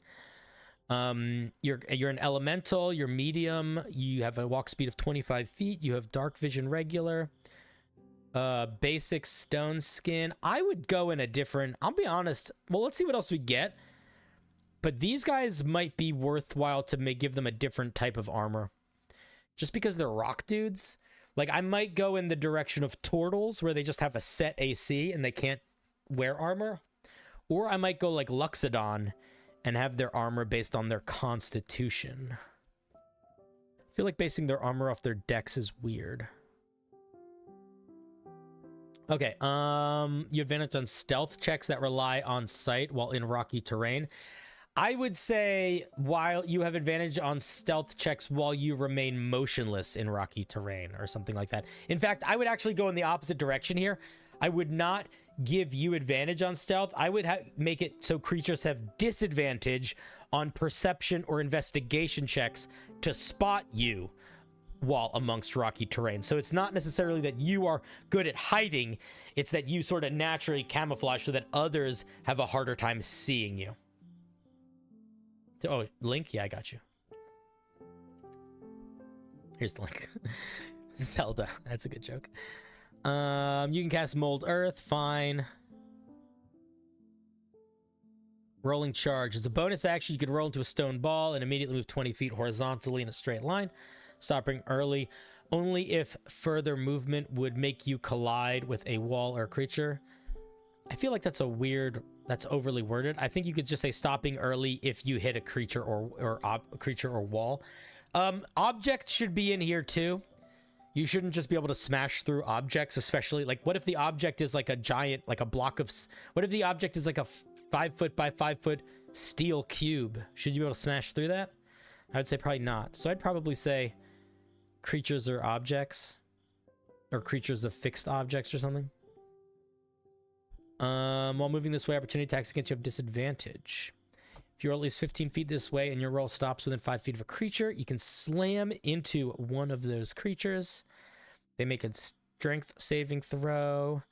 You're an elemental, you're medium, you have a walk speed of 25 feet, you have dark vision regular, basic stone skin. I would go in a different, I'll be honest, well, let's see what else we get. But these guys might be worthwhile to give them a different type of armor. Just because they're rock dudes. Like, I might go in the direction of Turtles, where they just have a set AC and they can't wear armor. Or I might go like Luxodon and have their armor based on their constitution. I feel like basing their armor off their dex is weird. Okay, you advantage on stealth checks that rely on sight while in rocky terrain. I would say while you have advantage on stealth checks while you remain motionless in rocky terrain or something like that. In fact, I would actually go in the opposite direction here. I would not give you advantage on stealth. I would make it so creatures have disadvantage on perception or investigation checks to spot you while amongst rocky terrain. So it's not necessarily that you are good at hiding, it's that you sort of naturally camouflage so that others have a harder time seeing you. Oh, Link? Yeah, I got you. Here's the link. Zelda. That's a good joke. You can cast Mold Earth. Fine. Rolling Charge. As a bonus action, you can roll into a stone ball and immediately move 20 feet horizontally in a straight line. Stopping early. Only if further movement would make you collide with a wall or a creature. I feel like that's that's overly worded. I think you could just say stopping early if you hit a creature or wall. Objects should be in here too. You shouldn't just be able to smash through objects, especially like what if the object is like a giant, like a block of, what if the object is like a 5 foot by 5 foot steel cube? Should you be able to smash through that? I would say probably not. So I'd probably say creatures or objects, or creatures of fixed objects or something. While moving this way, opportunity attacks against you have disadvantage. If you're at least 15 feet this way and your roll stops within 5 feet of a creature, you can slam into one of those creatures. They make a strength saving throw.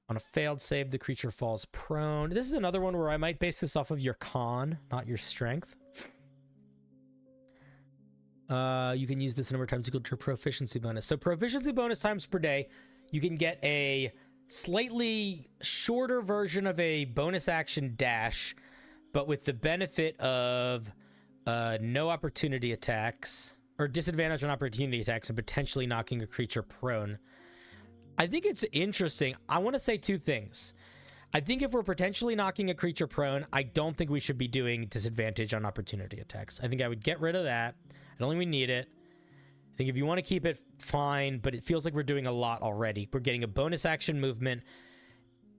On a failed save, the creature falls prone. This is another one where I might base this off of your con, not your strength. You can use this a number of times equal to your proficiency bonus. So proficiency bonus times per day, you can get a slightly shorter version of a bonus action dash, but with the benefit of no opportunity attacks, or disadvantage on opportunity attacks, and potentially knocking a creature prone. I think it's interesting. I want to say 2 things. I think if we're potentially knocking a creature prone, I don't think we should be doing disadvantage on opportunity attacks. I think I would get rid of that. I don't think we need it. I think if you want to keep it, fine, but it feels like we're doing a lot already. We're getting a bonus action movement.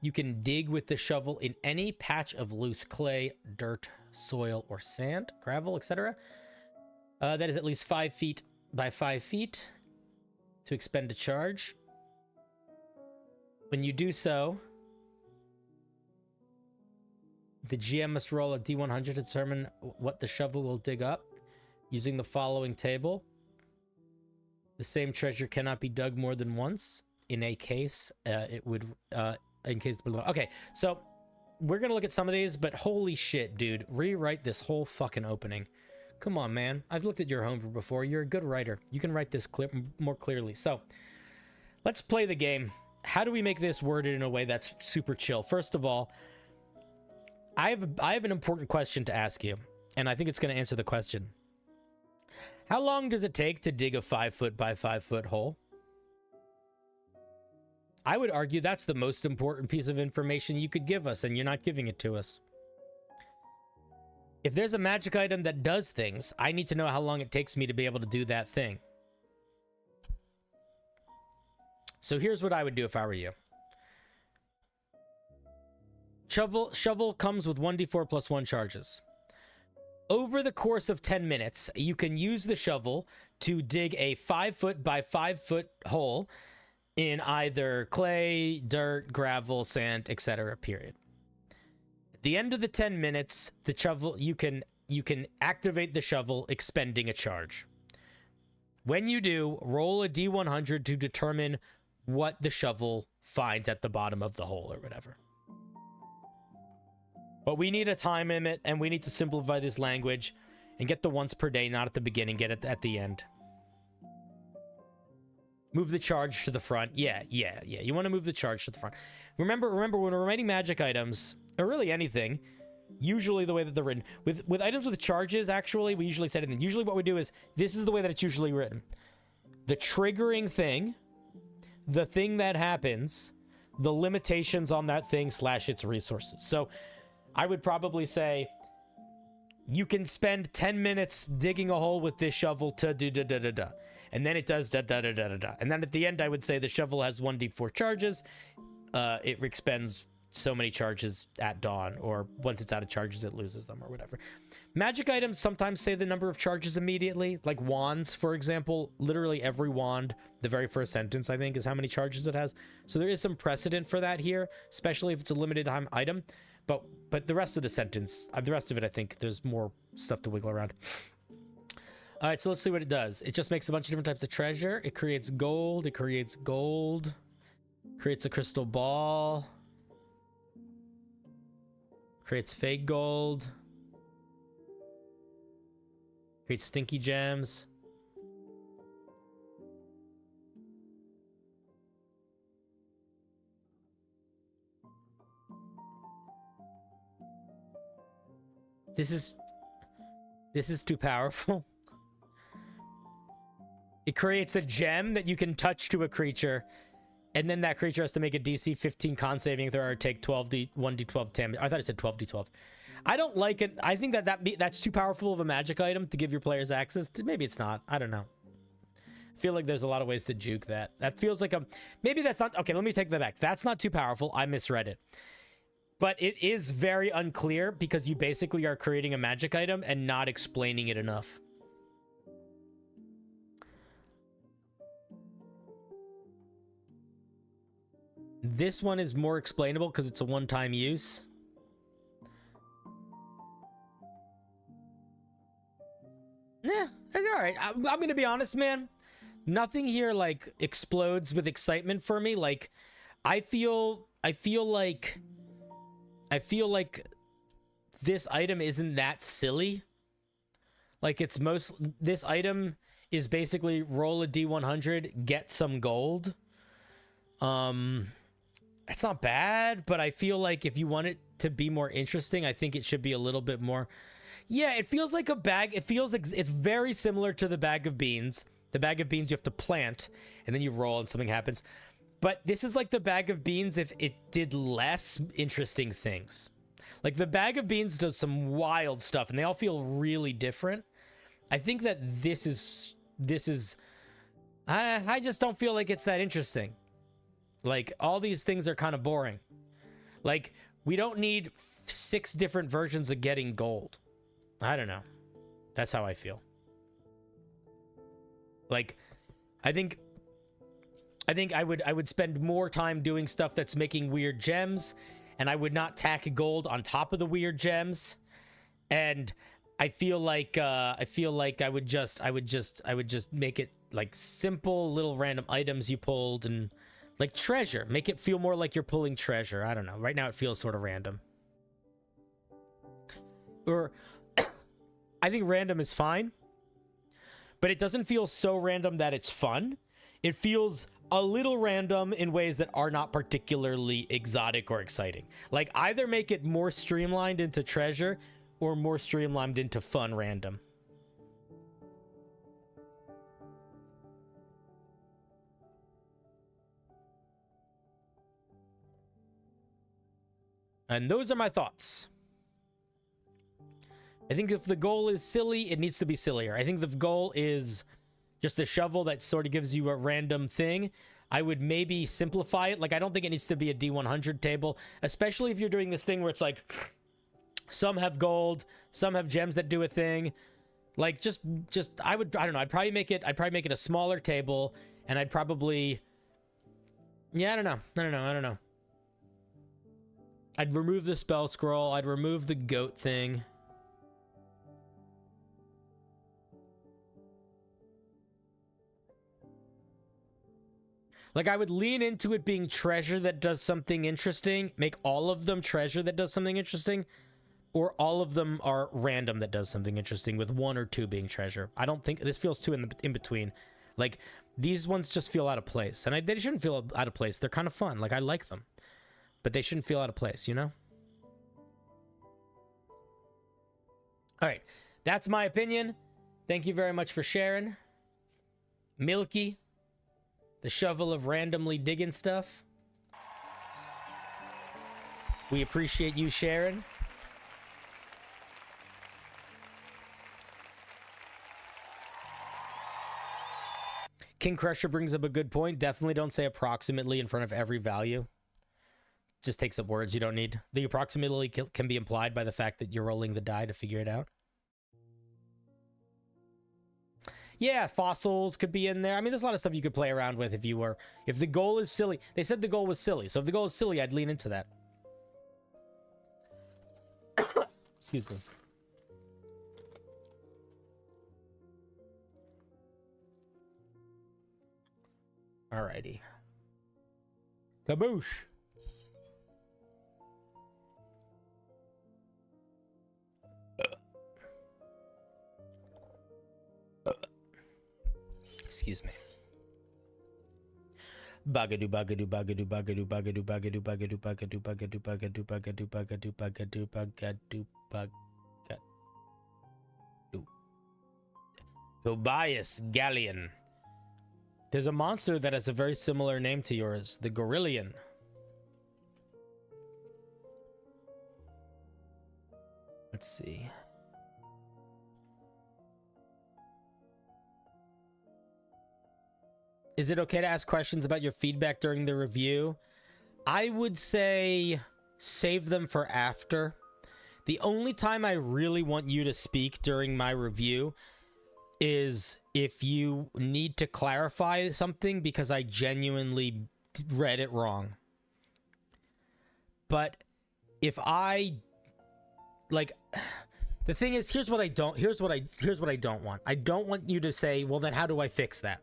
You can dig with the shovel in any patch of loose clay, dirt, soil, or sand, gravel, etc. That is at least 5 feet by 5 feet to expend a charge. When you do so, the GM must roll a D100 to determine what the shovel will dig up using the following table. The same treasure cannot be dug more than once. In a case, it would... in case... Okay, so we're going to look at some of these, but holy shit, dude. Rewrite this whole fucking opening. Come on, man. I've looked at your homebrew before. You're a good writer. You can write this more clearly. So, let's play the game. How do we make this worded in a way that's super chill? First of all, I have an important question to ask you, and I think it's going to answer the question. How long does it take to dig a 5 foot by 5 foot hole? I would argue that's the most important piece of information you could give us, and you're not giving it to us. If there's a magic item that does things, I need to know how long it takes me to be able to do that thing. So here's what I would do if I were you. Shovel comes with 1d4 plus 1 charges. Over the course of 10 minutes, you can use the shovel to dig a 5 foot by 5 foot hole in either clay, dirt, gravel, sand, etc. period. At the end of the 10 minutes, the shovel you can activate the shovel, expending a charge. When you do, roll a D100 to determine what the shovel finds at the bottom of the hole or whatever. But we need a time limit, and we need to simplify this language and get the once per day, not at the beginning, get it at the end. Move the charge to the front. Yeah. You want to move the charge to the front. Remember, when we're writing magic items, or really anything, usually the way that they're written, with items with charges, actually, we usually set it in. Usually what we do is, this is the way that it's usually written. The triggering thing, the thing that happens, the limitations on that thing / its resources. So I would probably say you can spend 10 minutes digging a hole with this shovel to do da-da-da-da. And then it does da-da-da-da-da. And then at the end, I would say the shovel has 1d4 charges. It expends so many charges at dawn, or once it's out of charges, it loses them, or whatever. Magic items sometimes say the number of charges immediately. Like wands, for example. Literally every wand, the very first sentence, I think, is how many charges it has. So there is some precedent for that here, especially if it's a limited time item. But the rest of the sentence, the rest of it, I think there's more stuff to wiggle around. All right, so let's see what it does. It just makes a bunch of different types of treasure. It creates gold. Creates a crystal ball. Creates fake gold. Creates stinky gems. This is too powerful. It creates a gem that you can touch to a creature, and then that creature has to make a DC 15 con saving throw or take 1d12 damage. I thought it said 12d12. I don't like it. I think that's too powerful of a magic item to give your players access to. Maybe it's not. I don't know. I feel like there's a lot of ways to juke that. That feels like maybe that's not... Okay, let me take that back. That's not too powerful. I misread it. But it is very unclear because you basically are creating a magic item and not explaining it enough. This one is more explainable because it's a one-time use. Yeah, all right. I'm gonna be honest, man. Nothing here like explodes with excitement for me. Like, I feel like this item isn't that silly. Like, this item is basically roll a D100, get some gold. It's not bad, but I feel like if you want it to be more interesting, I think it should be a little bit more... Yeah, it feels like a bag. It feels like it's very similar to the bag of beans. The bag of beans you have to plant, and then you roll and something happens. But this is like the bag of beans if it did less interesting things. Like, the bag of beans does some wild stuff, and they all feel really different. I think that this is... I just don't feel like it's that interesting. Like, all these things are kind of boring. Like, we don't need 6 different versions of getting gold. I don't know. That's how I feel. Like, I think I would spend more time doing stuff that's making weird gems, and I would not tack gold on top of the weird gems. And I feel like I would just make it like simple little random items you pulled, and like treasure. Make it feel more like you're pulling treasure. I don't know. Right now it feels sort of random. Or I think random is fine, but it doesn't feel so random that it's fun. It feels a little random in ways that are not particularly exotic or exciting. Like, either make it more streamlined into treasure or more streamlined into fun random. And those are my thoughts. I think if the goal is silly, it needs to be sillier. I think the goal is just a shovel that sort of gives you a random thing. I would maybe simplify it. Like, I don't think it needs to be a D100 table, especially if you're doing this thing where it's like, some have gold, some have gems that do a thing. Like, I don't know. I'd probably make it a smaller table, and I'd probably, yeah, I don't know. I'd remove the spell scroll. I'd remove the goat thing. Like, I would lean into it being treasure that does something interesting. Make all of them treasure that does something interesting. Or all of them are random that does something interesting, with 1 or 2 being treasure. I don't think... This feels too in between. Like, these ones just feel out of place. And they shouldn't feel out of place. They're kind of fun. Like, I like them. But they shouldn't feel out of place, you know? Alright. That's my opinion. Thank you very much for sharing. Milky. The shovel of randomly digging stuff. We appreciate you sharing. King Crusher brings up a good point. Definitely don't say approximately in front of every value. Just takes up words you don't need. The approximately can be implied by the fact that you're rolling the die to figure it out. Yeah, fossils could be in there. I mean, there's a lot of stuff you could play around with if the goal is silly. They said the goal was silly. So if the goal is silly, I'd lean into that. Excuse me. Alrighty. Kaboosh. Excuse me. Bagadu bagadu bagadu bagadu bagadu bagadu bagadu bagadu bagadu bagadu bagadu bagadu bagadu bagadu bagadu. Tobias Galleon. There's a monster that has a very similar name to yours, the Gorillion. Let's see. Is it okay to ask questions about your feedback during the review? I would say save them for after. The only time I really want you to speak during my review is if you need to clarify something because I genuinely read it wrong. But if I like, the thing is, here's what I don't want. I don't want you to say, well, then how do I fix that?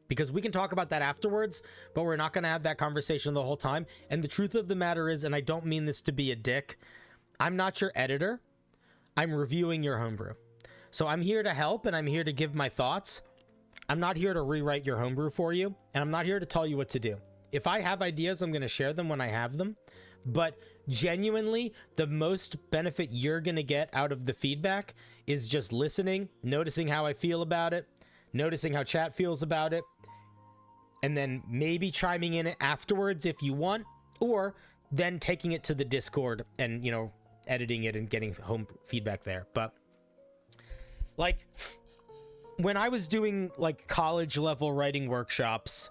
Because we can talk about that afterwards, but we're not going to have that conversation the whole time. And the truth of the matter is, and I don't mean this to be a dick, I'm not your editor. I'm reviewing your homebrew. So I'm here to help, and I'm here to give my thoughts. I'm not here to rewrite your homebrew for you, and I'm not here to tell you what to do. If I have ideas, I'm going to share them when I have them. But genuinely, the most benefit you're going to get out of the feedback is just listening, noticing how I feel about it, noticing how chat feels about it, and then maybe chiming in it afterwards if you want, or then taking it to the Discord and, you know, editing it and getting home feedback there. But like, when I was doing like college level writing workshops,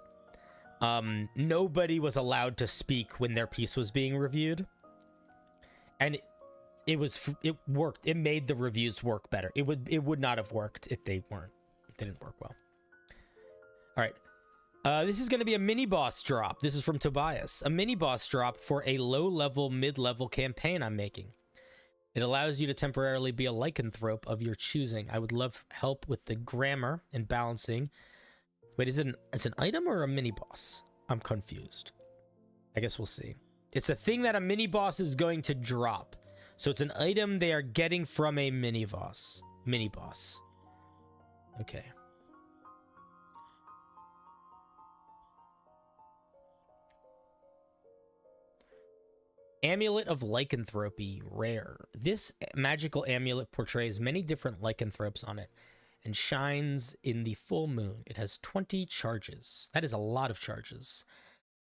nobody was allowed to speak when their piece was being reviewed. And it worked. It made the reviews work better. It would not have worked if they didn't work well. All right. This is going to be a mini boss drop. This is from Tobias. A mini boss drop for a low-level, mid-level campaign I'm making. It allows you to temporarily be a lycanthrope of your choosing. I would love help with the grammar and balancing. Wait, is it an item or a mini boss? I'm confused. I guess we'll see. It's a thing that a mini boss is going to drop. So it's an item they are getting from a mini boss. Mini boss. Okay. Amulet of Lycanthropy, rare. This magical amulet portrays many different lycanthropes on it and shines in the full moon. It has 20 charges. That is a lot of charges.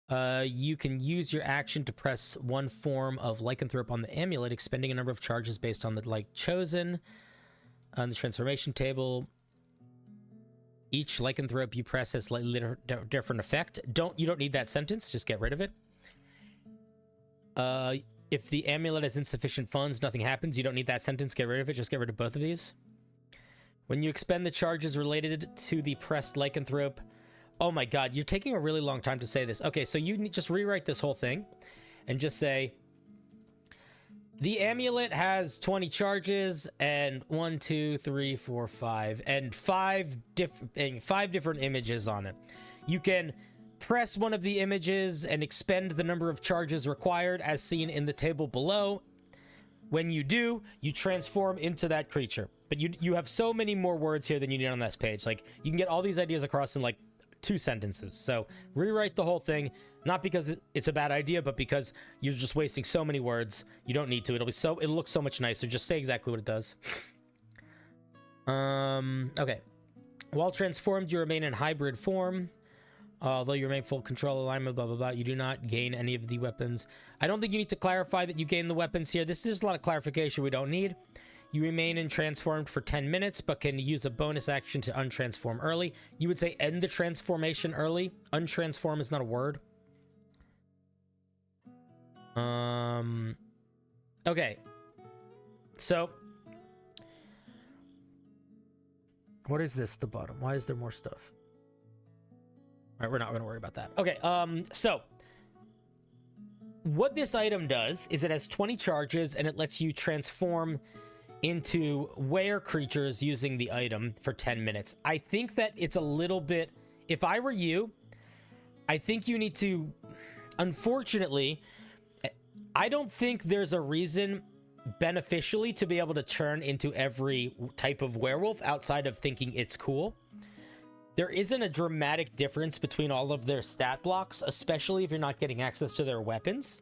You can use your action to press one form of lycanthrope on the amulet, expending a number of charges based on the like chosen. On the transformation table, each lycanthrope you press has slightly different effect. You don't need that sentence. Just get rid of it. If the amulet has insufficient funds, nothing happens. You don't need that sentence. Get rid of it. Just get rid of both of these. When you expend the charges related to the pressed lycanthrope... Oh my god, you're taking a really long time to say this. Okay, so you just rewrite this whole thing and just say... The amulet has 20 charges and 1, 2, 3, 4, 5 and five different images on it. You can press one of the images and expend the number of charges required as seen in the table below. When you do, you transform into that creature. But you have so many more words here than you need on this page. Like, you can get all these ideas across in like 2 sentences. So rewrite the whole thing, not because it's a bad idea, but because you're just wasting so many words. You don't need to. It'll look so much nicer. Just say exactly what it does. Okay. While transformed, you remain in hybrid form. Although you remain full control alignment, blah, blah, blah, you do not gain any of the weapons. I don't think you need to clarify that you gain the weapons here. This is just a lot of clarification we don't need. You remain in transformed for 10 minutes, but can use a bonus action to untransform early. You would say end the transformation early. Untransform is not a word. Okay. So. What is this at the bottom? Why is there more stuff? All right, we're not going to worry about that. Okay, so what this item does is it has 20 charges and it lets you transform into were creatures using the item for 10 minutes. I think that it's a little bit... If I were you, I think you need to... Unfortunately, I don't think there's a reason beneficially to be able to turn into every type of werewolf outside of thinking it's cool. There isn't a dramatic difference between all of their stat blocks, especially if you're not getting access to their weapons.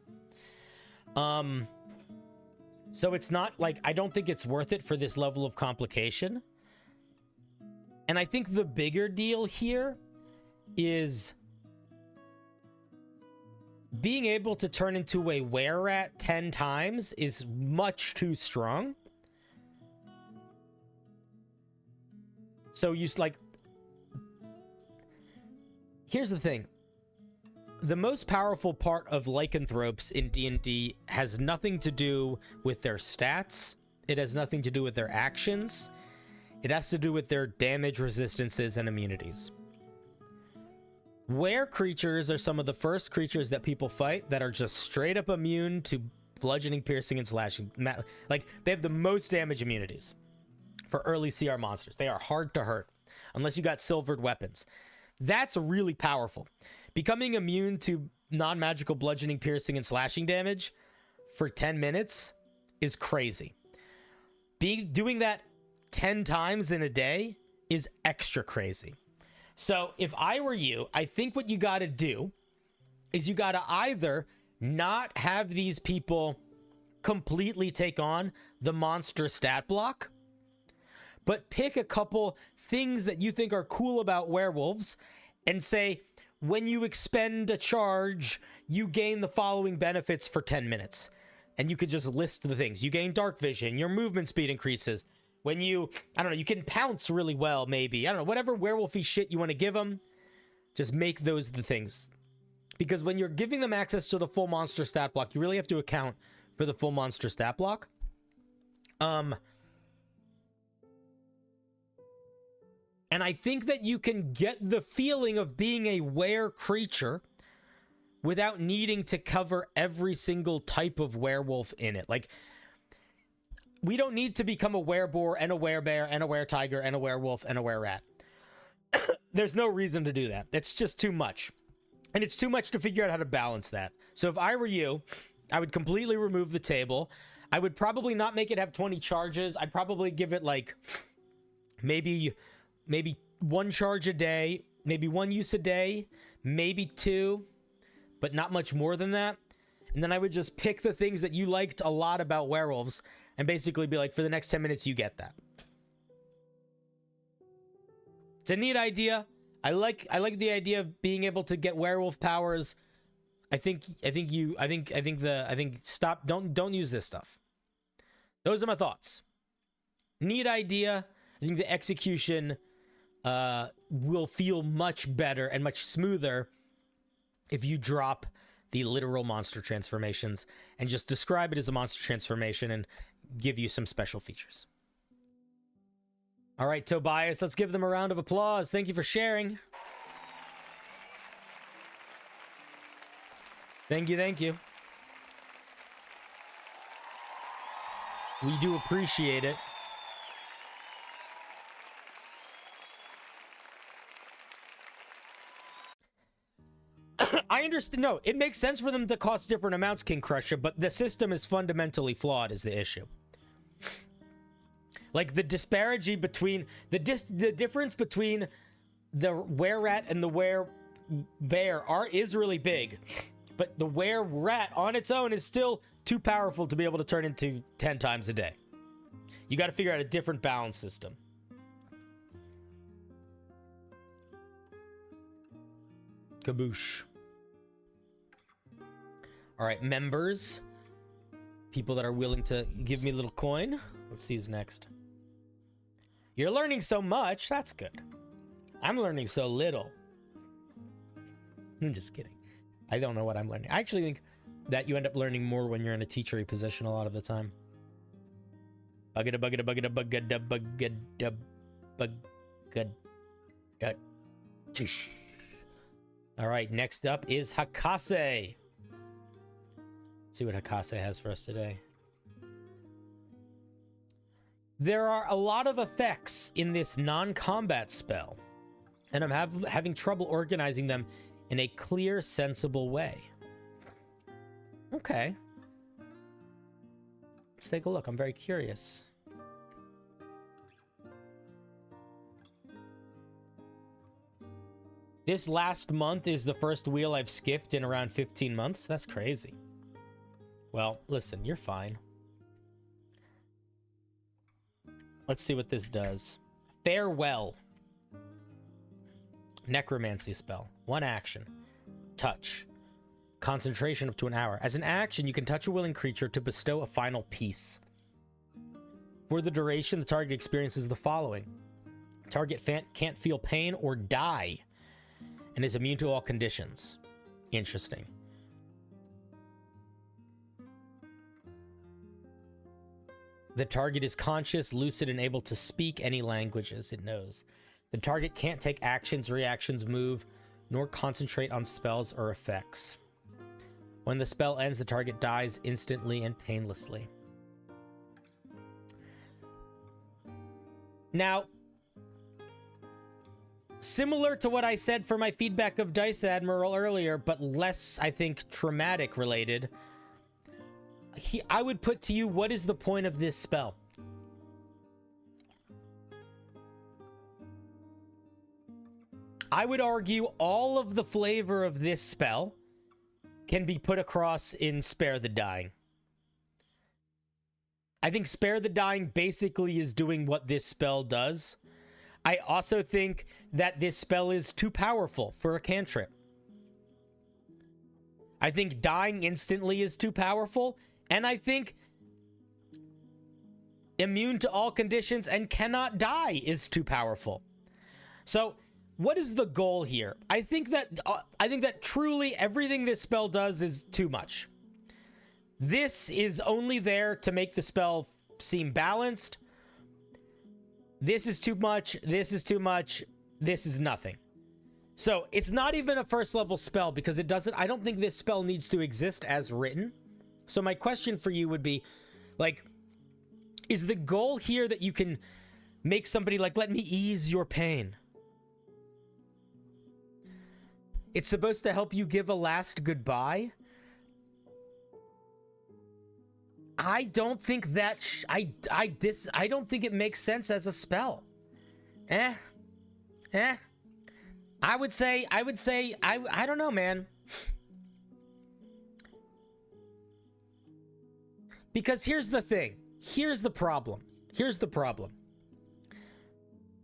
So it's not like, I don't think it's worth it for this level of complication. And I think the bigger deal here is being able to turn into a were-rat 10 times is much too strong. So you like... Here's the thing. The most powerful part of lycanthropes in D&D has nothing to do with their stats. It has nothing to do with their actions. It has to do with their damage resistances and immunities. Were creatures are some of the first creatures that people fight that are just straight up immune to bludgeoning, piercing, and slashing. Like, they have the most damage immunities for early CR monsters. They are hard to hurt unless you got silvered weapons. That's really powerful. Becoming immune to non-magical bludgeoning, piercing, and slashing damage for 10 minutes is crazy. Doing that 10 times in a day is extra crazy. So if I were you, I think what you got to do is you got to either not have these people completely take on the monster stat block, but pick a couple things that you think are cool about werewolves and say, when you expend a charge, you gain the following benefits for 10 minutes. And you could just list the things. You gain dark vision, your movement speed increases. When you, I don't know, you can pounce really well, maybe. I don't know, whatever werewolfy shit you want to give them. Just make those the things. Because when you're giving them access to the full monster stat block, you really have to account for the full monster stat block. And I think that you can get the feeling of being a were creature without needing to cover every single type of werewolf in it. Like, we don't need to become a wereboar and a werebear and a weretiger and a werewolf and a wererat. There's no reason to do that. It's just too much. And it's too much to figure out how to balance that. So if I were you, I would completely remove the table. I would probably not make it have 20 charges. I'd probably give it like maybe 1 charge a day, maybe 1 use a day, maybe 2, but not much more than that. And then I would just pick the things that you liked a lot about werewolves and basically be like, for the next 10 minutes, you get that. It's a neat idea. I like the idea of being able to get werewolf powers. Stop. Don't use this stuff. Those are my thoughts. Neat idea. I think the execution will feel much better and much smoother if you drop the literal monster transformations and just describe it as a monster transformation and give you some special features. All right, Tobias, let's give them a round of applause. Thank you for sharing. Thank you, thank you. We do appreciate it. I understand. No, it makes sense for them to cost different amounts, King Crusher, but the system is fundamentally flawed is the issue. Like, the disparity between the difference between the were-rat and the were-bear is really big, but the were-rat on its own is still too powerful to be able to turn into 10 times a day. You got to figure out a different balance system. Kaboosh. All right, members, people that are willing to give me a little coin. Let's see who's next. You're learning so much. That's good. I'm learning so little. I'm just kidding. I don't know what I'm learning. I actually think that you end up learning more when you're in a teachery position a lot of the time. Buggada, buggada, buggada, buggada, buggada, buggada. All right, next up is Hakase. Let's see what Hakase has for us today. There are a lot of effects in this non-combat spell, and I'm having trouble organizing them in a clear, sensible way. Okay. Let's take a look. I'm very curious. This last month is the first wheel I've skipped in around 15 months. That's crazy. Well, listen, you're fine. Let's see what this does. Farewell. Necromancy spell. 1 action. Touch. Concentration up to an hour. As an action, you can touch a willing creature to bestow a final piece. For the duration, the target experiences the following. Target can't feel pain or die, and is immune to all conditions. Interesting. The target is conscious, lucid, and able to speak any languages it knows. The target can't take actions, reactions, move, nor concentrate on spells or effects. When the spell ends, the target dies instantly and painlessly. Now, similar to what I said for my feedback of Dice Admiral earlier, but less, I think, traumatic related, I would put to you, what is the point of this spell? I would argue all of the flavor of this spell can be put across in Spare the Dying. I think Spare the Dying basically is doing what this spell does. I also think that this spell is too powerful for a cantrip. I think dying instantly is too powerful, and I think immune to all conditions and cannot die is too powerful. So what is the goal here? I think that truly everything this spell does is too much. This is only there to make the spell seem balanced. This is too much. This is too much. This is nothing. So it's not even a first level spell because it doesn't, I don't think this spell needs to exist as written. So my question for you would be, like, is the goal here that you can make somebody like, let me ease your pain? It's supposed to help you give a last goodbye? I don't think that, I don't think it makes sense as a spell. I would say, I don't know, man. Because here's the thing. Here's the problem. Here's the problem.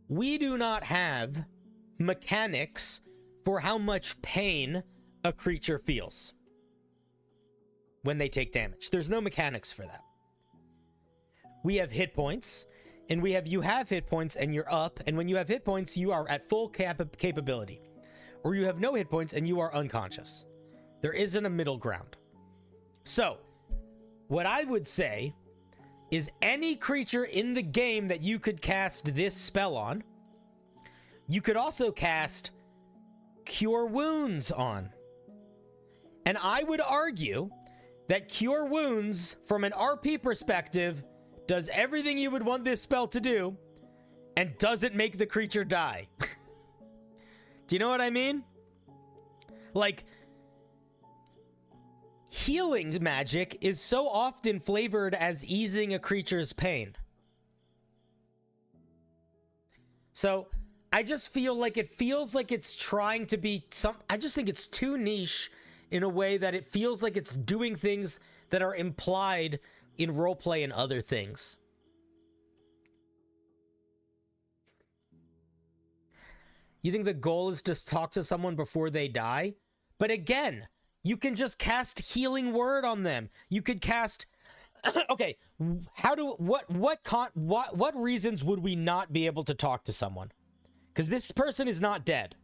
We do not have mechanics for how much pain a creature feels when they take damage. There's no mechanics for that. We have hit points, and you have hit points and you're up, and when you have hit points, you are at full capability. Or you have no hit points and you are unconscious. There isn't a middle ground. So, what I would say is any creature in the game that you could cast this spell on, you could also cast Cure Wounds on. And I would argue that Cure Wounds, from an RP perspective, does everything you would want this spell to do, and doesn't make the creature die. Do you know what I mean? Like, healing magic is so often flavored as easing a creature's pain. So, I just feel like it's trying to be I just think it's too niche in a way that it feels like it's doing things that are implied in roleplay and other things. You think the goal is to talk to someone before they die? But again, you can just cast Healing Word on them. You could cast... Okay, what reasons would we not be able to talk to someone? Because this person is not dead.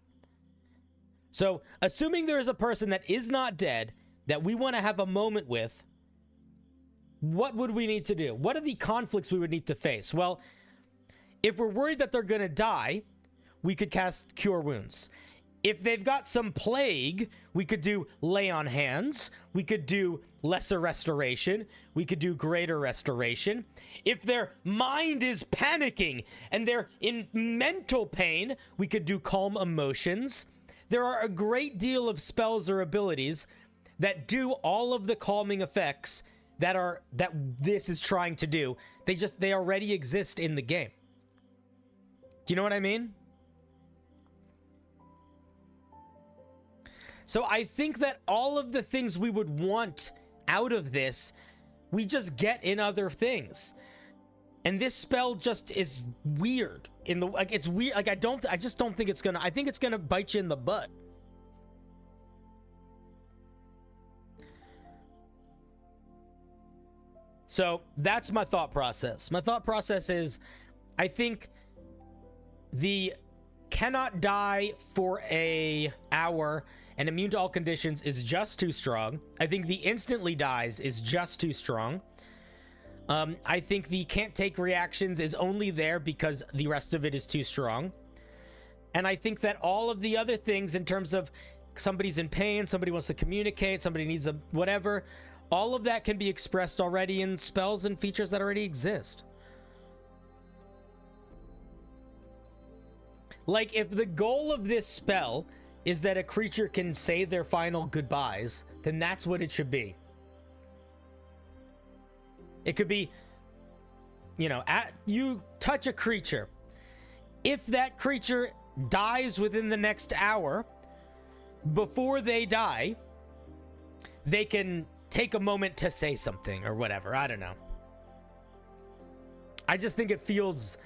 So, assuming there is a person that is not dead, that we want to have a moment with, what would we need to do? What are the conflicts we would need to face? Well, if we're worried that they're going to die, we could cast Cure Wounds. If they've got some plague, we could do Lay on Hands. We could do Lesser Restoration. We could do Greater Restoration. If their mind is panicking and they're in mental pain, we could do Calm Emotions. There are a great deal of spells or abilities that do all of the calming effects that this is trying to do. They already exist in the game. Do you know what I mean? So I think that all of the things we would want out of this, we just get in other things. And this spell just is weird. It's weird. Like, I just don't think it's gonna, I think it's gonna bite you in the butt. So that's my thought process. My thought process is, I think the cannot die for an hour and immune to all conditions is just too strong. I think the instantly dies is just too strong. I think the can't take reactions is only there because the rest of it is too strong. And I think that all of the other things in terms of somebody's in pain, somebody wants to communicate, somebody needs a whatever, all of that can be expressed already in spells and features that already exist. Like, if the goal of this spell is that a creature can say their final goodbyes, then that's what it should be. It could be, you know, you touch a creature. If that creature dies within the next hour, before they die, they can take a moment to say something or whatever. I don't know. I just think it feels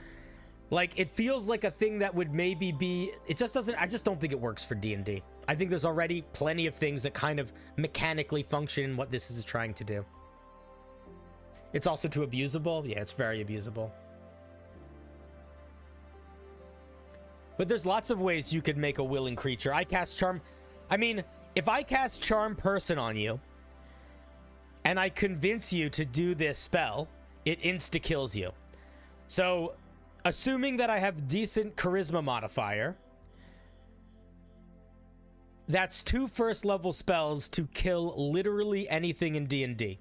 like a thing that would maybe be, it just doesn't, I just don't think it works for D&D. I think there's already plenty of things that kind of mechanically function in what this is trying to do. It's also too abusable. Yeah, it's very abusable. But there's lots of ways you could make a willing creature. I cast Charm. I mean, if I cast Charm Person on you, and I convince you to do this spell, it insta-kills you. So, assuming that I have decent charisma modifier, that's 2 first-level spells to kill literally anything in D&D.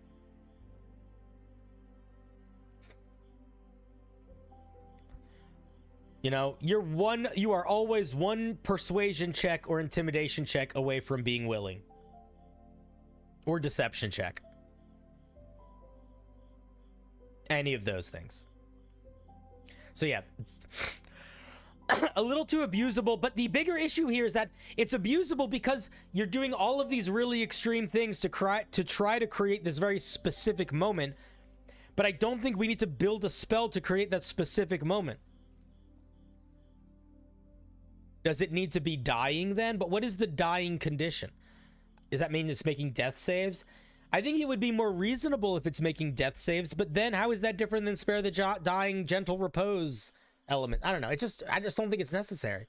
You know, you are always 1 persuasion check or intimidation check away from being willing. Or deception check. Any of those things. So yeah. A little too abusable, but the bigger issue here is that it's abusable because you're doing all of these really extreme things to try to create this very specific moment, but I don't think we need to build a spell to create that specific moment. Does it need to be dying then? But what is the dying condition? Does that mean it's making death saves? I think it would be more reasonable if it's making death saves, but then how is that different than spare the dying gentle repose element? I don't know. I just don't think it's necessary.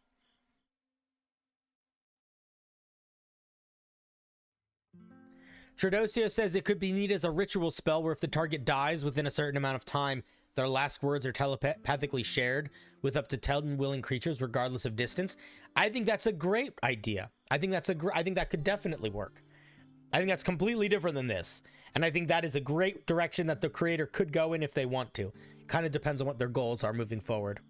Tradosio says it could be neat as a ritual spell where if the target dies within a certain amount of time, their last words are telepathically shared with up to 10 willing creatures regardless of distance. I think that's a great idea. I think that could definitely work. I think that's completely different than this. And I think that is a great direction that the creator could go in if they want to. It kind of depends on what their goals are moving forward.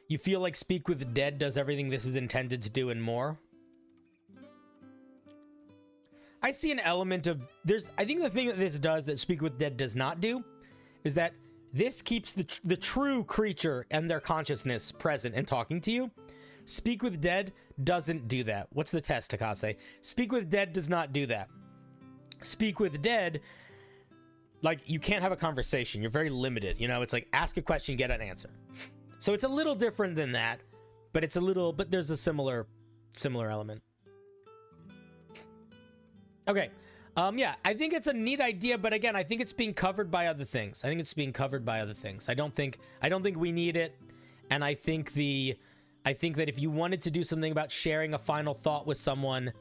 You feel like Speak with the Dead does everything this is intended to do and more? I see an element of... I think the thing that this does that Speak with Dead does not do is that this keeps the true creature and their consciousness present and talking to you. Speak with Dead doesn't do that. What's the test, Takase? Speak with Dead does not do that. Speak with Dead, like, you can't have a conversation. You're very limited. You know, it's like, ask a question, get an answer. So it's a little different than that, but there's a similar element. Okay. Yeah, I think it's a neat idea, but again, I think it's being covered by other things. I don't think we need it. And I think that if you wanted to do something about sharing a final thought with someone,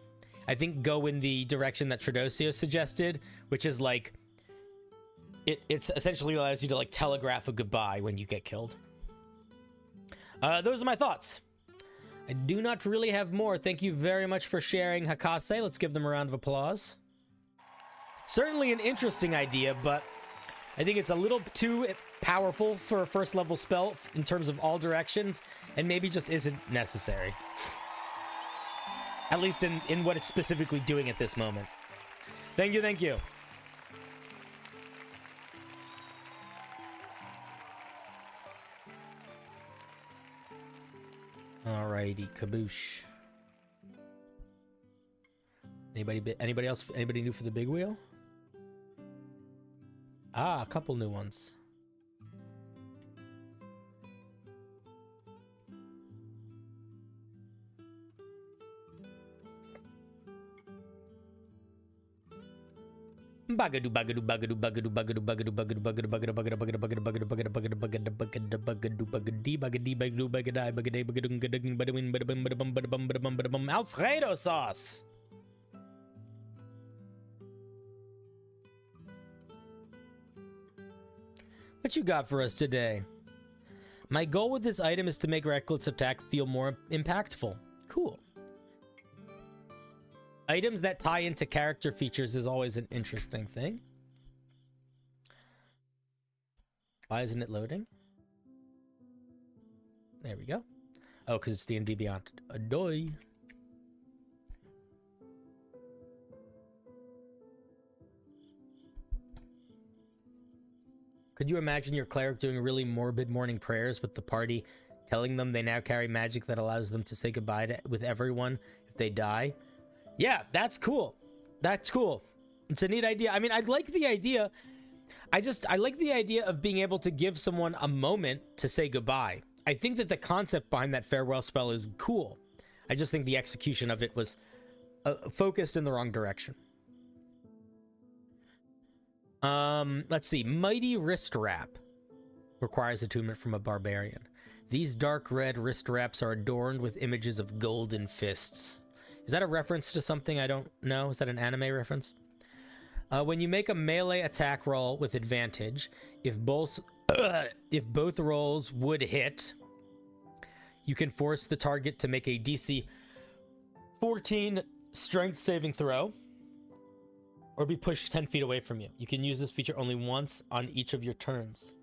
I think go in the direction that Tradosio suggested, which is like, it's essentially allows you to like telegraph a goodbye when you get killed. Those are my thoughts. I do not really have more. Thank you very much for sharing, Hakase. Let's give them a round of applause. Certainly an interesting idea, but I think it's a little too powerful for a first level spell in terms of all directions, and maybe just isn't necessary. At least in what it's specifically doing at this moment. Thank you, thank you. Alrighty, kaboosh. Anybody else? Anybody new for the big wheel? Ah, a couple new ones. Bagadu bagadu bagadu bagadu bagadu bagadu bagadu bagadu bagadu bagadu bagadu bagadu bagadu bagadu bagadu bagadu bagadu bagadu bagadi bagadi bagadu bagadai bagadai bagadung gadung badum badum badum badum badum badum Alfredo sauce. What you got for us today? My goal with this item is to make reckless attack feel more impactful. Cool. Items that tie into character features is always an interesting thing. Why isn't it loading? There we go. Oh, because it's D&D Beyond. Adoy. Could you imagine your cleric doing really morbid morning prayers with the party, telling them they now carry magic that allows them to say goodbye with everyone if they die? Yeah, that's cool. That's cool. It's a neat idea. I mean, I like the idea. I like the idea of being able to give someone a moment to say goodbye. I think that the concept behind that farewell spell is cool. I just think the execution of it was focused in the wrong direction. Let's see. Mighty Wrist Wrap requires attunement from a barbarian. These dark red wrist wraps are adorned with images of golden fists. Is that a reference to something I don't know? Is that an anime reference? When you make a melee attack roll with advantage, if both rolls would hit, you can force the target to make a DC 14 strength saving throw or be pushed 10 feet away from you. You can use this feature only once on each of your turns.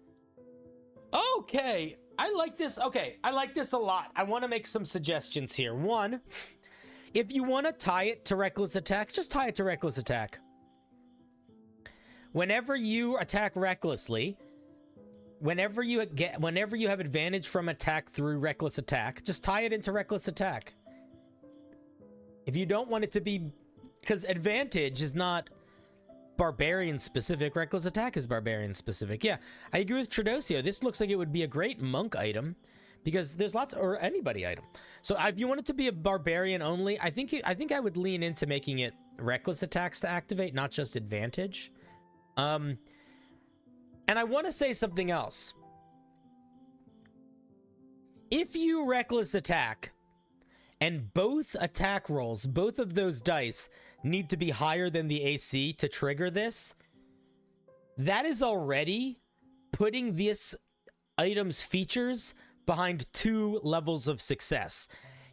Okay, I like this. Okay, I like this a lot. I want to make some suggestions here. One, if you want to tie it to reckless attack, just tie it to reckless attack. Whenever you attack recklessly, whenever you have advantage from attack through reckless attack, just tie it into reckless attack. If you don't want it to be, because advantage is not barbarian specific, reckless attack is barbarian specific. Yeah, I agree with Tradosio. This looks like it would be a great monk item because there's lots, or anybody item. So if you want it to be a barbarian only, I think I would lean into making it reckless attacks to activate, not just advantage. And I want to say something else. If you reckless attack and both attack rolls, both of those dice need to be higher than the AC to trigger this, that is already putting this item's features behind 2 levels of success.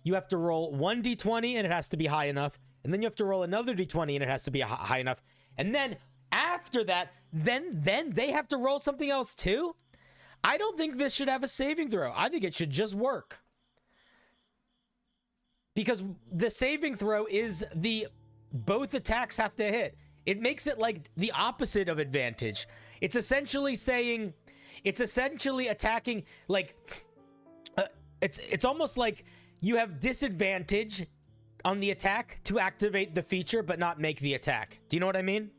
You have to roll 1 d20 and it has to be high enough, and then you have to roll another d20 and it has to be high enough, and then after that, then they have to roll something else too? I don't think this should have a saving throw. I think it should just work. Because the saving throw is both attacks have to hit. It makes it like the opposite of advantage. It's essentially saying, it's essentially attacking, like, it's almost like you have disadvantage on the attack to activate the feature, but not make the attack. Do you know what I mean?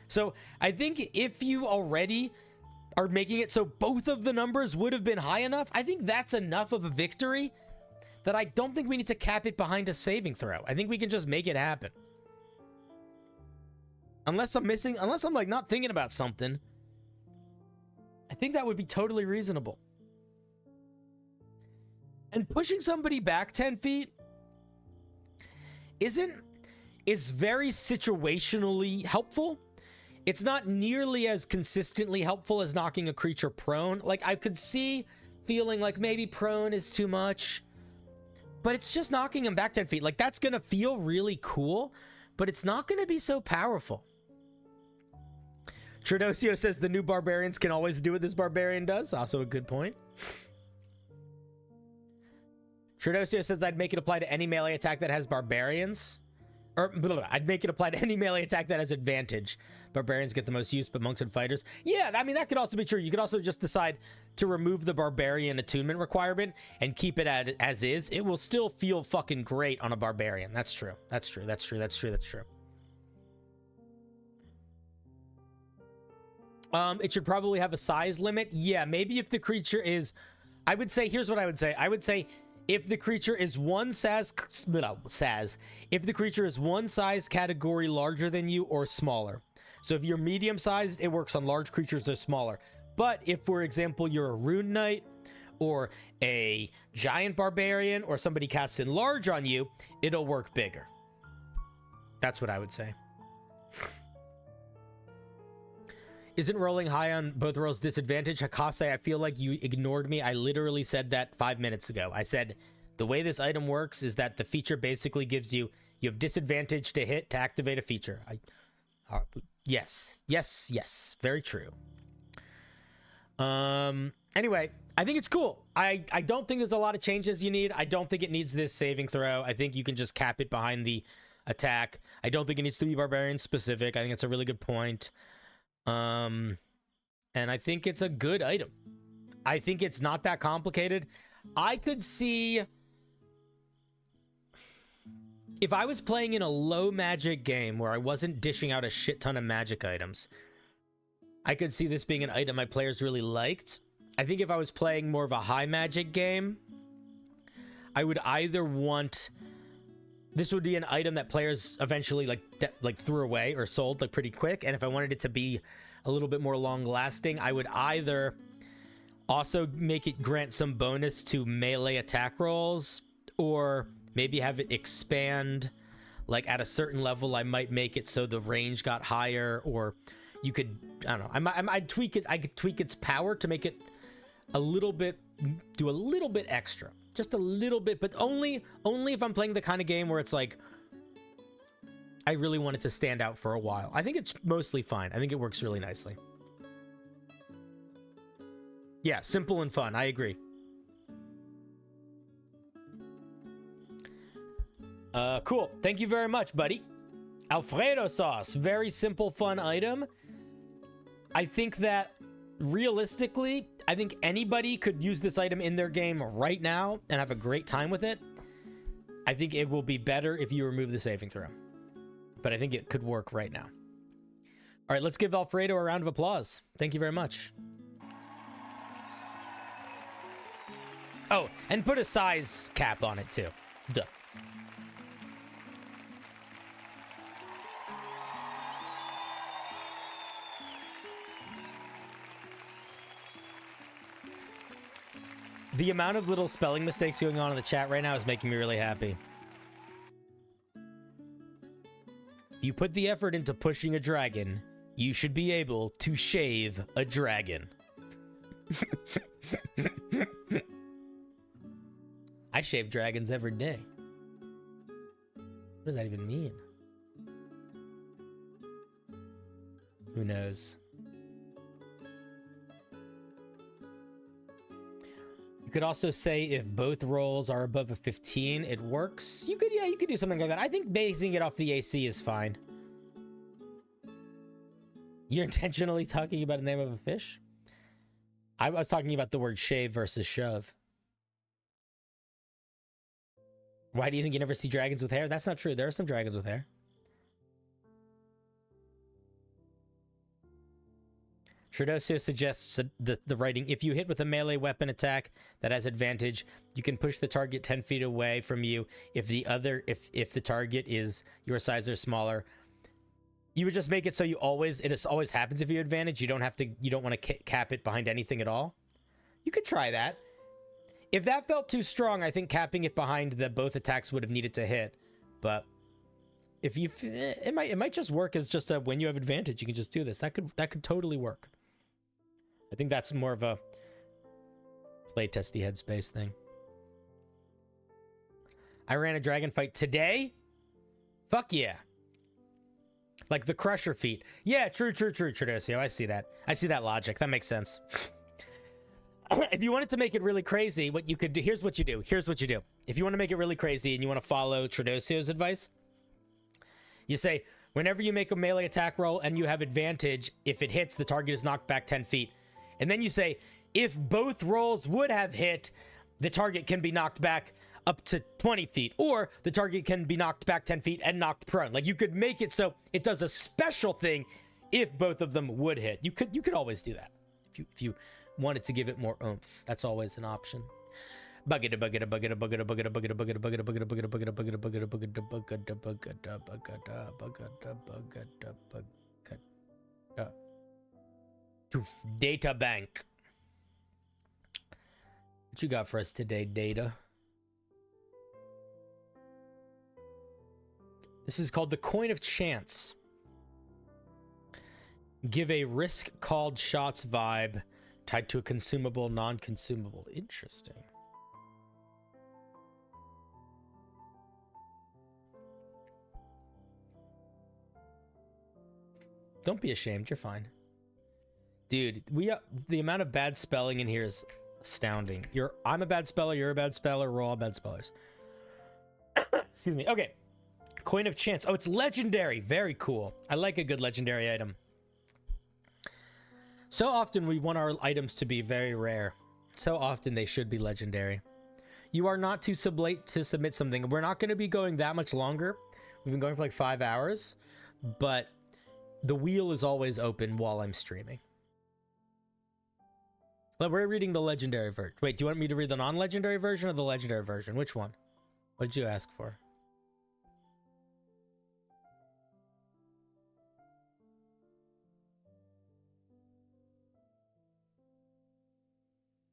So I think if you already are making it so both of the numbers would have been high enough, I think that's enough of a victory that I don't think we need to cap it behind a saving throw. I think we can just make it happen. Unless I'm like not thinking about something, I think that would be totally reasonable. And pushing somebody back 10 feet is very situationally helpful. It's not nearly as consistently helpful as knocking a creature prone. Like, I could see feeling like maybe prone is too much, but it's just knocking him back 10 feet. Like, that's going to feel really cool, but it's not going to be so powerful. Tradosio says the new barbarians can always do what this barbarian does. Also a good point. Tradosio says I'd make it apply to any melee attack that has barbarians. Or, I'd make it apply to any melee attack that has advantage. Barbarians get the most use, but monks and fighters. Yeah, I mean, that could also be true. You could also just decide to remove the barbarian attunement requirement and keep it as is. It will still feel fucking great on a barbarian. That's true. That's true. That's true. That's true. That's true. It should probably have a size limit. Yeah, maybe if the creature is... I would say, here's what I would say. I would say if the creature is if the creature is one size category larger than you or smaller. So if you're medium-sized, it works on large creatures that are smaller. But if, for example, you're a rune knight or a giant barbarian or somebody casts enlarge on you, it'll work bigger. That's what I would say. Isn't rolling high on both rolls disadvantage? Hakase, I feel like you ignored me. I literally said that 5 minutes ago. I said the way this item works is that the feature basically gives you have disadvantage to hit to activate a feature. Yes. Very true. Anyway, I think it's cool. I don't think there's a lot of changes you need. I don't think it needs this saving throw. I think you can just cap it behind the attack. I don't think it needs to be barbarian specific. I think it's a really good point. And I think it's a good item. I think it's not that complicated. I could see if I was playing in a low magic game where I wasn't dishing out a shit ton of magic items, I could see this being an item my players really liked. I think if I was playing more of a high magic game, I would either want this would be an item that players eventually like threw away or sold like pretty quick. And if I wanted it to be a little bit more long lasting, I would either also make it grant some bonus to melee attack rolls, or maybe have it expand. Like at a certain level, I might make it so the range got higher, or you could, I don't know, I'd tweak it. I could tweak its power to make it a little bit, do a little bit extra, just a little bit, but only if I'm playing the kind of game where it's like, I really want it to stand out for a while. I think it's mostly fine. I think it works really nicely. Yeah, simple and fun. I agree. Cool. Thank you very much, buddy. Alfredo sauce. Very simple, fun item. I think that realistically, I think anybody could use this item in their game right now and have a great time with it. I think it will be better if you remove the saving throw, but I think it could work right now. All right, let's give Alfredo a round of applause. Thank you very much. Oh, and put a size cap on it too. Duh. The amount of little spelling mistakes going on in the chat right now is making me really happy. If you put the effort into pushing a dragon, you should be able to shave a dragon. I shave dragons every day. What does that even mean? Who knows? You could also say if both rolls are above a 15, it works. You could, yeah, you could do something like that. I think basing it off the AC is fine. You're intentionally talking about the name of a fish? I was talking about the word shave versus shove. Why do you think you never see dragons with hair? That's not true. There are some dragons with hair. Trodosio suggests the writing, if you hit with a melee weapon attack that has advantage, you can push the target 10 feet away from you if the target is your size or smaller. You would just make it so it always happens if you have advantage. You don't want to cap it behind anything at all. You could try that. If that felt too strong, I think capping it behind both attacks would have needed to hit. But if you, it might just work as just a when you have advantage, you can just do this. That could totally work. I think that's more of a playtesty headspace thing. I ran a dragon fight today. Fuck yeah. Like the Crusher feat. Yeah, true, Trodosio. I see that. I see that logic. That makes sense. If you wanted to make it really crazy, what you could do, here's what you do. If you want to make it really crazy and you want to follow Trodosio's advice, you say, whenever you make a melee attack roll and you have advantage, if it hits, the target is knocked back 10 feet. And then you say, if both rolls would have hit, the target can be knocked back up to 20 feet, or the target can be knocked back 10 feet and knocked prone. Like, you could make it so it does a special thing if both of them would hit. You could always do that if you wanted to give it more oomph. That's always an option. Data bank. What you got for us today, Data? This is called the Coin of Chance. Give a risk called shots vibe tied to a consumable, non-consumable. Interesting. Don't be ashamed. You're fine. Dude, the amount of bad spelling in here is astounding. I'm a bad speller, you're a bad speller, we're all bad spellers. Excuse me. Okay. Coin of Chance. Oh, it's legendary. Very cool. I like a good legendary item. So often we want our items to be very rare. So often they should be legendary. You are not too late to submit something. We're not going to be going that much longer. We've been going for like 5 hours, but the wheel is always open while I'm streaming. But we're reading the legendary version. Wait, do you want me to read the non-legendary version or the legendary version? Which one? What did you ask for?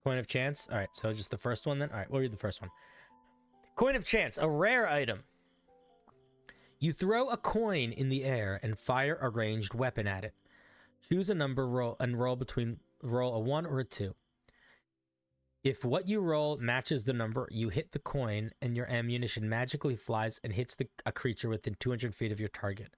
Coin of Chance. All right, so just the first one then. All right, we'll read the first one. Coin of Chance, a rare item. You throw a coin in the air and fire a ranged weapon at it. Choose a number, roll a 1 or a 2. If what you roll matches the number, you hit the coin and your ammunition magically flies and hits a creature within 200 feet of your target.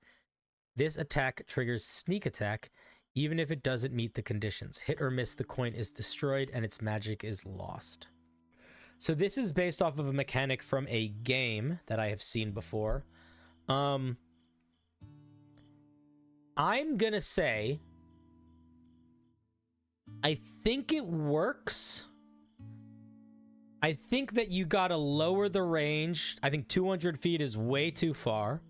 This attack triggers sneak attack, even if it doesn't meet the conditions. Hit or miss, the coin is destroyed and its magic is lost. So this is based off of a mechanic from a game that I have seen before. I'm gonna say I think it works. I think that you gotta lower the range. I think 200 feet is way too far.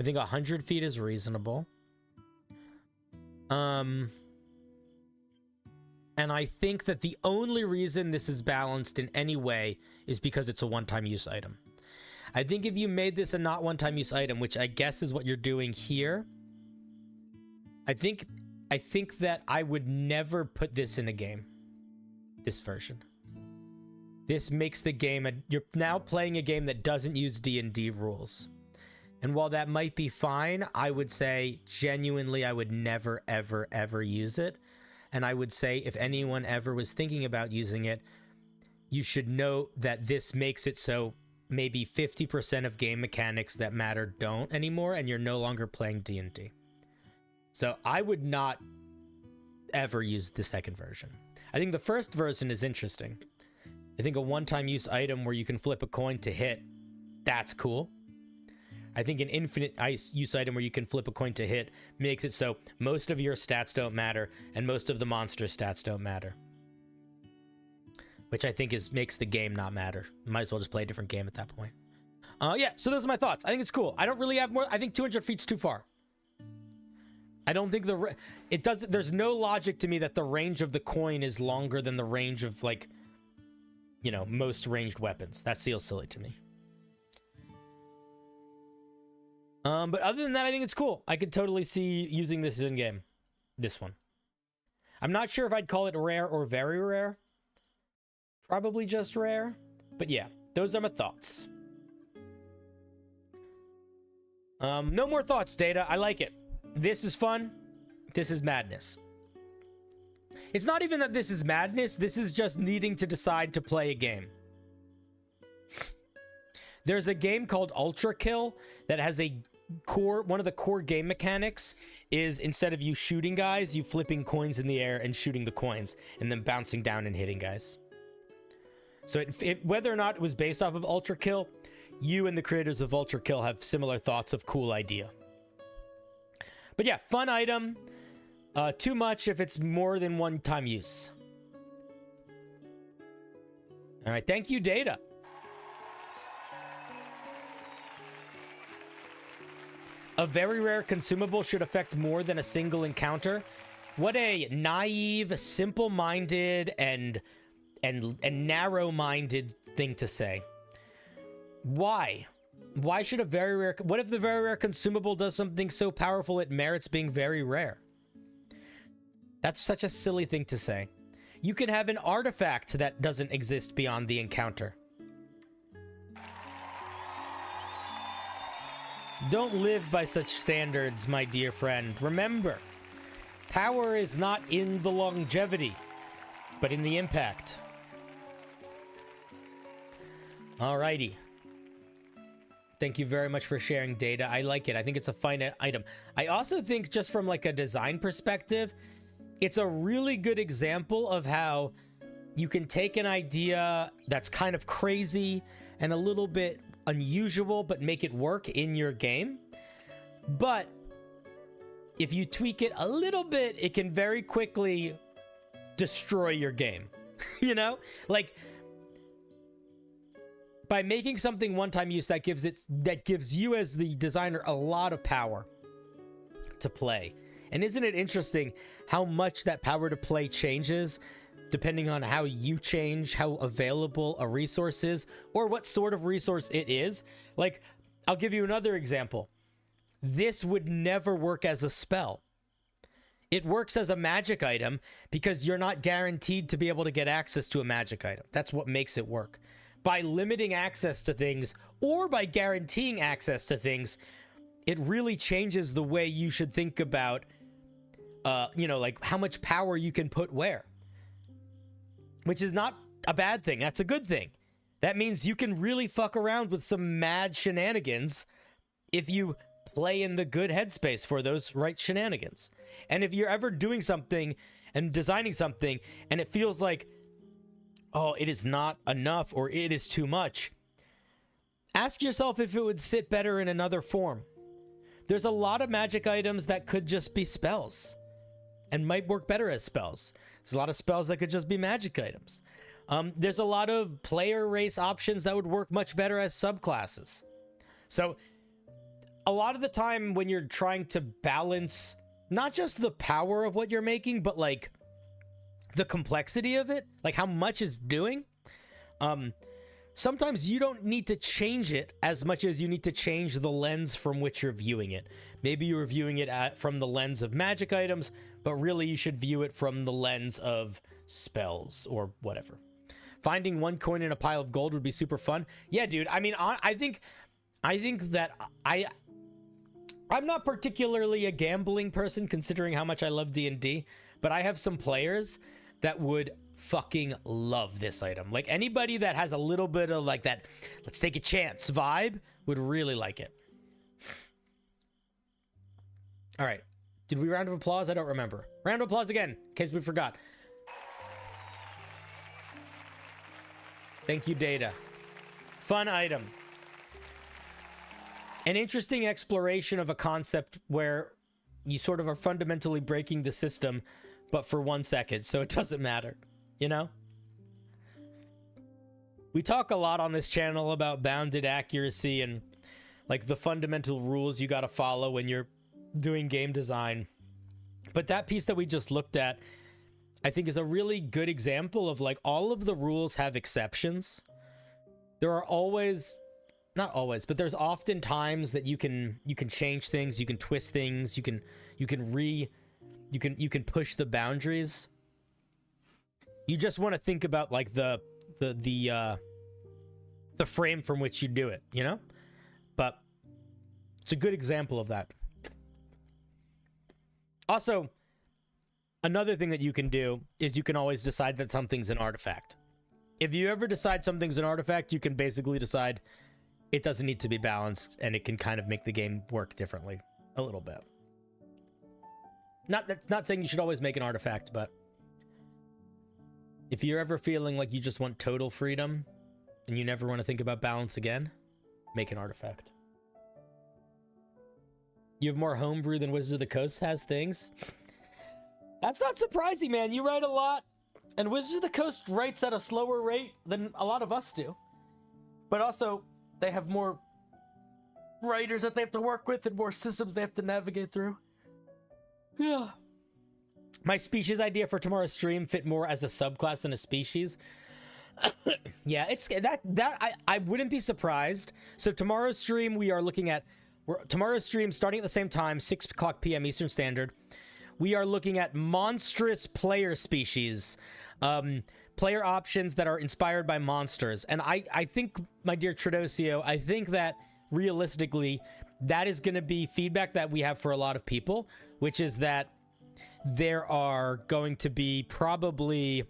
I think 100 feet is reasonable. And I think that the only reason this is balanced in any way is because it's a one-time use item. I think if you made this a not one-time use item, which I guess is what you're doing here, I think that I would never put this in a game. This version. This makes the game you're now playing a game that doesn't use D&D rules. And while that might be fine, I would say genuinely I would never, ever, ever use it. And I would say if anyone ever was thinking about using it, you should know that this makes it so maybe 50% of game mechanics that matter don't anymore, and you're no longer playing D&D. So I would not ever use the second version. I think the first version is interesting. I think a one-time use item where you can flip a coin to hit, that's cool. I think an infinite use item where you can flip a coin to hit makes it so most of your stats don't matter and most of the monster stats don't matter. Which I think makes the game not matter. Might as well just play a different game at that point. Yeah, so those are my thoughts. I think it's cool. I don't really have more. I think 200 feet's too far. I don't think there's no logic to me that the range of the coin is longer than the range of, like, you know, most ranged weapons. That feels silly to me. But other than that, I think it's cool. I could totally see using this in game. This one. I'm not sure if I'd call it rare or very rare. Probably just rare. But yeah, those are my thoughts. No more thoughts, Data. I like it. This is fun. This is madness. It's not even that this is madness. This is just needing to decide to play a game. There's a game called Ultra Kill that has one of the core game mechanics is instead of you shooting guys, you flipping coins in the air and shooting the coins and then bouncing down and hitting guys. So whether or not it was based off of Ultra Kill, you and the creators of Ultra Kill have similar thoughts of cool idea. But yeah, fun item. Too much if it's more than one-time use. All right, thank you, Data. A very rare consumable should affect more than a single encounter. What a naive, simple-minded, and narrow-minded thing to say. Why? Why should a very rare... What if the very rare consumable does something so powerful it merits being very rare? That's such a silly thing to say. You can have an artifact that doesn't exist beyond the encounter. Don't live by such standards, my dear friend. Remember, power is not in the longevity, but in the impact. Alrighty. Thank you very much for sharing, Data. I like it. I think it's a fine item. I also think just from like a design perspective, it's a really good example of how you can take an idea that's kind of crazy and a little bit unusual, but make it work in your game. But if you tweak it a little bit, it can very quickly destroy your game. You know? Like, by making something one-time use, that gives you as the designer a lot of power to play. And isn't it interesting how much that power to play changes depending on how you change how available a resource is or what sort of resource it is? Like, I'll give you another example. This would never work as a spell. It works as a magic item because you're not guaranteed to be able to get access to a magic item. That's what makes it work. By limiting access to things or by guaranteeing access to things, it really changes the way you should think about, you know, like how much power you can put where. Which is not a bad thing. That's a good thing. That means you can really fuck around with some mad shenanigans if you play in the good headspace for those right shenanigans. And if you're ever doing something and designing something and it feels like, oh, it is not enough or it is too much, ask yourself if it would sit better in another form. There's a lot of magic items that could just be spells and might work better as spells. There's a lot of spells that could just be magic items. There's a lot of player race options that would work much better as subclasses. So a lot of the time when you're trying to balance not just the power of what you're making, but like the complexity of it, like how much it's doing, sometimes you don't need to change it as much as you need to change the lens from which you're viewing it. Maybe you're viewing it from the lens of magic items, but really you should view it from the lens of spells or whatever. Finding one coin in a pile of gold would be super fun. Yeah, dude. I mean, I think that I'm not particularly a gambling person considering how much I love D&D, but I have some players that would fucking love this item. Like anybody that has a little bit of like that, let's take a chance vibe would really like it. All right. Did we round of applause? I don't remember. Round of applause again, in case we forgot. Thank you, Data. Fun item. An interesting exploration of a concept where you sort of are fundamentally breaking the system, but for 1 second, so it doesn't matter, you know? We talk a lot on this channel about bounded accuracy and like the fundamental rules you gotta follow when you're doing game design. But that piece that we just looked at, I think is a really good example of like all of the rules have exceptions. There are always... not always, but there's often times that you can change things, you can twist things, you can push the boundaries. You just want to think about like the frame from which you do it, you know? But it's a good example of that. Also, another thing that you can do is you can always decide that something's an artifact. If you ever decide something's an artifact, you can basically decide it doesn't need to be balanced, and it can kind of make the game work differently a little bit. That's not saying you should always make an artifact, but if you're ever feeling like you just want total freedom and you never want to think about balance again, make an artifact. You have more homebrew than Wizards of the Coast has things. That's not surprising, man. You write a lot, and Wizards of the Coast writes at a slower rate than a lot of us do. But also, they have more writers that they have to work with and more systems they have to navigate through. Yeah. My species idea for tomorrow's stream fit more as a subclass than a species. Yeah, it's that I wouldn't be surprised. So tomorrow's stream we are looking at tomorrow's stream starting at the same time, 6 o'clock p.m. Eastern Standard. We are looking at monstrous player species. Player options that are inspired by monsters. And I think, my dear Tredosio, I think that realistically, that is going to be feedback that we have for a lot of people, which is that there are going to be probably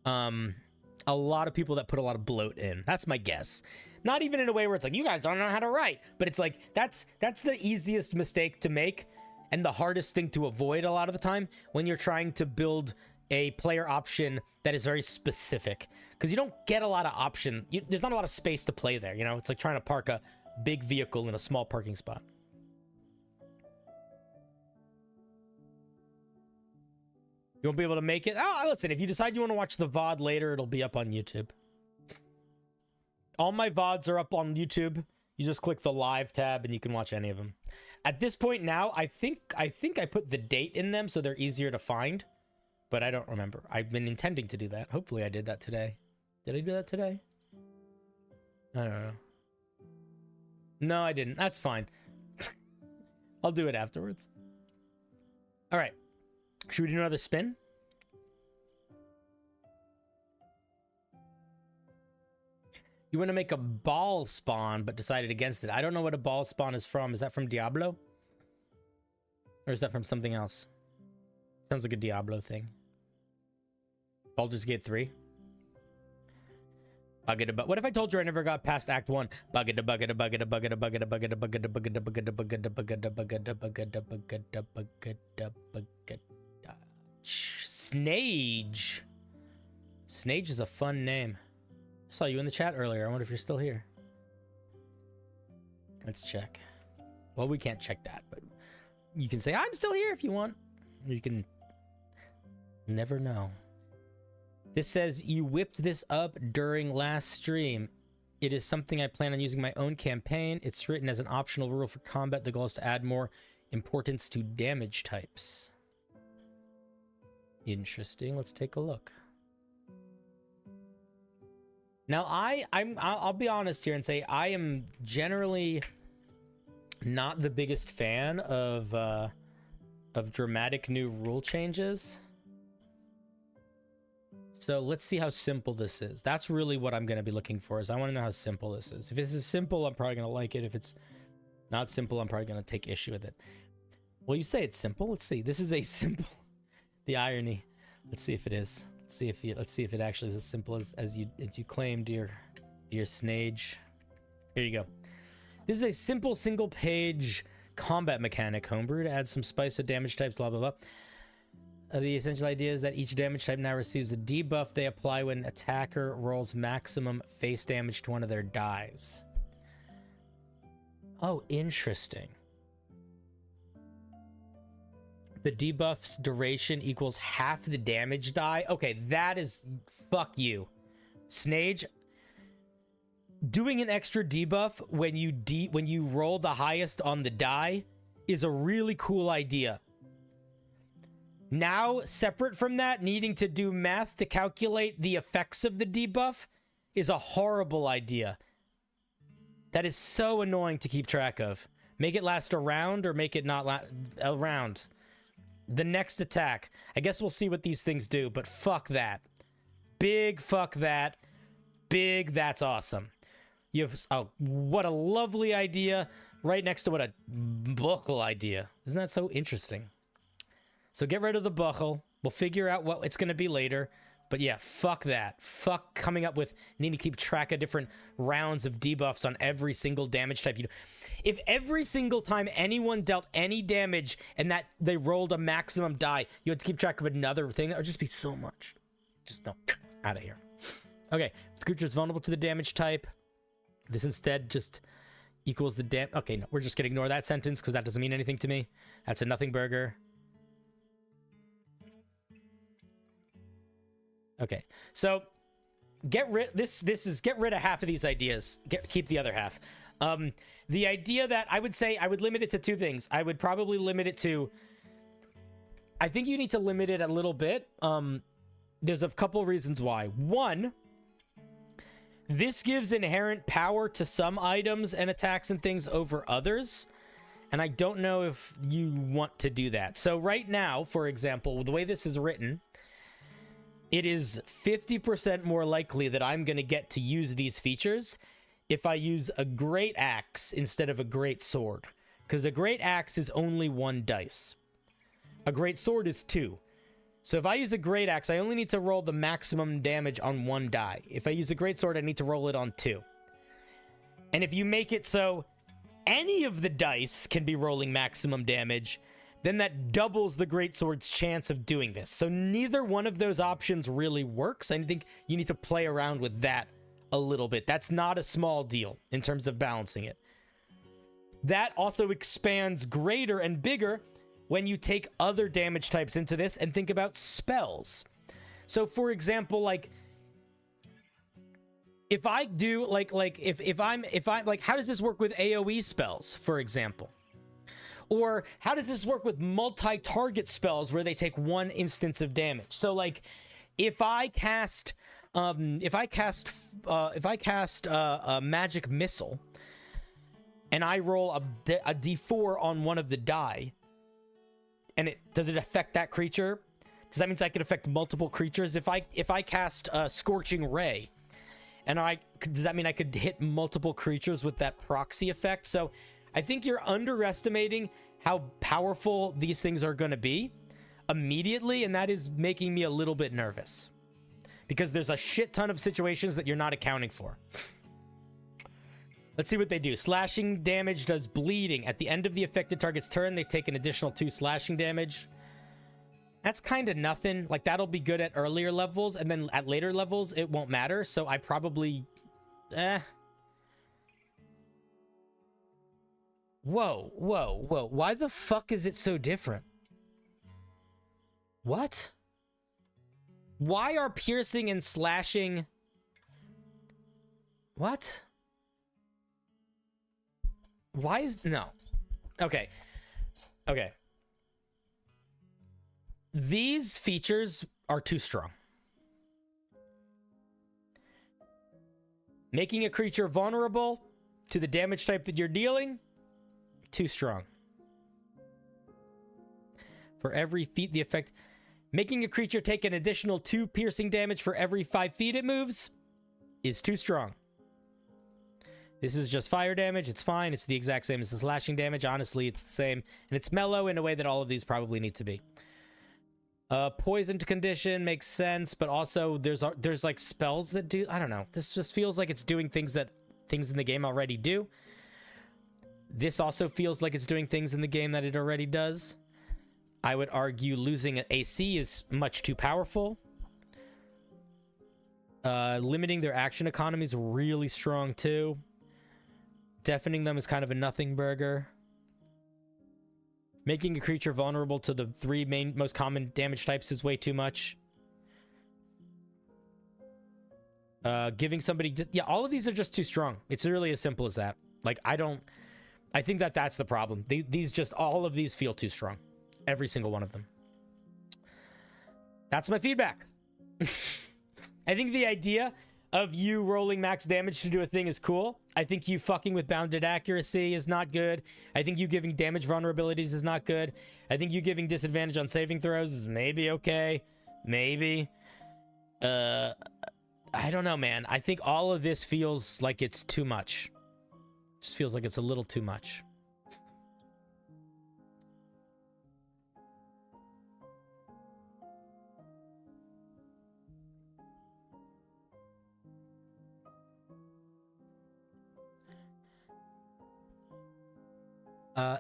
a lot of people that put a lot of bloat in. That's my guess. Not even in a way where it's like, you guys don't know how to write, but it's like, that's the easiest mistake to make and the hardest thing to avoid a lot of the time when you're trying to build a player option that is very specific, because you don't get a lot of option. There's not a lot of space to play there, you know? It's like trying to park a big vehicle in a small parking spot. You won't be able to make it? Oh, listen, if you decide you want to watch the VOD later, it'll be up on YouTube. All my VODs are up on YouTube. You just click the live tab and you can watch any of them. At this point now, I think I put the date in them so they're easier to find. But I don't remember. I've been intending to do that. Hopefully I did that today. Did I do that today? I don't know. No, I didn't. That's fine. I'll do it afterwards. All right. Should we do another spin? You want to make a ball spawn, but decided against it. I don't know what a ball spawn is from. Is that from Diablo? Or is that from something else? Sounds like a Diablo thing. Baldur's Gate 3. What if I told you I never got past Act 1? Snage. Snage is a fun name. I saw you in the chat earlier. I wonder if you're still here. Let's check. Well, we can't check that, but you can say, I'm still here if you want. You can never know. This says, you whipped this up during last stream. It is something I plan on using my own campaign. It's written as an optional rule for combat. The goal is to add more importance to damage types. Interesting. Let's take a look. Now, I'll be honest here and say I am generally not the biggest fan of dramatic new rule changes. So let's see how simple this is. That's really what I'm going to be looking for, is I want to know how simple this is. If this is simple, I'm probably going to like it. If it's not simple, I'm probably going to take issue with it. Well, you say it's simple. Let's see. This is a simple... The irony. Let's see if it is. Let's see if it actually is as simple as you claim, dear Snage. Here you go. This is a simple single page combat mechanic homebrew to add some spice to damage types, blah blah blah. The essential idea is that each damage type now receives a debuff they apply when an attacker rolls maximum face damage to one of their dies. Oh, interesting. The debuff's duration equals half the damage die. Okay, that is... Fuck you. Snage, doing an extra debuff when you roll the highest on the die is a really cool idea. Now, separate from that, needing to do math to calculate the effects of the debuff is a horrible idea. That is so annoying to keep track of. Make it last a round or make it not last a round. The next attack. I guess we'll see what these things do, but fuck that. Big fuck that. Big that's awesome. You have... Oh, what a lovely idea. Right next to what a buckle idea. Isn't that so interesting? So get rid of the buckle. We'll figure out what it's going to be later. But yeah, fuck that. Fuck coming up with needing to keep track of different rounds of debuffs on every single damage type you do. If every single time anyone dealt any damage and that they rolled a maximum die, you had to keep track of another thing, that would just be so much. Just no. Out of here. Okay. If the creature is vulnerable to the damage type, this instead just equals the Okay, no. We're just going to ignore that sentence because that doesn't mean anything to me. That's a nothing burger. Okay, so get rid of half of these ideas. Keep the other half. The idea that I would limit it to two things. I would probably limit it to... I think you need to limit it a little bit. There's a couple reasons why. One, this gives inherent power to some items and attacks and things over others. And I don't know if you want to do that. So right now, for example, the way this is written... It is 50% more likely that I'm going to get to use these features if I use a great axe instead of a great sword. Because a great axe is only 1 dice. A great sword is 2. So if I use a great axe, I only need to roll the maximum damage on 1 die. If I use a great sword, I need to roll it on 2. And if you make it so any of the dice can be rolling maximum damage, then that doubles the greatsword's chance of doing this. So neither one of those options really works. I think you need to play around with that a little bit. That's not a small deal in terms of balancing it. That also expands greater and bigger when you take other damage types into this and think about spells. So for example, like if I do if I'm how does this work with AoE spells, for example? Or how does this work with multi-target spells where they take 1 instance of damage? So like if I cast a magic missile and I roll a d4 on one of the die, And does it affect that creature? Does that mean I could affect multiple creatures? If I cast Scorching Ray, and does that mean I could hit multiple creatures with that proxy effect? So I think you're underestimating how powerful these things are going to be immediately, and that is making me a little bit nervous because there's a shit ton of situations that you're not accounting for. Let's see what they do. Slashing damage does bleeding. At the end of the affected target's turn, they take an additional 2 slashing damage. That's kind of nothing. Like, that'll be good at earlier levels, and then at later levels, it won't matter. So I probably... Whoa, whoa, whoa. Why the fuck is it so different? What? Why are piercing and slashing... What? Why is... No. Okay. Okay. These features are too strong. Making a creature vulnerable to the damage type that you're dealing, too strong. For every feat the effect... Making a creature take an additional 2 piercing damage for every 5 feet it moves is too strong. This is just fire damage. It's fine. It's the exact same as the slashing damage. Honestly, it's the same. And it's mellow in a way that all of these probably need to be. Poisoned condition makes sense, but also there's like spells that do... I don't know. This just feels like it's doing things that things in the game already do. This also feels like it's doing things in the game that it already does. I would argue losing an AC is much too powerful. Limiting their action economy is really strong too. Deafening them is kind of a nothing burger. Making a creature vulnerable to the 3 most common damage types is way too much. Giving somebody... Yeah, all of these are just too strong. It's really as simple as that. Like, I think that's the problem. All of these feel too strong. Every single one of them. That's my feedback. I think the idea of you rolling max damage to do a thing is cool. I think you fucking with bounded accuracy is not good. I think you giving damage vulnerabilities is not good. I think you giving disadvantage on saving throws is maybe okay. Maybe. I don't know, man. I think all of this feels like it's too much. Just feels like it's a little too much.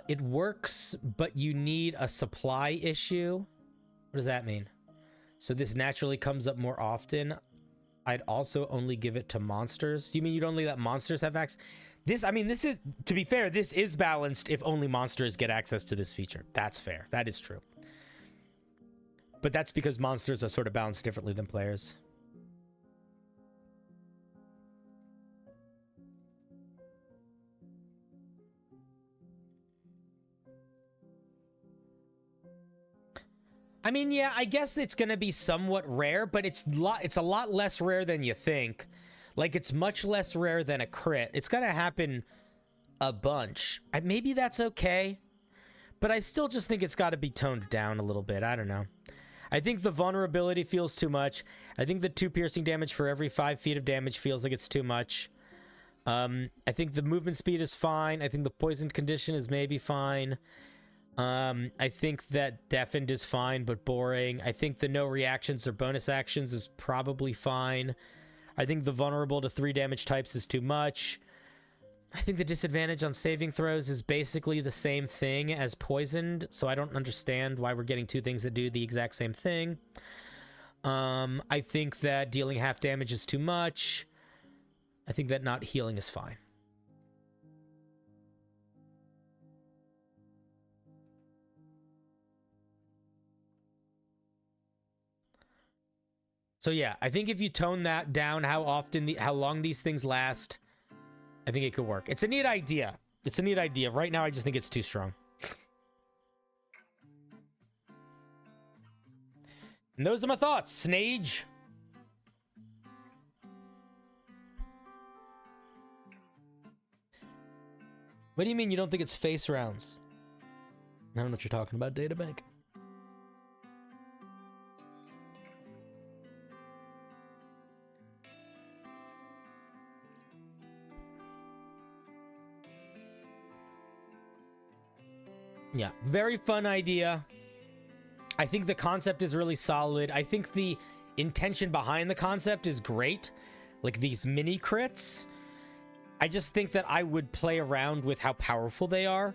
It works, but you need a supply issue. What does that mean? So this naturally comes up more often. I'd also only give it to monsters. You mean you'd only let monsters have access? This is, to be fair, this is balanced if only monsters get access to this feature. That's fair. That is true. But that's because monsters are sort of balanced differently than players. I mean, yeah, I guess it's going to be somewhat rare, but it's a lot less rare than you think. Like, it's much less rare than a crit. It's going to happen a bunch. Maybe that's okay, but I still just think it's got to be toned down a little bit. I don't know. I think the vulnerability feels too much. I think the 2 piercing damage for every 5 feet of damage feels like it's too much. I think the movement speed is fine. I think the poisoned condition is maybe fine. I think that deafened is fine, but boring. I think the no reactions or bonus actions is probably fine. I think the vulnerable to 3 damage types is too much. I think the disadvantage on saving throws is basically the same thing as poisoned, so I don't understand why we're getting 2 things that do the exact same thing. I think that dealing half damage is too much. I think that not healing is fine. So yeah, I think if you tone that down, how long these things last, I think it could work. It's a neat idea. It's a neat idea. Right now, I just think it's too strong. And those are my thoughts, Snage. What do you mean you don't think it's face rounds? I don't know what you're talking about, Databank. Yeah, very fun idea. I think the concept is really solid. I think the intention behind the concept is great. Like these mini crits. I just think that I would play around with how powerful they are.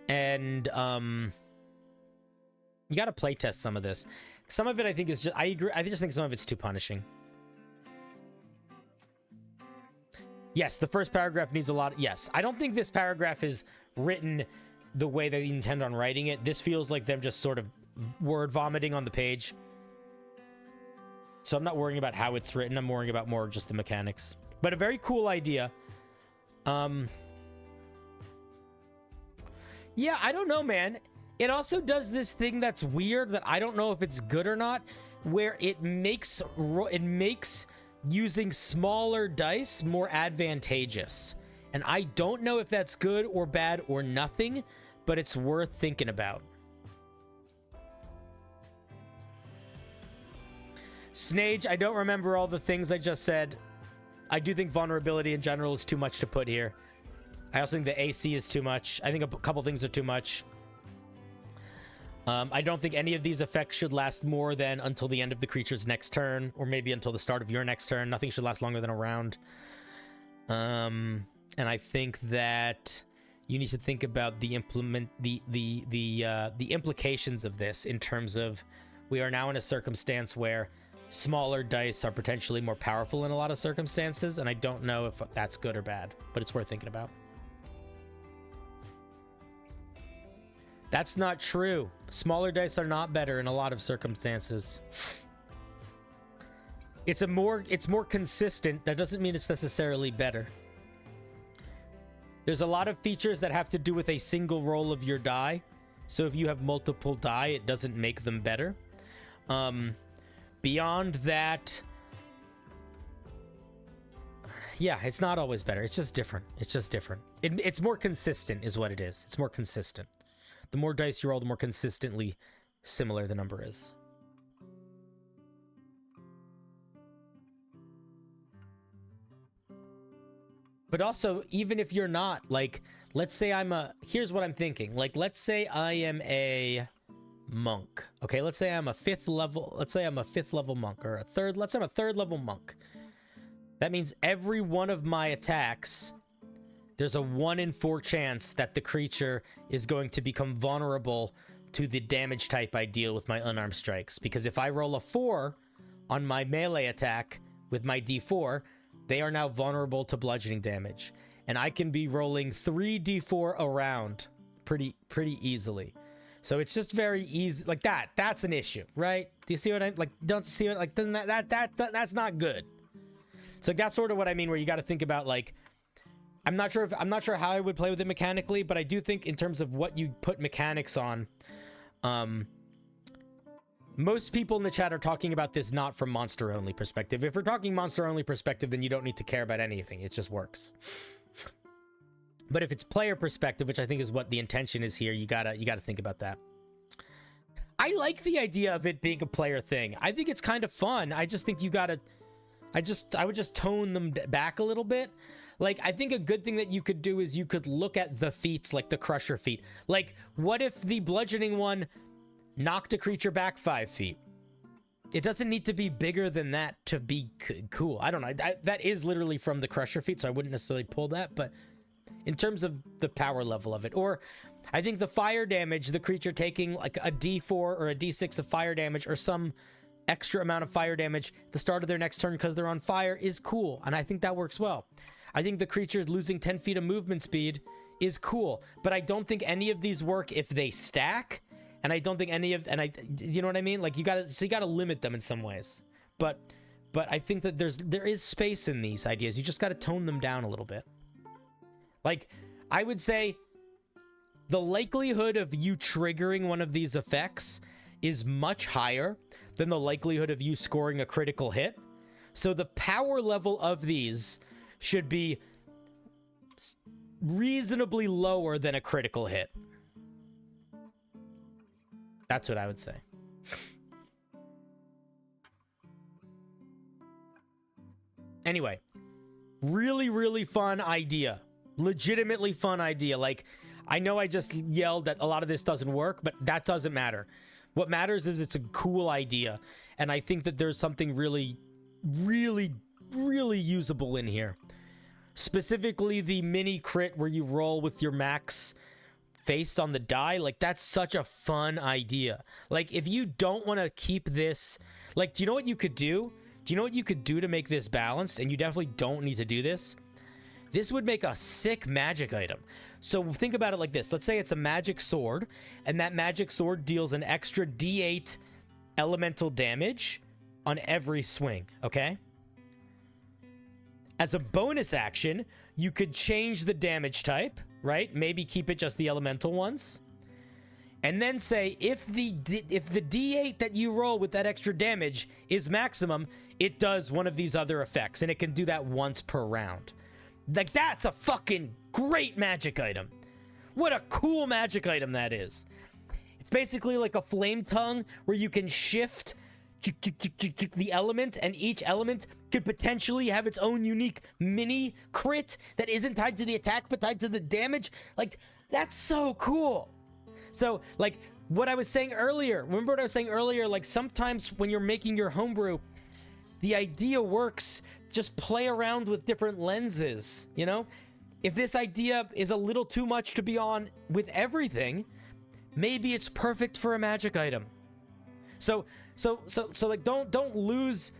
And you got to play test some of this. Some of it I think is just, I agree. I just think some of it's too punishing. Yes, the first paragraph needs a lot. Yes, I don't think this paragraph is written the way they intend on writing it. This feels like them just sort of word vomiting on the page. So I'm not worrying about how it's written. I'm worrying about more just the mechanics. But a very cool idea. Yeah, I don't know, man. It also does this thing that's weird that I don't know if it's good or not, where it makes using smaller dice more advantageous. And I don't know if that's good or bad or nothing, but it's worth thinking about. Snage, I don't remember all the things I just said. I do think vulnerability in general is too much to put here. I also think the AC is too much. I think a couple things are too much. I don't think any of these effects should last more than until the end of the creature's next turn, or maybe until the start of your next turn. Nothing should last longer than a round. And I think that you need to think about the implications of this in terms of we are now in a circumstance where smaller dice are potentially more powerful in a lot of circumstances, and I don't know if that's good or bad, but it's worth thinking about. That's not true. Smaller dice are not better in a lot of circumstances. It's more consistent. That doesn't mean it's necessarily better. There's a lot of features that have to do with a single roll of your die. So if you have multiple die, it doesn't make them better. Beyond that, yeah, it's not always better. It's just different. It's just different. It's more consistent is what it is. It's more consistent. The more dice you roll, the more consistently similar the number is. But also, even if you're not, like, let's say here's what I'm thinking. Like, let's say I am a monk. Okay, let's say I'm a fifth level monk, or let's say I'm a third level monk. That means every one of my attacks, there's a 1 in 4 chance that the creature is going to become vulnerable to the damage type I deal with my unarmed strikes. Because if I roll a 4 on my melee attack with my D4, they are now vulnerable to bludgeoning damage. And I can be rolling 3 D4 around pretty easily. So it's just very easy. Like that's an issue, right? Do you see what don't you see what, like, doesn't that's not good. So that's sort of what I mean, where you got to think about, like, I'm not sure how I would play with it mechanically, but I do think in terms of what you put mechanics on, most people in the chat are talking about this not from monster only perspective. If we're talking monster only perspective, then you don't need to care about anything. It just works. But if it's player perspective, which I think is what the intention is here, you gotta think about that. I like the idea of it being a player thing. I think it's kind of fun. I just think I would just tone them back a little bit. Like, I think a good thing that you could do is you could look at the feats, like the Crusher feat. Like, what if the bludgeoning one knocked a creature back 5 feet? It doesn't need to be bigger than that to be cool. I don't know. That is literally from the Crusher feat, so I wouldn't necessarily pull that, but in terms of the power level of it. Or I think the fire damage, the creature taking like a D4 or a D6 of fire damage or some extra amount of fire damage at the start of their next turn because they're on fire is cool, and I think that works well. I think the creatures losing 10 feet of movement speed is cool, but I don't think any of these work if they stack, and I don't think you know what I mean? Like, you gotta limit them in some ways. But I think that there is space in these ideas. You just gotta tone them down a little bit. Like, I would say the likelihood of you triggering one of these effects is much higher than the likelihood of you scoring a critical hit. So the power level of these should be reasonably lower than a critical hit. That's what I would say. Anyway, really, really fun idea. Legitimately fun idea. Like, I know I just yelled that a lot of this doesn't work, but that doesn't matter. What matters is it's a cool idea, and I think that there's something really, really, really usable in here. Specifically, the mini crit where you roll with your max face on the die. Like, that's such a fun idea. Like, if you don't want to keep this... Like, do you know what you could do? Do you know what you could do to make this balanced? And you definitely don't need to do this. This would make a sick magic item. So think about it like this. Let's say it's a magic sword, and that magic sword deals an extra D8 elemental damage on every swing, okay? As a bonus action, you could change the damage type, right? Maybe keep it just the elemental ones. And then say, if the D8 that you roll with that extra damage is maximum, it does one of these other effects, and it can do that once per round. Like, that's a fucking great magic item. What a cool magic item that is. It's basically like a flame tongue where you can shift the element, and each element could potentially have its own unique mini crit that isn't tied to the attack but tied to the damage. Like, that's so cool. So, like, what I was saying earlier, remember what I was saying earlier? Like, sometimes when you're making your homebrew, the idea works. Just play around with different lenses, you know? If this idea is a little too much to be on with everything, maybe it's perfect for a magic item. So like, don't lose...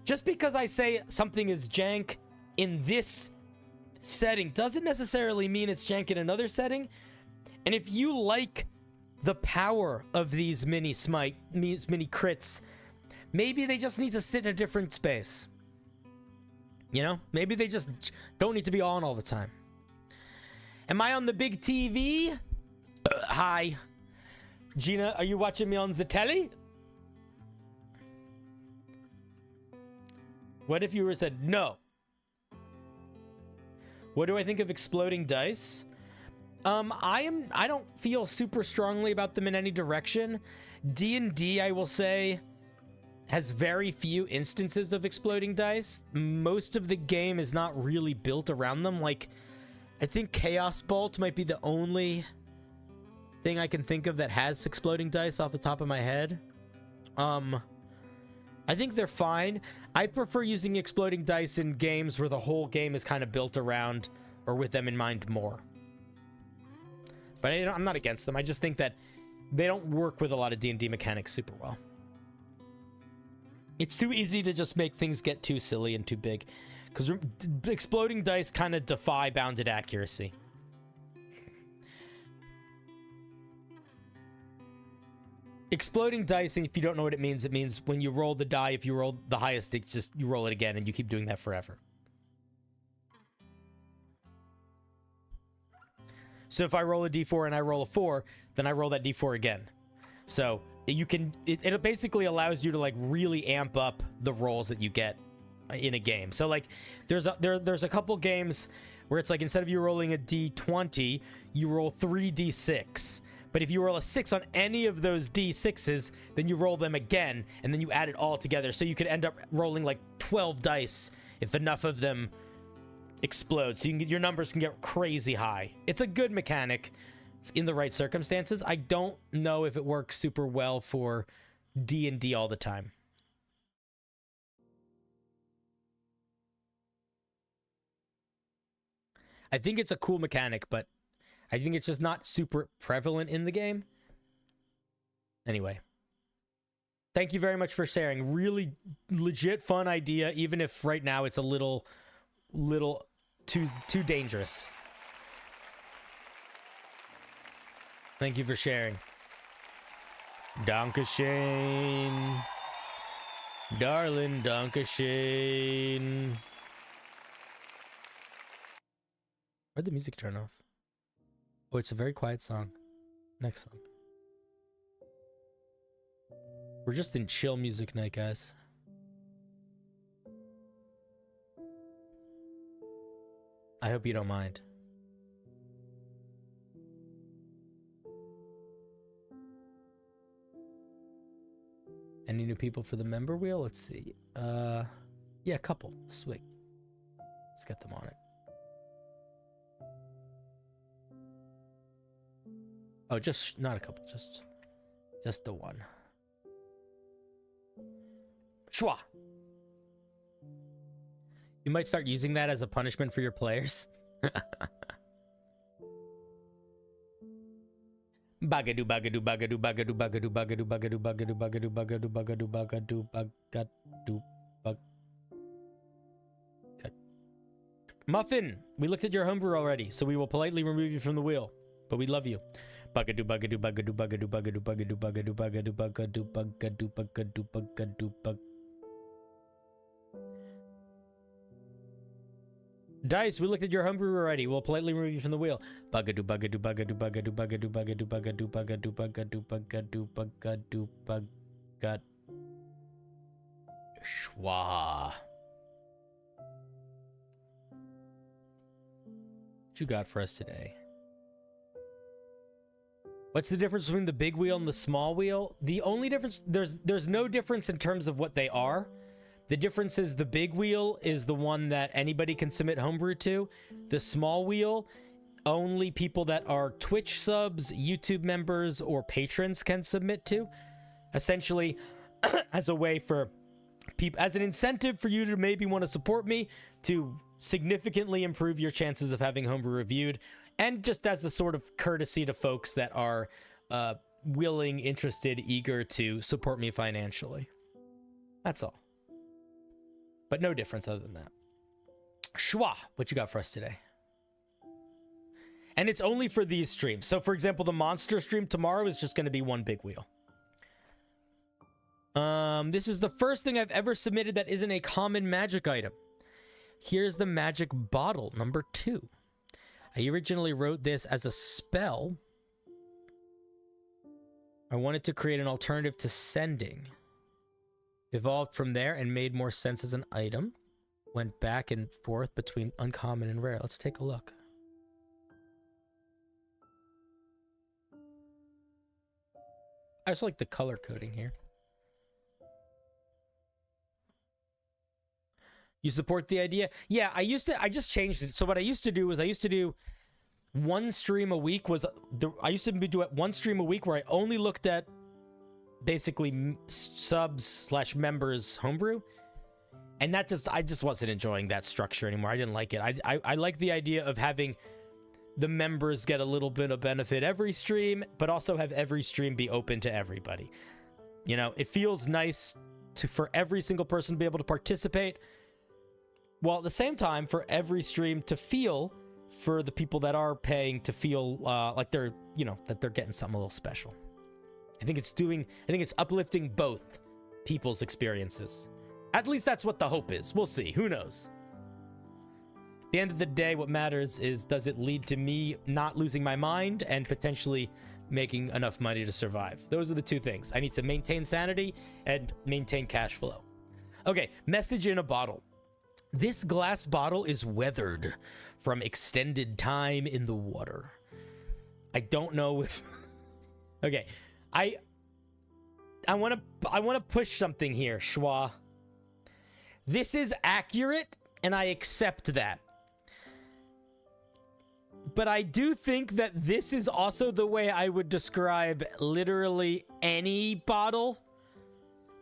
Just because I say something is jank in this setting doesn't necessarily mean it's jank in another setting. And if you like the power of these mini crits, maybe they just need to sit in a different space. You know? Maybe they just don't need to be on all the time. Am I on the big TV? Hi. Gina, are you watching me on the telly? What if you were said no? What do I think of exploding dice? I don't feel super strongly about them in any direction. D&D, I will say, has very few instances of exploding dice. Most of the game is not really built around them. Like, I think Chaos Bolt might be the only thing I can think of that has exploding dice off the top of my head. I think they're fine. I prefer using exploding dice in games where the whole game is kind of built around or with them in mind more. But I'm not against them. I just think that they don't work with a lot of D&D mechanics super well. It's too easy to just make things get too silly and too big. Because exploding dice kind of defy bounded accuracy. Exploding dice, and if you don't know what it means when you roll the die, if you roll the highest, it's just you roll it again, and you keep doing that forever. So if I roll a d4 and I roll a 4, then I roll that d4 again. So you can, it basically allows you to like really amp up the rolls that you get in a game. So like there's a couple games where it's like instead of you rolling a d20, you roll 3d6. But if you roll a 6 on any of those d6s, then you roll them again, and then you add it all together. So you could end up rolling like 12 dice if enough of them explode. So you can get, your numbers can get crazy high. It's a good mechanic in the right circumstances. I don't know if it works super well for D&D all the time. I think it's a cool mechanic, but I think it's just not super prevalent in the game. Anyway. Thank you very much for sharing. Really legit fun idea, even if right now it's a little too dangerous. Thank you for sharing. Dankeschön. Darling, Dankeschön. Where'd the music turn off? Oh, it's a very quiet song. Next song. We're just in chill music night, guys. I hope you don't mind. Any new people for the member wheel? Let's see. Yeah, a couple. Sweet. Let's get them on it. Oh, just not a couple, just the one. Shwa. You might start using that as a punishment for your players. Bagadu bagadu bagadu bagadu bagadu bagadu bagadu bagadu bagadu bagadu bagadu bagadu bagadu bag. Muffin, we looked at your homebrew already, so we will politely remove you from the wheel, but we love you. Bagadu bagadu bagadu bagadu bagadu bagadu bagadu bagadu bagadu bagadu bagadu bagadu bag. Dice, we looked at your homebrew already. We'll politely remove you from the wheel. Bagadu bagadu bagadu bagadu bagadu bagadu bagadu bagadu bagadu bagadu bagadu bagad. Shwa. What you got for us today? What's the difference between the big wheel and the small wheel? The only difference, there's no difference in terms of what they are. The difference is the big wheel is the one that anybody can submit homebrew to. The small wheel, only people that are Twitch subs, YouTube members, or patrons can submit to. Essentially, as a way for people, as an incentive for you to maybe want to support me to significantly improve your chances of having homebrew reviewed, and just as a sort of courtesy to folks that are willing, interested, eager to support me financially. That's all. But no difference other than that. Shwa, what you got for us today? And it's only for these streams. So, for example, the monster stream tomorrow is just going to be one big wheel. This is the first thing I've ever submitted that isn't a common magic item. Here's the magic bottle, number 2. I originally wrote this as a spell. I wanted to create an alternative to sending. Evolved from there and made more sense as an item. Went back and forth between uncommon and rare. Let's take a look. I just like the color coding here. You support the idea? Yeah, I just changed it. So what I used to do was I used to do one stream a week I used to do it one stream a week where I only looked at basically subs / members homebrew, and that I just wasn't enjoying that structure anymore. I didn't like it. I like the idea of having the members get a little bit of benefit every stream, but also have every stream be open to everybody. You know, it feels nice for every single person to be able to participate, while at the same time for every stream to feel, for the people that are paying to feel like they're, you know, that they're getting something a little special. I think it's uplifting both people's experiences. At least that's what the hope is. We'll see. Who knows? At the end of the day, what matters is, does it lead to me not losing my mind and potentially making enough money to survive? Those are the two things. I need to maintain sanity and maintain cash flow. Okay, message in a bottle. This glass bottle is weathered from extended time in the water. I don't know if... Okay. I want to push something here, Schwa. This is accurate, and I accept that. But I do think that this is also the way I would describe literally any bottle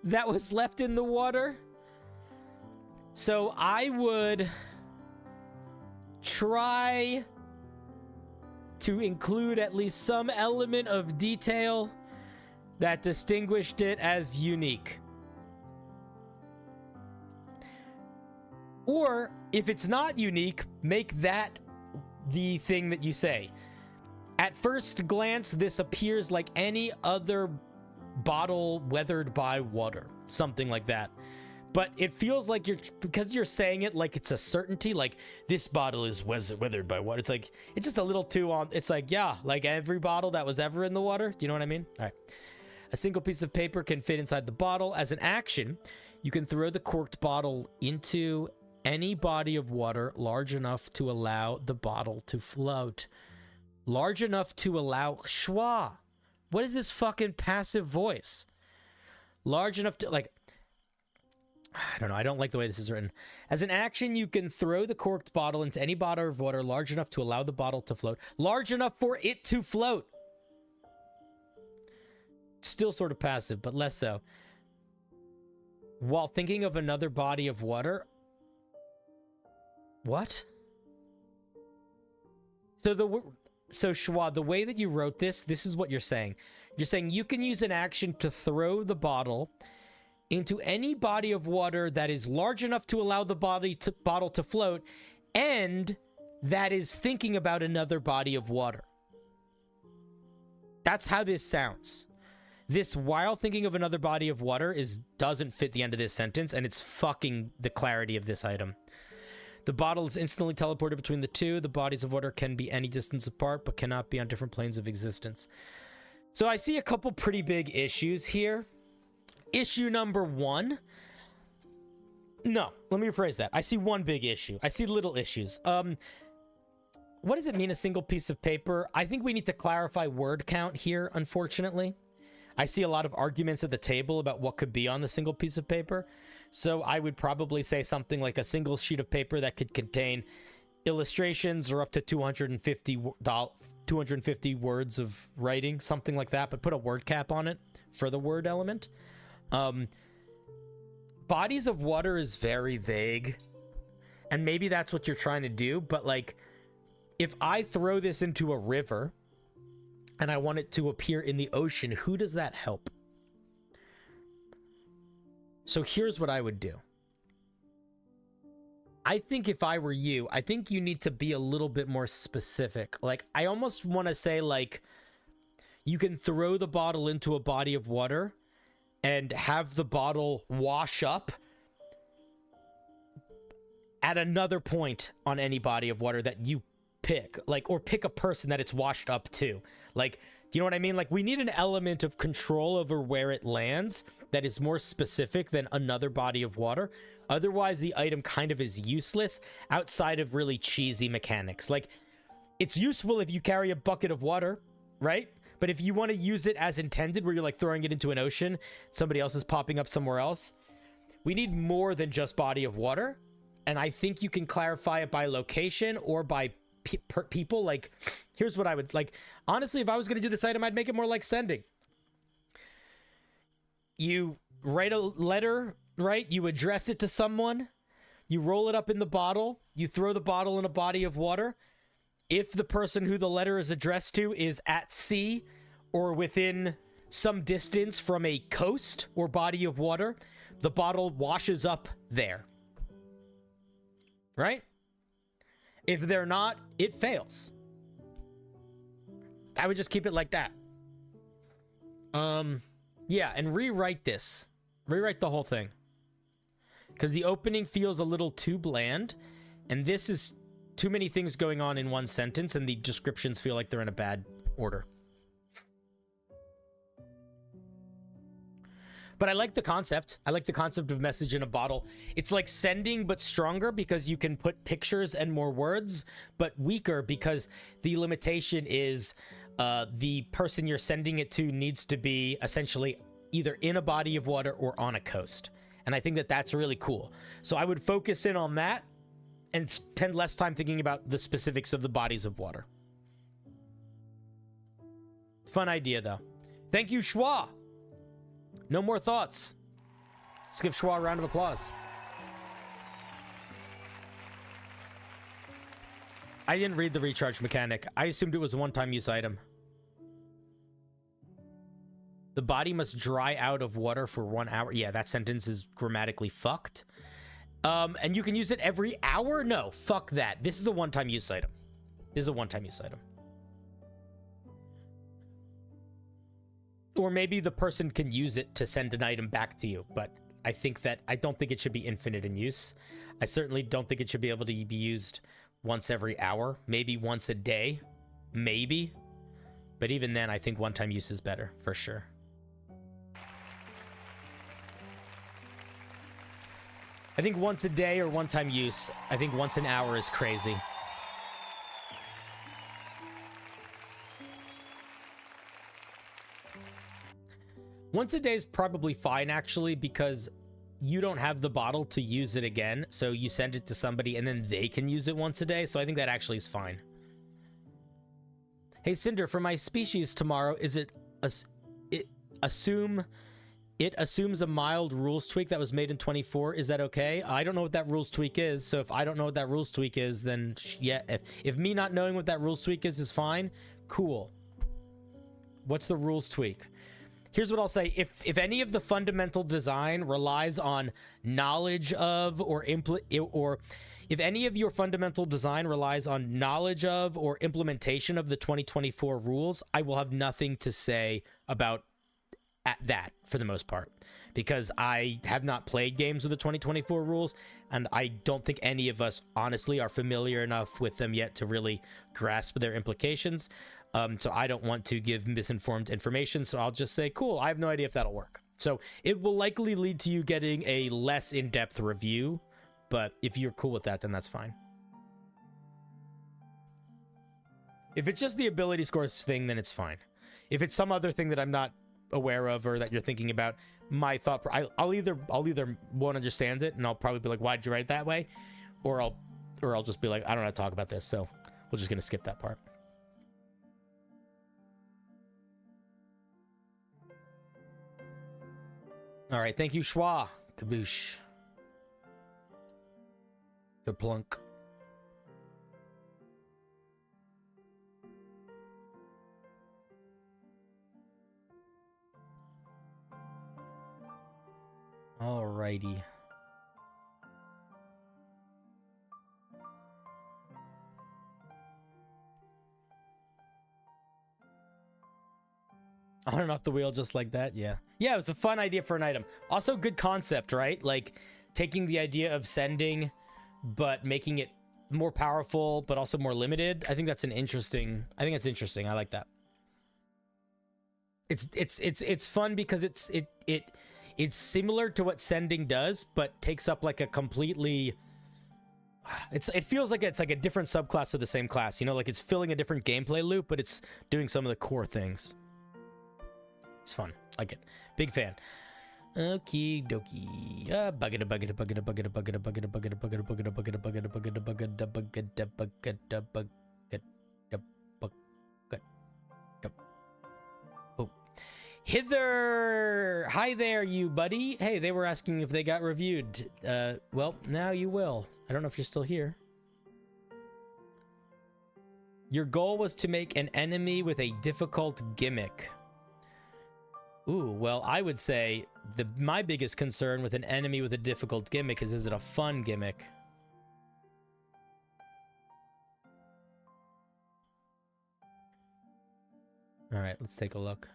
that was left in the water. So I would try to include at least some element of detail that distinguished it as unique. Or, if it's not unique, make that the thing that you say. At first glance, this appears like any other bottle weathered by water. Something like that. But it feels like because you're saying it like it's a certainty, like this bottle is weathered by water. It's like, it's just a little too on. It's like, yeah, like every bottle that was ever in the water. Do you know what I mean? All right. A single piece of paper can fit inside the bottle. As an action, you can throw the corked bottle into any body of water large enough to allow the bottle to float. Large enough to allow... Schwa! What is this fucking passive voice? Large enough to... Like... I don't know. I don't like the way this is written. As an action, you can throw the corked bottle into any body of water large enough to allow the bottle to float. Large enough for it to float. still sort of passive, but less so. While thinking of another body of water. What? So Schwa, the way that you wrote this is what you're saying. You're saying you can use an action to throw the bottle into any body of water that is large enough to allow the bottle to float, and that is thinking about another body of water. That's how this sounds. This while thinking of another body of water doesn't fit the end of this sentence, and it's fucking the clarity of this item. The bottle is instantly teleported between the two. The bodies of water can be any distance apart, but cannot be on different planes of existence. So I see a couple pretty big issues here. Issue number one. No, let me rephrase that. I see one big issue. I see little issues. What does it mean, a single piece of paper? I think we need to clarify word count here, unfortunately. I see a lot of arguments at the table about what could be on the single piece of paper. So I would probably say something like a single sheet of paper that could contain illustrations or up to 250 words of writing, something like that, but put a word cap on it for the word element. Bodies of water is very vague, and maybe that's what you're trying to do, but like, if I throw this into a river and I want it to appear in the ocean, who does that help? So here's what I would do. I think if I were you, I think you need to be a little bit more specific. Like, I almost want to say, like, you can throw the bottle into a body of water and have the bottle wash up at another point on any body of water that you pick. Like, or pick a person that it's washed up to. Like, do you know what I mean? Like, we need an element of control over where it lands that is more specific than another body of water. Otherwise, the item kind of is useless outside of really cheesy mechanics. Like, it's useful if you carry a bucket of water, right? But if you want to use it as intended, where you're like throwing it into an ocean, somebody else is popping up somewhere else, we need more than just body of water. And I think you can clarify it by location or by people. Like, here's what I would like. Honestly, if I was going to do this item, I'd make it more like sending. You write a letter, right? You address it to someone. You roll it up in the bottle. You throw the bottle in a body of water. If the person who the letter is addressed to is at sea or within some distance from a coast or body of water, the bottle washes up there. Right? If they're not, it fails. I would just keep it like that. Yeah, and rewrite this. Rewrite the whole thing. Because the opening feels a little too bland, and this is too many things going on in one sentence, and the descriptions feel like they're in a bad order. But I like the concept. I like the concept of message in a bottle. It's like sending, but stronger because you can put pictures and more words, but weaker because the limitation is the person you're sending it to needs to be essentially either in a body of water or on a coast. And I think that that's really cool. So I would focus in on that and spend less time thinking about the specifics of the bodies of water. Fun idea, though. Thank you, Schwa. No more thoughts. Let's give Schwa a round of applause. I didn't read the recharge mechanic. I assumed it was a one-time use item. The body must dry out of water for 1 hour. Yeah, that sentence is grammatically fucked. And you can use it every hour? No, fuck that. This is a one-time use item. This is a one-time use item. Or maybe the person can use it to send an item back to you, but I don't think it should be infinite in use. I certainly don't think it should be able to be used once every hour, maybe once a day, maybe. But even then, I think one-time use is better, for sure. I think once a day or one-time use. I think once an hour is crazy. Once a day is probably fine, actually, because you don't have the bottle to use it again. So you send it to somebody and then they can use it once a day. So I think that actually is fine. Hey, Cinder, for my species tomorrow, it assumes a mild rules tweak that was made in 24. Is that okay? I don't know what that rules tweak is, so if I don't know what that rules tweak is, then yeah, if me not knowing what that rules tweak is fine, cool. What's the rules tweak? Here's what I'll say. If any of the fundamental design relies on knowledge of or if any of your fundamental design relies on knowledge of or implementation of the 2024 rules, I will have nothing to say about that for the most part, because I have not played games with the 2024 rules, and I don't think any of us honestly are familiar enough with them yet to really grasp their implications. So I don't want to give misinformed information, so I'll just say, cool, I have no idea if that'll work. So it will likely lead to you getting a less in-depth review, but if you're cool with that, then that's fine. If it's just the ability scores thing, then it's fine. If it's some other thing that I'm not aware of or that you're thinking about, my thought, I'll either won't understand it and I'll probably be like, why'd you write it that way? Or I'll just be like, I don't know how to talk about this, so we're just gonna skip that part. All right, thank you, Schwa. Kaboosh. Kerplunk. Alrighty. On and off the wheel just like that, yeah. Yeah, it was a fun idea for an item. Also, good concept, right? Like, taking the idea of sending, but making it more powerful, but also more limited. I think that's interesting. I like that. It's fun because it's similar to what sending does, but takes up like a completely... It feels like it's like a different subclass of the same class, you know, like it's filling a different gameplay loop, but it's doing some of the core things. It's fun. Like it. Big fan. Okie dokie. Bucket a bucket a bucket a bucket a bucket a bucket a bucket a bucket a bucket a bucket a bucket a bucket a bucket a bucket a bucket a bucket a bucket. Oh. Hither! Hi there, you buddy. Hey, they were asking if they got reviewed. Well, now you will. I don't know if you're still here. Your goal was to make an enemy with a difficult gimmick. Ooh, well, I would say my biggest concern with an enemy with a difficult gimmick is it a fun gimmick? All right, let's take a look.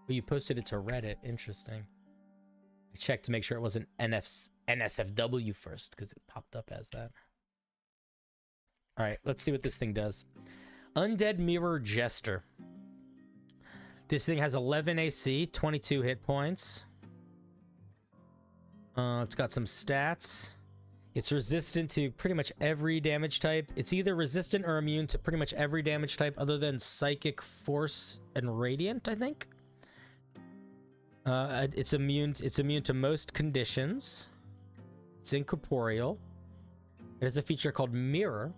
Oh, you posted it to Reddit. Interesting. I checked to make sure it wasn't NSFW first, because it popped up as that. All right, let's see what this thing does. Undead Mirror Jester. This thing has 11 AC, 22 hit points. It's got some stats. It's resistant to pretty much every damage type. It's either resistant or immune to pretty much every damage type other than Psychic, Force, and Radiant, I think. It's immune to most conditions. It's incorporeal. It has a feature called Mirror.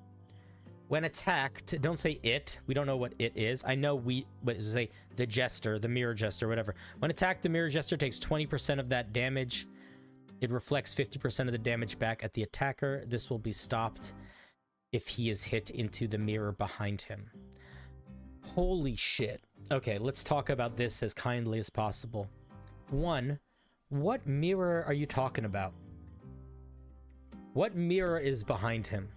When attacked, don't say it. We don't know what it is. I know say the Jester, the Mirror Jester, whatever. When attacked, the Mirror Jester takes 20% of that damage. It reflects 50% of the damage back at the attacker. This will be stopped if he is hit into the mirror behind him. Holy shit. Okay, let's talk about this as kindly as possible. One, what mirror are you talking about? What mirror is behind him?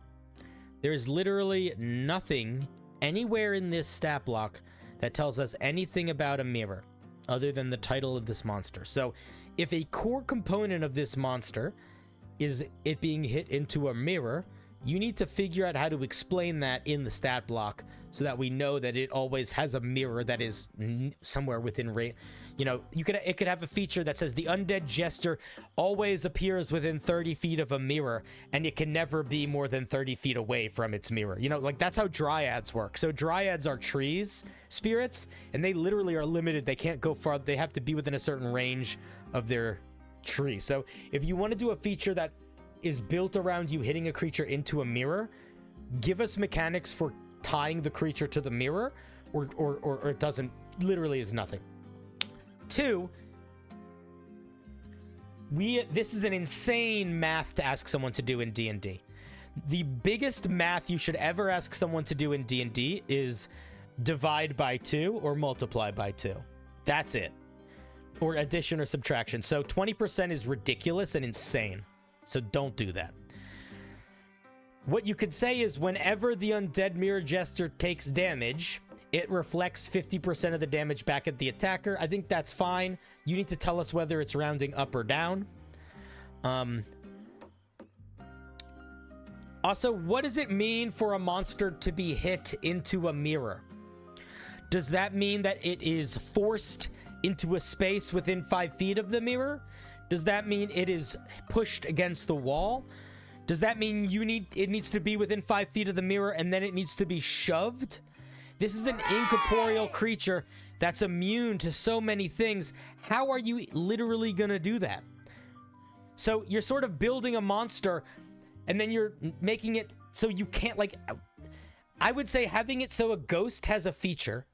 There is literally nothing anywhere in this stat block that tells us anything about a mirror other than the title of this monster. So if a core component of this monster is it being hit into a mirror, you need to figure out how to explain that in the stat block so that we know that it always has a mirror that is somewhere within range. You know, it could have a feature that says the undead jester always appears within 30 feet of a mirror, and it can never be more than 30 feet away from its mirror. You know, like that's how dryads work. So dryads are trees spirits, and they literally are limited. They can't go far. They have to be within a certain range of their tree. So if you want to do a feature that is built around you hitting a creature into a mirror, give us mechanics for tying the creature to the mirror, or it doesn't, literally is nothing. 2, this is an insane math to ask someone to do in D&D. The biggest math you should ever ask someone to do in D&D is divide by 2 or multiply by 2. That's it. Or addition or subtraction. So 20% is ridiculous and insane. So don't do that. What you could say is whenever the undead mirror jester takes damage, it reflects 50% of the damage back at the attacker. I think that's fine. You need to tell us whether it's rounding up or down. Also, what does it mean for a monster to be hit into a mirror? Does that mean that it is forced into a space within 5 feet of the mirror? Does that mean it is pushed against the wall? Does that mean it needs to be within 5 feet of the mirror and then it needs to be shoved? This is an incorporeal creature that's immune to so many things. How are you literally gonna do that? So you're sort of building a monster and then you're making it so you can't, like, I would say having it so a ghost has a feature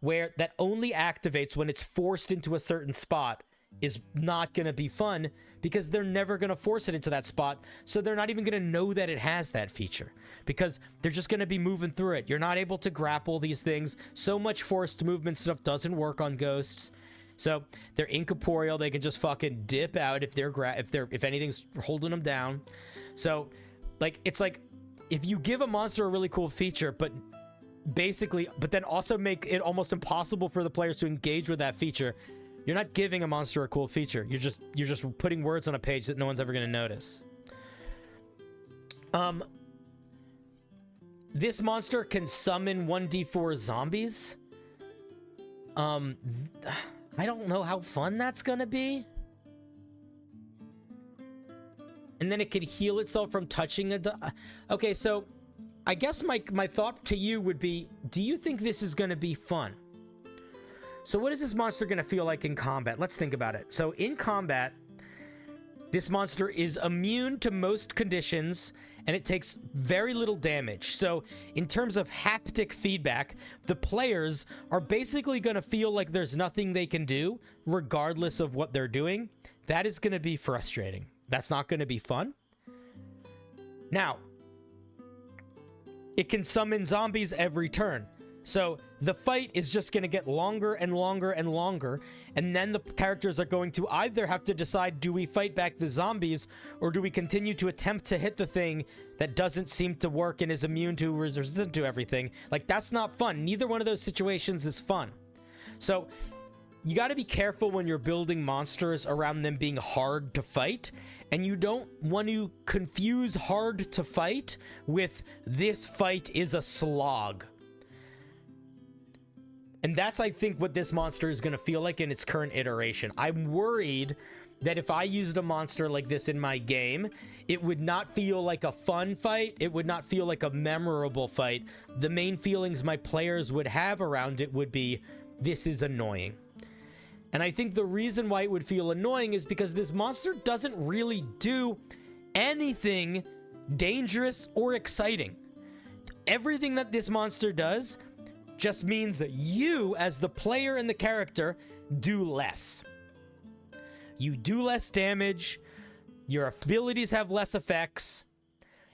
where that only activates when it's forced into a certain spot is not going to be fun, because they're never going to force it into that spot, so they're not even going to know that it has that feature, because they're just going to be moving through it. You're not able to grapple these things. So much forced movement stuff doesn't work on ghosts. So they're incorporeal. They can just fucking dip out if anything's holding them down. So, like, it's like if you give a monster a really cool feature, but then also make it almost impossible for the players to engage with that feature, you're not giving a monster a cool feature. You're just putting words on a page that no one's ever going to notice. This monster can summon 1d4 zombies. I don't know how fun that's going to be. And then it could heal itself from touching okay, so I guess my thought to you would be, do you think this is going to be fun? So what is this monster going to feel like in combat? Let's think about it. So in combat, this monster is immune to most conditions, and it takes very little damage. So in terms of haptic feedback, the players are basically going to feel like there's nothing they can do, regardless of what they're doing. That is going to be frustrating. That's not going to be fun. Now, it can summon zombies every turn. So the fight is just going to get longer and longer and longer. And then the characters are going to either have to decide, do we fight back the zombies, or do we continue to attempt to hit the thing that doesn't seem to work and is immune to, resistant to everything? Like, that's not fun. Neither one of those situations is fun. So you got to be careful when you're building monsters around them being hard to fight. And you don't want to confuse hard to fight with this fight is a slog. And that's, I think, what this monster is going to feel like in its current iteration. I'm worried that if I used a monster like this in my game, it would not feel like a fun fight. It would not feel like a memorable fight. The main feelings my players would have around it would be, this is annoying. And I think the reason why it would feel annoying is because this monster doesn't really do anything dangerous or exciting. Everything that this monster does just means that you, as the player and the character, do less. You do less damage, your abilities have less effects,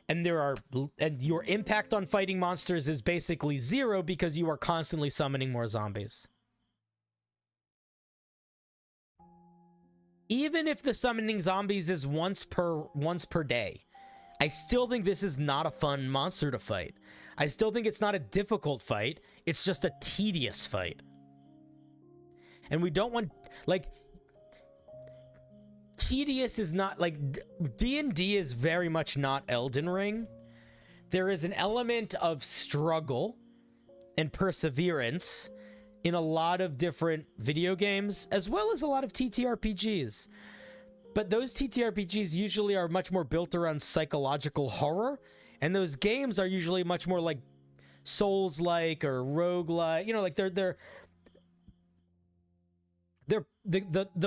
and your impact on fighting monsters is basically zero because you are constantly summoning more zombies. Even if the summoning zombies is once per day, I still think this is not a fun monster to fight. I still think it's not a difficult fight. It's just a tedious fight. And we don't want, like, tedious is not, like, D&D is very much not Elden Ring. There is an element of struggle and perseverance in a lot of different video games, as well as a lot of TTRPGs. But those TTRPGs usually are much more built around psychological horror, and those games are usually much more like Souls-like or roguelike. You know, like the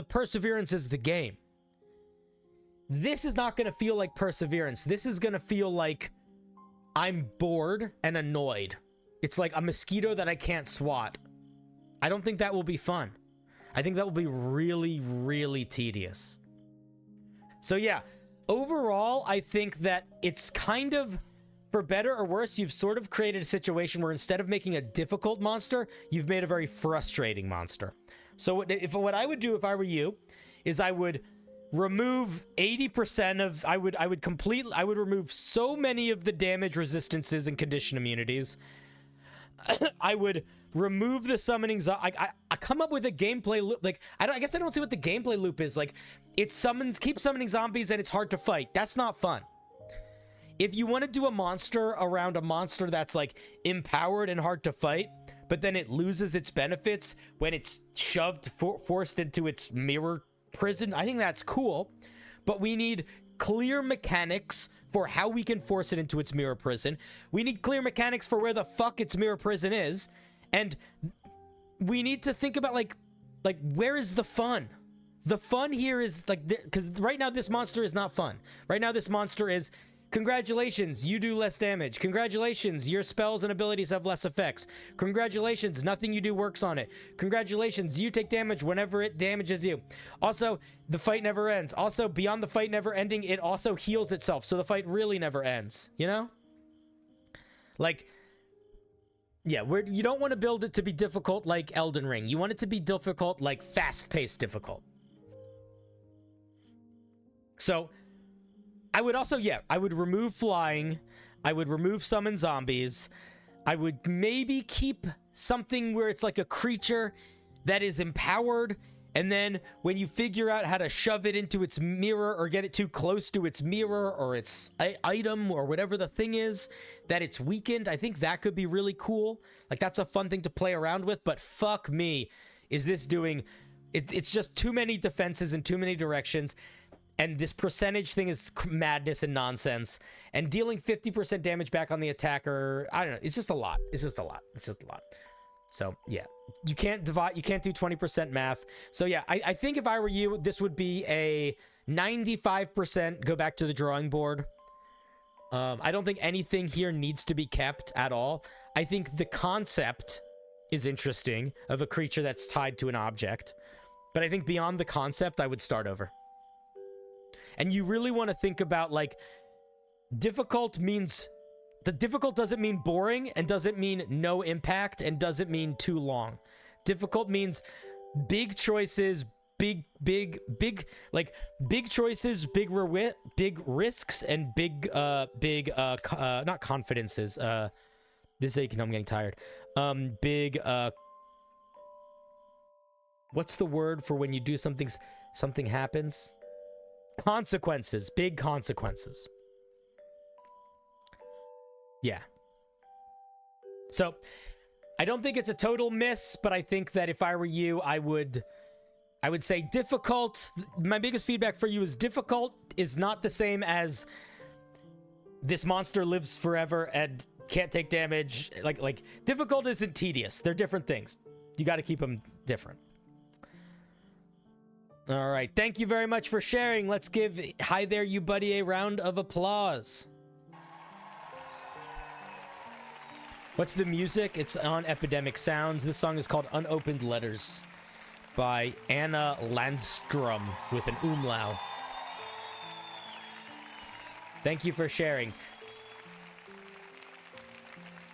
perseverance is the game. This is not going to feel like perseverance. This is going to feel like I'm bored and annoyed. It's like a mosquito that I can't swat. I don't think that will be fun. I think that will be really, really tedious. So yeah, overall, I think that it's kind of, for better or worse, you've sort of created a situation where instead of making a difficult monster, you've made a very frustrating monster. So what I would do if I were you is I would remove 80% of, I would remove so many of the damage resistances and condition immunities. I would remove the summoning. I come up with a gameplay loop. Like, I guess I don't see what the gameplay loop is. Like, it keep summoning zombies and it's hard to fight. That's not fun. If you want to do a monster around a monster that's like empowered and hard to fight, but then it loses its benefits when it's forced into its mirror prison, I think that's cool. But we need clear mechanics for how we can force it into its mirror prison. We need clear mechanics for where the fuck its mirror prison is. And we need to think about like where is the fun? The fun here is like, because right now this monster is not fun. Right now this monster is, congratulations, you do less damage. Congratulations, your spells and abilities have less effects. Congratulations, nothing you do works on it. Congratulations, you take damage whenever it damages you. Also, the fight never ends. Also, beyond the fight never ending, it also heals itself, so the fight really never ends, you know? Like, yeah, you don't want to build it to be difficult like Elden Ring. You want it to be difficult like fast-paced difficult. So I would also, yeah, I would remove flying. I would remove summon zombies. I would maybe keep something where it's like a creature that is empowered, and then when you figure out how to shove it into its mirror or get it too close to its mirror or its item or whatever the thing is, that it's weakened. I think that could be really cool. Like, that's a fun thing to play around with, but fuck me, is this doing... It's just too many defenses in too many directions. And this percentage thing is madness and nonsense. And dealing 50% damage back on the attacker, I don't know. It's just a lot. It's just a lot. It's just a lot. So, yeah. You can't divide. You can't do 20% math. So, yeah. I think if I were you, this would be a 95% go back to the drawing board. I don't think anything here needs to be kept at all. I think the concept is interesting of a creature that's tied to an object. But I think beyond the concept, I would start over. And you really want to think about, like, difficult means... The difficult doesn't mean boring, and doesn't mean no impact, and doesn't mean too long. Difficult means big choices, big choices, big risks, and not confidences. This is aching, I'm getting tired. What's the word for when you do something happens? Consequences. Big consequences. Yeah. So, I don't think it's a total miss, but I think that if I were you, I would say difficult. My biggest feedback for you is difficult is not the same as this monster lives forever and can't take damage. Like difficult isn't tedious. They're different things. You got to keep them different. All right. Thank you very much for sharing. Let's give Hi There You Buddy a round of applause. What's the music? It's on Epidemic Sounds. This song is called Unopened Letters by Anna Landstrom with an umlaut. Thank you for sharing.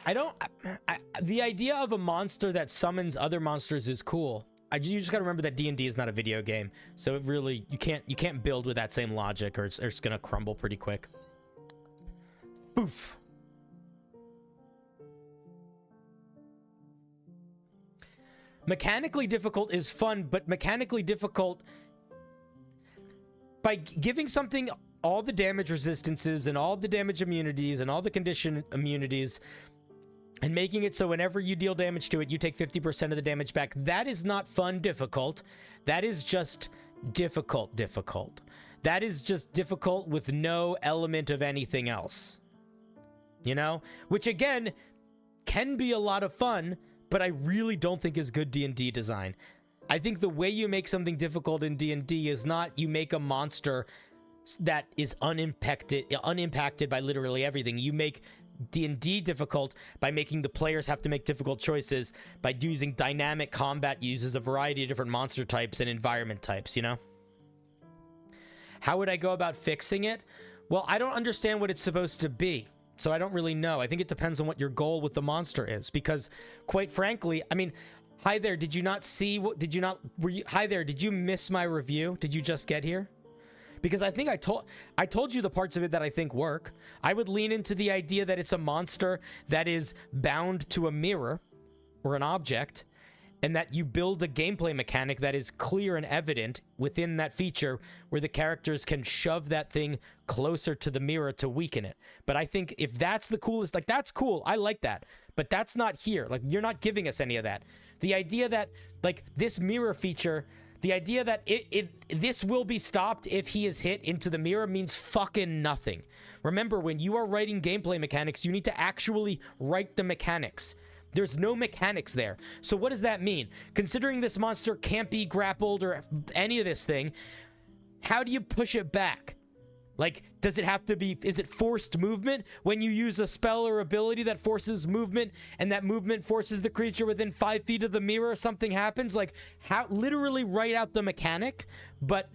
The idea of a monster that summons other monsters is cool. You just gotta remember that D&D is not a video game, so it really you can't build with that same logic, or it's gonna crumble pretty quick. Boof. Mechanically difficult is fun, but mechanically difficult by giving something all the damage resistances and all the damage immunities and all the condition immunities and making it so whenever you deal damage to it, you take 50% of the damage back. That is not fun difficult. That is just difficult. That is just difficult with no element of anything else. You know? Which again, can be a lot of fun, but I really don't think is good D&D design. I think the way you make something difficult in D&D is not you make a monster that is unimpacted by literally everything. You make D&D difficult by making the players have to make difficult choices by using dynamic combat uses a variety of different monster types and environment types, you know? How would I go about fixing it? Well, I don't understand what it's supposed to be, so I don't really know. I think it depends on what your goal with the monster is, because quite frankly, I mean, hi there, did you not see what, hi there, did you miss my review? Did you just get here? Because I think I told you the parts of it that I think work. I would lean into the idea that it's a monster that is bound to a mirror or an object, and that you build a gameplay mechanic that is clear and evident within that feature where the characters can shove that thing closer to the mirror to weaken it. But I think if that's the coolest, like, that's cool. I like that. But that's not here. Like, you're not giving us any of that. The idea that, like, this mirror feature, the idea that this will be stopped if he is hit into the mirror means fucking nothing. Remember, when you are writing gameplay mechanics, you need to actually write the mechanics. There's no mechanics there. So what does that mean? Considering this monster can't be grappled or any of this thing, how do you push it back? Like, does it have to be, is it forced movement? When you use a spell or ability that forces movement, and that movement forces the creature within 5 feet of the mirror, something happens? Like, how, literally write out the mechanic, but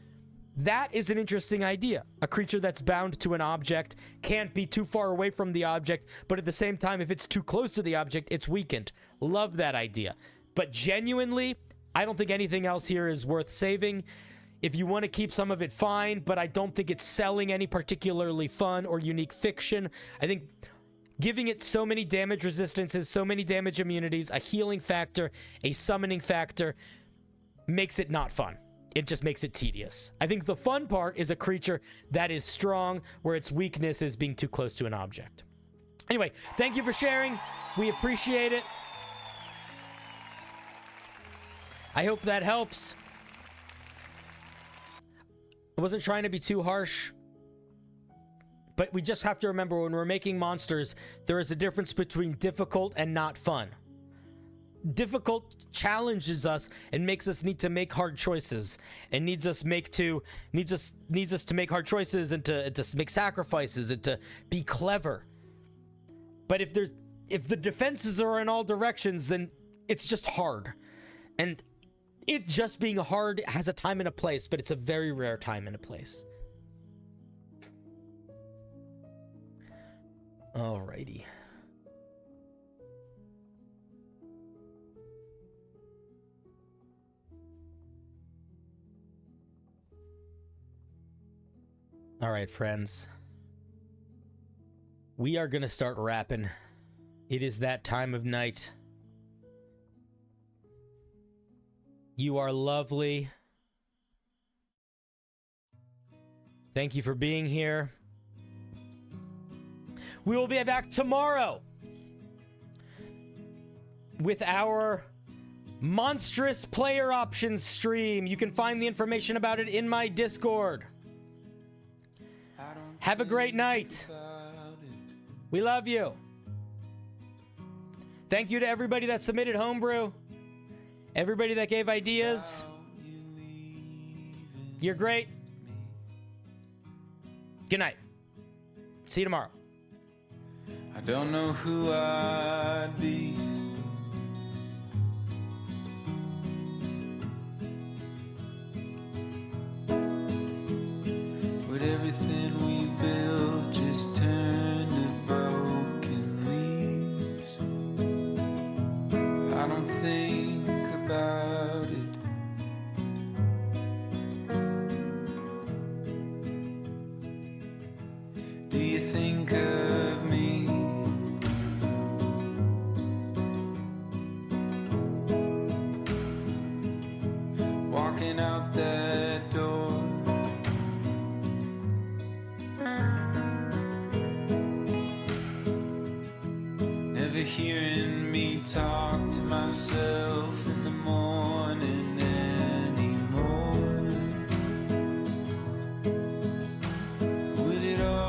that is an interesting idea. A creature that's bound to an object can't be too far away from the object, but at the same time, if it's too close to the object, it's weakened. Love that idea. But genuinely, I don't think anything else here is worth saving. If you want to keep some of it, fine, but I don't think it's selling any particularly fun or unique fiction. I think giving it so many damage resistances, so many damage immunities, a healing factor, a summoning factor, makes it not fun. It just makes it tedious. I think the fun part is a creature that is strong, where its weakness is being too close to an object. Anyway, thank you for sharing. We appreciate it. I hope that helps. I wasn't trying to be too harsh, but we just have to remember when we're making monsters, there is a difference between difficult and not fun. Difficult challenges us and makes us need to make hard choices, and needs us to make hard choices and to make sacrifices and to be clever. But if the defenses are in all directions, then it's just hard. And it just being hard has a time and a place, but it's a very rare time and a place. Alrighty. All right, friends. We are going to start rapping. It is that time of night. You are lovely. Thank you for being here. We will be back tomorrow with our monstrous player options stream. You can find the information about it in my Discord. Have a great night. We love you. Thank you to everybody that submitted Homebrew. Everybody that gave ideas. You're great. Good night. See you tomorrow. I don't know who I'd be. Would everything we built just turn to broken leaves? I don't think about it. Do you think of me? Walking out that door, never hearing me talk to myself